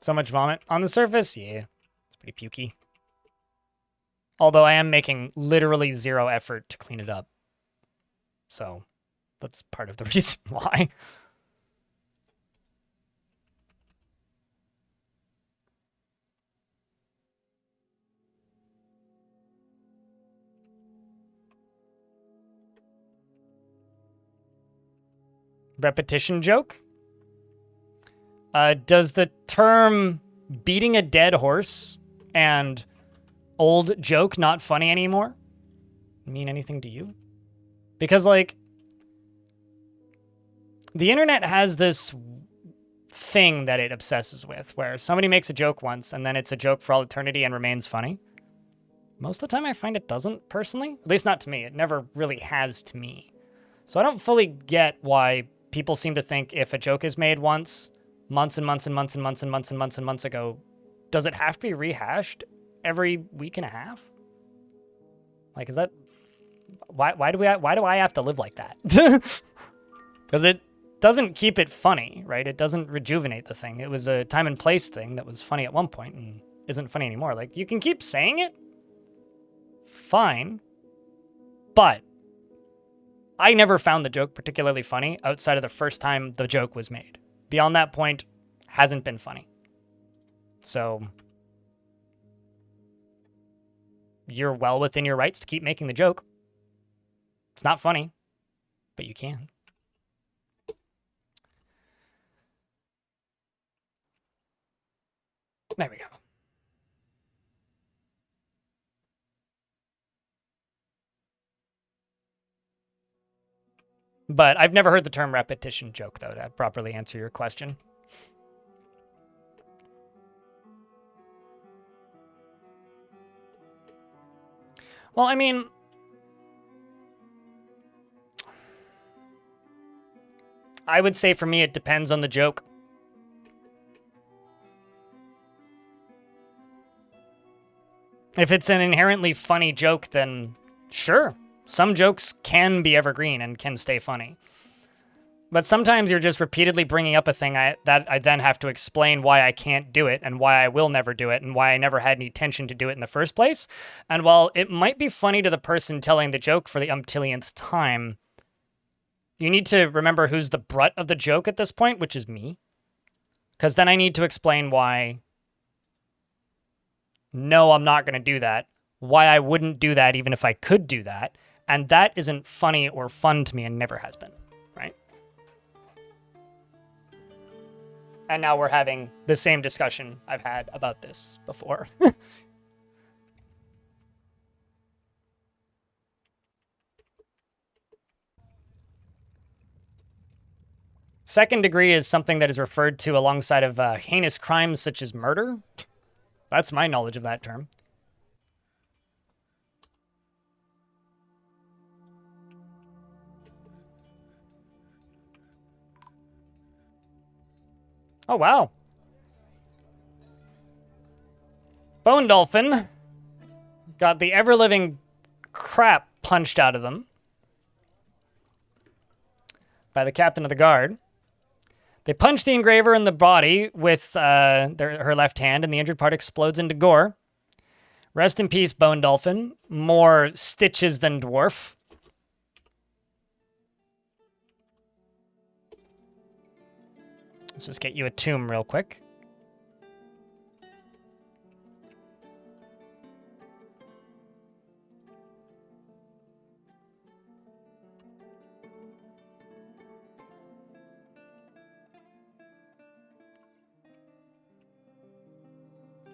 So much vomit. On the surface, yeah, it's pretty pukey. Although I am making literally 0 effort to clean it up. So that's part of the reason why. Repetition joke? Does the term beating a dead horse and old joke not funny anymore mean anything to you? Because, like, the internet has this thing that it obsesses with, where somebody makes a joke once and then it's a joke for all eternity and remains funny. Most of the time I find it doesn't, personally. At least not to me. It never really has to me. So I don't fully get why people seem to think if a joke is made once, months and months and months and months and months and months and months ago, does it have to be rehashed every week and a half? Like, is that why do I have to live like that? Because it doesn't keep it funny, right? It doesn't rejuvenate the thing. It was a time and place thing that was funny at one point and isn't funny anymore. Like, you can keep saying it, fine, but I never found the joke particularly funny outside of the first time the joke was made. Beyond that point, hasn't been funny. So you're well within your rights to keep making the joke. It's not funny, but you can. There we go. But I've never heard the term repetition joke, though, to properly answer your question. Well, I mean, I would say for me, it depends on the joke. If it's an inherently funny joke, then sure. Some jokes can be evergreen and can stay funny. But sometimes you're just repeatedly bringing up a thing that I then have to explain why I can't do it and why I will never do it and why I never had any intention to do it in the first place. And while it might be funny to the person telling the joke for the umptillionth time, you need to remember who's the brunt of the joke at this point, which is me. Because then I need to explain why, no, I'm not going to do that, why I wouldn't do that even if I could do that. And that isn't funny or fun to me and never has been, right? And now we're having the same discussion I've had about this before. Second degree is something that is referred to alongside of heinous crimes such as murder. That's my knowledge of that term. Oh, wow. Bone Dolphin got the ever-living crap punched out of them by the captain of the guard. They punch the engraver in the body with her left hand, and the injured part explodes into gore. Rest in peace, Bone Dolphin. More stitches than dwarf. Let's just get you a tomb real quick.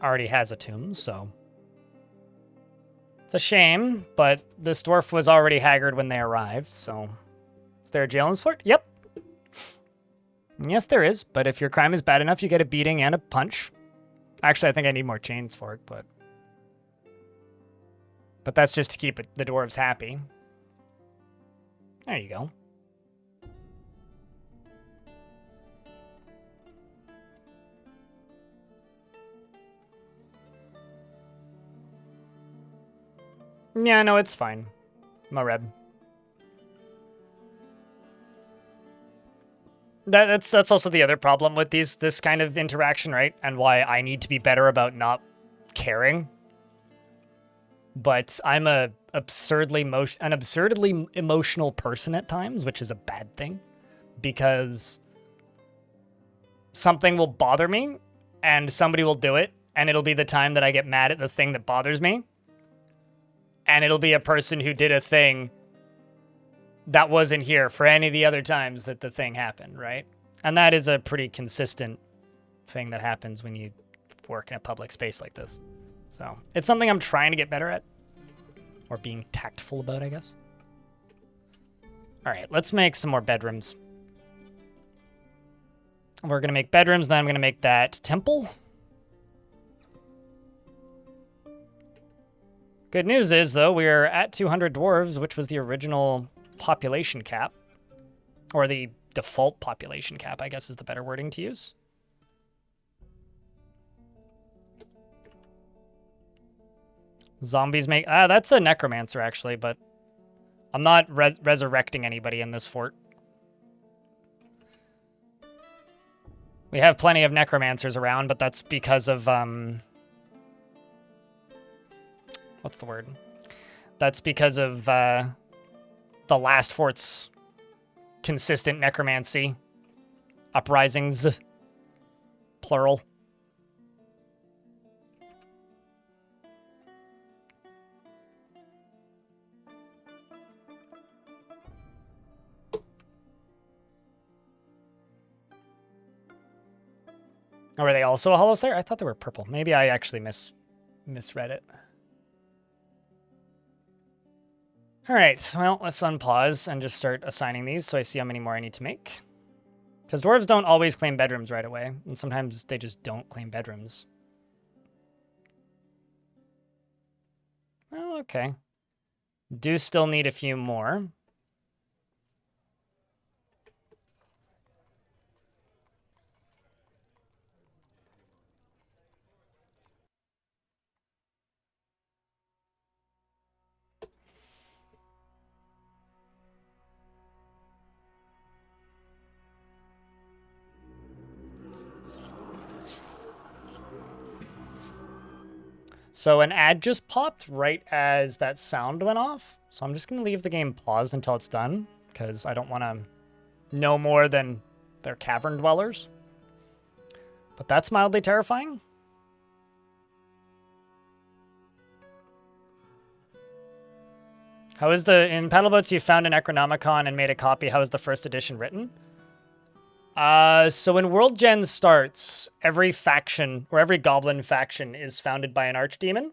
Already has a tomb, so it's a shame, but this dwarf was already haggard when they arrived, so is there a jail in this fort? Yep. Yes, there is, but if your crime is bad enough, you get a beating and a punch. Actually, I think I need more chains for it, but that's just to keep the dwarves happy. There you go. Yeah, no, it's fine. Mareb. That's also the other problem with this kind of interaction, right? And why I need to be better about not caring. But I'm an absurdly emotional person at times, which is a bad thing, because something will bother me and somebody will do it, and it'll be the time that I get mad at the thing that bothers me. And it'll be a person who did a thing that wasn't here for any of the other times that the thing happened, right? And that is a pretty consistent thing that happens when you work in a public space like this. So it's something I'm trying to get better at, or being tactful about, I guess. All right, let's make some more bedrooms. We're going to make bedrooms, then I'm going to make that temple. Good news is, though, we're at 200 dwarves, which was the original population cap, or the default population cap, I guess is the better wording to use. Zombies make... that's a necromancer, actually, but I'm not resurrecting anybody in this fort. We have plenty of necromancers around, but that's because of... what's the word? That's because of... the the last fort's consistent necromancy. Uprisings. Plural. Or were they also a Hollow Slayer? I thought they were purple. Maybe I actually misread it. All right, well, let's unpause and just start assigning these so I see how many more I need to make. Because dwarves don't always claim bedrooms right away, and sometimes they just don't claim bedrooms. Well, okay. Do still need a few more. So an ad just popped right as that sound went off. So I'm just going to leave the game paused until it's done, because I don't want to know more than they're cavern dwellers. But that's mildly terrifying. How is in Paddleboats you found an Necronomicon and made a copy? How is the first edition written? So when World Gen starts, every faction, or every goblin faction, is founded by an archdemon.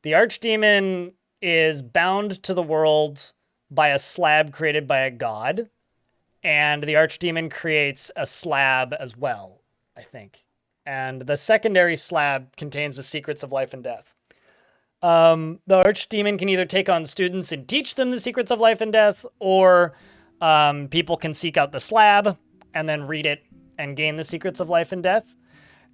The archdemon is bound to the world by a slab created by a god, and the archdemon creates a slab as well, I think. And the secondary slab contains the secrets of life and death. The archdemon can either take on students and teach them the secrets of life and death, or people can seek out the slab and then read it and gain the secrets of life and death.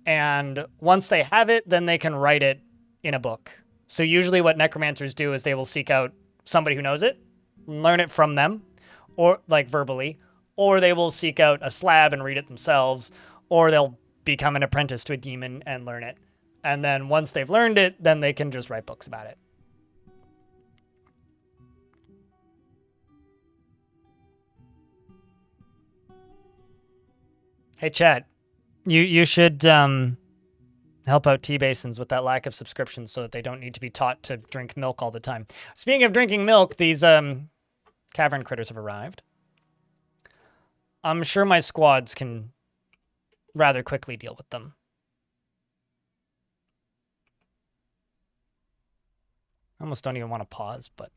And once they have it, then they can write it in a book. So usually what necromancers do is they will seek out somebody who knows it, learn it from them, or like verbally, or they will seek out a slab and read it themselves, or they'll become an apprentice to a demon and learn it. And then once they've learned it, then they can just write books about it. Hey, chat, you should help out T-Basins with that lack of subscriptions so that they don't need to be taught to drink milk all the time. Speaking of drinking milk, these cavern critters have arrived. I'm sure my squads can rather quickly deal with them. I almost don't even want to pause, but...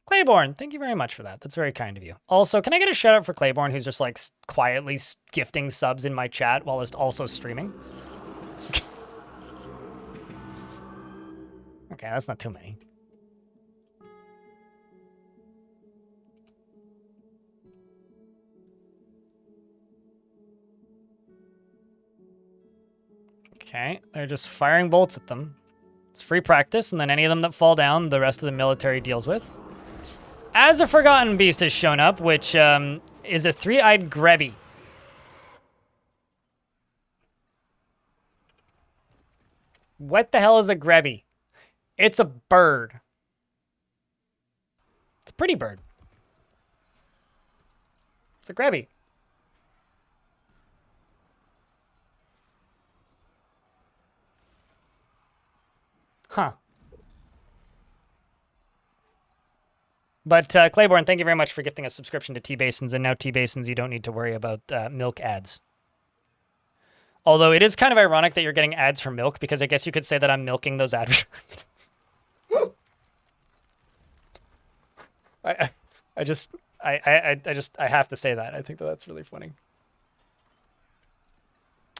Claiborne, thank you very much for that. That's very kind of you. Also, can I get a shout out for Claiborne, who's just like quietly gifting subs in my chat while it's also streaming? Okay, that's not too many. Okay, they're just firing bolts at them. It's free practice, and then any of them that fall down, the rest of the military deals with. As a Forgotten Beast has shown up, which is a three-eyed Grebby. What the hell is a Grebby? It's a bird. It's a pretty bird. It's a Grebby. Huh. But Claiborne, thank you very much for gifting a subscription to T-Basins, and now T-Basins, you don't need to worry about milk ads. Although it is kind of ironic that you're getting ads for milk, because I guess you could say that I'm milking those ads. I have to say that. I think that's really funny.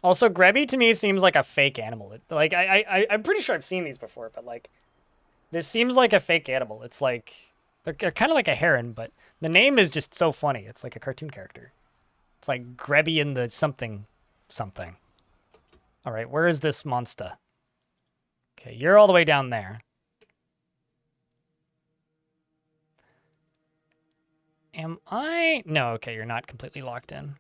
Also, Grebby to me seems like a fake animal. Like I'm pretty sure I've seen these before, but like this seems like a fake animal. It's like they're kind of like a heron, but the name is just so funny. It's like a cartoon character. It's like Grebby in the something. All right, where is this monster? Okay, you're all the way down there. Am I? No, okay, you're not completely locked in.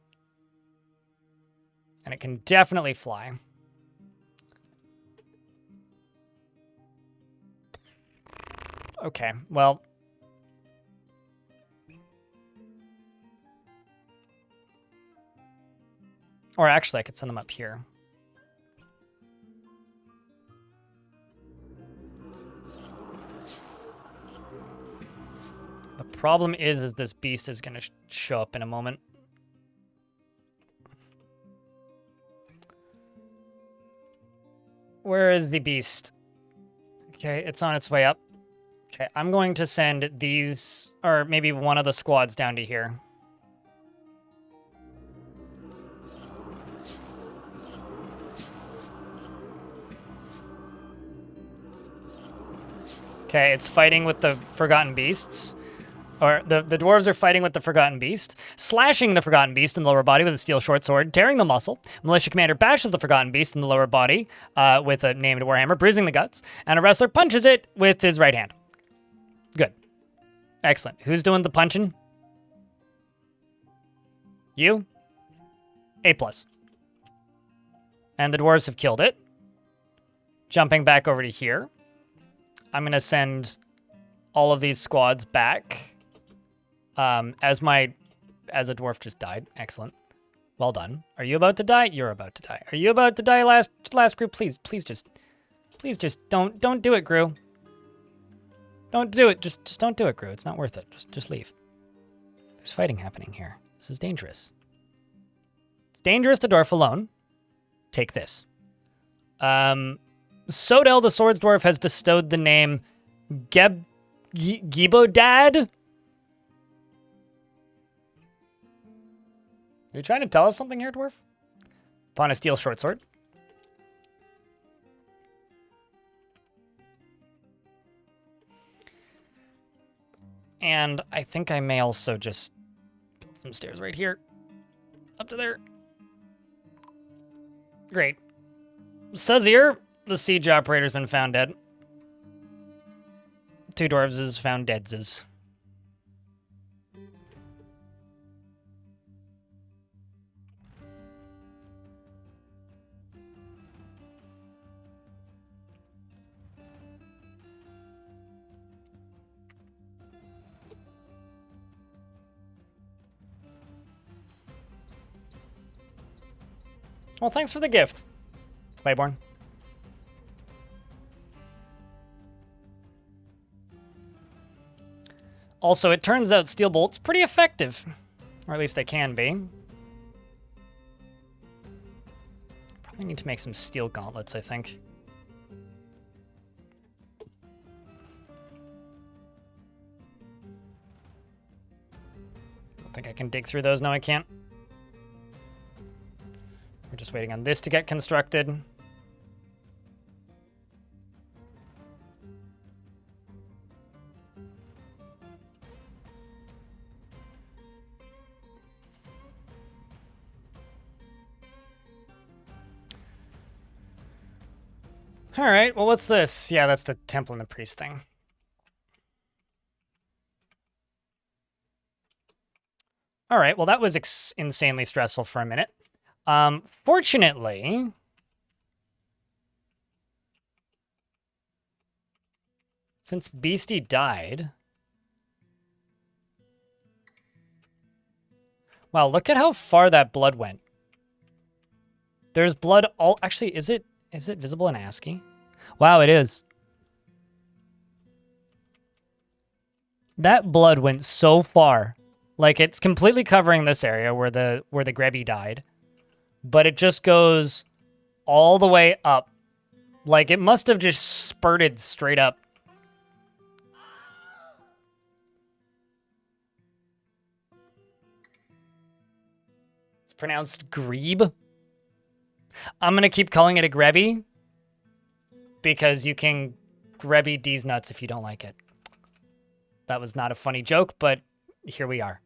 And it can definitely fly. Okay, well, Or actually, I could send them up here. The problem is this beast is going to show up in a moment. Where is the beast? Okay, it's on its way up. Okay, I'm going to send these, or maybe one of the squads down to here. Okay, it's fighting with the Forgotten Beasts. Or the dwarves are fighting with the Forgotten Beast, slashing the Forgotten Beast in the lower body with a steel short sword, tearing the muscle. Militia commander bashes the Forgotten Beast in the lower body with a named warhammer, bruising the guts, and a wrestler punches it with his right hand. Good. Excellent. Who's doing the punching? You? A+. And the dwarves have killed it. Jumping back over to here. I'm going to send all of these squads back. As a dwarf just died. Excellent. Well done. Are you about to die? You're about to die. Are you about to die, last group? Please just don't do it, Gru. Don't do it. Just don't do it, Gru. It's not worth it. Just leave. There's fighting happening here. This is dangerous. It's dangerous to dwarf alone. Take this. Sodel the Swords Dwarf has bestowed the name Gibodad. Are you trying to tell us something here, dwarf? Upon a steel short sword. And I think I may also just build some stairs right here. Up to there. Great. Says here, the siege operator's been found dead. 2 dwarves is found deadses. Well, thanks for the gift, Claiborne. Also, it turns out steel bolt's pretty effective. Or at least they can be. Probably need to make some steel gauntlets, I think. Don't think I can dig through those. No, I can't. We're just waiting on this to get constructed. All right, well, what's this? Yeah, that's the temple and the priest thing. All right, well, that was insanely stressful for a minute. Fortunately, since Beastie died, wow, look at how far that blood went. There's blood all, actually, is it visible in ASCII? Wow, it is. That blood went so far. Like, it's completely covering this area where the Grebby died. But it just goes all the way up. Like, it must have just spurted straight up. It's pronounced Grebe. I'm going to keep calling it a Grebby. Because you can Grebby D's nuts if you don't like it. That was not a funny joke, but here we are.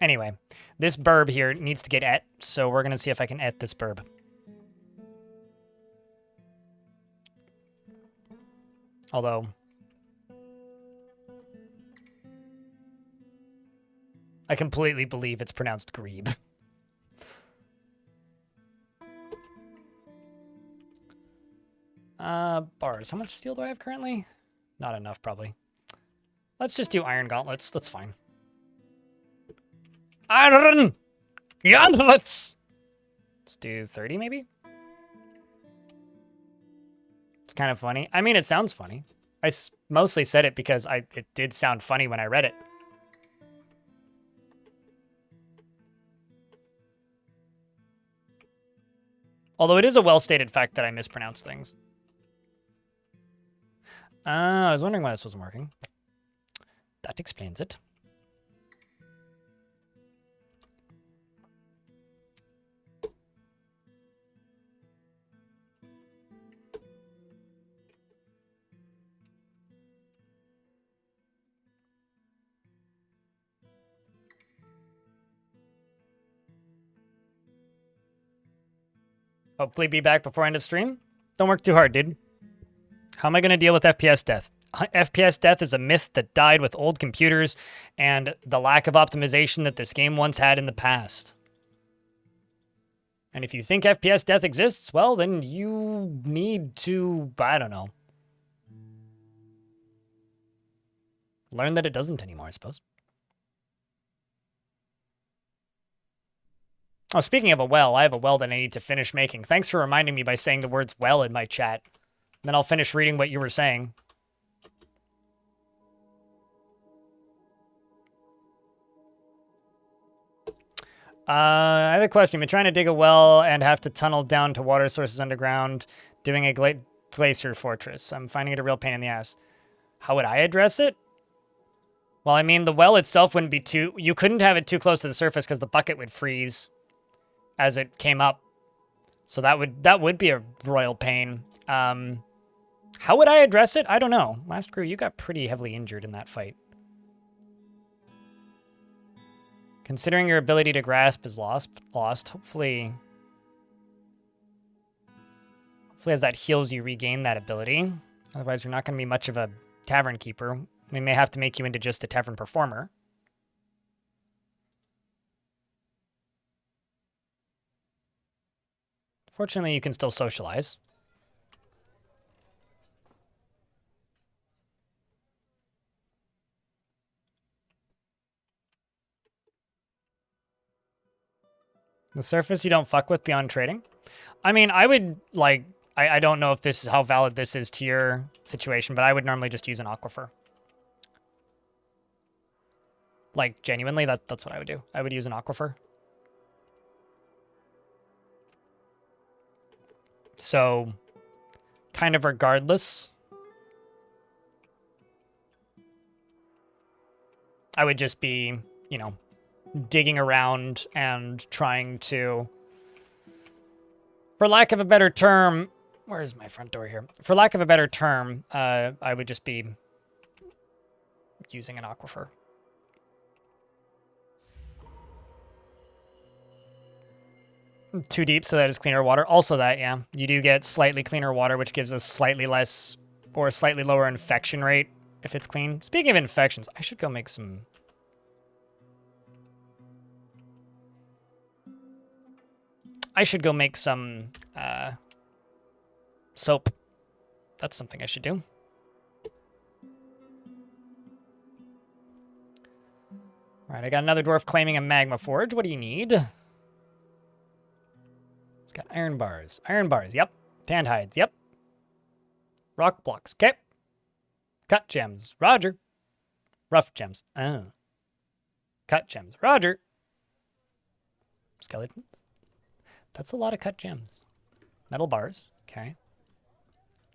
Anyway, this burb here needs to get et, so we're going to see if I can et this burb. Although, I completely believe it's pronounced Grebe. Bars. How much steel do I have currently? Not enough, probably. Let's just do iron gauntlets. That's fine. Iron! Let's do 30 maybe? It's kind of funny. I mean, it sounds funny. I mostly said it because it did sound funny when I read it. Although it is a well-stated fact that I mispronounce things. I was wondering why this wasn't working. That explains it. Hopefully be back before end of stream. Don't work too hard, dude. How am I going to deal with FPS death? FPS death is a myth that died with old computers and the lack of optimization that this game once had in the past. And if you think FPS death exists, well, then you need to, I don't know, learn that it doesn't anymore, I suppose. Oh, speaking of a well, I have a well that I need to finish making. Thanks for reminding me by saying the words well in my chat. Then I'll finish reading what you were saying. I have a question. I've been trying to dig a well and have to tunnel down to water sources underground, doing a glacier fortress. I'm finding it a real pain in the ass. How would I address it? Well, I mean, the well itself wouldn't be too... You couldn't have it too close to the surface because the bucket would freeze as it came up. So that would be a royal pain. How would I address it? I don't know. Last crew, you got pretty heavily injured in that fight. Considering your ability to grasp is lost. Hopefully as that heals you, regain that ability. Otherwise, you're not going to be much of a tavern keeper. We may have to make you into just a tavern performer. Fortunately, you can still socialize. The surface you don't fuck with beyond trading? I mean, I would, like, I don't know if this is how valid this is to your situation, but I would normally just use an aquifer. Like, genuinely, that's what I would do. I would use an aquifer. So, kind of regardless, I would just be, you know, digging around and trying to, for lack of a better term, where's my front door here? For lack of a better term, I would just be using an aquifer. Too deep, so that is cleaner water. Also that, yeah, you do get slightly cleaner water, which gives us slightly less or slightly lower infection rate if it's clean. Speaking of infections, I should go make some... soap. That's something I should do. All right, I got another dwarf claiming a magma forge. What do you need? It's got iron bars. Iron bars, yep. Tanned hides, yep. Rock blocks, okay. Cut gems, roger. Rough gems, Cut gems, roger. Skeletons. That's a lot of cut gems. Metal bars, okay.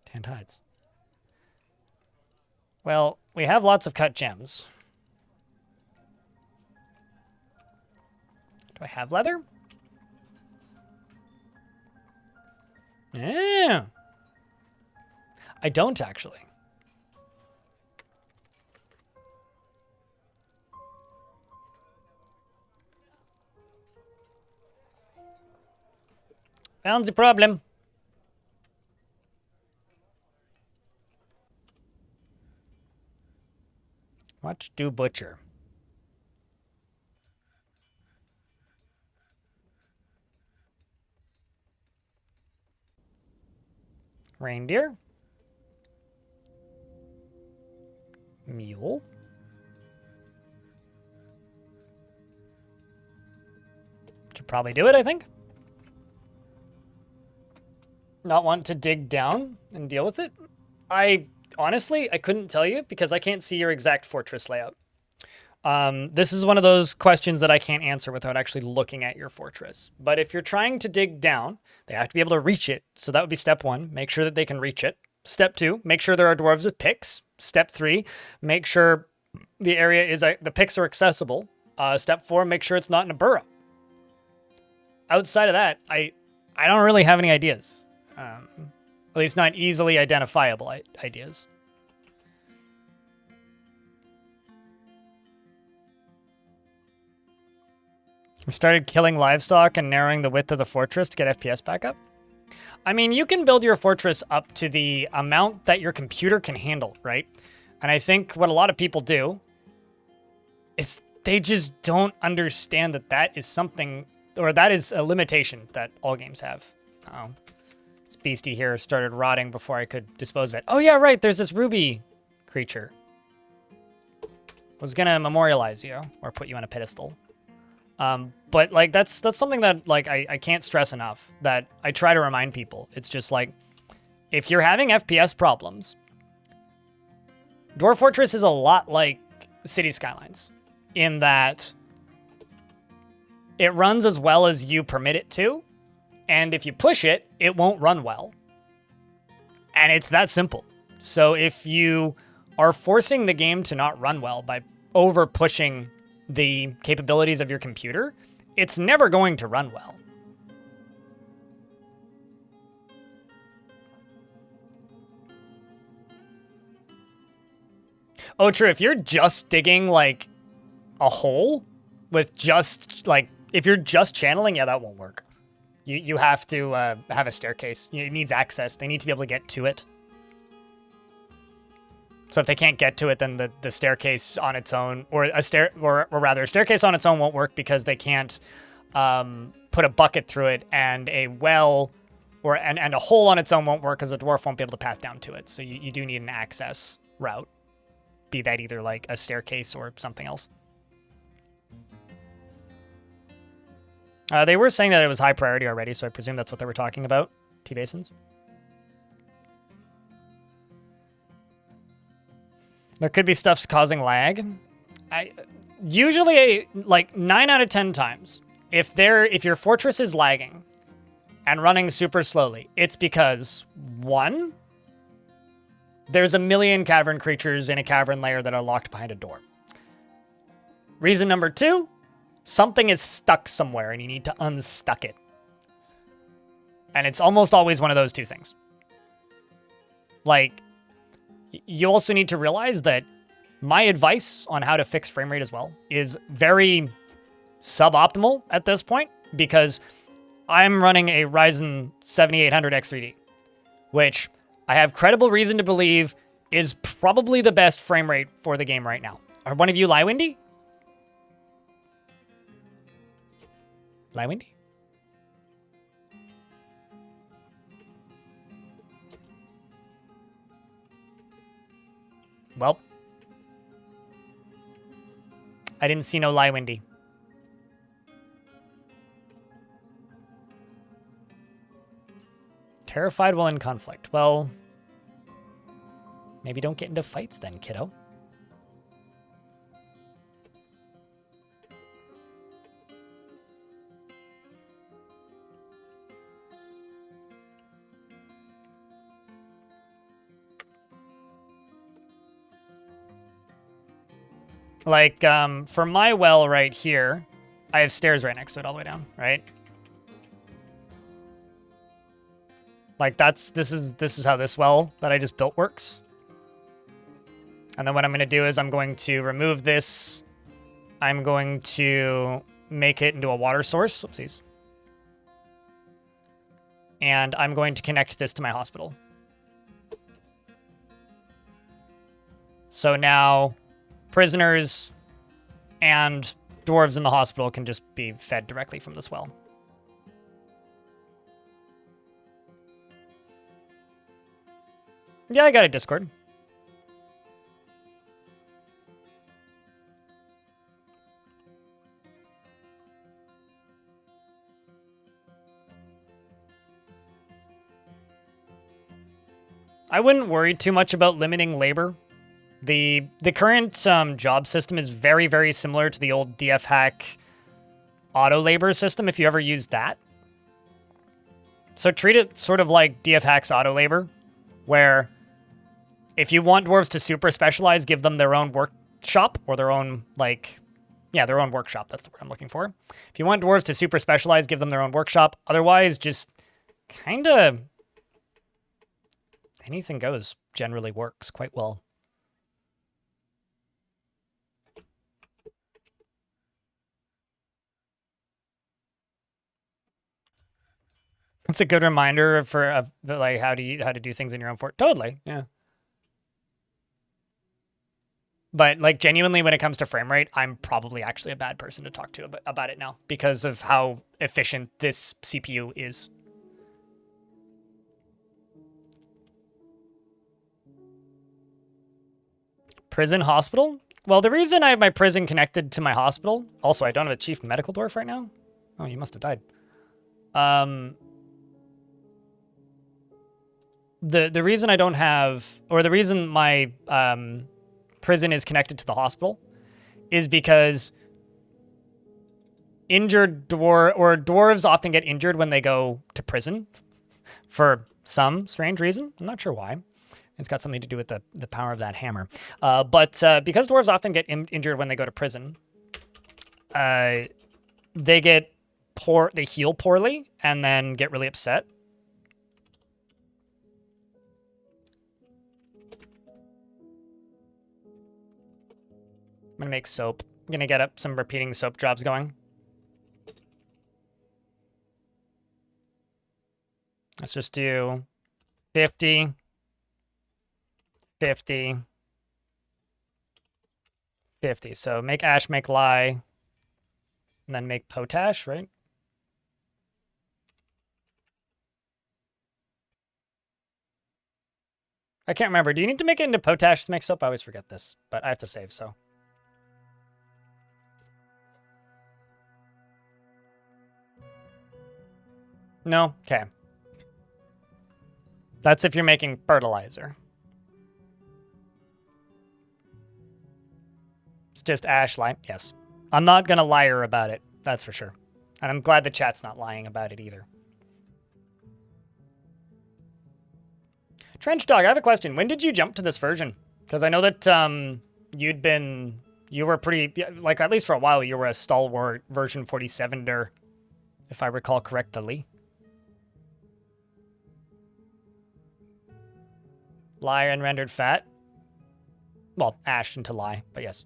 Tanned hides. Well, we have lots of cut gems. Do I have leather? Yeah. I don't, actually. Found the problem. What do butcher? Reindeer. Mule. Should probably do it, I think. Not want to dig down and deal with it? Honestly, I couldn't tell you because I can't see your exact fortress layout. This is one of those questions that I can't answer without actually looking at your fortress. But if you're trying to dig down, they have to be able to reach it. So that would be step 1. Make sure that they can reach it. Step 2, make sure there are dwarves with picks. Step 3, make sure the area is the picks are accessible. Step 4, make sure it's not in a burrow. Outside of that, I don't really have any ideas. At least not easily identifiable ideas. We started killing livestock and narrowing the width of the fortress to get FPS back up. I mean, you can build your fortress up to the amount that your computer can handle, right? And I think what a lot of people do is they just don't understand that that is something, or that is a limitation that all games have. Uh-oh. This beastie here started rotting before I could dispose of it. Oh yeah, right, there's this ruby creature. I was gonna memorialize you, or put you on a pedestal. But like that's something that like I can't stress enough, that I try to remind people. It's just like, if you're having FPS problems, Dwarf Fortress is a lot like City Skylines in that it runs as well as you permit it to, and if you push it, it won't run well. And it's that simple. So if you are forcing the game to not run well by over pushing the capabilities of your computer, it's never going to run well. Oh, true. If you're just digging like a hole with just like, if you're just channeling, yeah, that won't work. You have to have a staircase. It needs access. They need to be able to get to it. So if they can't get to it, then the staircase on its own, or a staircase on its own won't work because they can't put a bucket through it, and a well and a hole on its own won't work because the dwarf won't be able to path down to it. So you do need an access route, be that either like a staircase or something else. They were saying that it was high priority already, so I presume that's what they were talking about. T-basins. There could be stuff causing lag. Usually, like 9 out of 10 times, if your fortress is lagging and running super slowly, it's because 1, there's a million cavern creatures in a cavern layer that are locked behind a door. Reason number 2, something is stuck somewhere and you need to unstuck it. And it's almost always one of those 2 things. Like, you also need to realize that my advice on how to fix frame rate as well is very suboptimal at this point, because I'm running a Ryzen 7800 X3D, which I have credible reason to believe is probably the best frame rate for the game right now. Are one of you Lywindy? Lywindy? Well, I didn't see no Lywindy. Terrified while in conflict. Well, maybe don't get into fights then, kiddo. Like, for my well right here, I have stairs right next to it all the way down, right? Like this is how this well that I just built works. And then what I'm going to do is I'm going to remove this. I'm going to make it into a water source. Oopsies. And I'm going to connect this to my hospital. So now prisoners and dwarves in the hospital can just be fed directly from this well. Yeah, I got a Discord. I wouldn't worry too much about limiting labor. The current job system is very, very similar to the old DF hack auto labor system, if you ever used that. So treat it sort of like DF hack's auto labor, where if you want dwarves to super specialize, give them their own workshop or their own, like, yeah, their own workshop. That's the word I'm looking for. If you want dwarves to super specialize, give them their own workshop. Otherwise, just kind of anything goes generally works quite well. It's a good reminder for like how to do things in your own fort. Totally, yeah. But like genuinely, when it comes to frame rate, I'm probably actually a bad person to talk to about it now because of how efficient this CPU is. Prison hospital? Well, the reason I have my prison connected to my hospital. Also, I don't have a chief medical dwarf right now. Oh, you must have died. The reason I don't have, or the reason my prison is connected to the hospital is because dwarves often get injured when they go to prison for some strange reason. I'm not sure why. It's got something to do with the power of that hammer. But because dwarves often get injured when they go to prison, they heal poorly and then get really upset. I'm gonna make soap. I'm gonna get up some repeating soap jobs going. Let's just do 50, 50, 50. So make ash, make lye, and then make potash, right? I can't remember. Do you need to make it into potash to make soap? I always forget this, but I have to save, so. No? Okay. That's if you're making fertilizer. It's just ash, lime. Yes. I'm not going to liar about it. That's for sure. And I'm glad the chat's not lying about it either. Trench Dog, I have a question. When did you jump to this version? Because I know that you were pretty, like, at least for a while, you were a stalwart version 47er, if I recall correctly. Lye and rendered fat. Well, ash into lye, but yes.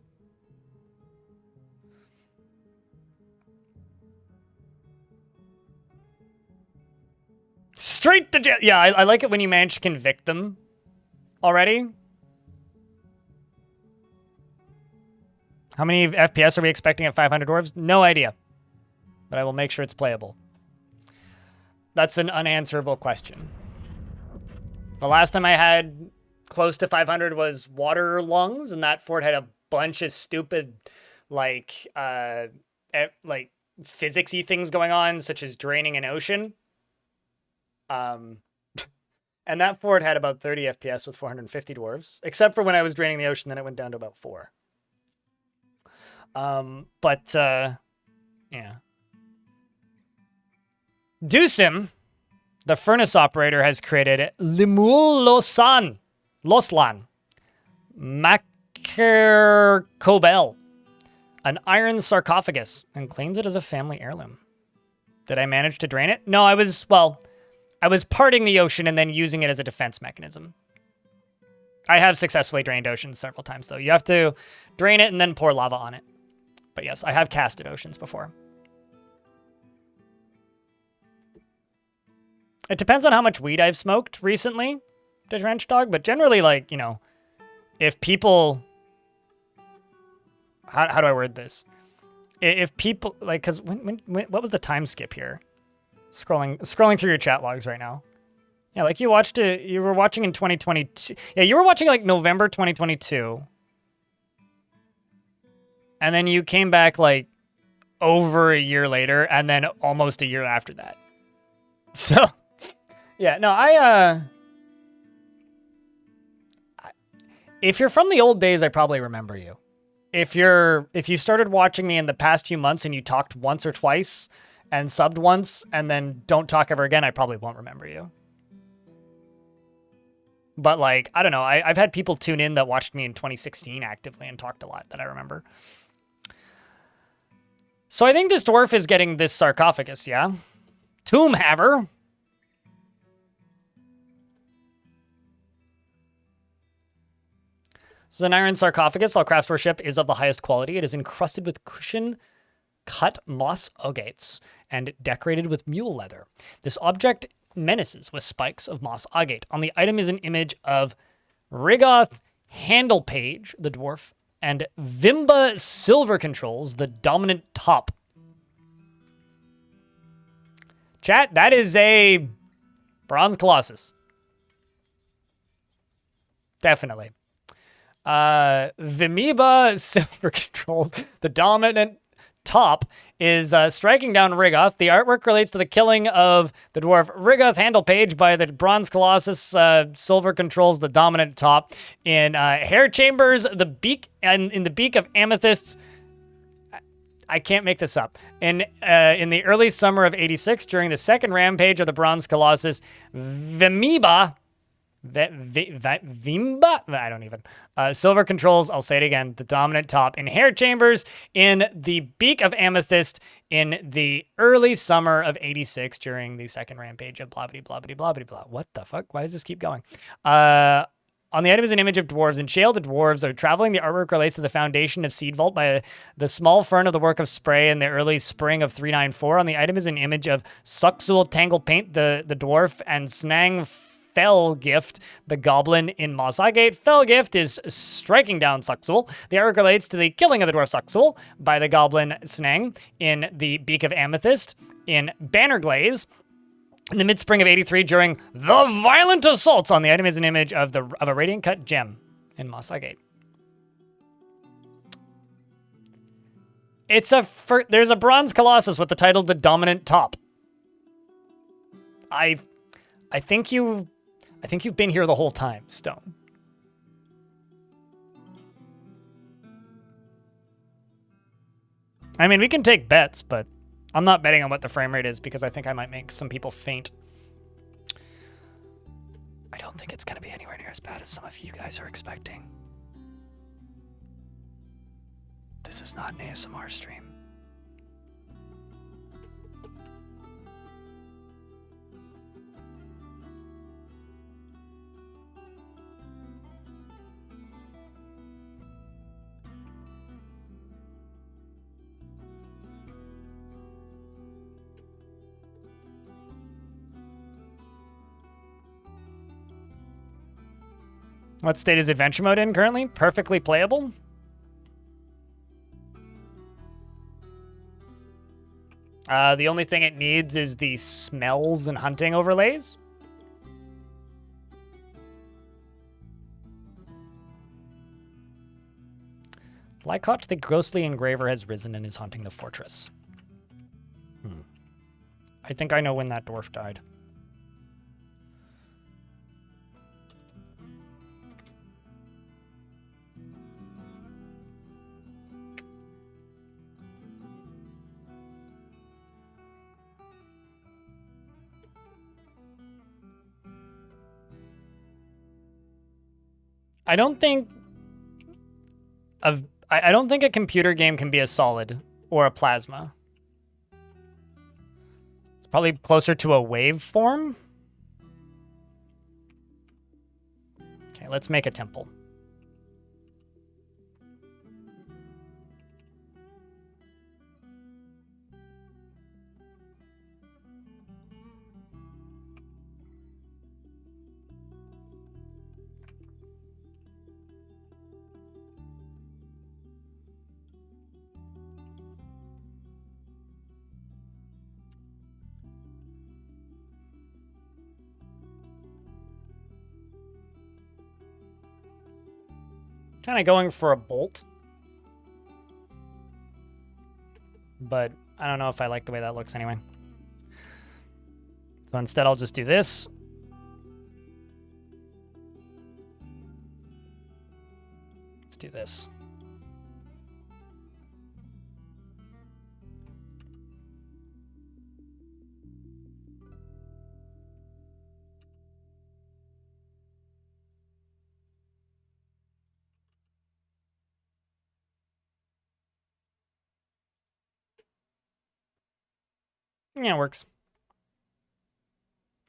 Straight to jail. Yeah, I like it when you manage to convict them already. How many FPS are we expecting at 500 dwarves? No idea. But I will make sure it's playable. That's an unanswerable question. The last time I had close to 500 was Water Lungs, and that fort had a bunch of stupid, like physics-y things going on, such as draining an ocean. And that fort had about 30 FPS with 450 dwarves, except for when I was draining the ocean, then it went down to about 4. Yeah. Deucim, the furnace operator, has created Limul Loslan Maker Kobel, an iron sarcophagus, and claims it as a family heirloom. Did I manage to drain it? No, I was parting the ocean and then using it as a defense mechanism. I have successfully drained oceans several times, though. You have to drain it and then pour lava on it. But yes, I have casted oceans before. It depends on how much weed I've smoked recently, to Trench Dog, but generally, like, you know, if people... How do I word this? If people, like, because what was the time skip here? Scrolling through your chat logs right now. Yeah, like you were watching in 2022. Yeah, you were watching like November 2022. And then you came back like over a year later and then almost a year after that. So, yeah, no, If you're from the old days, I probably remember you. If you started watching me in the past few months and you talked once or twice and subbed once and then don't talk ever again, I probably won't remember you. But like, I don't know. I've had people tune in that watched me in 2016 actively and talked a lot that I remember. So I think this dwarf is getting this sarcophagus, yeah? Tomb Haver. This is an iron sarcophagus. All craftsmanship is of the highest quality. It is encrusted with cushion-cut moss agates and decorated with mule leather. This object menaces with spikes of moss agate. On the item is an image of Rigoth Handlepage, the dwarf, and Vimba Silver Controls, the dominant top. Chat, that is a bronze colossus. Definitely. Vimiba Silver Controls, the dominant top, is striking down Rigoth. The artwork relates to the killing of the dwarf Rigoth Handlepage by the bronze colossus. Silver Controls, the dominant top. In hair chambers, the beak, and in the beak of amethysts. I can't make this up. In the early summer of 86, during the second rampage of the bronze colossus, Vimba, I don't even. Silver Controls, I'll say it again, the dominant top. In hair chambers, in the beak of amethyst, in the early summer of 86, during the second rampage of blah, blah, blah, blah, blah, blah, blah. What the fuck? Why does this keep going? On the item is an image of dwarves. In Shale, the dwarves are traveling. The artwork relates to the foundation of Seedvault by the small fern of the work of Spray in the early spring of 394. On the item is an image of Suxul Tangle Paint, the dwarf, and Snang Felgift, the goblin in Moss Agate. Felgift is striking down Suxul. The artwork relates to the killing of the dwarf Suxul by the goblin Snang in the Beak of Amethyst. In Banner Glaze, in the mid-spring of 83, during the violent assaults, on the item is an image of a radiant cut gem in Moss Agate. There's a bronze colossus with the title "The Dominant Top." I think you've been here the whole time, Stone. I mean, we can take bets, but I'm not betting on what the frame rate is because I think I might make some people faint. I don't think it's going to be anywhere near as bad as some of you guys are expecting. This is not an ASMR stream. What state is adventure mode in currently? Perfectly playable. The only thing it needs is the smells and hunting overlays. Lycott the Ghostly Engraver has risen and is haunting the fortress. I think I know when that dwarf died. I don't think a computer game can be a solid or a plasma. It's probably closer to a waveform. Okay, let's make a temple. Kind of going for a bolt. But I don't know if I like the way that looks anyway. So instead I'll just do this. Let's do this. Yeah, it works.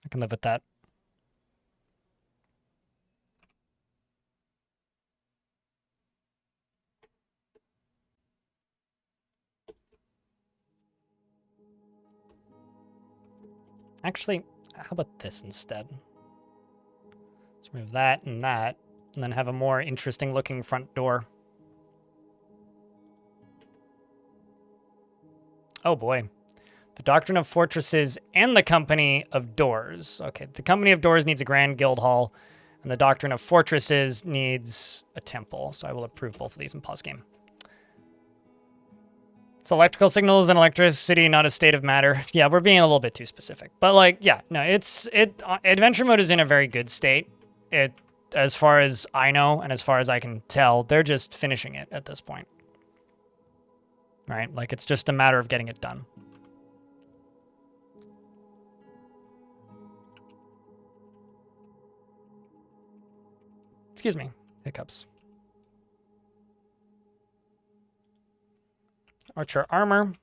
I can live with that. Actually, how about this instead? Let's remove that, and then have a more interesting looking front door. Oh boy. The Doctrine of Fortresses and the Company of Doors. Okay, the Company of Doors needs a Grand Guild Hall, and the Doctrine of Fortresses needs a temple. So I will approve both of these and pause game. It's electrical signals and electricity, not a state of matter. Yeah, we're being a little bit too specific. But like, yeah, no, adventure mode is in a very good state. As far as I know, and as far as I can tell, they're just finishing it at this point. Right? Like, it's just a matter of getting it done. Excuse me. Hiccups. Archer armor.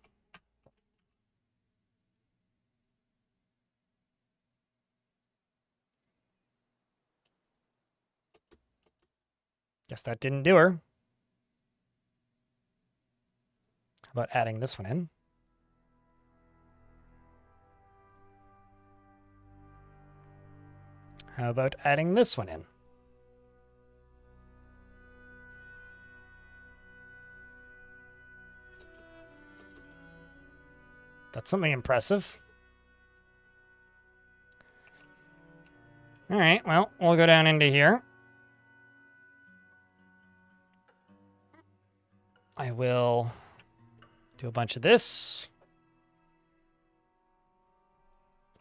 Guess that didn't do her. How about adding this one in? How about adding this one in? That's something impressive. All right, well, we'll go down into here. I will do a bunch of this.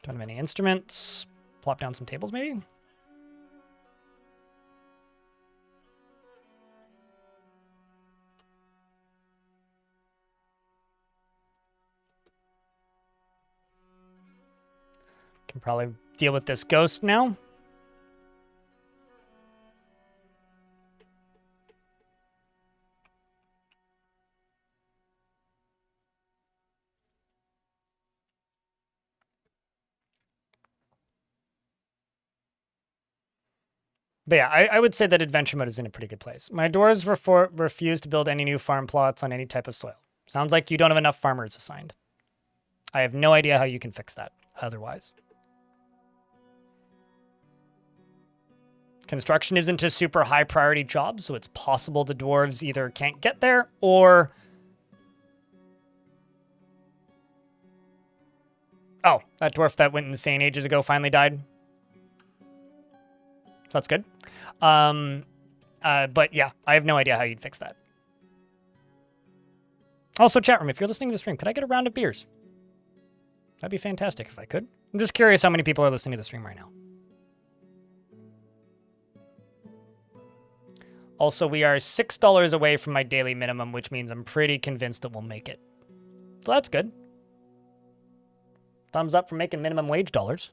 Don't have any instruments. Plop down some tables, maybe? Can probably deal with this ghost now. But yeah, I would say that adventure mode is in a pretty good place. My doors refuse to build any new farm plots on any type of soil. Sounds like you don't have enough farmers assigned. I have no idea how you can fix that otherwise. Construction isn't a super high priority job, so it's possible the dwarves either can't get there or... Oh, that dwarf that went insane ages ago finally died. So that's good. But yeah, I have no idea how you'd fix that. Also, chat room, if you're listening to the stream, could I get a round of beers? That'd be fantastic if I could. I'm just curious how many people are listening to the stream right now. Also, we are $6 away from my daily minimum, which means I'm pretty convinced that we'll make it. So that's good. Thumbs up for making minimum wage dollars.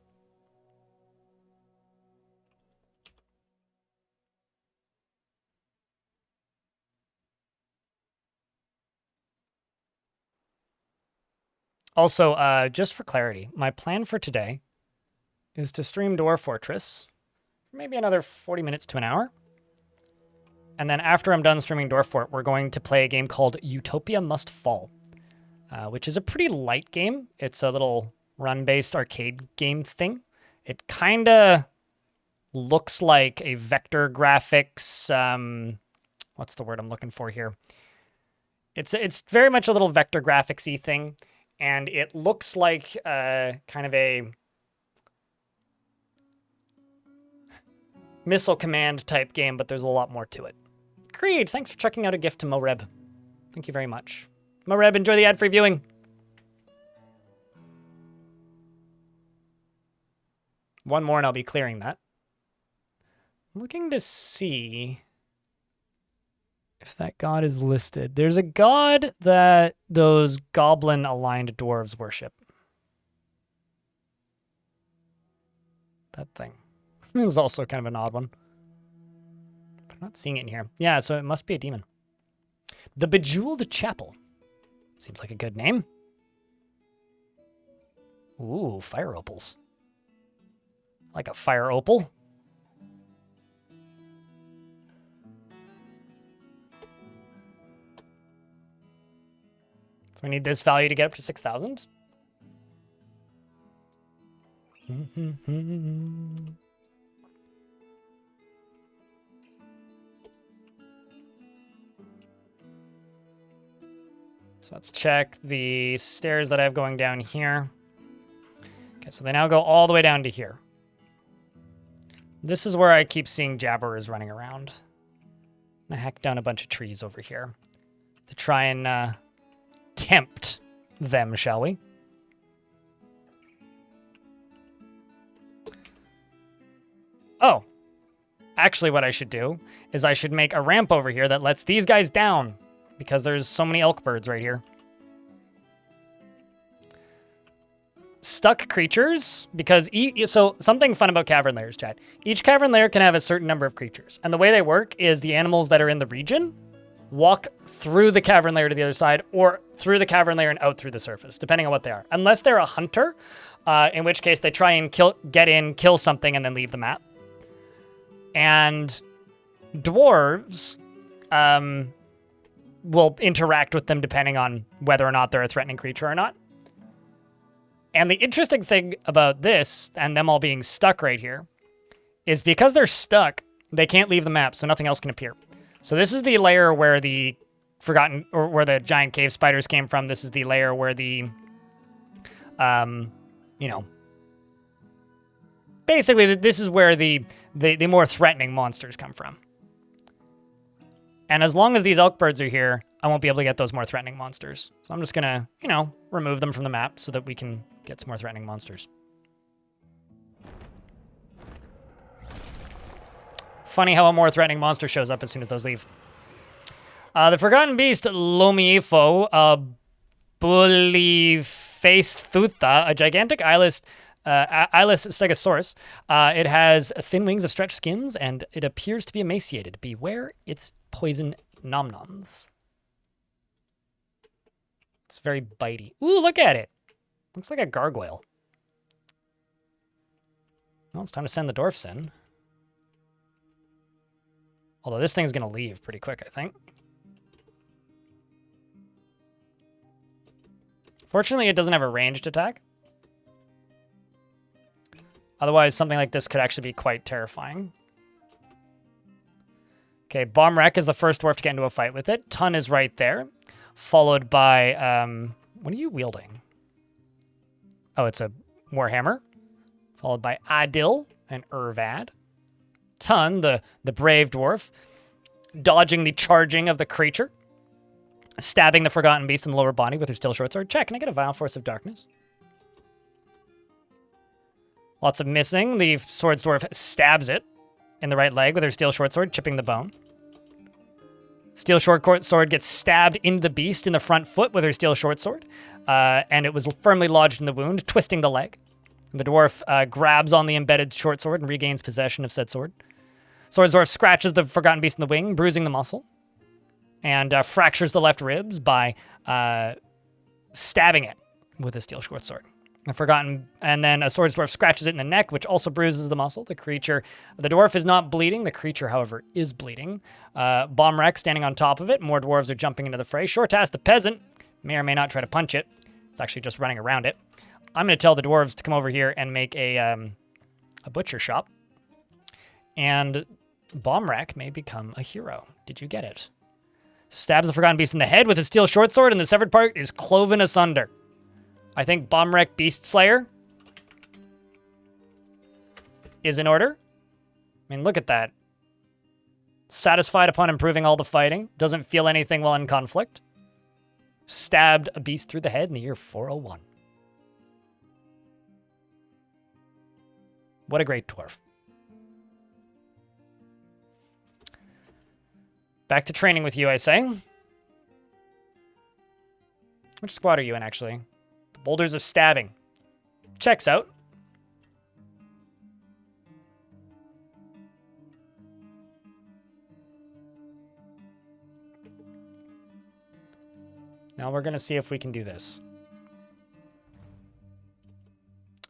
Also, just for clarity, my plan for today is to stream Dwarf Fortress for maybe another 40 minutes to an hour. And then after I'm done streaming Dwarf Fort, we're going to play a game called Utopia Must Fall, which is a pretty light game. It's a little run-based arcade game thing. It kind of looks like a vector graphics... what's the word I'm looking for here? It's very much a little vector graphics-y thing. And it looks like kind of a missile command type game, but there's a lot more to it. Creed, thanks for checking out a gift to Moreb. Thank you very much. Moreb, enjoy the ad-free viewing. One more and I'll be clearing that. I'm looking to see... If that god is listed. There's a god that those goblin-aligned dwarves worship. That thing. This is also kind of an odd one. But I'm not seeing it in here. Yeah, so it must be a demon. The Bejeweled Chapel. Seems like a good name. Ooh, fire opals. Like a fire opal. So we need this value to get up to 6,000. So let's check the stairs that I have going down here. Okay, so they now go all the way down to here. This is where I keep seeing jabberers running around. I'm gonna hack down a bunch of trees over here to try and tempt them, shall we? Oh, actually what I should do is I should make a ramp over here that lets these guys down because there's so many elk birds right here. Stuck creatures, because so something fun about cavern layers, chat. Each cavern layer can have a certain number of creatures, and the way they work is the animals that are in the region walk through the cavern layer to the other side, or through the cavern layer and out through the surface, depending on what they are. Unless they're a hunter, in which case they try and get in, kill something, and then leave the map. And dwarves will interact with them depending on whether or not they're a threatening creature or not. And the interesting thing about this, and them all being stuck right here, is because they're stuck, they can't leave the map, so nothing else can appear. So this is the layer where the forgotten, or where the giant cave spiders came from. This is the layer where the, you know, basically this is where the more threatening monsters come from. And as long as these elk birds are here, I won't be able to get those more threatening monsters. So I'm just gonna, you know, remove them from the map so that we can get some more threatening monsters. Funny how a more threatening monster shows up as soon as those leave. The Forgotten Beast, Lomiefo, Bullifacethuta, a gigantic eyeless stegosaurus. It has thin wings of stretched skins, and it appears to be emaciated. Beware its poison nom-noms. It's very bitey. Ooh, look at it. Looks like a gargoyle. Well, it's time to send the dwarfs in. Although this thing's going to leave pretty quick, I think. Fortunately, it doesn't have a ranged attack. Otherwise, something like this could actually be quite terrifying. Okay, Bomb Wreck is the first dwarf to get into a fight with it. Tun is right there. Followed by, what are you wielding? Oh, it's a Warhammer. Followed by Adil and Urvad. Tun, the brave dwarf, dodging the charging of the creature. Stabbing the Forgotten Beast in the lower body with her steel short sword. Check, can I get a Vile Force of Darkness? Lots of missing. The Swords Dwarf stabs it in the right leg with her steel short sword, chipping the bone. Steel short sword gets stabbed in the beast in the front foot with her steel short sword, and it was firmly lodged in the wound, twisting the leg. The dwarf grabs on the embedded short sword and regains possession of said sword. Swords Dwarf scratches the Forgotten Beast in the wing, bruising the muscle, and fractures the left ribs by stabbing it with a steel short sword. And then a Swords Dwarf scratches it in the neck, which also bruises the muscle. The dwarf is not bleeding. The creature, however, is bleeding. Bomb Wreck standing on top of it. More dwarves are jumping into the fray. Shortass the peasant may or may not try to punch it. It's actually just running around it. I'm going to tell the dwarves to come over here and make a butcher shop. And Bomb Wreck may become a hero. Did you get it? Stabs the Forgotten Beast in the head with his steel short sword, and the severed part is cloven asunder. I think Bomb Wreck Beast Slayer is in order. I mean, look at that. Satisfied upon improving all the fighting. Doesn't feel anything while in conflict. Stabbed a beast through the head in the year 401. What a great dwarf. Back to training with you, I say. Which squad are you in, actually? The Boulders of Stabbing. Checks out. Now we're going to see if we can do this.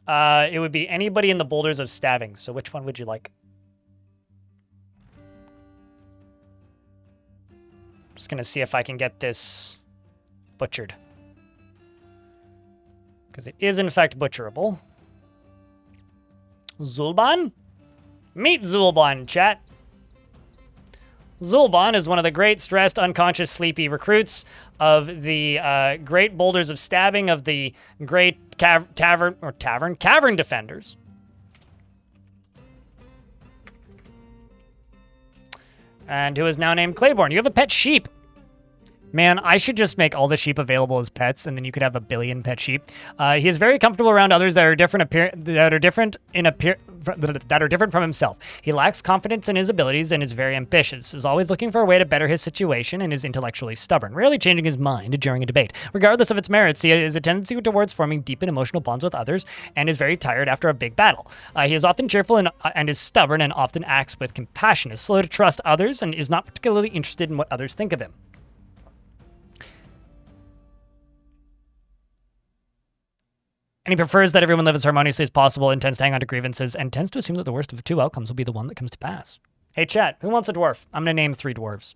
It would be anybody in the Boulders of Stabbing. So which one would you like? Just going to see if I can get this butchered. Because it is, in fact, butcherable. Zulban? Meet Zulban, chat. Zulban is one of the great stressed, unconscious, sleepy recruits of the great Boulders of Stabbing of the great Cavern Defenders. And who is now named Claiborne. You have a pet sheep. Man, I should just make all the sheep available as pets, and then you could have a billion pet sheep. He is very comfortable around others that are different from himself. He lacks confidence in his abilities and is very ambitious. Is always looking for a way to better his situation and is intellectually stubborn, rarely changing his mind during a debate. Regardless of its merits, he has a tendency towards forming deep and emotional bonds with others, and is very tired after a big battle. He is often cheerful and is stubborn, and often acts with compassion. Is slow to trust others, and is not particularly interested in what others think of him. And he prefers that everyone live as harmoniously as possible, and tends to hang on to grievances, and tends to assume that the worst of the two outcomes will be the one that comes to pass. Hey, chat, who wants a dwarf? I'm going to name 3 dwarves.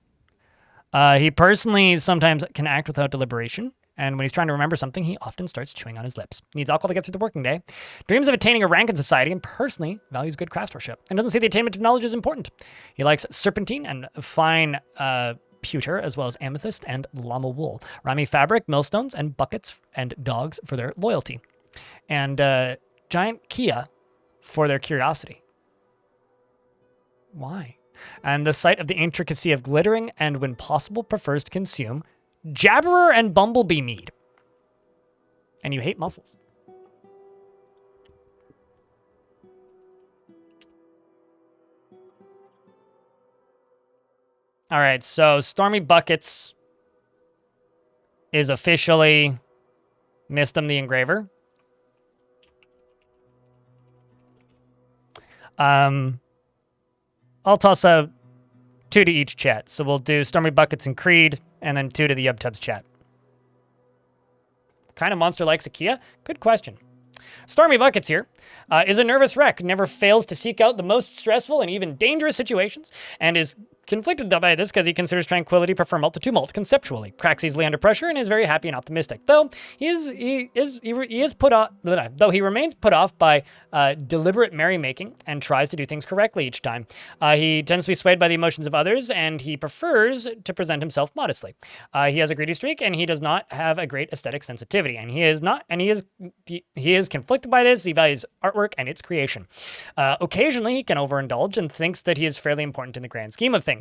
He personally sometimes can act without deliberation, and when he's trying to remember something, he often starts chewing on his lips. Needs alcohol to get through the working day. Dreams of attaining a rank in society, and personally values good craftsmanship, and doesn't see the attainment of knowledge as important. He likes serpentine and fine pewter, as well as amethyst and llama wool. Rami fabric, millstones, and buckets and dogs for their loyalty. And giant Kia for their curiosity. Why? And the sight of the intricacy of glittering, and when possible prefers to consume Jabberer and Bumblebee mead. And you hate mussels. All right, so Stormy Buckets is officially Mistum the Engraver. I'll toss out 2 to each chat. So we'll do Stormy Buckets and Creed, and then 2 to the Yubtubs chat. What kind of monster likes a Kia? Good question. Stormy Buckets here is a nervous wreck, never fails to seek out the most stressful and even dangerous situations, and is conflicted by this because he considers tranquility preferable to tumult conceptually. Cracks easily under pressure and is very happy and optimistic. Though he remains put off by deliberate merrymaking and tries to do things correctly each time. He tends to be swayed by the emotions of others, and he prefers to present himself modestly. He has a greedy streak, and he does not have a great aesthetic sensitivity. And he is conflicted by this. He values artwork and its creation. Occasionally, he can overindulge and thinks that he is fairly important in the grand scheme of things.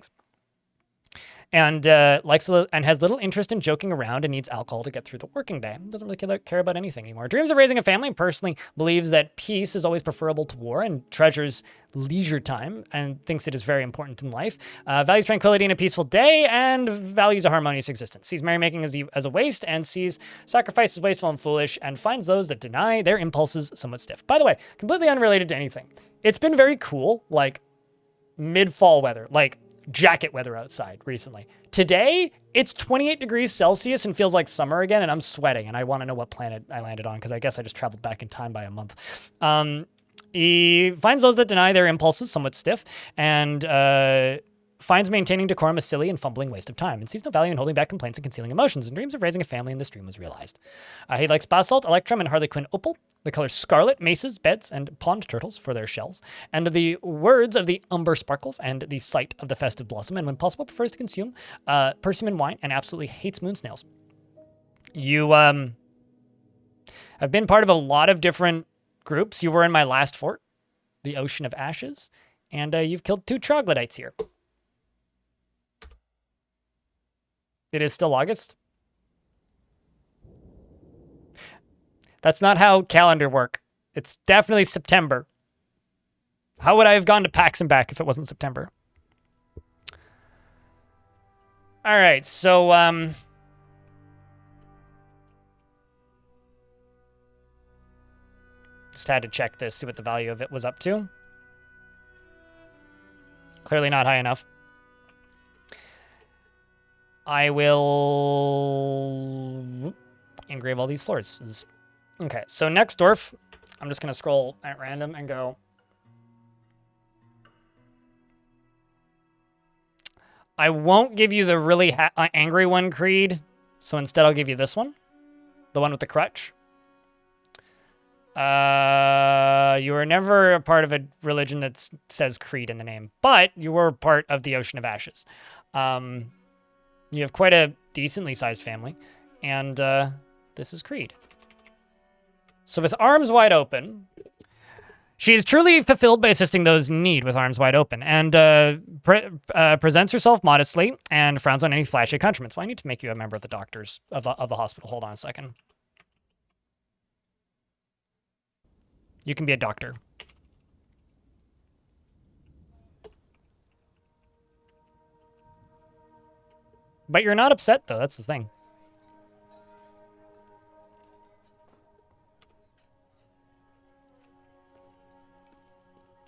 And has little interest in joking around, and needs alcohol to get through the working day. Doesn't really care about anything anymore. Dreams of raising a family, and personally believes that peace is always preferable to war, and treasures leisure time, and thinks it is very important in life. Values tranquility and a peaceful day, and values a harmonious existence. Sees merrymaking as a waste, and sees sacrifice as wasteful and foolish, and finds those that deny their impulses somewhat stiff. By the way, completely unrelated to anything. It's been very cool, like mid-fall weather, like jacket weather outside recently. Today, it's 28 degrees Celsius and feels like summer again, and I'm sweating, and I want to know what planet I landed on, because I guess I just traveled back in time by a month. He finds those that deny their impulses somewhat stiff, and finds maintaining decorum a silly and fumbling waste of time, and sees no value in holding back complaints and concealing emotions, and dreams of raising a family in this dream was realized. He likes basalt, electrum, and harlequin opal, the colors scarlet, maces, beds, and pond turtles for their shells, and the words of the umber sparkles, and the sight of the festive blossom, and when possible prefers to consume persimmon wine, and absolutely hates moon snails. You have been part of a lot of different groups. You were in my last fort, the Ocean of Ashes, and you've killed 2 troglodytes here. It is still August. That's not how calendar work. It's definitely September. How would I have gone to PAX and back if it wasn't September? All right, so just had to check this, see what the value of it was up to. Clearly not high enough. I will engrave all these floors. Okay, so next dwarf, I'm just going to scroll at random and go. I won't give you the really angry one, Creed. So instead, I'll give you this one. The one with the crutch. You were never a part of a religion that says Creed in the name, but you were part of the Ocean of Ashes. You have quite a decently sized family, and this is Creed. So with arms wide open, she is truly fulfilled by assisting those in need with arms wide open, and presents herself modestly and frowns on any flashy accoutrements. Well, I need to make you a member of the doctors of the hospital. Hold on a second. You can be a doctor. But you're not upset, though. That's the thing.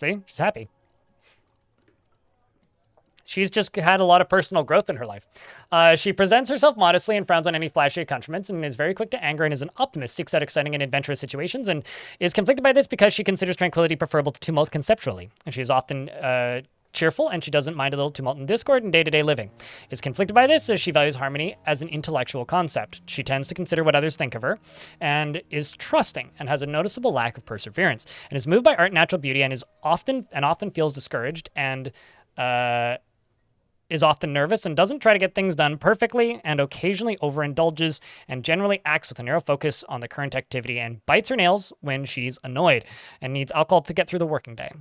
See? She's happy. She's just had a lot of personal growth in her life. She presents herself modestly and frowns on any flashy accoutrements and is very quick to anger and is an optimist, seeks out exciting and adventurous situations, and is conflicted by this because she considers tranquility preferable to tumult conceptually. And she is often cheerful, and she doesn't mind a little tumult and discord in day-to-day living. Is conflicted by this as she values harmony as an intellectual concept. She tends to consider what others think of her, and is trusting, and has a noticeable lack of perseverance, and is moved by art and natural beauty, and is often feels discouraged, and is often nervous and doesn't try to get things done perfectly, and occasionally overindulges, and generally acts with a narrow focus on the current activity, and bites her nails when she's annoyed, and needs alcohol to get through the working day.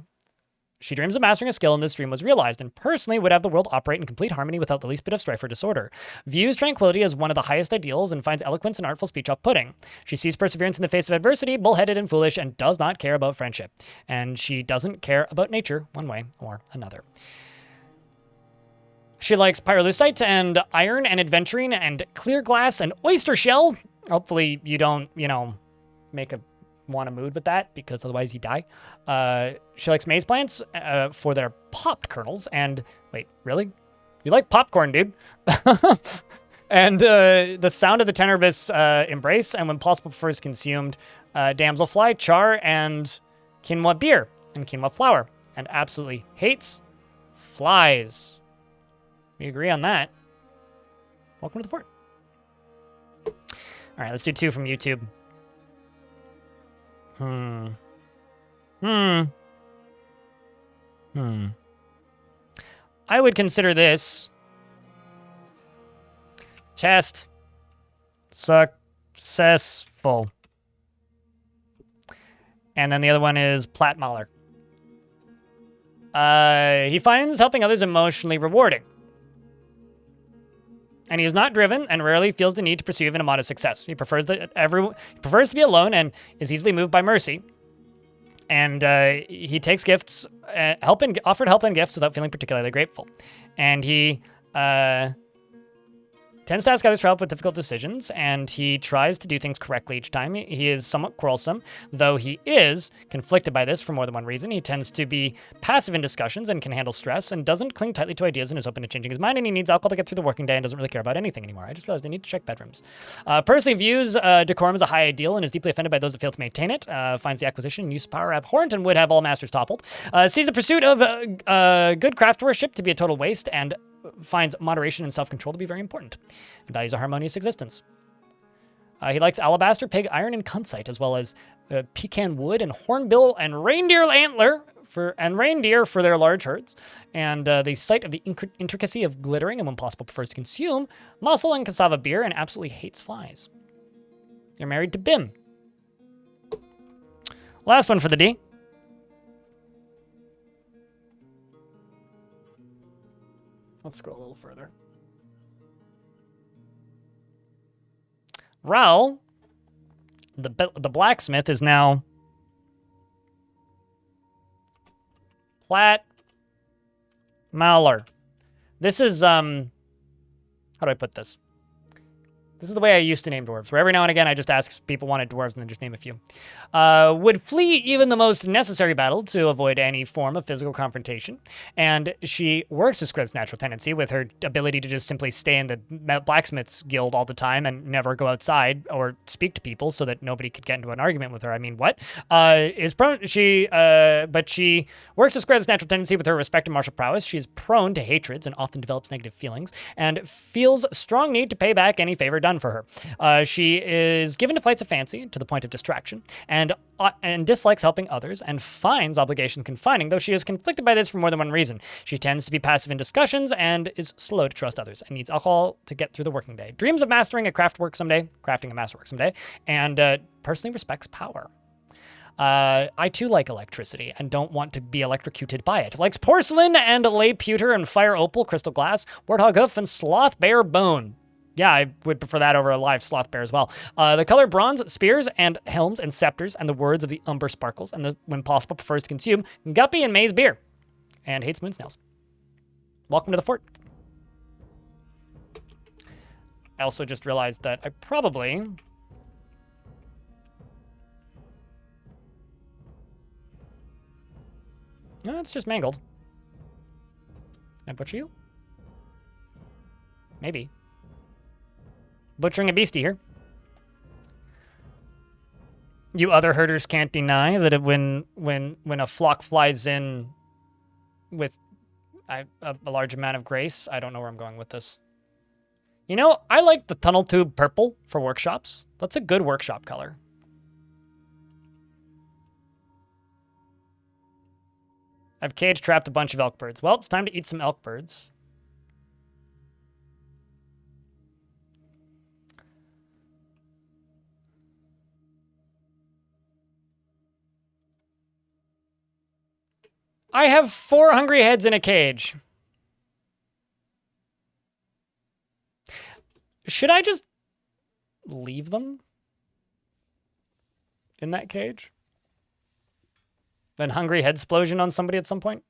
She dreams of mastering a skill, and this dream was realized, and personally would have the world operate in complete harmony without the least bit of strife or disorder. Views tranquility as one of the highest ideals, and finds eloquence and artful speech off-putting. She sees perseverance in the face of adversity, bullheaded and foolish, and does not care about friendship. And she doesn't care about nature one way or another. She likes pyrolusite and iron and adventuring and clear glass and oyster shell. Hopefully you don't, make a want a mood with that, because otherwise you die. She likes maize plants for their popped kernels. And wait, really? You like popcorn, dude? And the sound of the tenerbous embrace, and when possible prefers consumed damselfly, char, and quinoa beer and quinoa flour, and absolutely hates flies. We agree on that. Welcome to the fort. All right, let's do 2 from YouTube. I would consider this test successful. And then the other one is Platt Mahler. He finds helping others emotionally rewarding. And he is not driven and rarely feels the need to pursue even a modest success. He prefers to be alone and is easily moved by mercy. And he takes gifts, offered help and gifts without feeling particularly grateful. And he tends to ask others for help with difficult decisions, and he tries to do things correctly each time. He is somewhat quarrelsome, though he is conflicted by this for more than one reason. He tends to be passive in discussions and can handle stress, and doesn't cling tightly to ideas and is open to changing his mind, and he needs alcohol to get through the working day and doesn't really care about anything anymore. I just realized I need to check bedrooms. Personally views decorum as a high ideal and is deeply offended by those that fail to maintain it. Finds the acquisition and use of power abhorrent and would have all masters toppled. Sees the pursuit of good craftsmanship to be a total waste, and finds moderation and self-control to be very important, and values a harmonious existence. He likes alabaster, pig iron, and kunzite, as well as pecan wood and hornbill and reindeer antler for their large herds. And the sight of the intricacy of glittering, and when possible prefers to consume mussel and cassava beer, and absolutely hates flies. You're married to Bim. Last one for the D. Let's scroll a little further. Raoul, the blacksmith, is now Platt Mahler. This is How do I put this? This is the way I used to name dwarves, where every now and again I just ask if people wanted dwarves and then just name a few. Would flee even the most necessary battle to avoid any form of physical confrontation. And she works to Squid's natural tendency with her ability to just simply stay in the blacksmith's guild all the time and never go outside or speak to people so that nobody could get into an argument with her. I mean, what? Is prone, but she works to Squid's natural tendency with her respect and martial prowess. She is prone to hatreds and often develops negative feelings and feels strong need to pay back any favor done for her. She is given to flights of fancy to the point of distraction and dislikes helping others and finds obligations confining, though she is conflicted by this for more than one reason. She tends to be passive in discussions and is slow to trust others and needs alcohol to get through the working day. Dreams of mastering a crafting a masterwork someday, and personally respects power. I too like electricity and don't want to be electrocuted by it. Likes porcelain and lay pewter and fire opal, crystal glass, warthog hoof, and sloth bear bone. Yeah, I would prefer that over a live sloth bear as well. The color bronze, spears and helms and scepters, and the words of the umber sparkles, and when possible prefers to consume guppy and maize beer, and hates moon snails. Welcome to the fort. I also just realized that I probably... No, it's just mangled. Can I butcher you? Maybe. Butchering a beastie here. You other herders can't deny that when a flock flies in with a large amount of grace, I don't know where I'm going with this. You know, I like the tunnel tube purple for workshops. That's a good workshop color. I've cage trapped a bunch of elk birds. Well, it's time to eat some elk birds. I have 4 hungry heads in a cage. Should I just leave them in that cage? Then hungry head explosion on somebody at some point?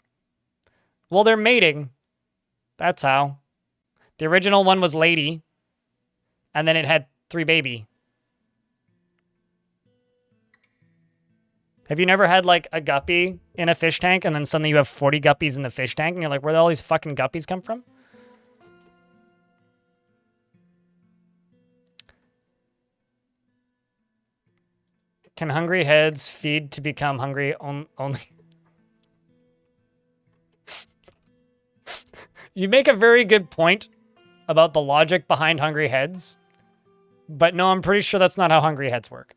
Well, they're mating. That's how. The original one was lady, and then it had 3 baby. Have you never had, like, a guppy in a fish tank, and then suddenly you have 40 guppies in the fish tank, and you're like, where did all these fucking guppies come from? Can hungry heads feed to become hungry only? You make a very good point about the logic behind hungry heads, but no, I'm pretty sure that's not how hungry heads work.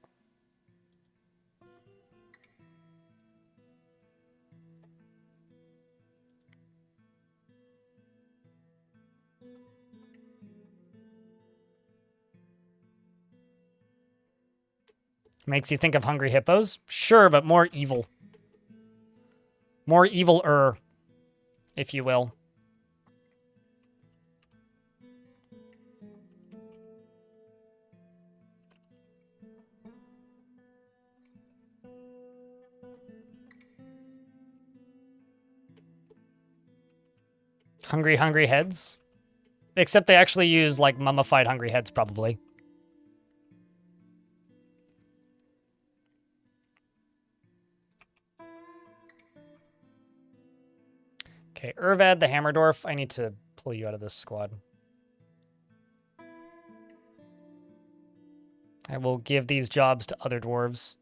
Makes you think of hungry hippos? Sure, but more evil. More evil-er, if you will. Hungry heads? Except they actually use, like, mummified hungry heads, probably. Okay, Urvad the Hammer Dwarf. I need to pull you out of this squad. I will give these jobs to other dwarves.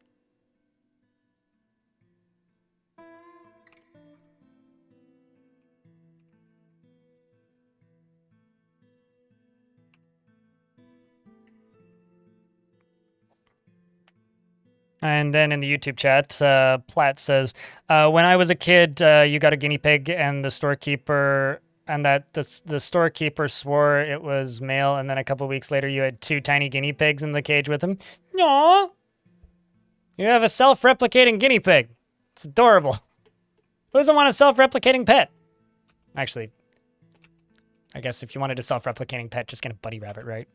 And then in the YouTube chat, Platt says, when I was a kid, you got a guinea pig and the storekeeper, and that the storekeeper swore it was male, and then a couple weeks later you had 2 tiny guinea pigs in the cage with him. Aww! You have a self-replicating guinea pig. It's adorable. Who doesn't want a self-replicating pet? Actually, I guess if you wanted a self-replicating pet, just get a bunny rabbit, right?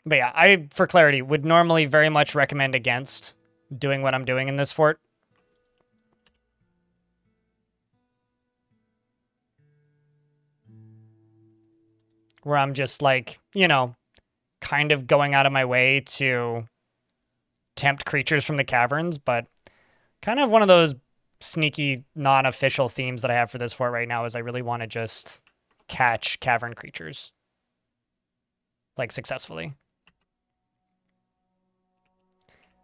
But yeah, I, for clarity, would normally very much recommend against doing what I'm doing in this fort. where I'm just like, you know, kind of going out of my way to tempt creatures from the caverns, but kind of one of those sneaky non-official themes that I have for this fort right now is I really want to just catch cavern creatures, like, successfully.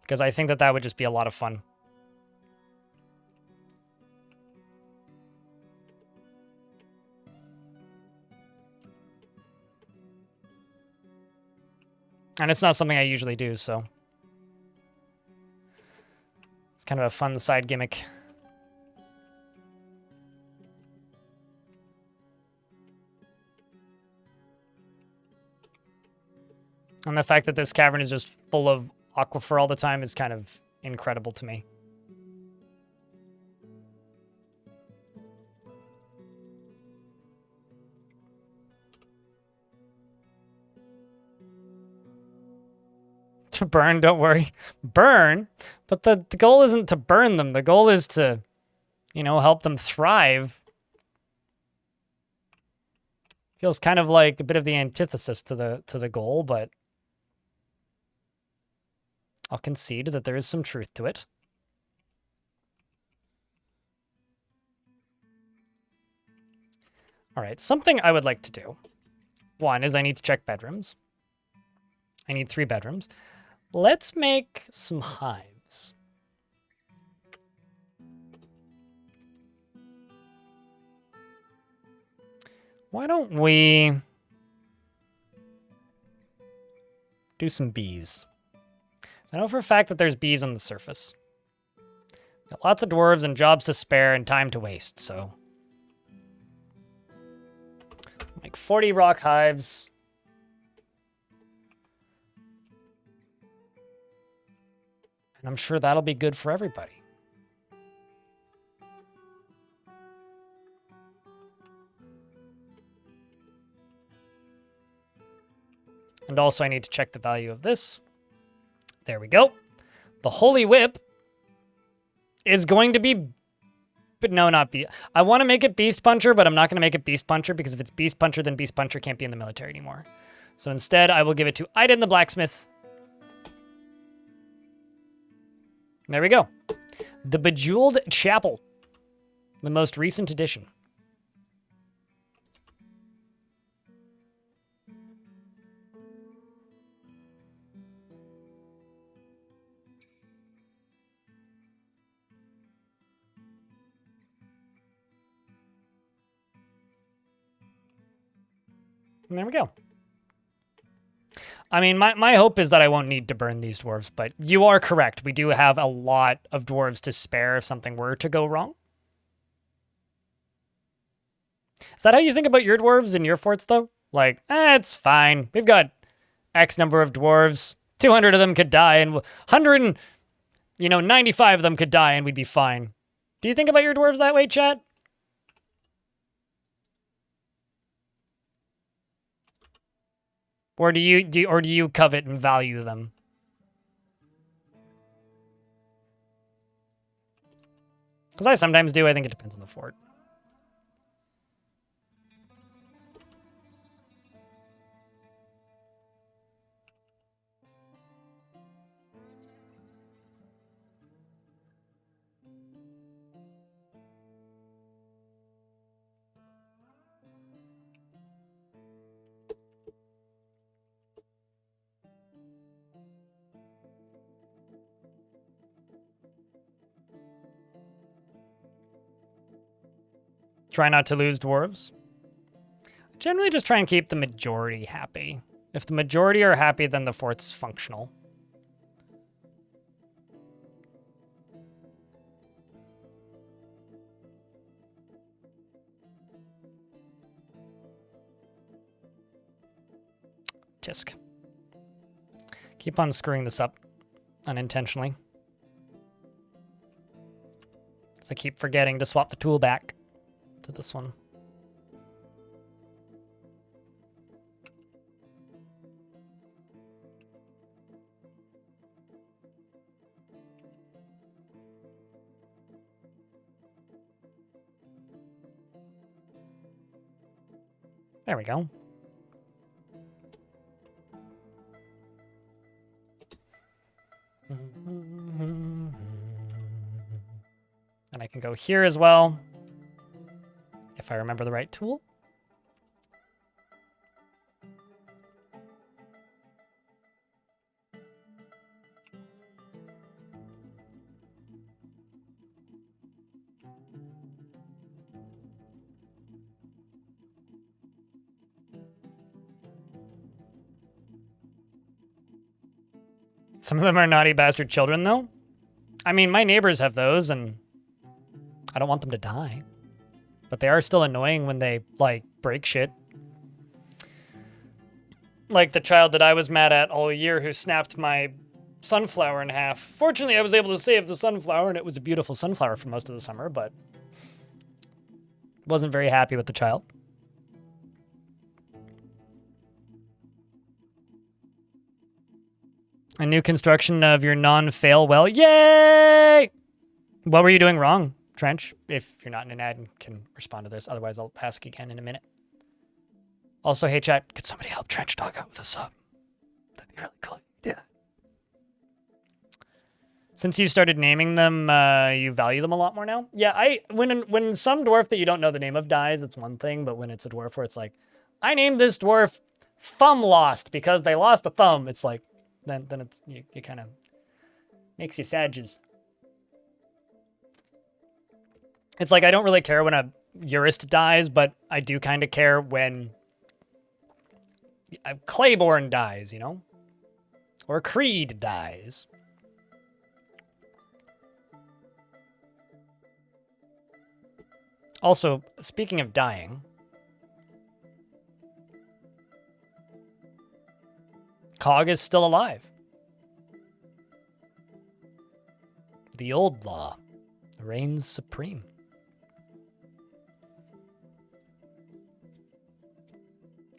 Because I think that that would just be a lot of fun. And it's not something I usually do, so it's kind of a fun side gimmick. And the fact that this cavern is just full of aquifer all the time is kind of incredible to me. To burn, don't worry. Burn? But the goal isn't to burn them. The goal is to, you know, help them thrive. Feels kind of like a bit of the antithesis to the goal, but I'll concede that there is some truth to it. All right, something I would like to do. One is I need to check bedrooms. I need 3 bedrooms. Let's make some hives. Why don't we do some bees? So I know for a fact that there's bees on the surface. Got lots of dwarves and jobs to spare and time to waste, so like 40 rock hives. And I'm sure that'll be good for everybody. And also I need to check the value of this. There we go. The Holy Whip is going to be... But no, not be. I want to make it Beast Puncher, but I'm not going to make it Beast Puncher because if it's Beast Puncher, then Beast Puncher can't be in the military anymore. So instead, I will give it to Iden the Blacksmith. There we go. The Bejeweled Chapel. The most recent addition. And there we go. I mean, my hope is that I won't need to burn these dwarves, but you are correct. We do have a lot of dwarves to spare if something were to go wrong. Is that how you think about your dwarves in your forts, though? Like, it's fine. We've got X number of dwarves. 200 of them could die, and 95 of them could die, and we'd be fine. Do you think about your dwarves that way, chat? Or do you covet and value them? Because I sometimes do. I think it depends on the fort. Try not to lose dwarves. Generally just try and keep the majority happy. If the majority are happy, then the fort's functional. Tisk. Keep on screwing this up unintentionally. So I keep forgetting to swap the tool back to this one. There we go. And I can go here as well, if I remember the right tool. Some of them are naughty bastard children, though. I mean, my neighbors have those, and I don't want them to die. But they are still annoying when they, like, break shit. Like the child that I was mad at all year who snapped my sunflower in half. Fortunately, I was able to save the sunflower, and it was a beautiful sunflower for most of the summer, but wasn't very happy with the child. A new construction of your non-fail well. Yay! What were you doing wrong, Trench? If you're not in an ad and can respond to this. Otherwise, I'll ask again in a minute. Also, hey, chat, could somebody help Trench Dog out with a sub? That'd be really cool if you did. Since you started naming them, you value them a lot more now? Yeah, when some dwarf that you don't know the name of dies, it's one thing. But when it's a dwarf where it's like, I named this dwarf Thumb Lost because they lost a thumb. It's like, then it's you kind of makes you sadges. It's like I don't really care when a Urist dies, but I do kind of care when Claiborne dies, you know? Or Creed dies. Also, speaking of dying, Cog is still alive. The old law reigns supreme.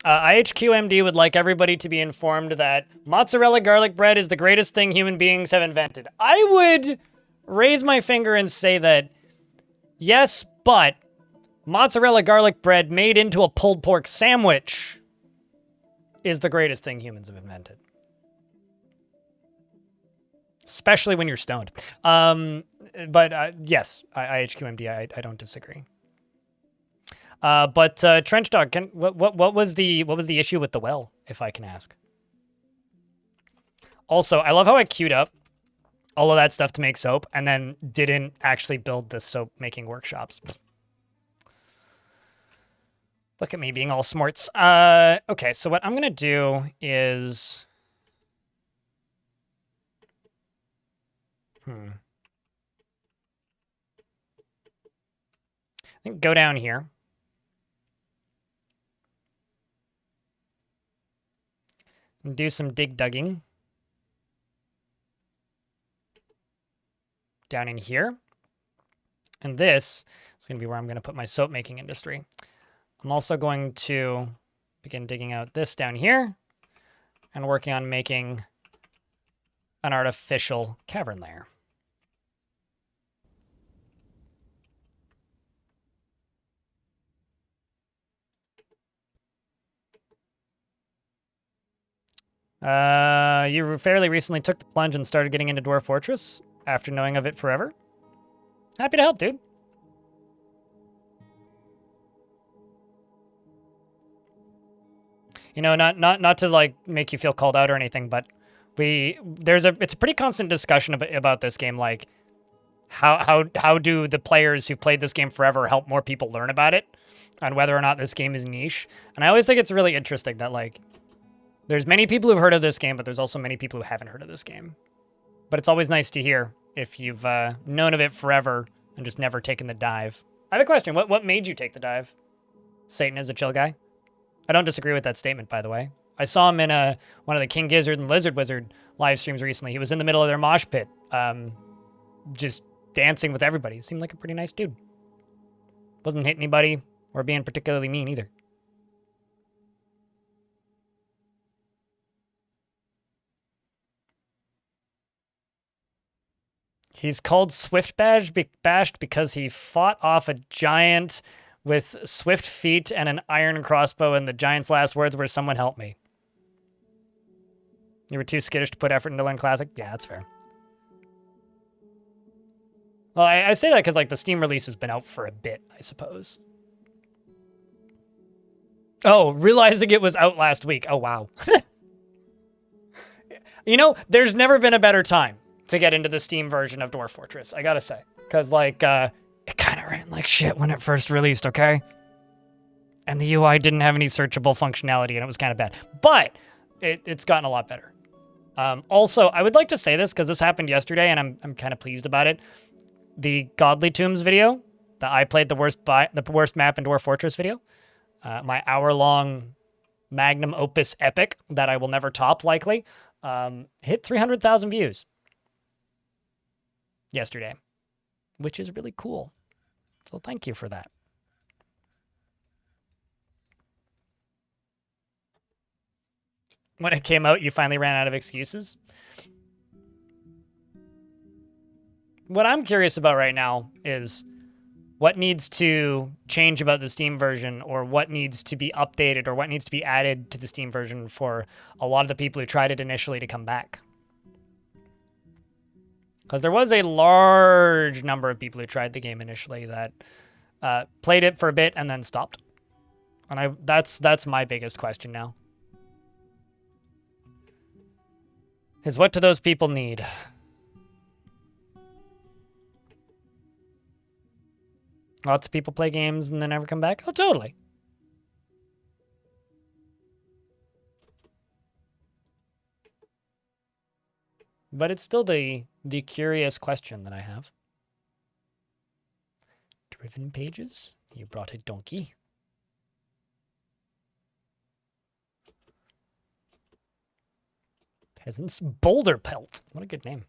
IHQMD would like everybody to be informed that mozzarella garlic bread is the greatest thing human beings have invented. I would raise my finger and say that, yes, but mozzarella garlic bread made into a pulled pork sandwich is the greatest thing humans have invented. Especially when you're stoned. But yes, IHQMD, I don't disagree. But Trench Dog, what was the issue with the well, if I can ask? Also, I love how I queued up all of that stuff to make soap and then didn't actually build the soap making workshops. Look at me being all smarts. Okay, so what I'm gonna do is, I think go down here. And do some dig dugging. Down in here. And this is going to be where I'm going to put my soap making industry. I'm also going to begin digging out this down here and working on making an artificial cavern layer. You fairly recently took the plunge and started getting into Dwarf Fortress after knowing of it forever. Happy to help, dude. You know, not to like make you feel called out or anything, but it's a pretty constant discussion about this game. Like, how do the players who played this game forever help more people learn about it, on whether or not this game is niche? And I always think it's really interesting that like, there's many people who've heard of this game, but there's also many people who haven't heard of this game. But it's always nice to hear if you've known of it forever and just never taken the dive. I have a question. What made you take the dive? Satan is a chill guy? I don't disagree with that statement, by the way. I saw him in one of the King Gizzard and Lizard Wizard live streams recently. He was in the middle of their mosh pit, just dancing with everybody. He seemed like a pretty nice dude. Wasn't hitting anybody or being particularly mean either. He's called Swift Bashed because he fought off a giant with swift feet and an iron crossbow, and the giant's last words were, "Someone help me." You were too skittish to put effort into learn classic? Yeah, that's fair. Well, I say that because like the Steam release has been out for a bit, I suppose. Oh, realizing it was out last week. Oh, wow. You know, there's never been a better time to get into the Steam version of Dwarf Fortress, I gotta say. Because, like, it kind of ran like shit when it first released, okay? And the UI didn't have any searchable functionality, and it was kind of bad. But it's gotten a lot better. Also, I would like to say this, because this happened yesterday, and I'm kind of pleased about it. The Godly Tombs video, that I played the worst map in Dwarf Fortress video, my hour-long magnum opus epic that I will never top, likely, hit 300,000 views yesterday, which is really cool. So thank you for that. When it came out, you finally ran out of excuses. What I'm curious about right now is what needs to change about the Steam version, or what needs to be updated, or what needs to be added to the Steam version for a lot of the people who tried it initially to come back. Because there was a large number of people who tried the game initially that played it for a bit and then stopped. And that's my biggest question now. Is what do those people need? Lots of people play games and then never come back? Oh, totally. But it's still the curious question that I have. Driven pages? You brought a donkey. Peasants Boulder Pelt. What a good name.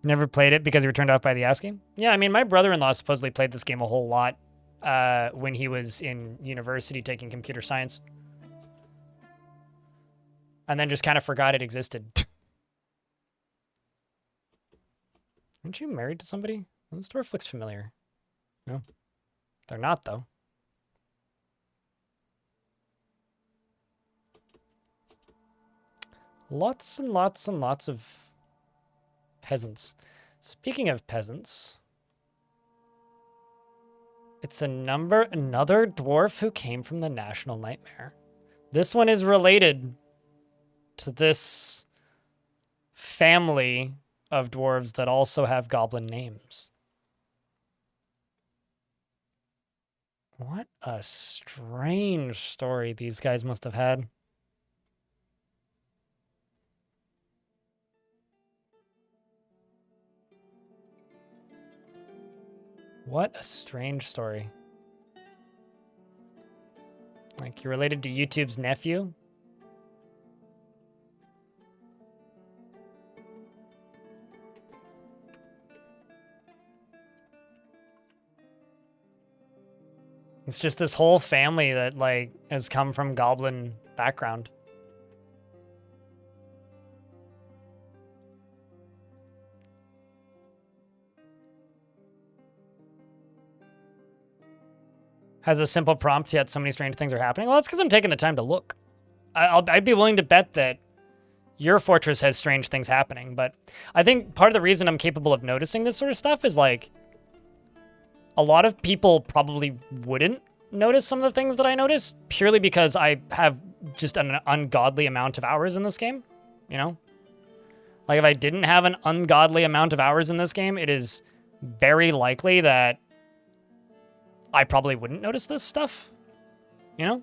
Never played it because you were turned off by the asking? Yeah, I mean, my brother-in-law supposedly played this game a whole lot when he was in university taking computer science. And then just kind of forgot it existed. Aren't you married to somebody? Well, this dwarf looks familiar. No, they're not, though. Lots and lots and lots of peasants. Speaking of peasants, it's another dwarf who came from the National Nightmare. This one is related to this family of dwarves that also have goblin names. What a strange story these guys must have had. What a strange story. Like, you're related to YouTube's nephew? It's just this whole family that, like, has come from goblin background. Has a simple prompt, yet so many strange things are happening. Well, that's because I'm taking the time to look. I'd be willing to bet that your fortress has strange things happening, but I think part of the reason I'm capable of noticing this sort of stuff is, like, a lot of people probably wouldn't notice some of the things that I notice purely because I have just an ungodly amount of hours in this game, you know? Like, if I didn't have an ungodly amount of hours in this game, it is very likely that I probably wouldn't notice this stuff, you know?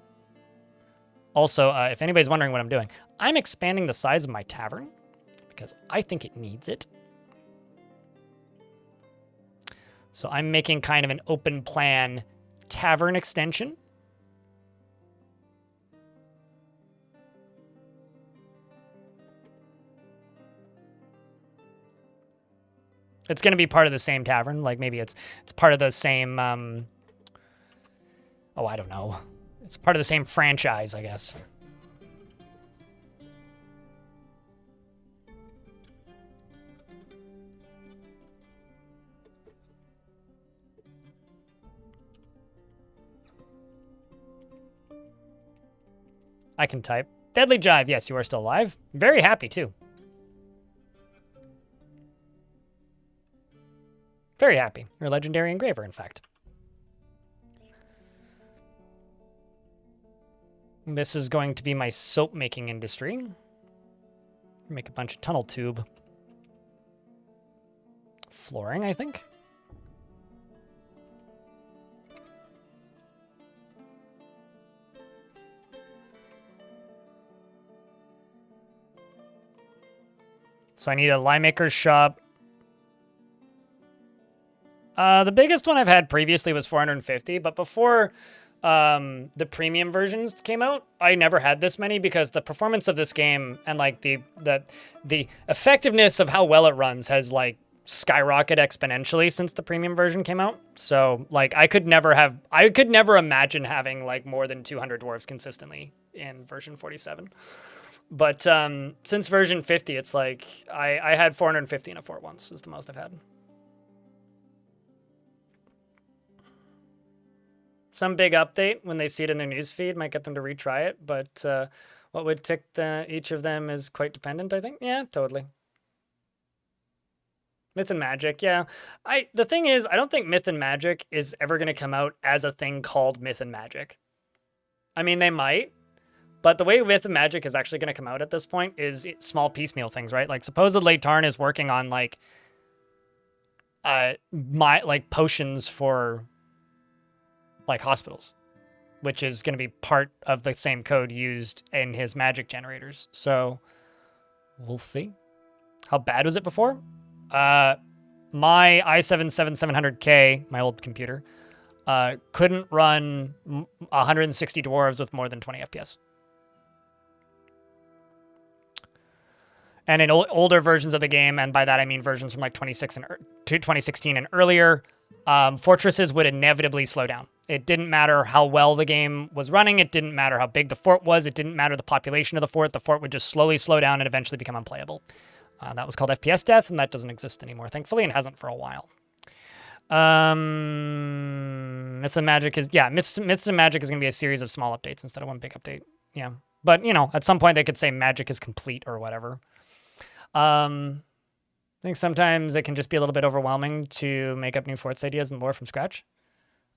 Also, if anybody's wondering what I'm doing, I'm expanding the size of my tavern because I think it needs it. So I'm making kind of an open plan tavern extension. It's going to be part of the same tavern. Like, maybe it's part of the same, oh, I don't know. It's part of the same franchise, I guess. I can type. Deadly Jive, yes, you are still alive. Very happy, too. Very happy. You're a legendary engraver, in fact. This is going to be my soap making industry. Make a bunch of tunnel tube. Flooring, I think. So I need a lime maker's shop. The biggest one I've had previously was 450, but before the premium versions came out, I never had this many because the performance of this game and like the effectiveness of how well it runs has like skyrocketed exponentially since the premium version came out. So like I could never imagine having like more than 200 dwarves consistently in version 47. But since version 50, it's like I had 450 in a fort once is the most I've had. Some big update when they see it in their newsfeed might get them to retry it, but what would tick each of them is quite dependent, I think. Yeah, totally. Myth and Magic, yeah. The thing is, I don't think Myth and Magic is ever going to come out as a thing called Myth and Magic. I mean, they might, but the way Myth and Magic is actually going to come out at this point is small piecemeal things, right? Like supposedly Tarn is working on like potions for like hospitals, which is going to be part of the same code used in his magic generators. So we'll see. How bad was it before? My i7-7700K, my old computer, couldn't run 160 dwarves with more than 20 FPS. And in older versions of the game, and by that I mean versions from like 2016 and earlier, fortresses would inevitably slow down. It didn't matter how well the game was running. It didn't matter how big the fort was. It didn't matter the population of the fort. The fort would just slowly slow down and eventually become unplayable. That was called FPS death, and that doesn't exist anymore, thankfully, and hasn't for a while. Myths and Magic is, yeah, Myths and Magic is going to be a series of small updates instead of one big update. Yeah. But, you know, at some point they could say Magic is complete or whatever. I think sometimes it can just be a little bit overwhelming to make up new forts ideas and lore from scratch.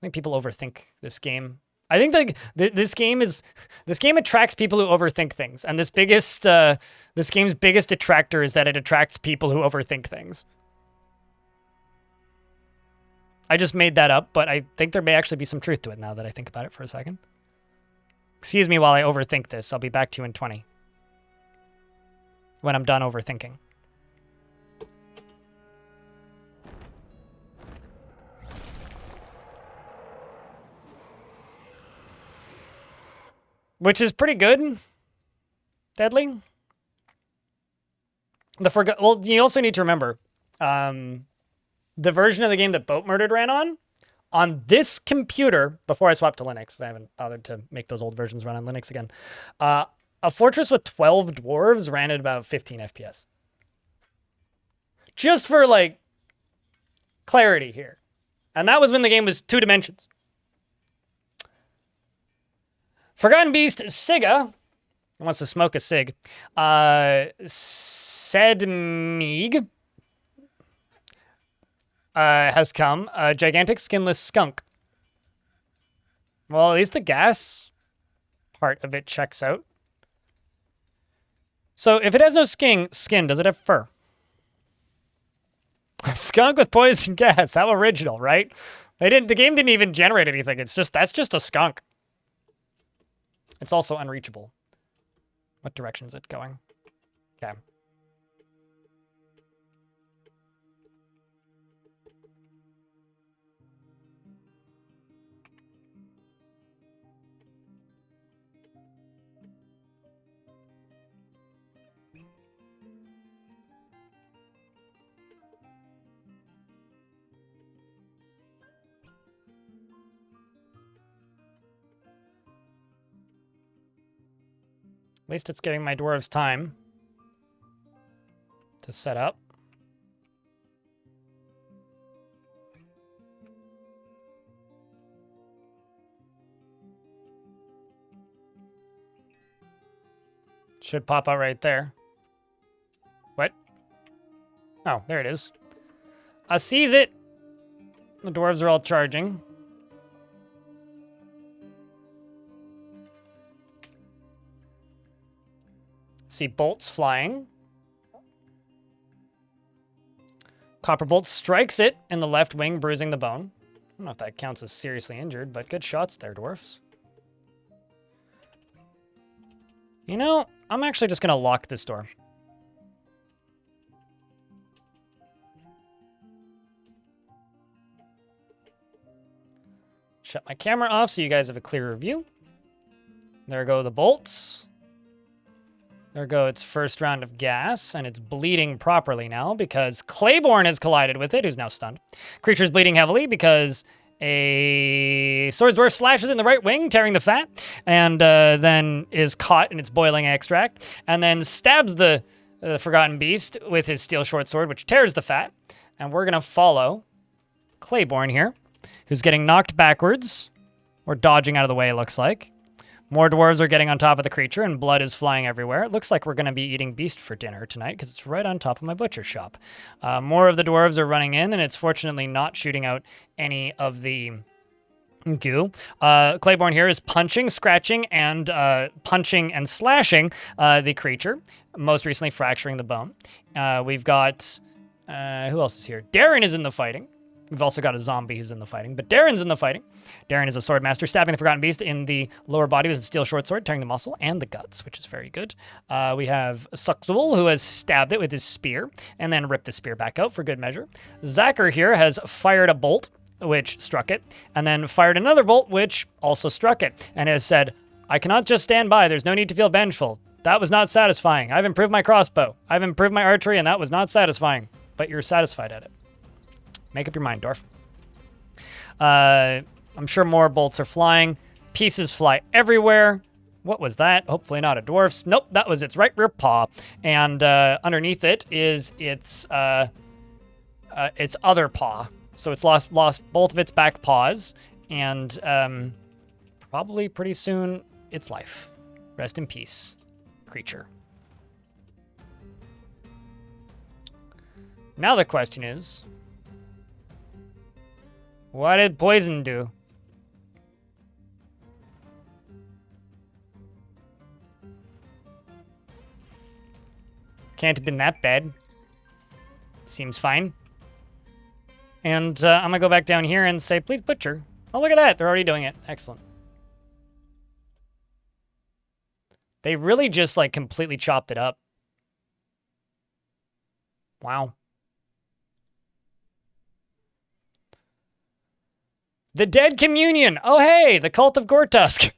I think people overthink this game. I think like this game attracts people who overthink things, and this game's biggest detractor is that it attracts people who overthink things. I just made that up, but I think there may actually be some truth to it now that I think about it for a second. Excuse me while I overthink this. I'll be back to you in 20 when I'm done overthinking. Which is pretty good. Deadly. Well, you also need to remember, the version of the game that Boat Murdered ran on this computer, before I swapped to Linux, I haven't bothered to make those old versions run on Linux again, a fortress with 12 dwarves ran at about 15 FPS. Just for, like, clarity here. And that was when the game was 2 dimensions. Forgotten Beast Siga wants to smoke a cig. Sedmig has come. A gigantic skinless skunk. Well, at least the gas part of it checks out. So if it has no skin, does it have fur? A skunk with poison gas. How original, right? The game didn't even generate anything. That's just a skunk. It's also unreachable. What direction is it going? Okay. At least it's giving my dwarves time to set up. Should pop out right there. What? Oh, there it is. I sees it. The dwarves are all charging. See bolts flying. Copper bolt strikes it in the left wing, bruising the bone. I don't know if that counts as seriously injured, but good shots there, dwarfs. You know, I'm actually just going to lock this door. Shut my camera off so you guys have a clearer view. There go the bolts. There go its first round of gas, and it's bleeding properly now because Claiborne has collided with it, who's now stunned. Creature's bleeding heavily because a Swords Dwarf slashes in the right wing, tearing the fat, and then is caught in its boiling extract, and then stabs the Forgotten Beast with his steel short sword, which tears the fat. And we're going to follow Claiborne here, who's getting knocked backwards, or dodging out of the way, it looks like. More dwarves are getting on top of the creature, and blood is flying everywhere. It looks like we're going to be eating beast for dinner tonight, because it's right on top of my butcher shop. More of the dwarves are running in, and it's fortunately not shooting out any of the goo. Claiborne here is punching, scratching, and punching and slashing the creature, most recently fracturing the bone. We've got... who else is here? Darren is in the fighting. We've also got a zombie who's in the fighting, but Darren's in the fighting. Darren is a sword master, stabbing the Forgotten Beast in the lower body with his steel short sword, tearing the muscle and the guts, which is very good. We have Suxul, who has stabbed it with his spear, and then ripped the spear back out for good measure. Zacher here has fired a bolt, which struck it, and then fired another bolt, which also struck it, and has said, I cannot just stand by. There's no need to feel vengeful. That was not satisfying. I've improved my crossbow. I've improved my archery, and that was not satisfying. But you're satisfied at it. Make up your mind, Dwarf. I'm sure more bolts are flying. Pieces fly everywhere. What was that? Hopefully not a dwarf's. Nope, that was its right rear paw. And underneath it is its other paw. So it's lost both of its back paws. And probably pretty soon, its life. Rest in peace, creature. Now the question is, what did poison do? Can't have been that bad. Seems fine. And I'm gonna go back down here and say, please butcher. Oh, look at that. They're already doing it. Excellent. They really just, like, completely chopped it up. Wow. The Dead Communion. Oh, hey, the Cult of Gortusk.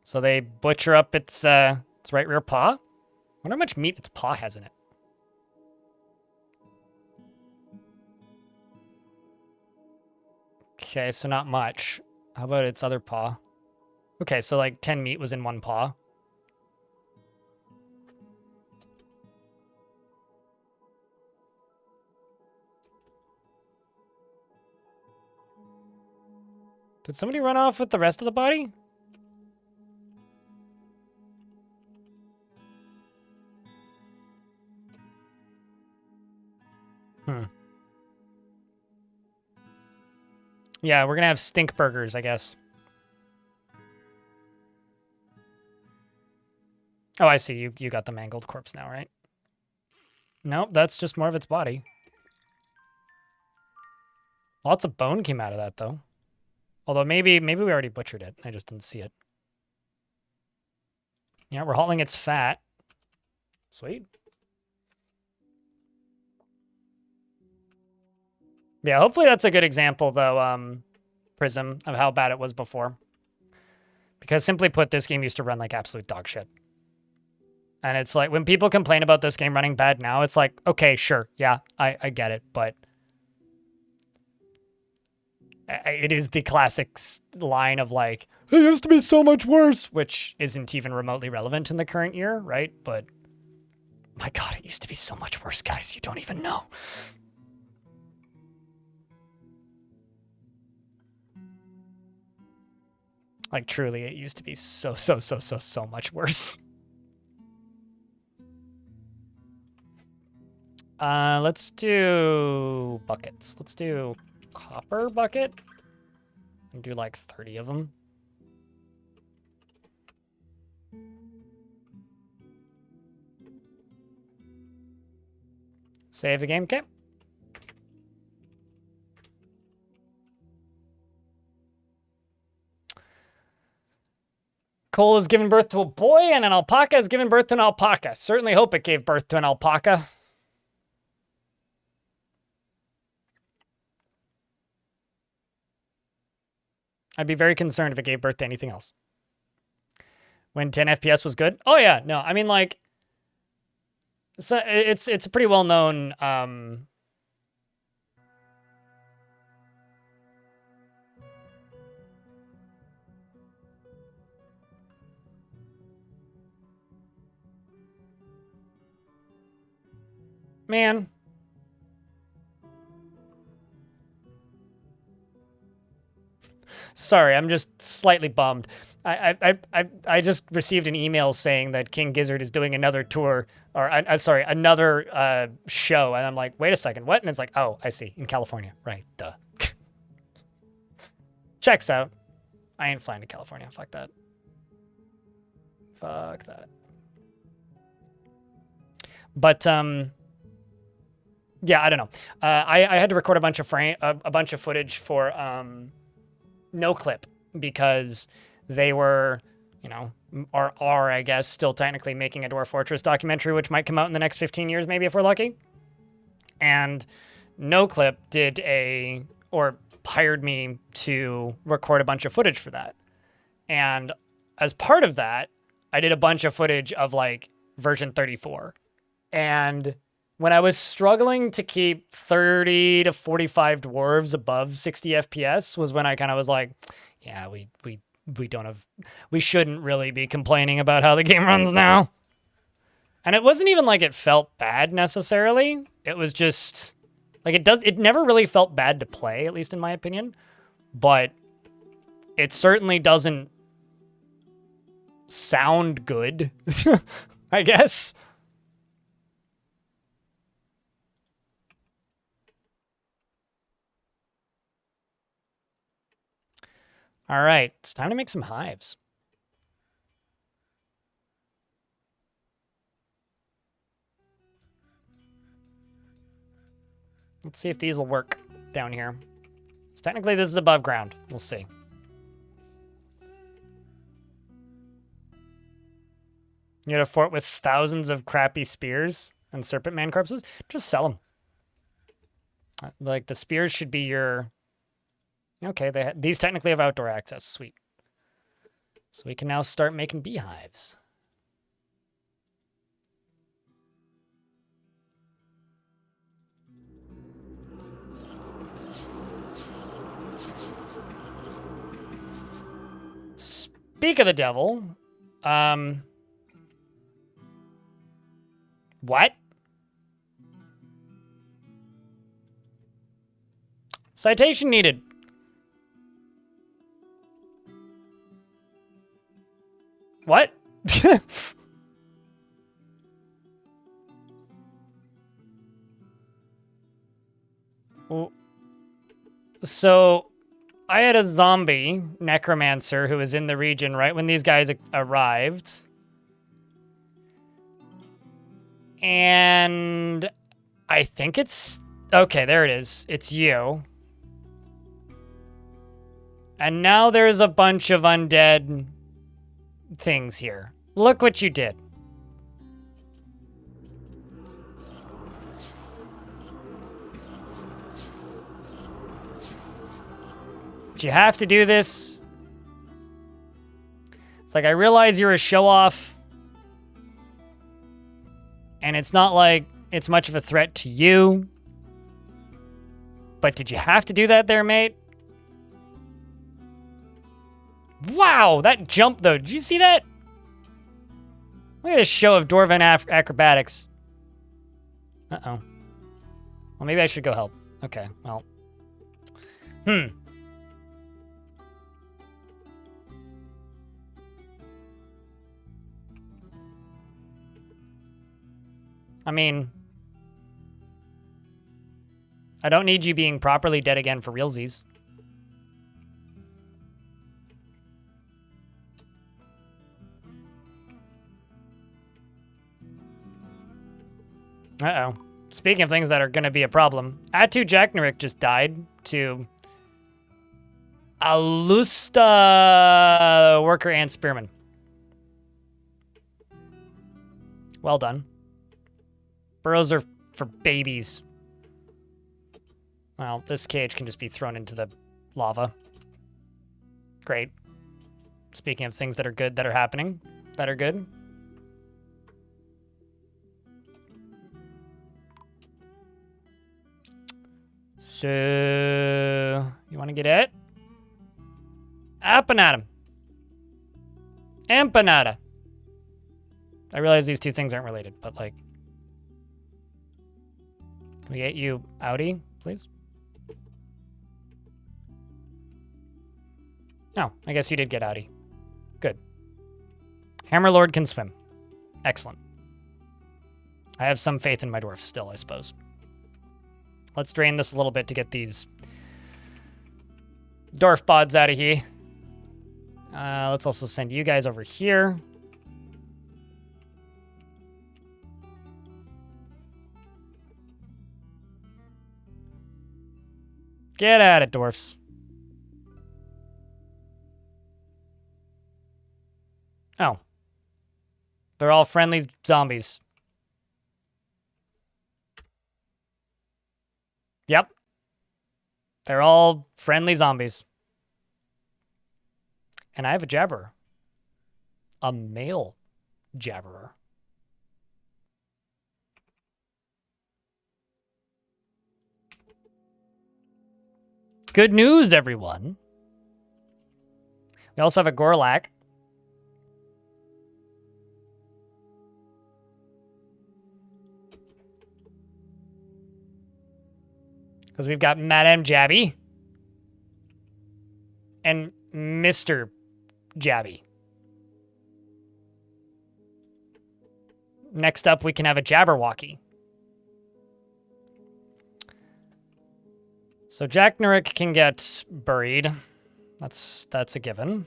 So they butcher up its right rear paw. Wonder how much meat its paw has in it. Okay, so not much. How about its other paw? Okay, so like 10 meat was in one paw. Did somebody run off with the rest of the body? Yeah, we're gonna have stink burgers, I guess. Oh, I see. You got the mangled corpse now, right? Nope, that's just more of its body. Lots of bone came out of that, though. Although maybe we already butchered it. I just didn't see it. Yeah, we're hauling its fat. Sweet. Yeah, hopefully that's a good example, though, Prism, of how bad it was before. Because simply put, this game used to run like absolute dog shit. And it's like, when people complain about this game running bad now, it's like, okay, sure, yeah, I get it, but it is the classic line of like, it used to be so much worse, which isn't even remotely relevant in the current year, right? But my God, it used to be so much worse, guys. You don't even know. Like, truly, it used to be so much worse. Let's do buckets. Let's do copper bucket. And do like 30 of them. Save the game, okay. Cole has given birth to a boy, and an alpaca has given birth to an alpaca. Certainly hope it gave birth to an alpaca. I'd be very concerned if it gave birth to anything else. When 10 FPS was good? Oh yeah, no, I mean like, so it's a pretty well-known man. Sorry, I'm just slightly bummed. I just received an email saying that King Gizzard is doing another tour, or sorry, another show, and I'm like, wait a second, what? And it's like, oh, I see, in California, right? Duh. Checks out. I ain't flying to California. Fuck that. Fuck that. But yeah, I don't know. I had to record a bunch of footage for no clip because they were, you know, or are, I guess, still technically making a Dwarf Fortress documentary, which might come out in the next 15 years, maybe, if we're lucky. And no clip hired me to record a bunch of footage for that. And as part of that, I did a bunch of footage of like version 34. And when I was struggling to keep 30 to 45 dwarves above 60 FPS was when I kind of was like, yeah, we shouldn't really be complaining about how the game runs now. And it wasn't even like it felt bad necessarily. It was just like it never really felt bad to play, at least in my opinion. But it certainly doesn't sound good, I guess. All right, it's time to make some hives. Let's see if these will work down here. So technically this is above ground. We'll see. You had a fort with thousands of crappy spears and serpent man corpses? Just sell them. Like, the spears should be your... Okay, these technically have outdoor access. Sweet. So we can now start making beehives. Speak of the devil. What? Citation needed. What? So, I had a zombie necromancer who was in the region right when these guys arrived. And I think it's... Okay, there it is. It's you. And now there's a bunch of undead things here. Look what you did. Did you have to do this? It's like, I realize you're a show-off, and it's not like it's much of a threat to you, but did you have to do that there, mate? Wow, that jump, though. Did you see that? Look at this show of dwarven acrobatics. Uh-oh. Well, maybe I should go help. Okay, well. I mean, I don't need you being properly dead again for realsies. Uh-oh. Speaking of things that are going to be a problem, Atu Jacknarik just died to Alusta Worker and Spearman. Well done. Burrows are for babies. Well, this cage can just be thrown into the lava. Great. Speaking of things that are good that are happening, that are good. So, you want to get it? Empanada. Empanada. I realize these two things aren't related, but like, can we get you outie, please? No, I guess you did get outie. Good. Hammerlord can swim. Excellent. I have some faith in my dwarfs still, I suppose. Let's drain this a little bit to get these dwarf bods out of here. Let's also send you guys over here. Get at it, dwarfs. Oh. They're all friendly zombies. Yep. They're all friendly zombies. And I have a jabberer. A male jabberer. Good news, everyone. We also have a Gorlak. Because we've got Madame Jabby and Mr. Jabby. Next up, we can have a Jabberwocky. So Jack Nurik can get buried. That's a given.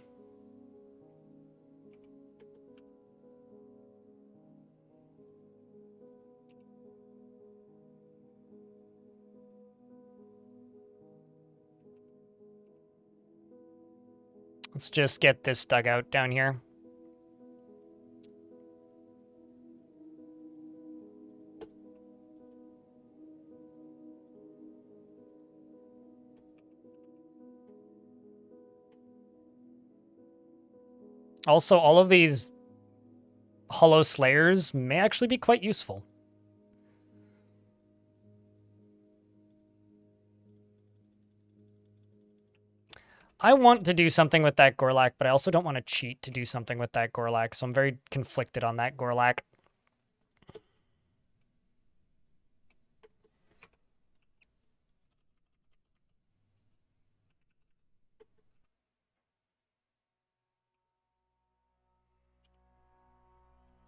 Let's just get this dugout down here. Also, all of these hollow slayers may actually be quite useful. I want to do something with that Gorlak, but I also don't want to cheat to do something with that Gorlak, so I'm very conflicted on that Gorlak.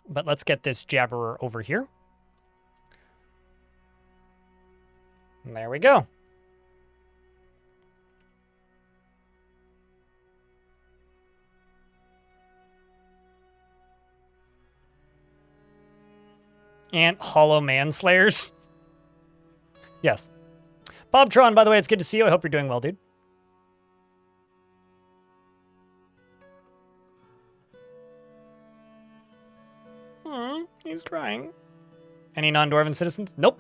But let's get this Jabberer over here. And there we go. And Hollow Manslayers. Yes. Bobtron, by the way, it's good to see you. I hope you're doing well, dude. He's crying. Any non-Dwarven citizens? Nope.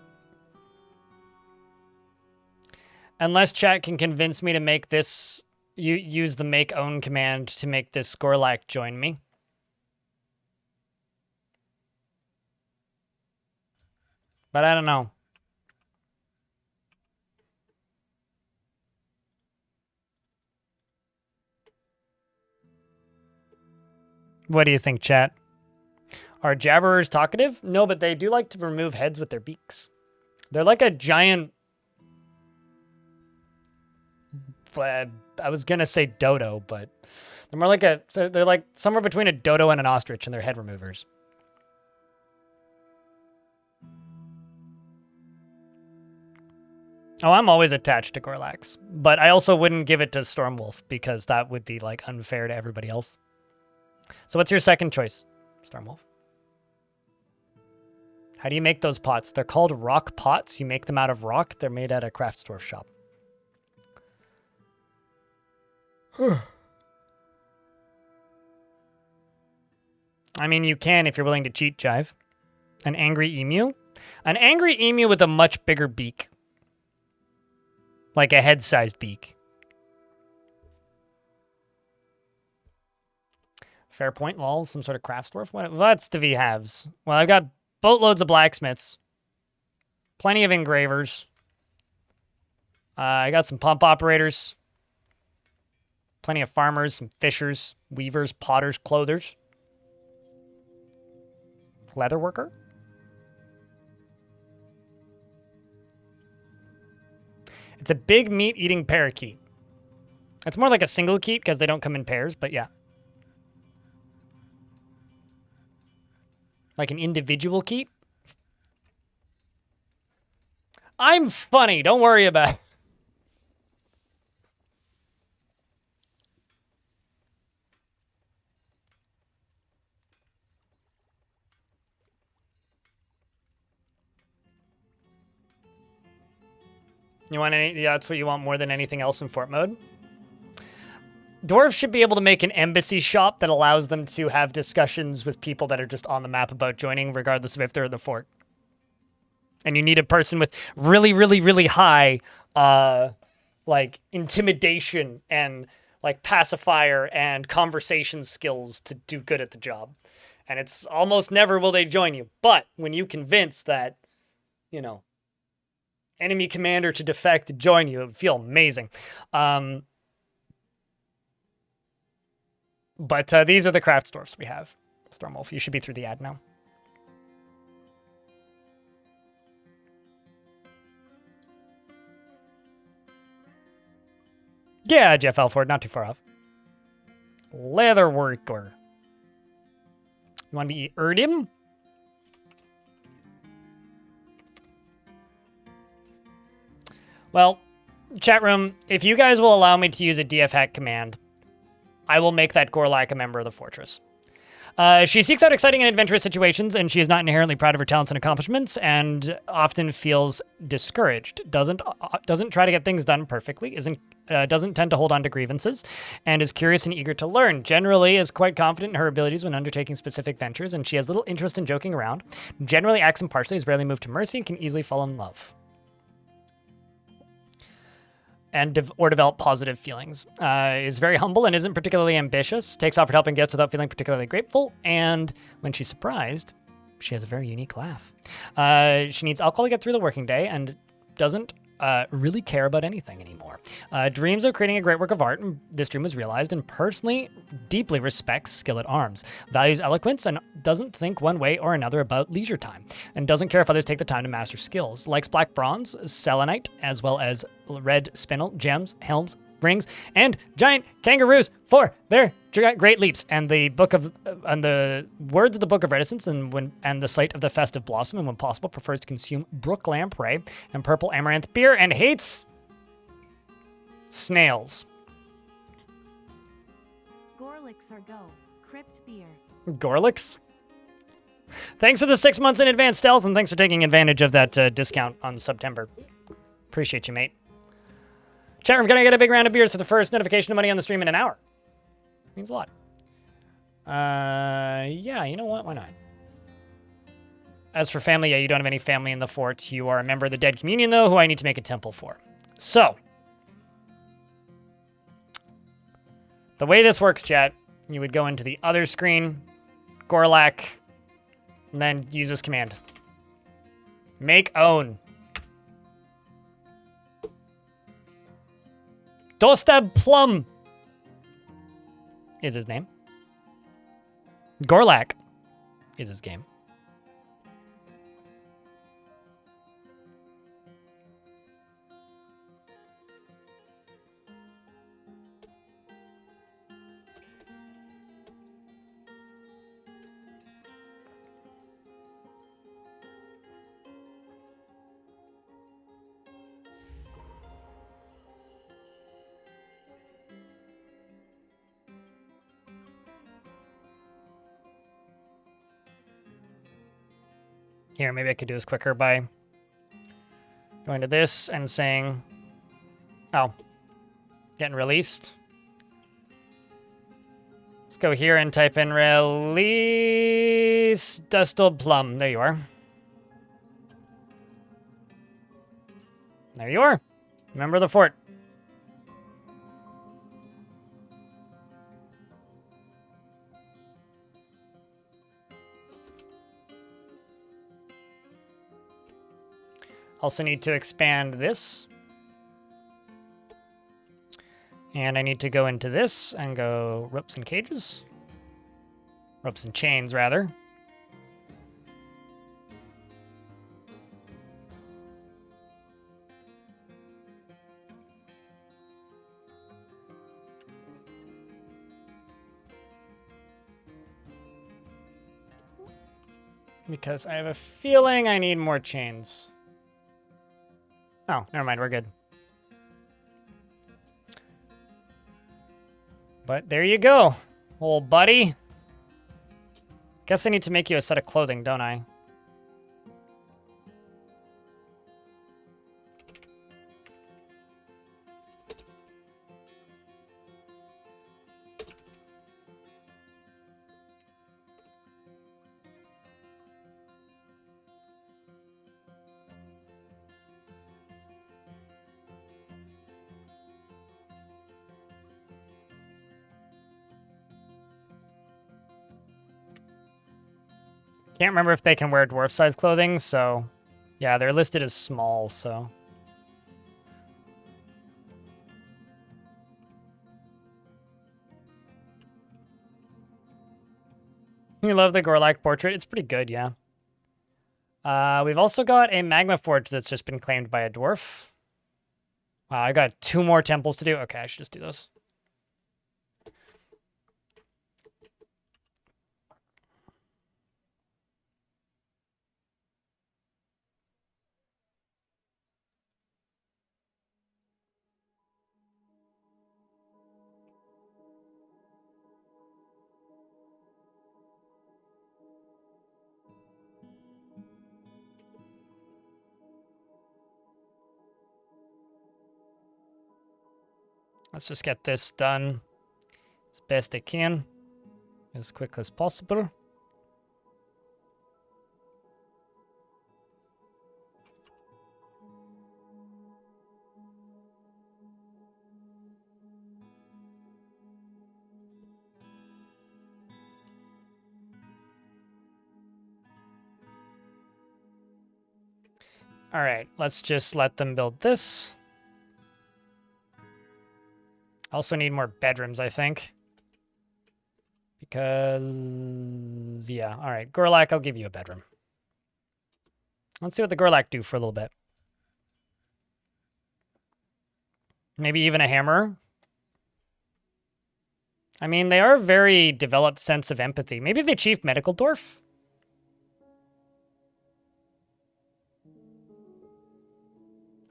Unless chat can convince me to make this, use the make own command to make this Gorlak join me. But I don't know. What do you think, chat? Are Jabberers talkative? No, but they do like to remove heads with their beaks. They're like a giant... I was going to say dodo, but they're more like a... So they're like somewhere between a dodo and an ostrich, and they're head removers. Oh, I'm always attached to Gorlax, but I also wouldn't give it to Stormwolf because that would be like unfair to everybody else. So what's your second choice, Stormwolf? How do you make those pots? They're called rock pots. You make them out of rock. They're made at a craft store shop. I mean, you can if you're willing to cheat, Jive. An angry emu? An angry emu with a much bigger beak. Like a head-sized beak. Fair point, lol. Some sort of craft store? What's the V-halves? Well, I've got boatloads of blacksmiths. Plenty of engravers. I got some pump operators. Plenty of farmers, some fishers, weavers, potters, clothers. Leather worker? It's a big meat-eating parakeet. It's more like a single keet because they don't come in pairs, but yeah. Like an individual keet? I'm funny. Don't worry about it. You want any? Yeah, that's what you want more than anything else in fort mode. Dwarves should be able to make an embassy shop that allows them to have discussions with people that are just on the map about joining, regardless of if they're in the fort. And you need a person with really, really, really high, like, intimidation and, like, pacifier and conversation skills to do good at the job. And it's almost never will they join you. But when you convince that, you know, enemy commander to defect to join you, it would feel amazing. But these are the craft stores we have. Stormwolf, you should be through the ad now. Yeah, Jeff Alford, not too far off. Leather worker. You want to be Erdim? Well, chat room, if you guys will allow me to use a DF hack command, I will make that Gorlak a member of the fortress. She seeks out exciting and adventurous situations, and she is not inherently proud of her talents and accomplishments, and often feels discouraged. Doesn't try to get things done perfectly. Doesn't tend to hold on to grievances, and is curious and eager to learn. Generally, is quite confident in her abilities when undertaking specific ventures, and she has little interest in joking around. Generally acts impartially, is rarely moved to mercy, and can easily fall in love. Or develop positive feelings. Is very humble and isn't particularly ambitious. Takes offered help and gifts without feeling particularly grateful. And when she's surprised, she has a very unique laugh. She needs alcohol to get through the working day and doesn't really care about anything anymore. Dreams of creating a great work of art, and this dream was realized, and personally deeply respects skill at arms. Values eloquence and doesn't think one way or another about leisure time, and doesn't care if others take the time to master skills. Likes black bronze, selenite, as well as red spinel, gems, helms, rings, and giant kangaroos for their great leaps. And the words of the Book of Reticence and the sight of the festive blossom, and when possible prefers to consume brook lamprey and purple amaranth beer, and hates snails. Gorlix or go. Crypt beer. Gorlix? Thanks for the 6 months in advance, Stealth, and thanks for taking advantage of that discount on September. Appreciate you, mate. Chat room, can I get a big round of beers for the first notification of money on the stream in an hour? Means a lot. Yeah, you know what? Why not? As for family, yeah, you don't have any family in the fort. You are a member of the Dead Communion, though, who I need to make a temple for. So, the way this works, chat, you would go into the other screen, Gorlak, and then use this command. Make own. Dostab Plum is his name. Gorlak is his game. Here, maybe I could do this quicker by going to this and saying, oh, getting released. Let's go here and type in release Dustal Plum. There you are. There you are. Remember the fort. Also need to expand this. And I need to go into this and go ropes and cages. Ropes and chains, rather. Because I have a feeling I need more chains. Oh, never mind, we're good. But there you go, old buddy. Guess I need to make you a set of clothing, don't I? Can't remember if they can wear dwarf-sized clothing, so... Yeah, they're listed as small, so... You love the Gorlak portrait? It's pretty good, yeah. We've also got a magma forge that's just been claimed by a dwarf. I got 2 more temples to do. Okay, I should just do those. Let's just get this done as best I can, as quick as possible. All right, let's just let them build this. Also need more bedrooms, I think. Because, yeah, all right. Gorlak, I'll give you a bedroom. Let's see what the Gorlak do for a little bit. Maybe even a hammer. I mean, they are a very developed sense of empathy. Maybe the chief medical dwarf?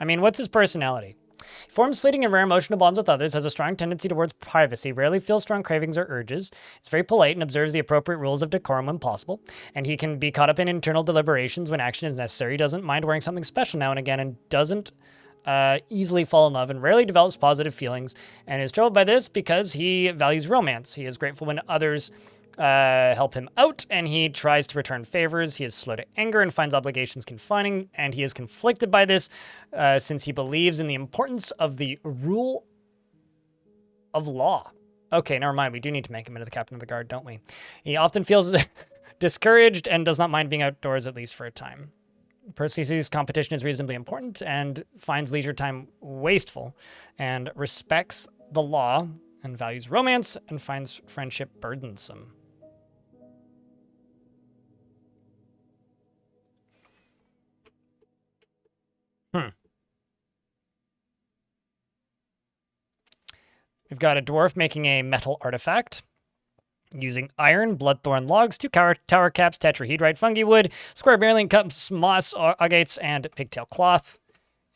I mean, what's his personality? He forms fleeting and rare emotional bonds with others, has a strong tendency towards privacy, rarely feels strong cravings or urges, is very polite and observes the appropriate rules of decorum when possible, and he can be caught up in internal deliberations when action is necessary, doesn't mind wearing something special now and again, and doesn't easily fall in love, and rarely develops positive feelings, and is troubled by this because he values romance. He is grateful when others help him out, and he tries to return favors. He is slow to anger and finds obligations confining, and he is conflicted by this since he believes in the importance of the rule of law. Okay, never mind. We do need to make him into the captain of the guard, don't we? He often feels discouraged and does not mind being outdoors, at least for a time. Personally sees competition as reasonably important and finds leisure time wasteful, and respects the law and values romance and finds friendship burdensome. We've got a dwarf making a metal artifact using iron, bloodthorn logs, 2 tower caps, tetrahedrite, fungi wood, square beryllium cups, moss, agates, and pigtail cloth.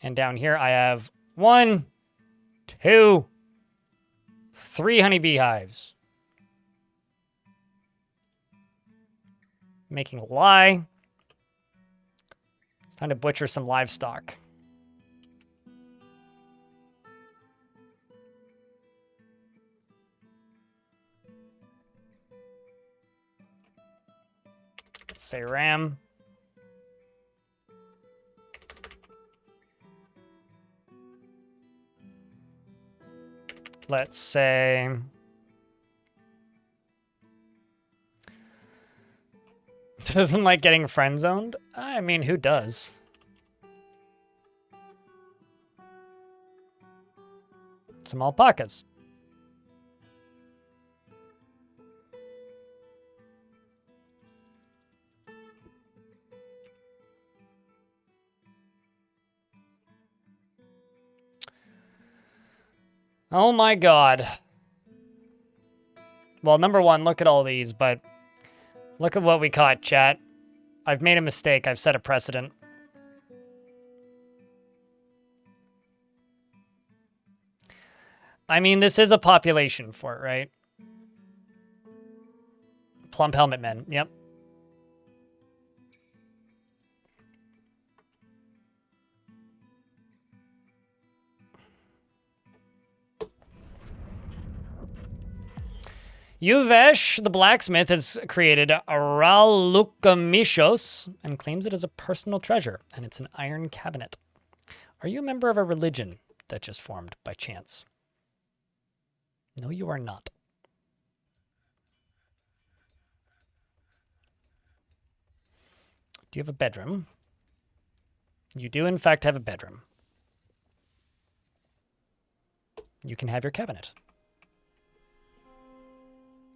And down here I have 1, 2, 3 honeybee hives. Making a lye. Time to butcher some livestock. Let's say ram. Let's say... Doesn't like getting friend zoned? I mean, who does? Some alpacas. Oh my god. Well, number one, look at all these, but look at what we caught, chat. I've made a mistake. I've set a precedent. I mean, this is a population fort, right? Plump helmet men. Yep. Yuvesh, the blacksmith, has created a Ralukamishos and claims it as a personal treasure, and it's an iron cabinet. Are you a member of a religion that just formed by chance? No, you are not. Do you have a bedroom? You do, in fact, have a bedroom. You can have your cabinet.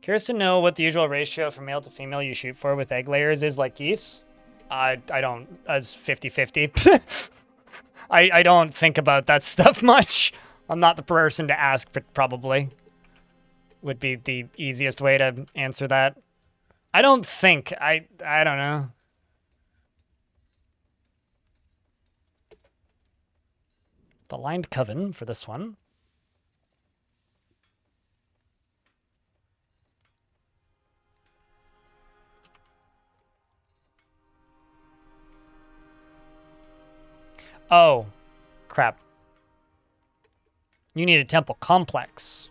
Curious to know what the usual ratio from male to female you shoot for with egg layers is like geese. I don't, as 50-50. I don't think about that stuff much. I'm not the person to ask, but probably would be the easiest way to answer that. I don't think, I don't know. The lined coven for this one. Oh, crap. You need a temple complex.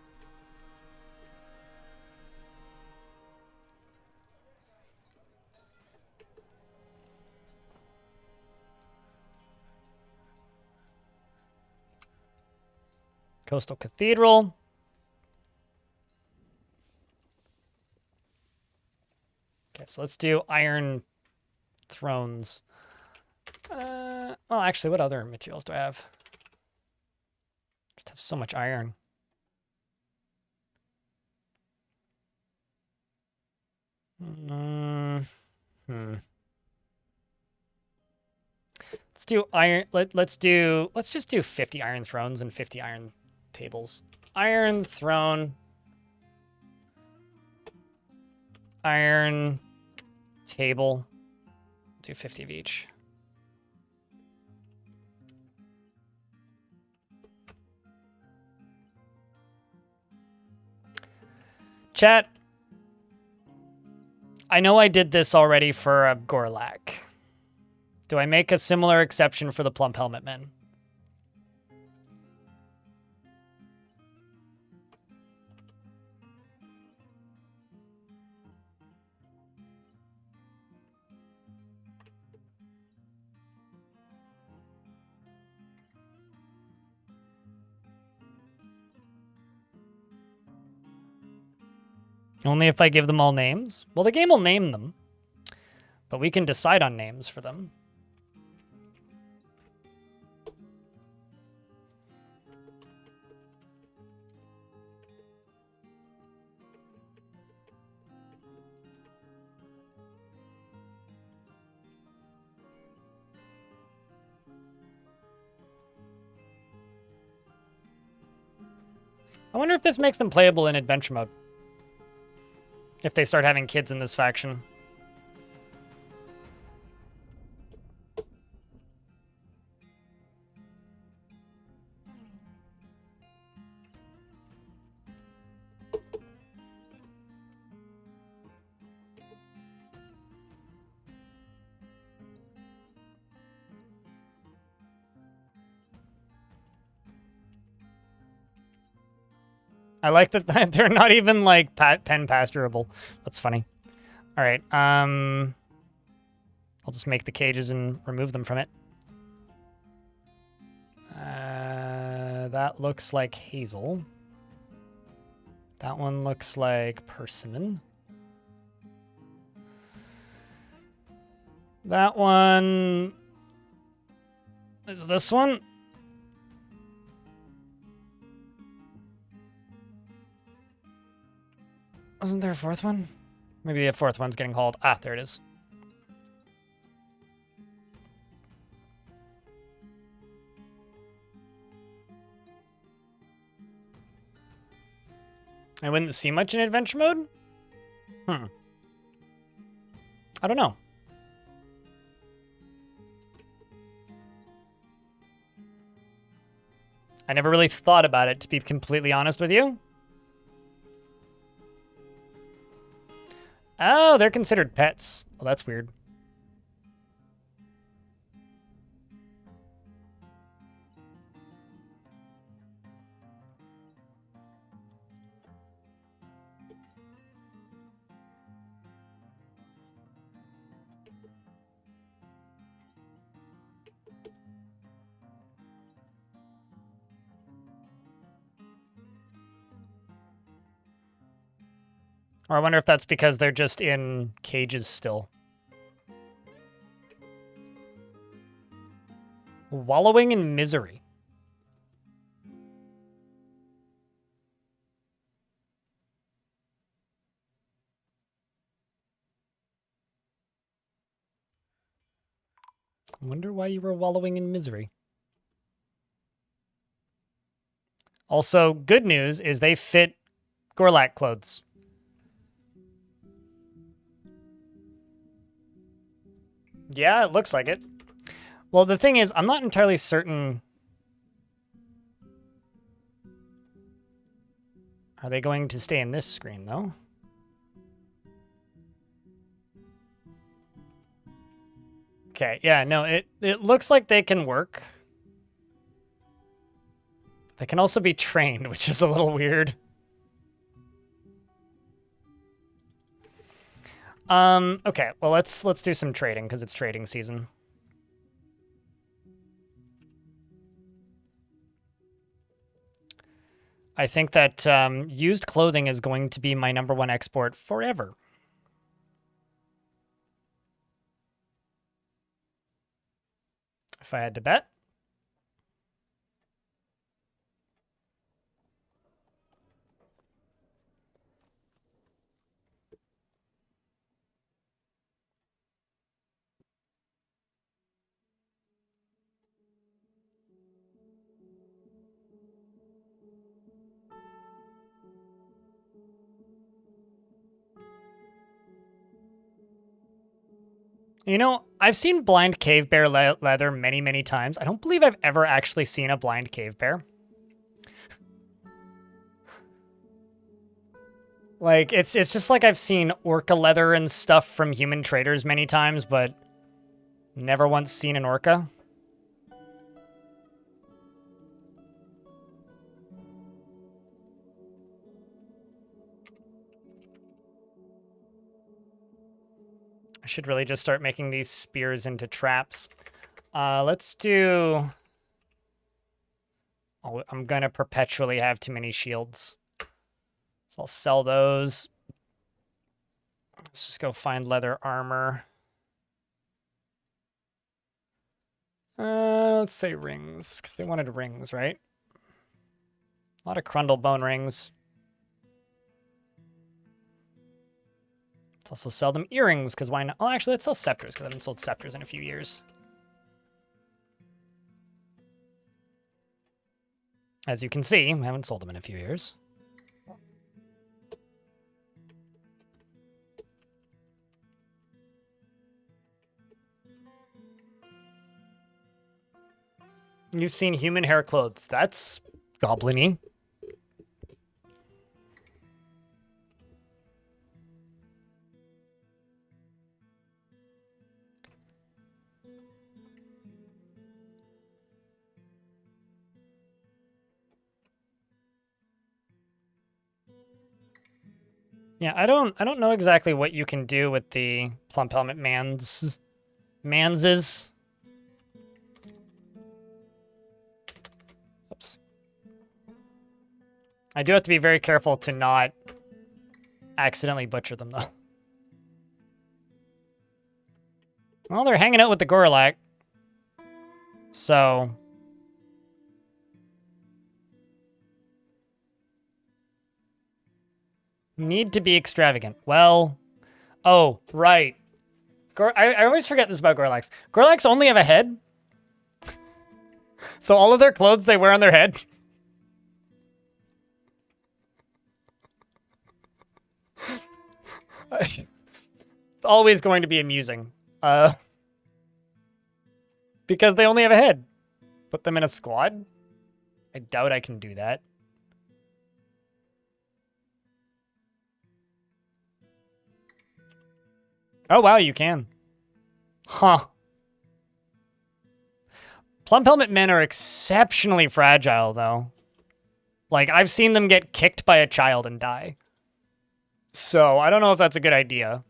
Coastal Cathedral. Okay, so let's do Iron Thrones. Well, actually, what other materials do I have? Just have so much iron. Let's do iron. Let's just do 50 iron thrones and 50 iron tables. Iron throne. Iron table. Do 50 of each. Chat, I know I did this already for a Gorlak. Do I make a similar exception for the plump helmet men? Only if I give them all names? Well, the game will name them, but we can decide on names for them. I wonder if this makes them playable in adventure mode. If they start having kids in this faction. I like that they're not even like pen pasturable. That's funny. All right. I'll just make the cages and remove them from it. That looks like hazel. That one looks like persimmon. That one is this one. Wasn't there a fourth one? Maybe the fourth one's getting hauled. Ah, there it is. I wouldn't see much in adventure mode? I don't know. I never really thought about it, to be completely honest with you. Oh, they're considered pets. Well, that's weird. Or I wonder if that's because they're just in cages still. Wallowing in misery. I wonder why you were wallowing in misery. Also, good news is they fit Gorlak clothes. Yeah, it looks like it. Well, the thing is, I'm not entirely certain. Are they going to stay in this screen, though? Okay, yeah, no, it looks like they can work. They can also be trained, which is a little weird. Okay, well, let's do some trading, because it's trading season. I think that used clothing is going to be my #1 export forever. If I had to bet. You know, I've seen blind cave bear leather many, many times. I don't believe I've ever actually seen a blind cave bear. Like, it's just like I've seen orca leather and stuff from human traders many times, but never once seen an orca. I should really just start making these spears into traps. Let's do... Oh, I'm going to perpetually have too many shields. So I'll sell those. Let's just go find leather armor. Let's say rings, because they wanted rings, right? A lot of Crundle bone rings. Let's also sell them earrings, because why not? Oh, actually, let's sell scepters, because I haven't sold scepters in a few years. As you can see, I haven't sold them in a few years. You've seen human hair clothes. That's goblin-y. Yeah, I don't know exactly what you can do with the plump helmet manses. Oops. I do have to be very careful to not accidentally butcher them though. Well, they're hanging out with the Gorlak. So need to be extravagant. Well, oh, right. I always forget this about Gorlaks. Gorlaks only have a head. So all of their clothes they wear on their head. It's always going to be amusing. Because they only have a head. Put them in a squad? I doubt I can do that. Oh, wow, you can. Huh. Plump helmet men are exceptionally fragile, though. Like, I've seen them get kicked by a child and die. So, I don't know if that's a good idea.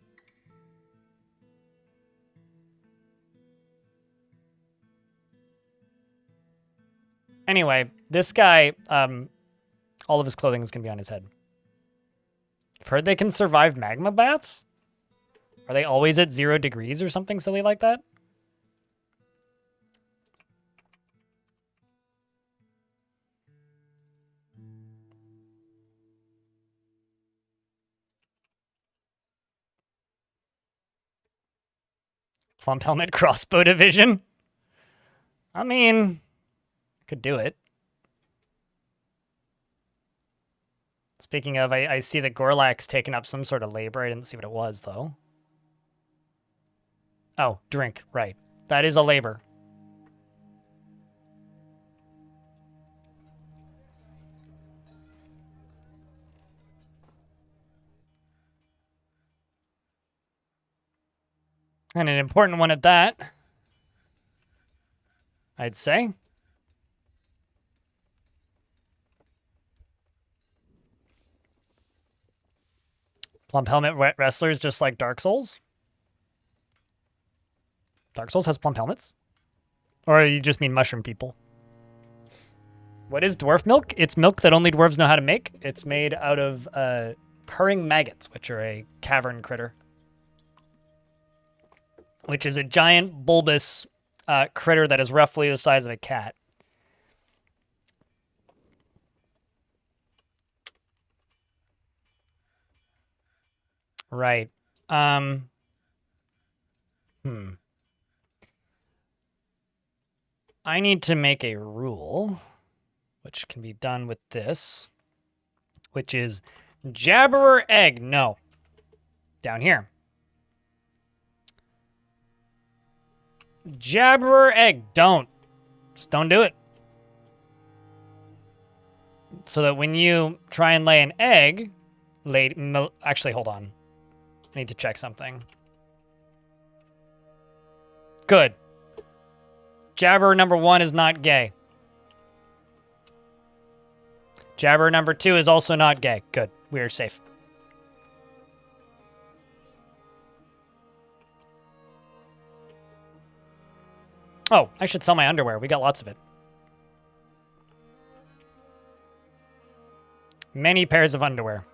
Anyway, this guy, all of his clothing is going to be on his head. I've heard they can survive magma baths? Are they always at 0 degrees or something silly like that? Plump helmet crossbow division? I mean, could do it. Speaking of, I see that Gorlak's taken up some sort of labor. I didn't see what it was, though. Oh, drink. Right. That is a labor. And an important one at that, I'd say. Plump helmet wrestlers just like Dark Souls. Dark Souls has plump helmets? Or you just mean mushroom people? What is dwarf milk? It's milk that only dwarves know how to make. It's made out of purring maggots, which are a cavern critter. Which is a giant bulbous critter that is roughly the size of a cat. Right. I need to make a rule, which can be done with this, which is Jabberer egg. No. Down here. Jabberer egg. Don't. Just don't do it. So that when you try and lay an egg, actually, hold on. I need to check something. Good. Jabberer number 1 is not gay. Jabberer number 2 is also not gay. Good. We are safe. Oh, I should sell my underwear. We got lots of it. Many pairs of underwear.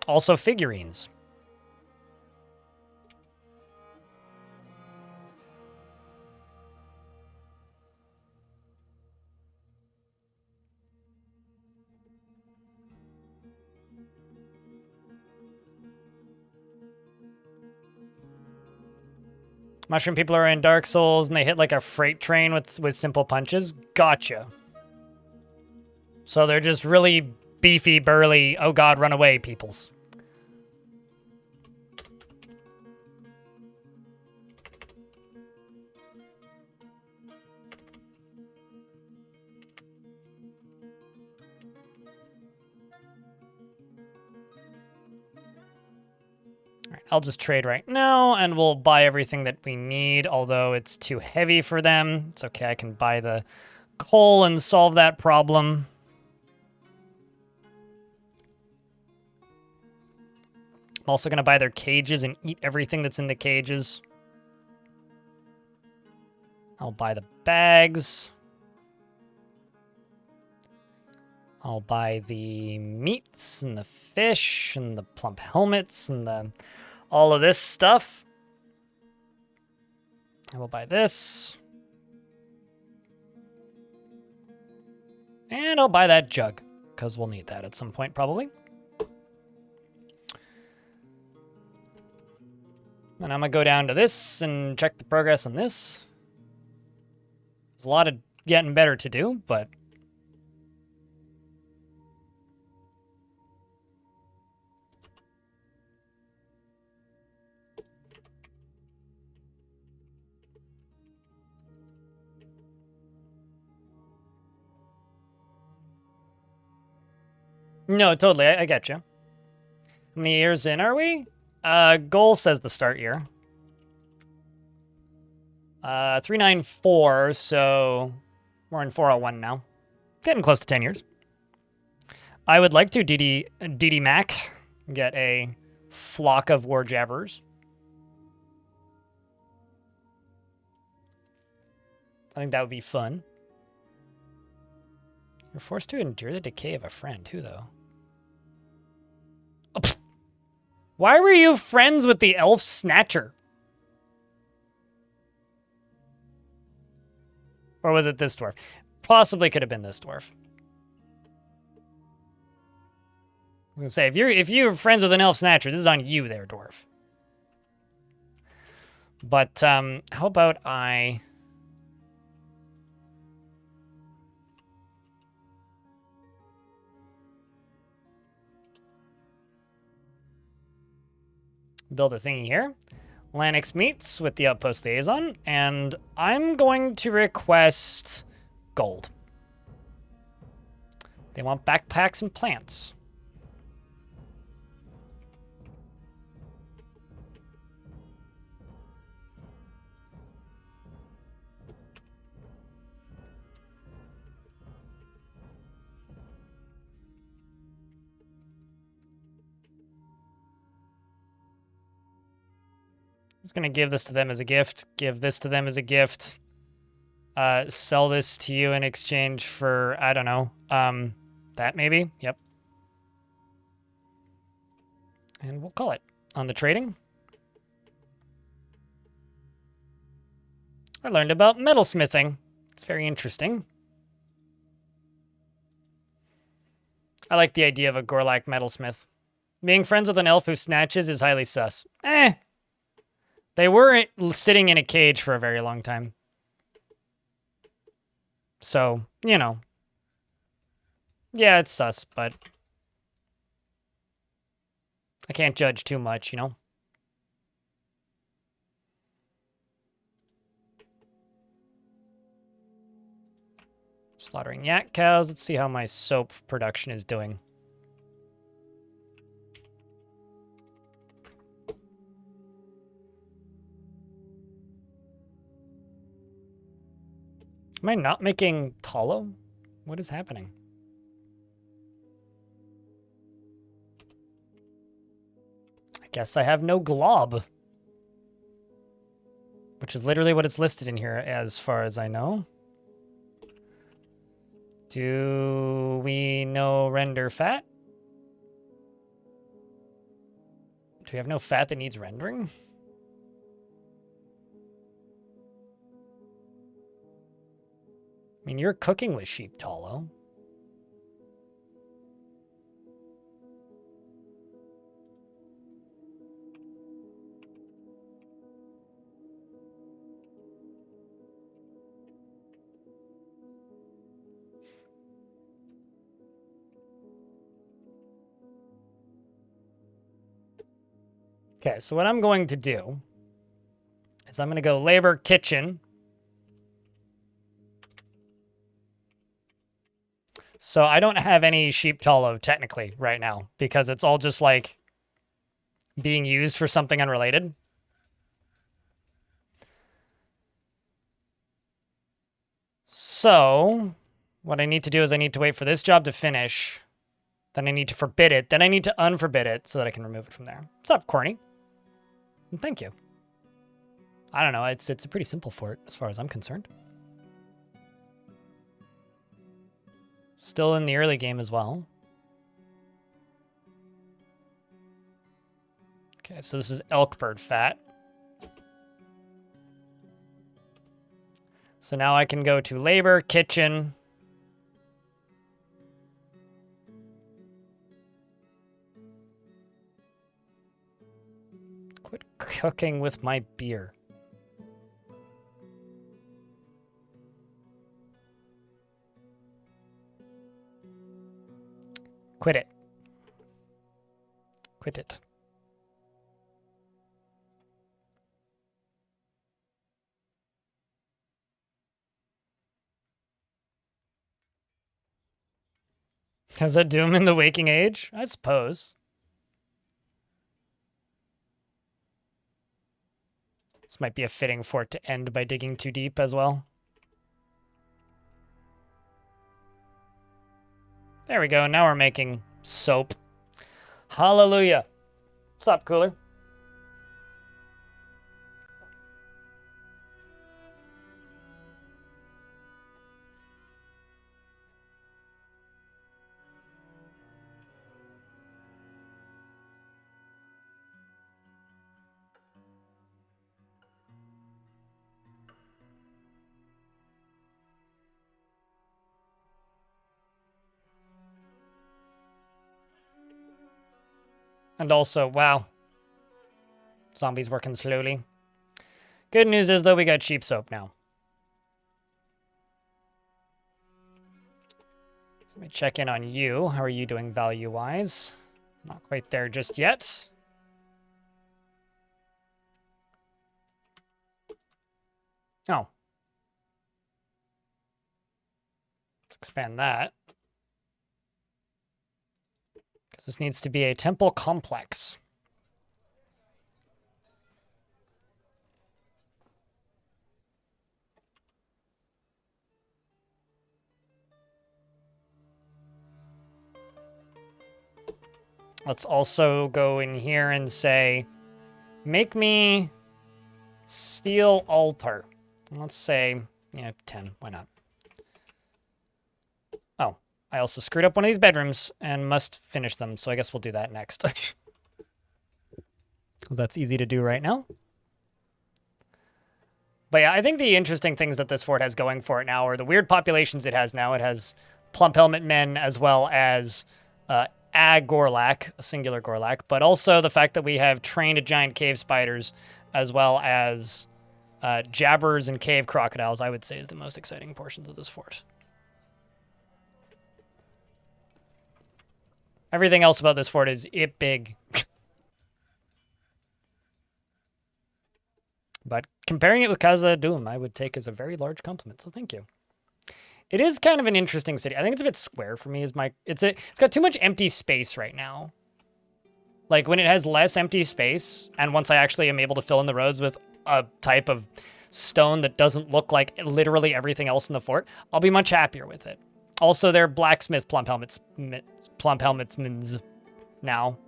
Also figurines. Mushroom people are in Dark Souls and they hit like a freight train with simple punches. Gotcha. So they're just really beefy, burly, oh god, run away peoples. I'll just trade right now, and we'll buy everything that we need, although it's too heavy for them. It's okay, I can buy the coal and solve that problem. I'm also going to buy their cages and eat everything that's in the cages. I'll buy the bags. I'll buy the meats and the fish and the plump helmets and all of this stuff. I will buy this. And I'll buy that jug, because we'll need that at some point, probably. And I'm going to go down to this and check the progress on this. There's a lot of getting better to do, but... No, totally. I get you. How many years in are we? Goal says the start year. 394, so we're in 401 now. Getting close to 10 years. I would like to DD Mac get a flock of war jabbers. I think that would be fun. You're forced to endure the decay of a friend. Who, though? Oh, why were you friends with the elf snatcher? Or was it this dwarf? Possibly could have been this dwarf. I was gonna say, if you're friends with an elf snatcher, this is on you there, dwarf. But how about I build a thingy here? Lanix meets with the outpost liaison, and I'm going to request gold. They want backpacks and plants. I'm just going to give this to them as a gift, give this to them as a gift, sell this to you in exchange for, I don't know, that maybe? Yep. And we'll call it on the trading. I learned about metalsmithing. It's very interesting. I like the idea of a Gorlak metalsmith. Being friends with an elf who snatches is highly sus. They were sitting in a cage for a very long time. So, you know. Yeah, it's sus, but I can't judge too much, you know? Slaughtering yak cows. Let's see how my soap production is doing. Am I not making tallow? What is happening? I guess I have no glob. Which is literally what it's listed in here as far as I know. Do we know render fat? Do we have no fat that needs rendering? I mean, you're cooking with sheep tallow. Okay, so what I'm going to do is I'm going to go labor kitchen. So I don't have any sheep tallow technically right now because it's all just like being used for something unrelated. So, what I need to do is I need to wait for this job to finish. Then I need to forbid it. Then I need to unforbid it so that I can remove it from there. What's up, Corny? And thank you. I don't know. It's a pretty simple fort as far as I'm concerned. Still in the early game as well. Okay, so this is elk bird fat. So now I can go to labor, kitchen. Quit cooking with my beer. Quit it. Quit it. Has that doom in the waking age? I suppose. This might be a fitting fort to end by digging too deep as well. There we go. Now we're making soap. Hallelujah. What's up, Cooler? And also, wow. Zombies working slowly. Good news is, though, we got cheap soap now. So let me check in on you. How are you doing value-wise? Not quite there just yet. Oh. Let's expand that. Because this needs to be a temple complex. Let's also go in here and say, make me steel altar. Let's say, yeah, 10. Why not? Oh, I also screwed up one of these bedrooms and must finish them, so I guess we'll do that next. That's easy to do right now. But yeah, I think the interesting things that this fort has going for it now are the weird populations it has now. It has plump helmet men as well as a Gorlak, a singular Gorlak, but also the fact that we have trained giant cave spiders as well as jabbers and cave crocodiles, I would say, is the most exciting portions of this fort. Everything else about this fort is it big. But comparing it with Casa Doom, I would take as a very large compliment, so thank you. It is kind of an interesting city. I think it's a bit square for me. It's got too much empty space right now. Like, when it has less empty space, and once I actually am able to fill in the roads with a type of stone that doesn't look like literally everything else in the fort, I'll be much happier with it. Also, they're blacksmith plump helmets now.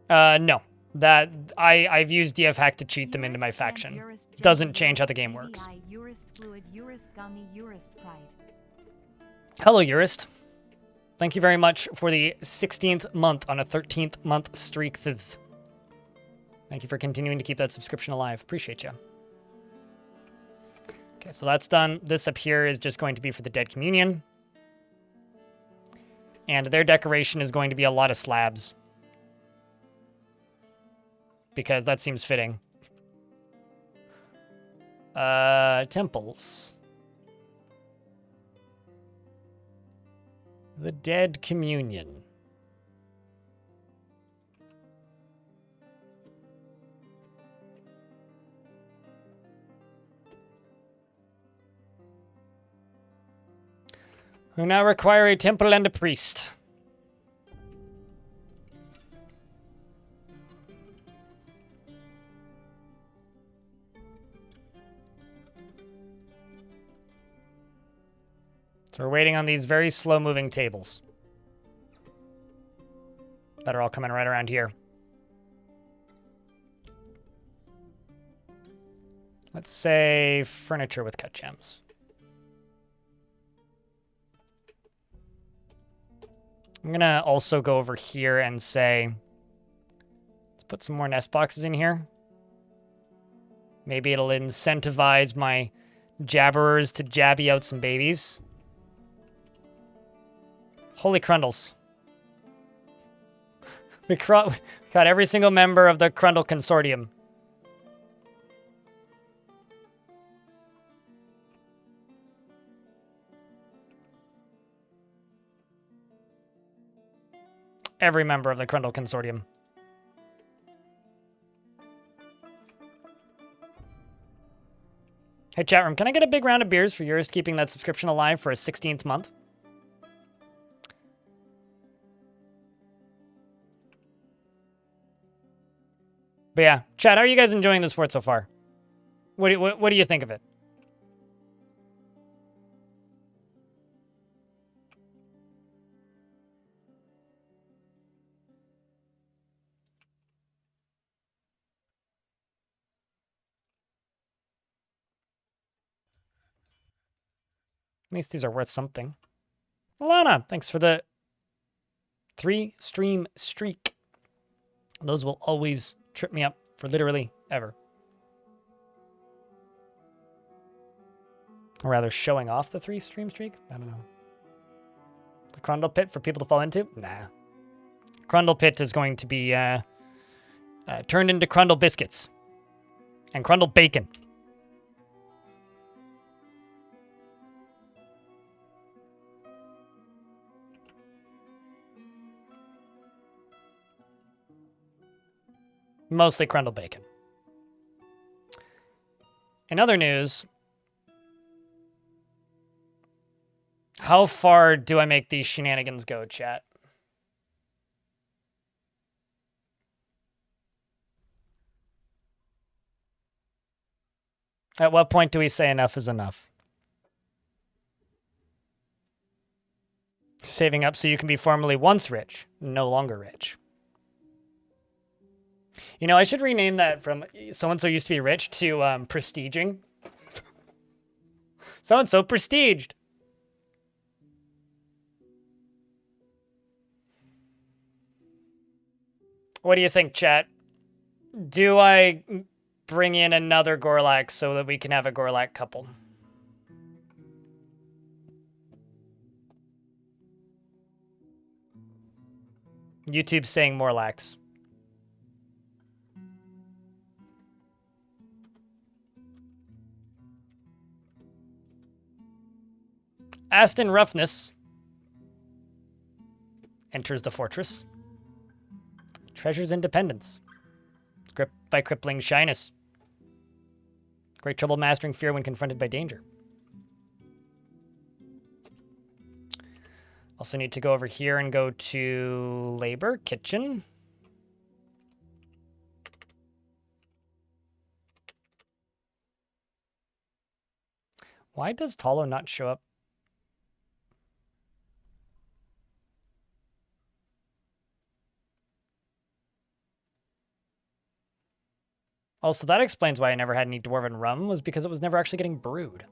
No. I've used DF hack to cheat them into my faction. Doesn't change how the game works. Hello, Urist. Thank you very much for the 16th month on a 13th month streak. Thank you for continuing to keep that subscription alive. Appreciate you. Okay, so that's done. This up here is just going to be for the Dead Communion. And their decoration is going to be a lot of slabs. Because that seems fitting. Temples. The Dead Communion. Who now require a temple and a priest. So we're waiting on these very slow-moving tables that are all coming right around here. Let's say furniture with cut gems. I'm going to also go over here and say, let's put some more nest boxes in here. Maybe it'll incentivize my jabberers to jabby out some babies. Holy crundles. We got every single member of the Crundle Consortium. Every member of the Crundle Consortium. Hey, chat room, can I get a big round of beers for yours keeping that subscription alive for a 16th month? But yeah, chat, how are you guys enjoying this fort so far? What do you think of it? At least these are worth something. Alana, thanks for the 3-stream streak. Those will always trip me up for literally ever. Or rather, showing off the 3-stream streak? I don't know. The Crundle Pit for people to fall into? Nah. Crundle Pit is going to be turned into Crundle Biscuits. And Crundle Bacon. Mostly Crundle Bacon. In other news, how far do I make these shenanigans go, chat? At what point do we say enough is enough? Saving up so you can be formerly once rich, no longer rich. You know, I should rename that from so-and-so used to be rich to prestiging. So-and-so prestiged. What do you think, chat? Do I bring in another Gorlak so that we can have a Gorlak couple? YouTube's saying more lax. Aston Roughness enters the fortress. Treasures independence. Gripped by crippling shyness. Great trouble mastering fear when confronted by danger. Also need to go over here and go to labor, kitchen. Why does Talo not show up? Also, that explains why I never had any Dwarven rum, was because it was never actually getting brewed.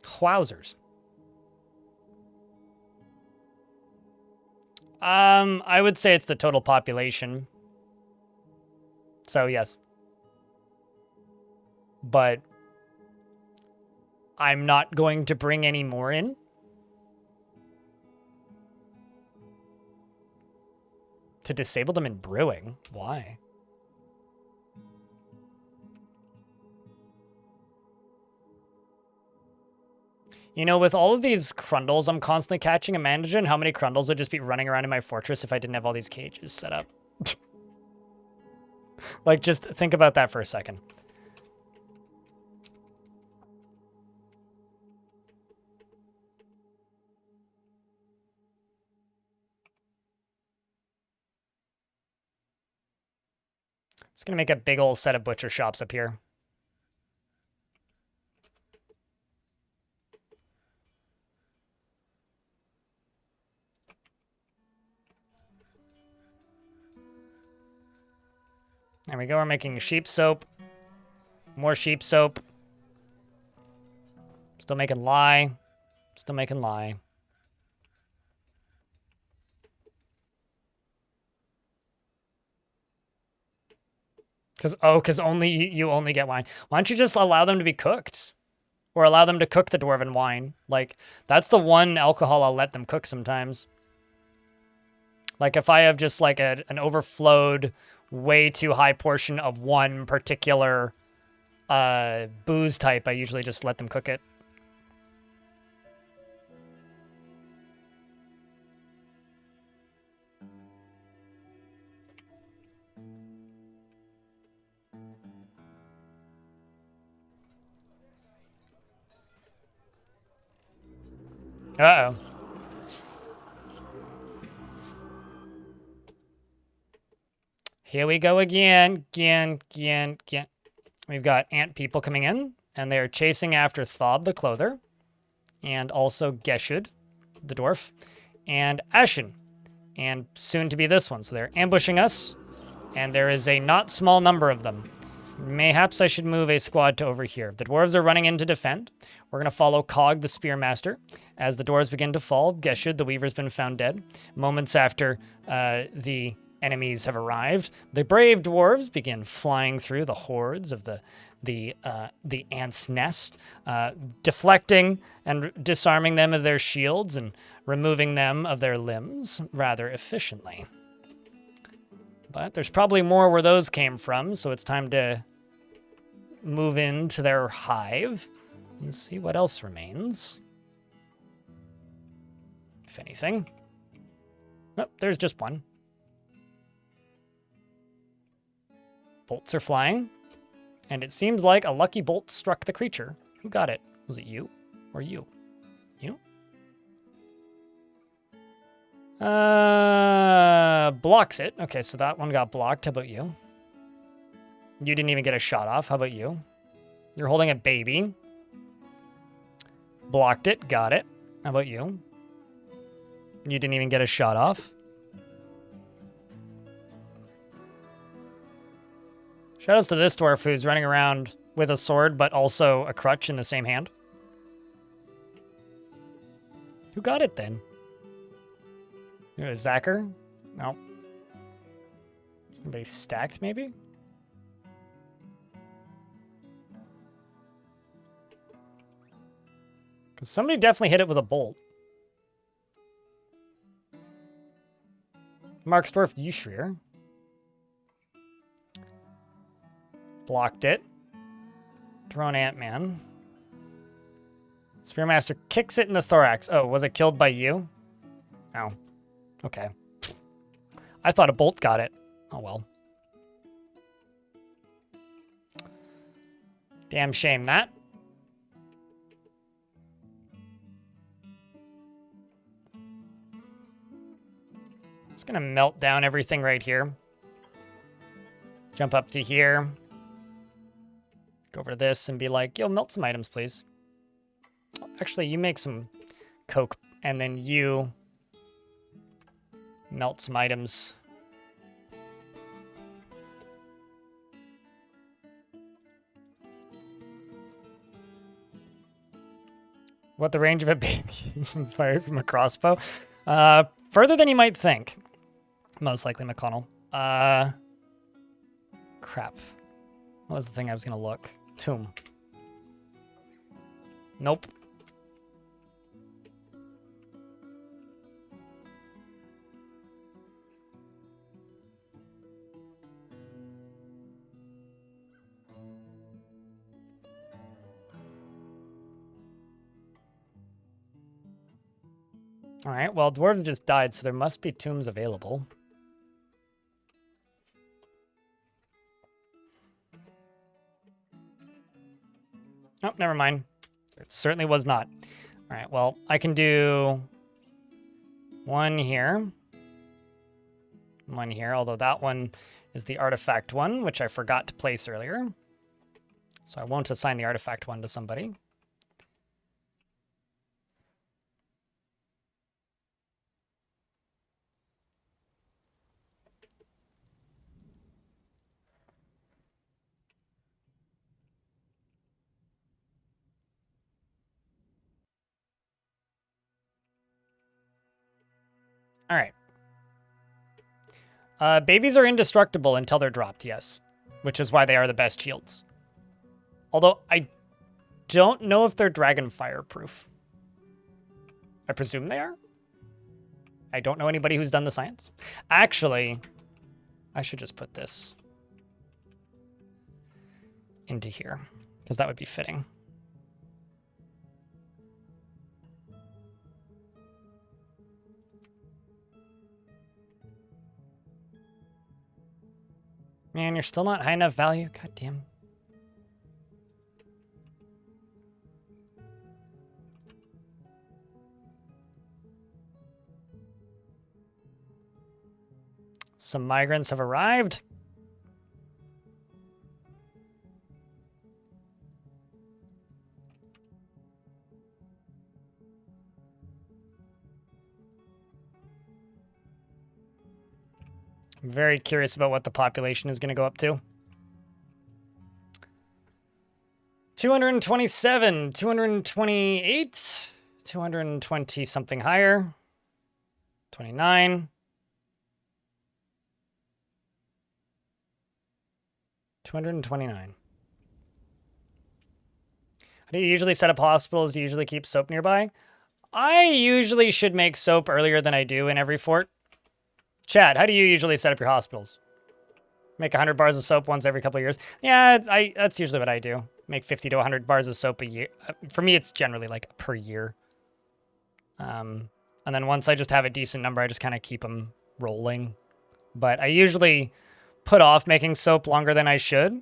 Wowzers. I would say it's the total population. So, yes. But I'm not going to bring any more in. To disable them in brewing? Why? You know, with all of these Crundles I'm constantly catching, imagine how many Crundles would just be running around in my fortress if I didn't have all these cages set up. Like, just think about that for a second. Just gonna make a big old set of butcher shops up here. There we go, we're making sheep soap. More sheep soap. Still making lye. Still making lye. Because only you only get wine. Why don't you just allow them to be cooked? Or allow them to cook the dwarven wine. Like, that's the one alcohol I'll let them cook sometimes. Like, if I have just, like, an overflowed, way too high portion of one particular booze type, I usually just let them cook it. Uh-oh. Here we go again. Again. We've got ant people coming in, and they're chasing after Thob the Clother, and also Geshud, the dwarf, and Ashen, and soon to be this one. So they're ambushing us, and there is a not small number of them. Mayhaps I should move a squad to over here. The dwarves are running in to defend. We're going to follow Cog, the Spearmaster. As the dwarves begin to fall, Geshud, the Weaver's been found dead. Moments after the enemies have arrived, the brave dwarves begin flying through the hordes of the ant's nest, deflecting and disarming them of their shields and removing them of their limbs rather efficiently. But there's probably more where those came from, so it's time to move into their hive and see what else remains. If anything. Oh, there's just one. Bolts are flying, and it seems like a lucky bolt struck the creature. Who got it? Was it you or you? You? Blocks it. Okay, so that one got blocked. How about you? You didn't even get a shot off. How about you? You're holding a baby. Blocked it. Got it. How about you? You didn't even get a shot off. Shoutouts to this dwarf who's running around with a sword, but also a crutch in the same hand. Who got it then? Zacher? No. Somebody stacked, maybe? Because somebody definitely hit it with a bolt. Marksdorf Yushrir. Blocked it. Drone Ant-Man. Spearmaster kicks it in the thorax. Oh, was it killed by you? Oh. Okay. I thought a bolt got it. Oh well. Damn shame that. Just gonna melt down everything right here. Jump up to here. Go over to this and be like, yo, melt some items, please. Actually, you make some coke, and then you melt some items. What the range of a baby is fired from a crossbow? Further than you might think. Most likely McConnell. Crap. What was the thing I was going to look? Tomb. Nope. All right, well, dwarves just died, so there must be tombs available. Oh, never mind. There certainly was not. All right, well, I can do one here. one here, although that one is the artifact one, which I forgot to place earlier. So I won't assign the artifact one to somebody. All right. Babies are indestructible until they're dropped, yes. Which is why they are the best shields. Although I don't know if they're dragon fire proof. I presume they are. I don't know anybody who's done the science. Actually, I should just put this into here, because that would be fitting. Man, you're still not high enough value? God damn. Some migrants have arrived. I'm very curious about what the population is going to go up to. 227, 228, 220 something higher, 29, 229. How do you usually set up hospitals? Do you usually keep soap nearby? I usually should make soap earlier than I do in every fort. Chad, how do you usually set up your hospitals? Make 100 bars of soap once every couple of years? Yeah, that's usually what I do. Make 50 to 100 bars of soap a year. For me, it's generally like per year. And then once I just have a decent number, I just kind of keep them rolling. But I usually put off making soap longer than I should.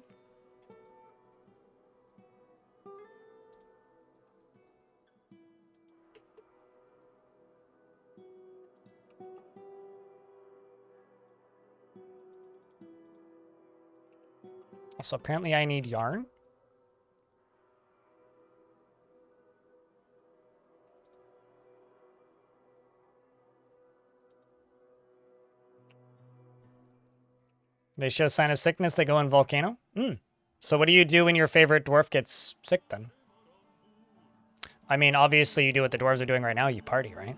So apparently I need yarn. They show sign of sickness, they go in volcano. So what do you do when your favorite dwarf gets sick then? I mean, obviously you do what the dwarves are doing right now, you party, right?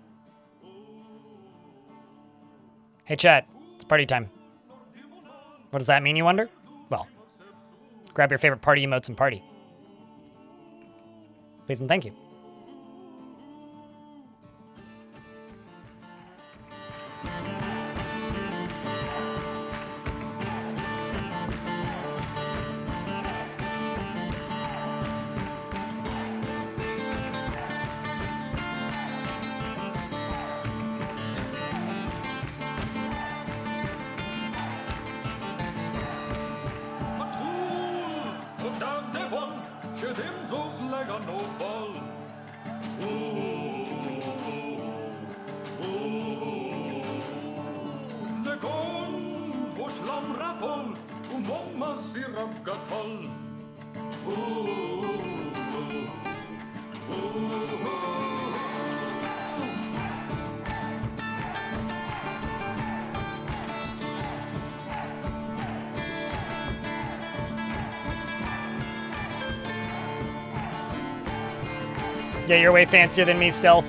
Hey chat, it's party time. What does that mean, you wonder? Well, grab your favorite party emotes and party. Please and thank you. Yeah, you're way fancier than me, Stealth.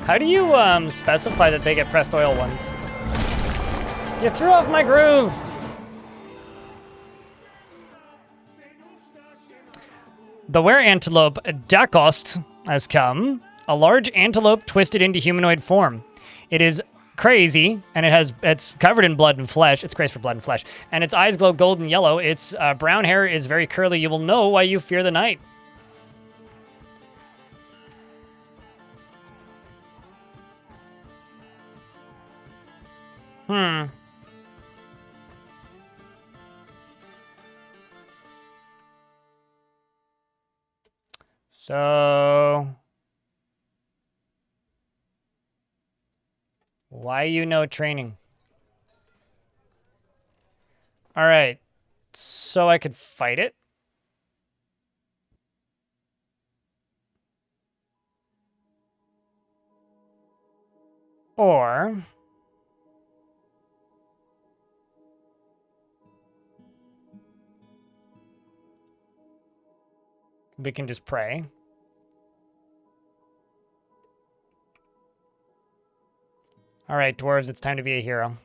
How do you specify that they get pressed oil ones? You threw off my groove! The were-antelope Dacost has come. A large antelope twisted into humanoid form. It is crazy, and it's covered in blood and flesh. It's crazy for blood and flesh. And its eyes glow golden yellow. Its brown hair is very curly. You will know why you fear the night. So Why you no training? All right. So I could fight it. Or we can just pray. All right, dwarves, it's time to be a hero.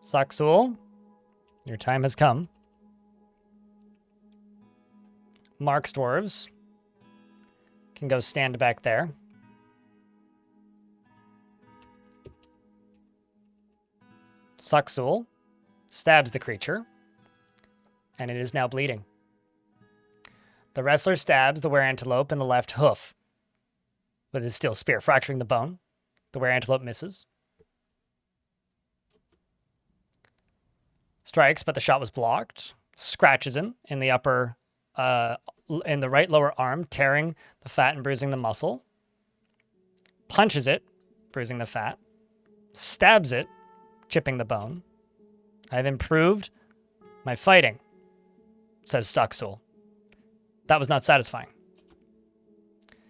Saxul, your time has come. Mark's dwarves can go stand back there. Saxul stabs the creature, and it is now bleeding. The wrestler stabs the were-antelope in the left hoof with his steel spear, fracturing the bone. The were-antelope misses. Strikes, but the shot was blocked. Scratches him in the upper, in the right lower arm, tearing the fat and bruising the muscle. Punches it, bruising the fat. Stabs it, chipping the bone. I've improved my fighting, says Stuxul. That was not satisfying.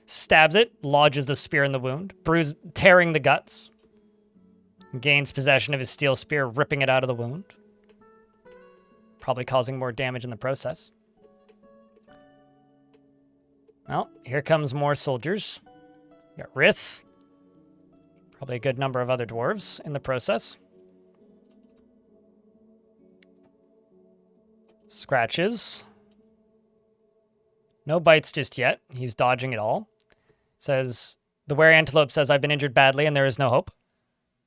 Stabs it, lodges the spear in the wound, tearing the guts. Gains possession of his steel spear, ripping it out of the wound. Probably causing more damage in the process. Well, here comes more soldiers. We got Rith. Probably a good number of other dwarves in the process. Scratches. No bites just yet. He's dodging it all. Says, the were-antelope says, I've been injured badly and there is no hope.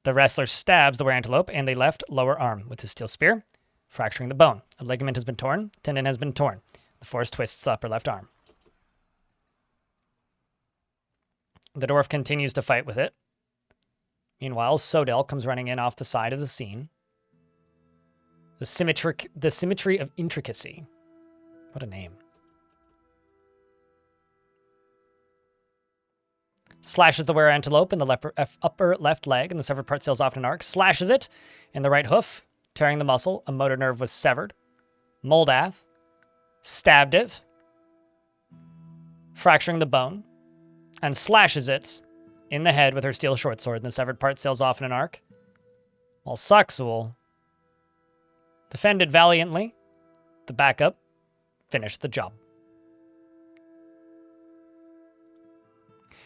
The wrestler stabs the were-antelope in the left lower arm with his steel spear, fracturing the bone. A ligament has been torn. Tendon has been torn. The force twists the upper left arm. The dwarf continues to fight with it. Meanwhile, Sodel comes running in off the side of the scene. The symmetry of intricacy. What a name. Slashes the were-antelope in the upper left leg, and the severed part sails off in an arc. Slashes it in the right hoof, tearing the muscle. A motor nerve was severed. Moldath stabbed it, fracturing the bone, and slashes it in the head with her steel short sword, and the severed part sails off in an arc. While Saxul defended valiantly, the backup finished the job.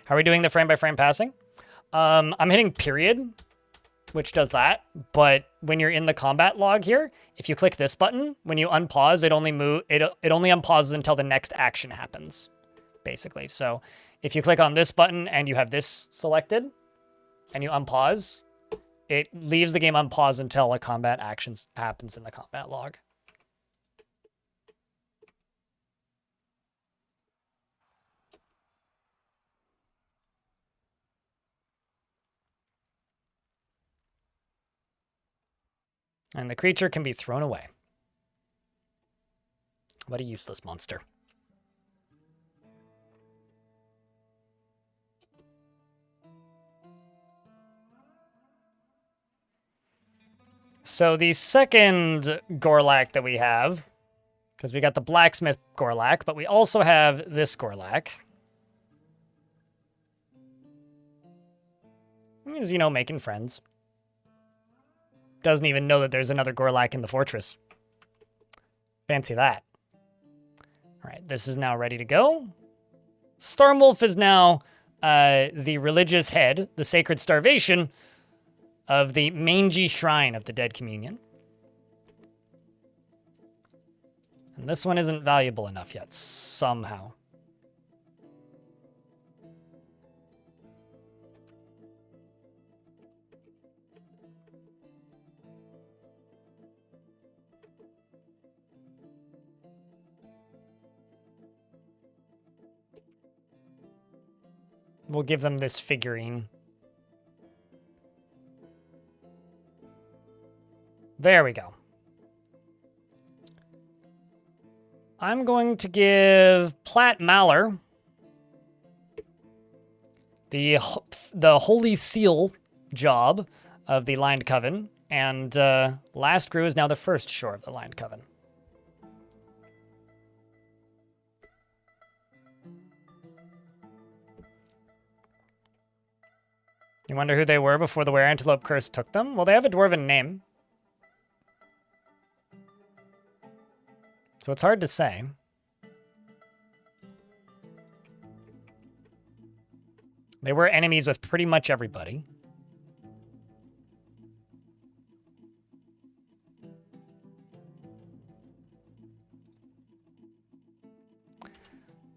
How are we doing the frame-by-frame passing? I'm hitting period, which does that. But when you're in the combat log here, if you click this button, when you unpause, it only unpauses until the next action happens, basically. So if you click on this button and you have this selected, and you unpause, it leaves the game unpaused until a combat action happens in the combat log. And the creature can be thrown away. What a useless monster. So the second Gorlak that we have, because we got the blacksmith Gorlak, but we also have this Gorlak. He's, making friends. Doesn't even know that there's another Gorlak in the fortress. Fancy that. All right, this is now ready to go. Stormwolf is now the religious head, the sacred starvation of the mangy shrine of the Dead Communion. And this one isn't valuable enough yet, somehow. We'll give them this figurine. There we go. I'm going to give Platt Maller the Holy Seal job of the Lined Coven, and Last Grew is now the first shore of the Lined Coven. You wonder who they were before the Were-Antelope curse took them? Well, they have a dwarven name. So it's hard to say. They were enemies with pretty much everybody.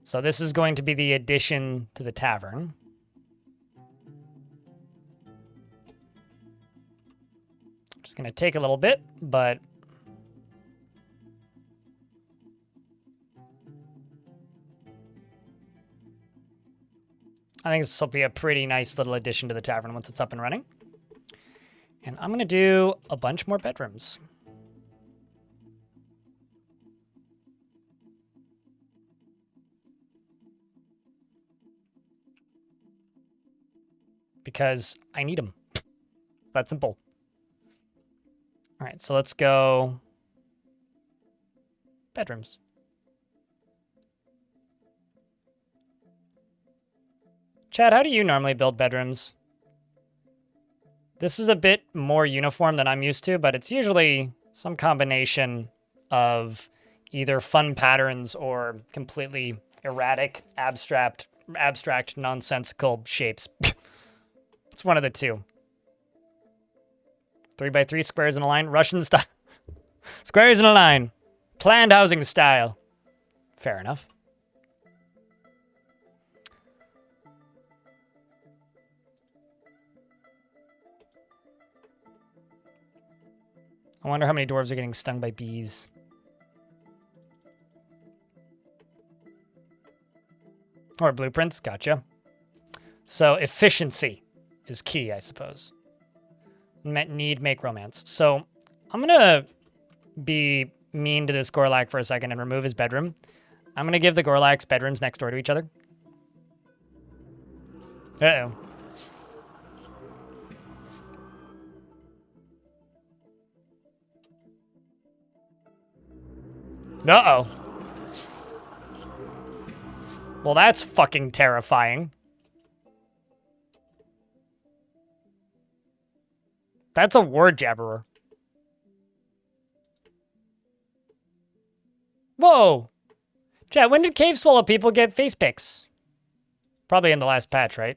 So this is going to be the addition to the tavern. Just going to take a little bit, but I think this will be a pretty nice little addition to the tavern once it's up and running. And I'm going to do a bunch more bedrooms. Because I need them. It's that simple. All right, so let's go bedrooms. Chad, how do you normally build bedrooms? This is a bit more uniform than I'm used to, but it's usually some combination of either fun patterns or completely erratic, abstract, nonsensical shapes. It's one of the two. 3x3 squares in a line, Russian style. Squares in a line. Planned housing style. Fair enough. I wonder how many dwarves are getting stung by bees. Or blueprints, gotcha. So efficiency is key, I suppose. Make romance. So I'm gonna be mean to this Gorlak for a second and remove his bedroom. I'm gonna give the Gorlaks bedrooms next door to each other. Uh-oh. Uh-oh. Well, that's fucking terrifying. That's a word jabberer. Whoa! Chat, when did Cave Swallow people get face pics? Probably in the last patch, right?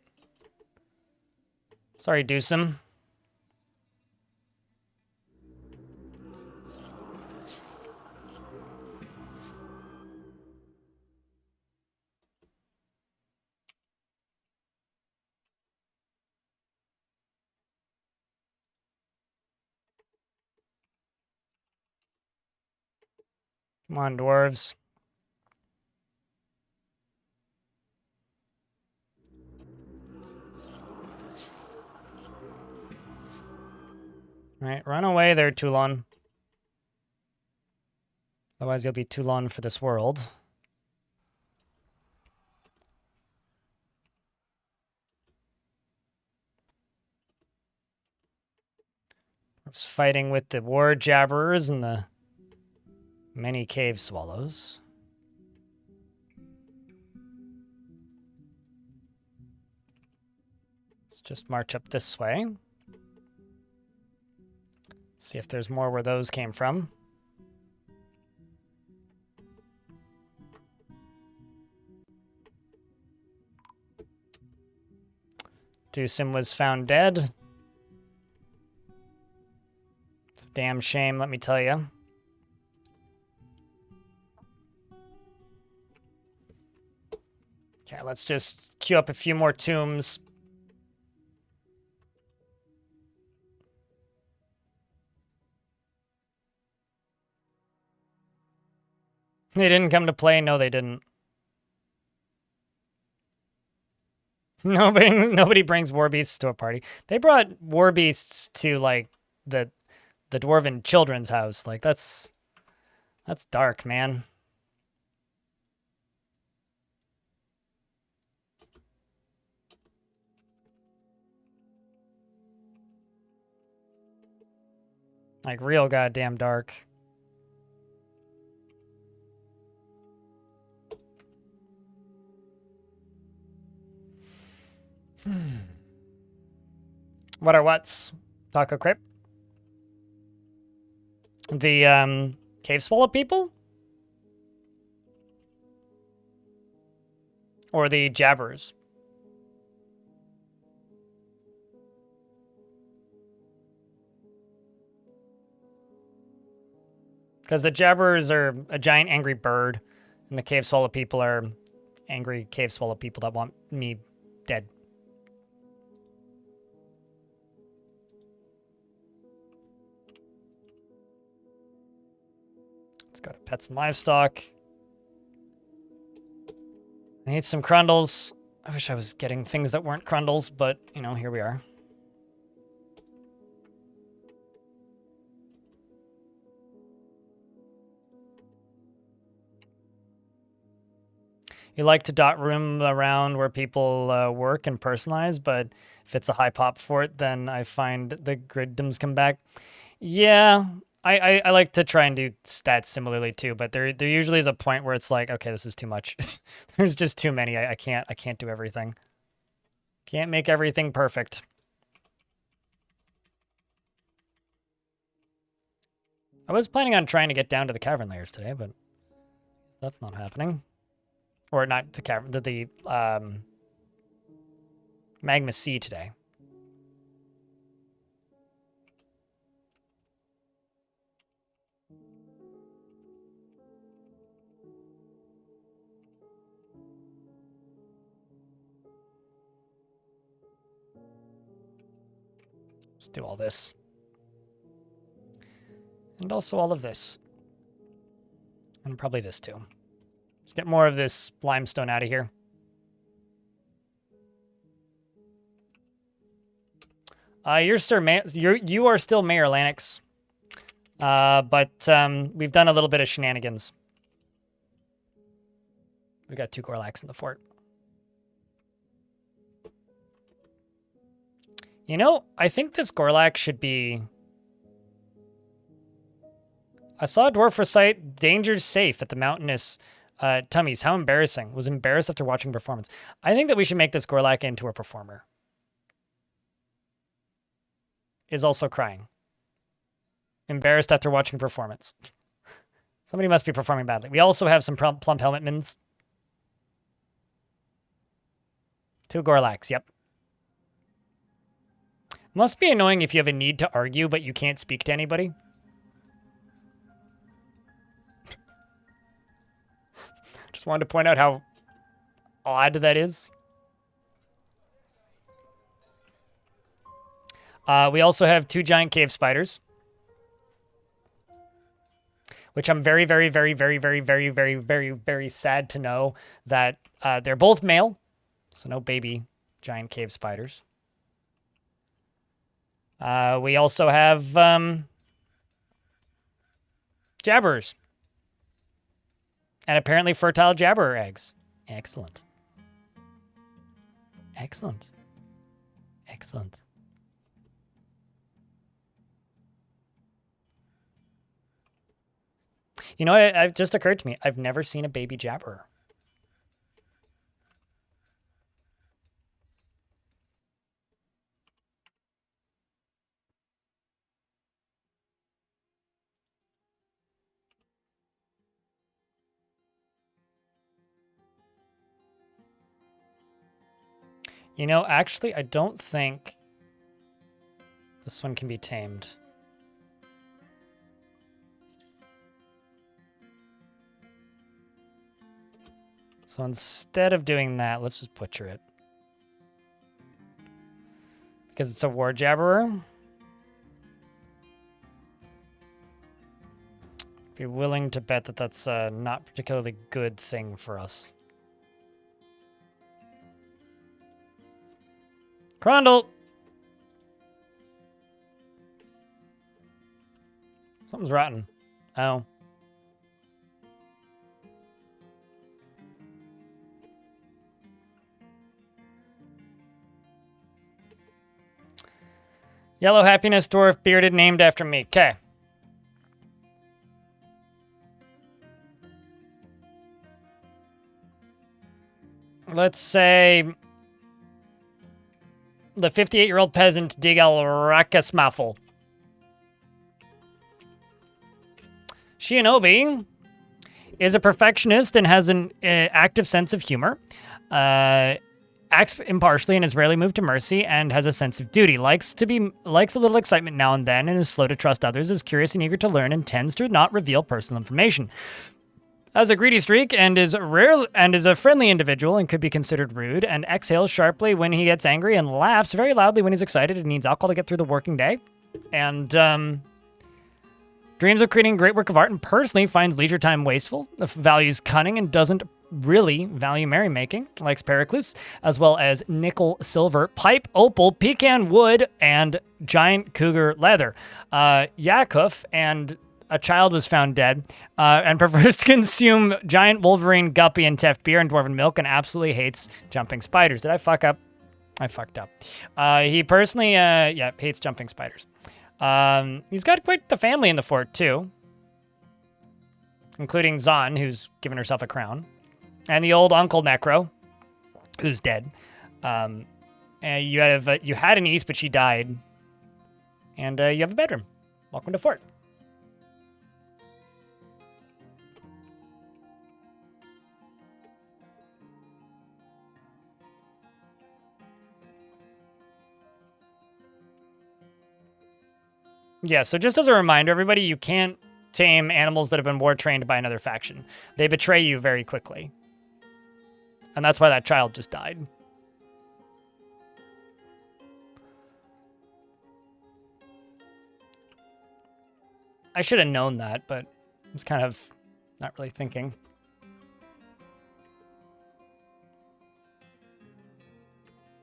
Sorry, Dewsum. Come on, dwarves. All right, run away there, Toulon. Otherwise, you'll be Toulon for this world. It's fighting with the war jabberers and the many cave swallows. Let's just march up this way. See if there's more where those came from. Dewsum was found dead. It's a damn shame, let me tell you. Okay, let's just queue up a few more tombs. They didn't come to play? No, they didn't. Nobody brings war beasts to a party. They brought war beasts to, like, the dwarven children's house. Like, that's dark, man. Like, real goddamn dark. What are what's? Taco Crypt? The, Cave Swallow people? Or the Jabbers? Because the Jabbers are a giant angry bird, and the Cave Swallow people are angry Cave Swallow people that want me dead. Let's go to Pets and Livestock. I need some Crundles. I wish I was getting things that weren't Crundles, but, you know, here we are. You like to dot room around where people work and personalize, but if it's a high pop fort, then I find the griddoms come back. Yeah, I like to try and do stats similarly too, but there usually is a point where it's like, okay, this is too much. There's just too many. I can't do everything. Can't make everything perfect. I was planning on trying to get down to the cavern layers today, but that's not happening. Or not the cavern, the Magma Sea today. Let's do all this. And also all of this. And probably this too. Let's get more of this limestone out of here. You are still Mayor Lanix. But we've done a little bit of shenanigans. We got 2 Gorlaks in the fort. You know, I think this Gorlak should be... I saw a dwarf recite "Danger's safe" at the mountainous tummies. How embarrassing. Was embarrassed after watching performance. I think that we should make this Gorlak into a performer. Is also crying. Embarrassed after watching performance. Somebody must be performing badly. We also have some plump helmet mins. 2 Gorlaks, yep. Must be annoying if you have a need to argue, but you can't speak to anybody. Just wanted to point out how odd that is. We also have 2 giant cave spiders. Which I'm very, very, very, very, very, very, very, very, very sad to know that they're both male. So no baby giant cave spiders. We also have jabbers. And apparently fertile jabber eggs. Excellent. Excellent. Excellent. You know, it just occurred to me, I've never seen a baby jabber. You know, actually, I don't think this one can be tamed. So instead of doing that, let's just butcher it. Because it's a war jabberer. Be willing to bet that that's a not particularly good thing for us. Crondle! Something's rotten. Oh. Yellow happiness dwarf bearded named after me. Okay. let's say the 58-year-old peasant Digal Rakasmafel. Shinobi is a perfectionist and has an active sense of humor. Acts impartially and is rarely moved to mercy, and has a sense of duty. Likes a little excitement now and then, and is slow to trust others. Is curious and eager to learn, and tends to not reveal personal information. Has a greedy streak and is a friendly individual and could be considered rude. And exhales sharply when he gets angry and laughs very loudly when he's excited and needs alcohol to get through the working day. And dreams of creating great work of art and personally finds leisure time wasteful. Values cunning and doesn't really value merrymaking. Likes Periclus, as well as nickel, silver, pipe, opal, pecan wood, and giant cougar leather. Yakuf and a child was found dead, and prefers to consume giant wolverine, guppy, and teff beer and dwarven milk, and absolutely hates jumping spiders. Did I fuck up? I fucked up. He personally, hates jumping spiders. He's got quite the family in the fort, too, including Zahn, who's given herself a crown, and the old Uncle Necro, who's dead. You had a niece, but she died, and you have a bedroom. Welcome to fort. Yeah, so just as a reminder, everybody, you can't tame animals that have been war trained by another faction. They betray you very quickly. And that's why that child just died. I should have known that, but I was kind of not really thinking.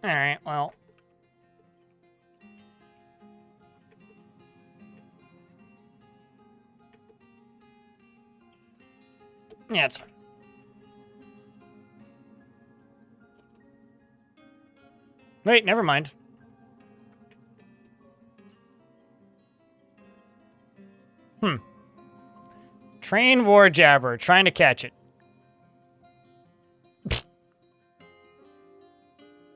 All right, well. Yeah, it's fine. Wait, never mind. Train war jabber, trying to catch it.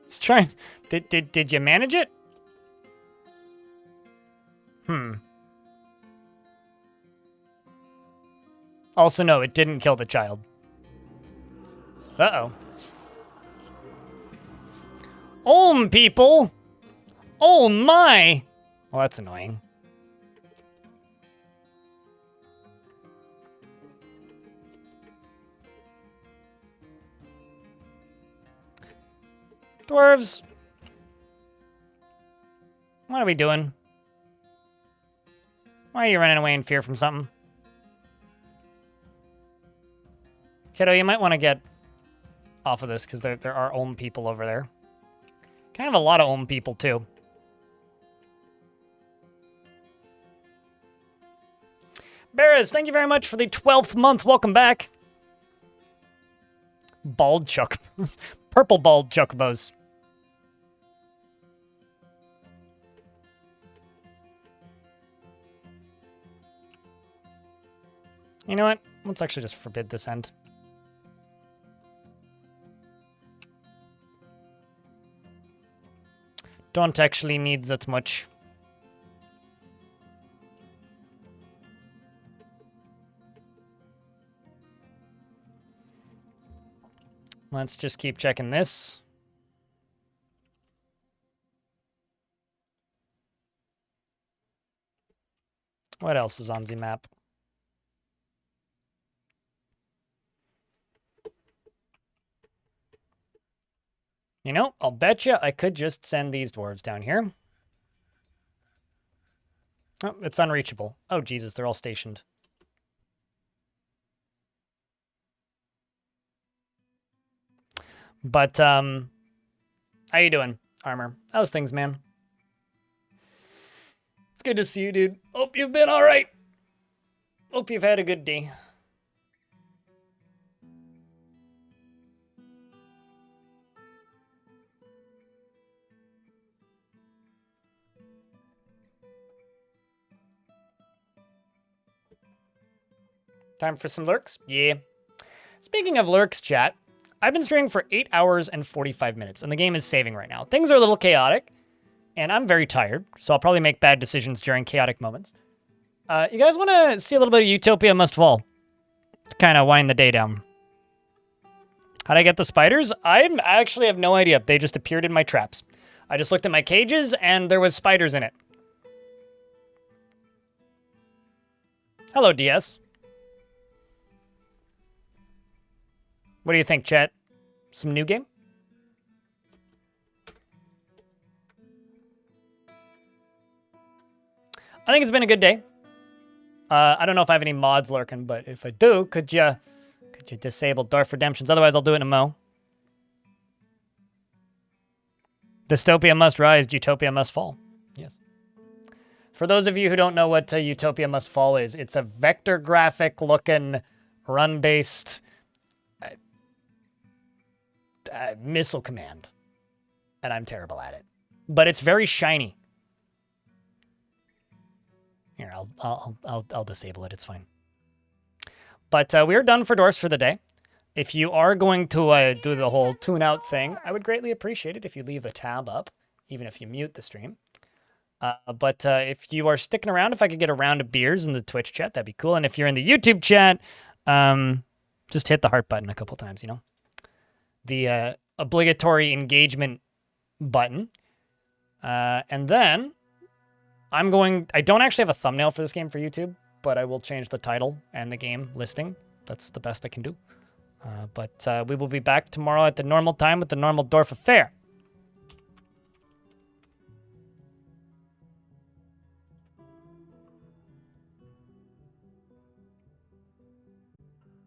It's trying. Did you manage it? Also, no, it didn't kill the child. Uh-oh. People! Oh my! Well, that's annoying. Dwarves. What are we doing? Why are you running away in fear from something? Kiddo, you might want to get off of this, because there are Olm people over there. Kind of a lot of Olm people, too. Barras, thank you very much for the 12th month. Welcome back. Bald chuck. Purple bald chocobos. You know what? Let's actually just forbid this end. Don't actually need that much. Let's just keep checking this. What else is on the map? You know, I'll bet you I could just send these dwarves down here. Oh, it's unreachable. Oh, Jesus, they're all stationed. But, how you doing, Armor? How's things, man? It's good to see you, dude. Hope you've been all right. Hope you've had a good day. Time for some lurks? Yeah. Speaking of lurks, chat, I've been streaming for 8 hours and 45 minutes, and the game is saving right now. Things are a little chaotic, and I'm very tired, so I'll probably make bad decisions during chaotic moments. You guys want to see a little bit of Utopia Must Fall to kind of wind the day down? How'd I get the spiders? I actually have no idea. They just appeared in my traps. I just looked at my cages, and there was spiders in it. Hello, DS. What do you think, chat? Some new game? I think it's been a good day. I don't know if I have any mods lurking, but if I do, could you disable Dwarf Redemptions? Otherwise, I'll do it in a mo. Dystopia must rise, Utopia must fall. Yes. For those of you who don't know what Utopia Must Fall is, it's a vector graphic looking run-based missile command. And I'm terrible at it. But it's very shiny. Here, I'll disable it. It's fine. But we are done for Dwarfs for the day. If you are going to do the whole tune-out thing, I would greatly appreciate it if you leave the tab up, even if you mute the stream. But if you are sticking around, if I could get a round of beers in the Twitch chat, that'd be cool. And if you're in the YouTube chat, just hit the heart button a couple times, you know? The obligatory engagement button. And then I don't actually have a thumbnail for this game for YouTube, but I will change the title and the game listing. That's the best I can do. But we will be back tomorrow at the normal time with the normal Dwarf Affair.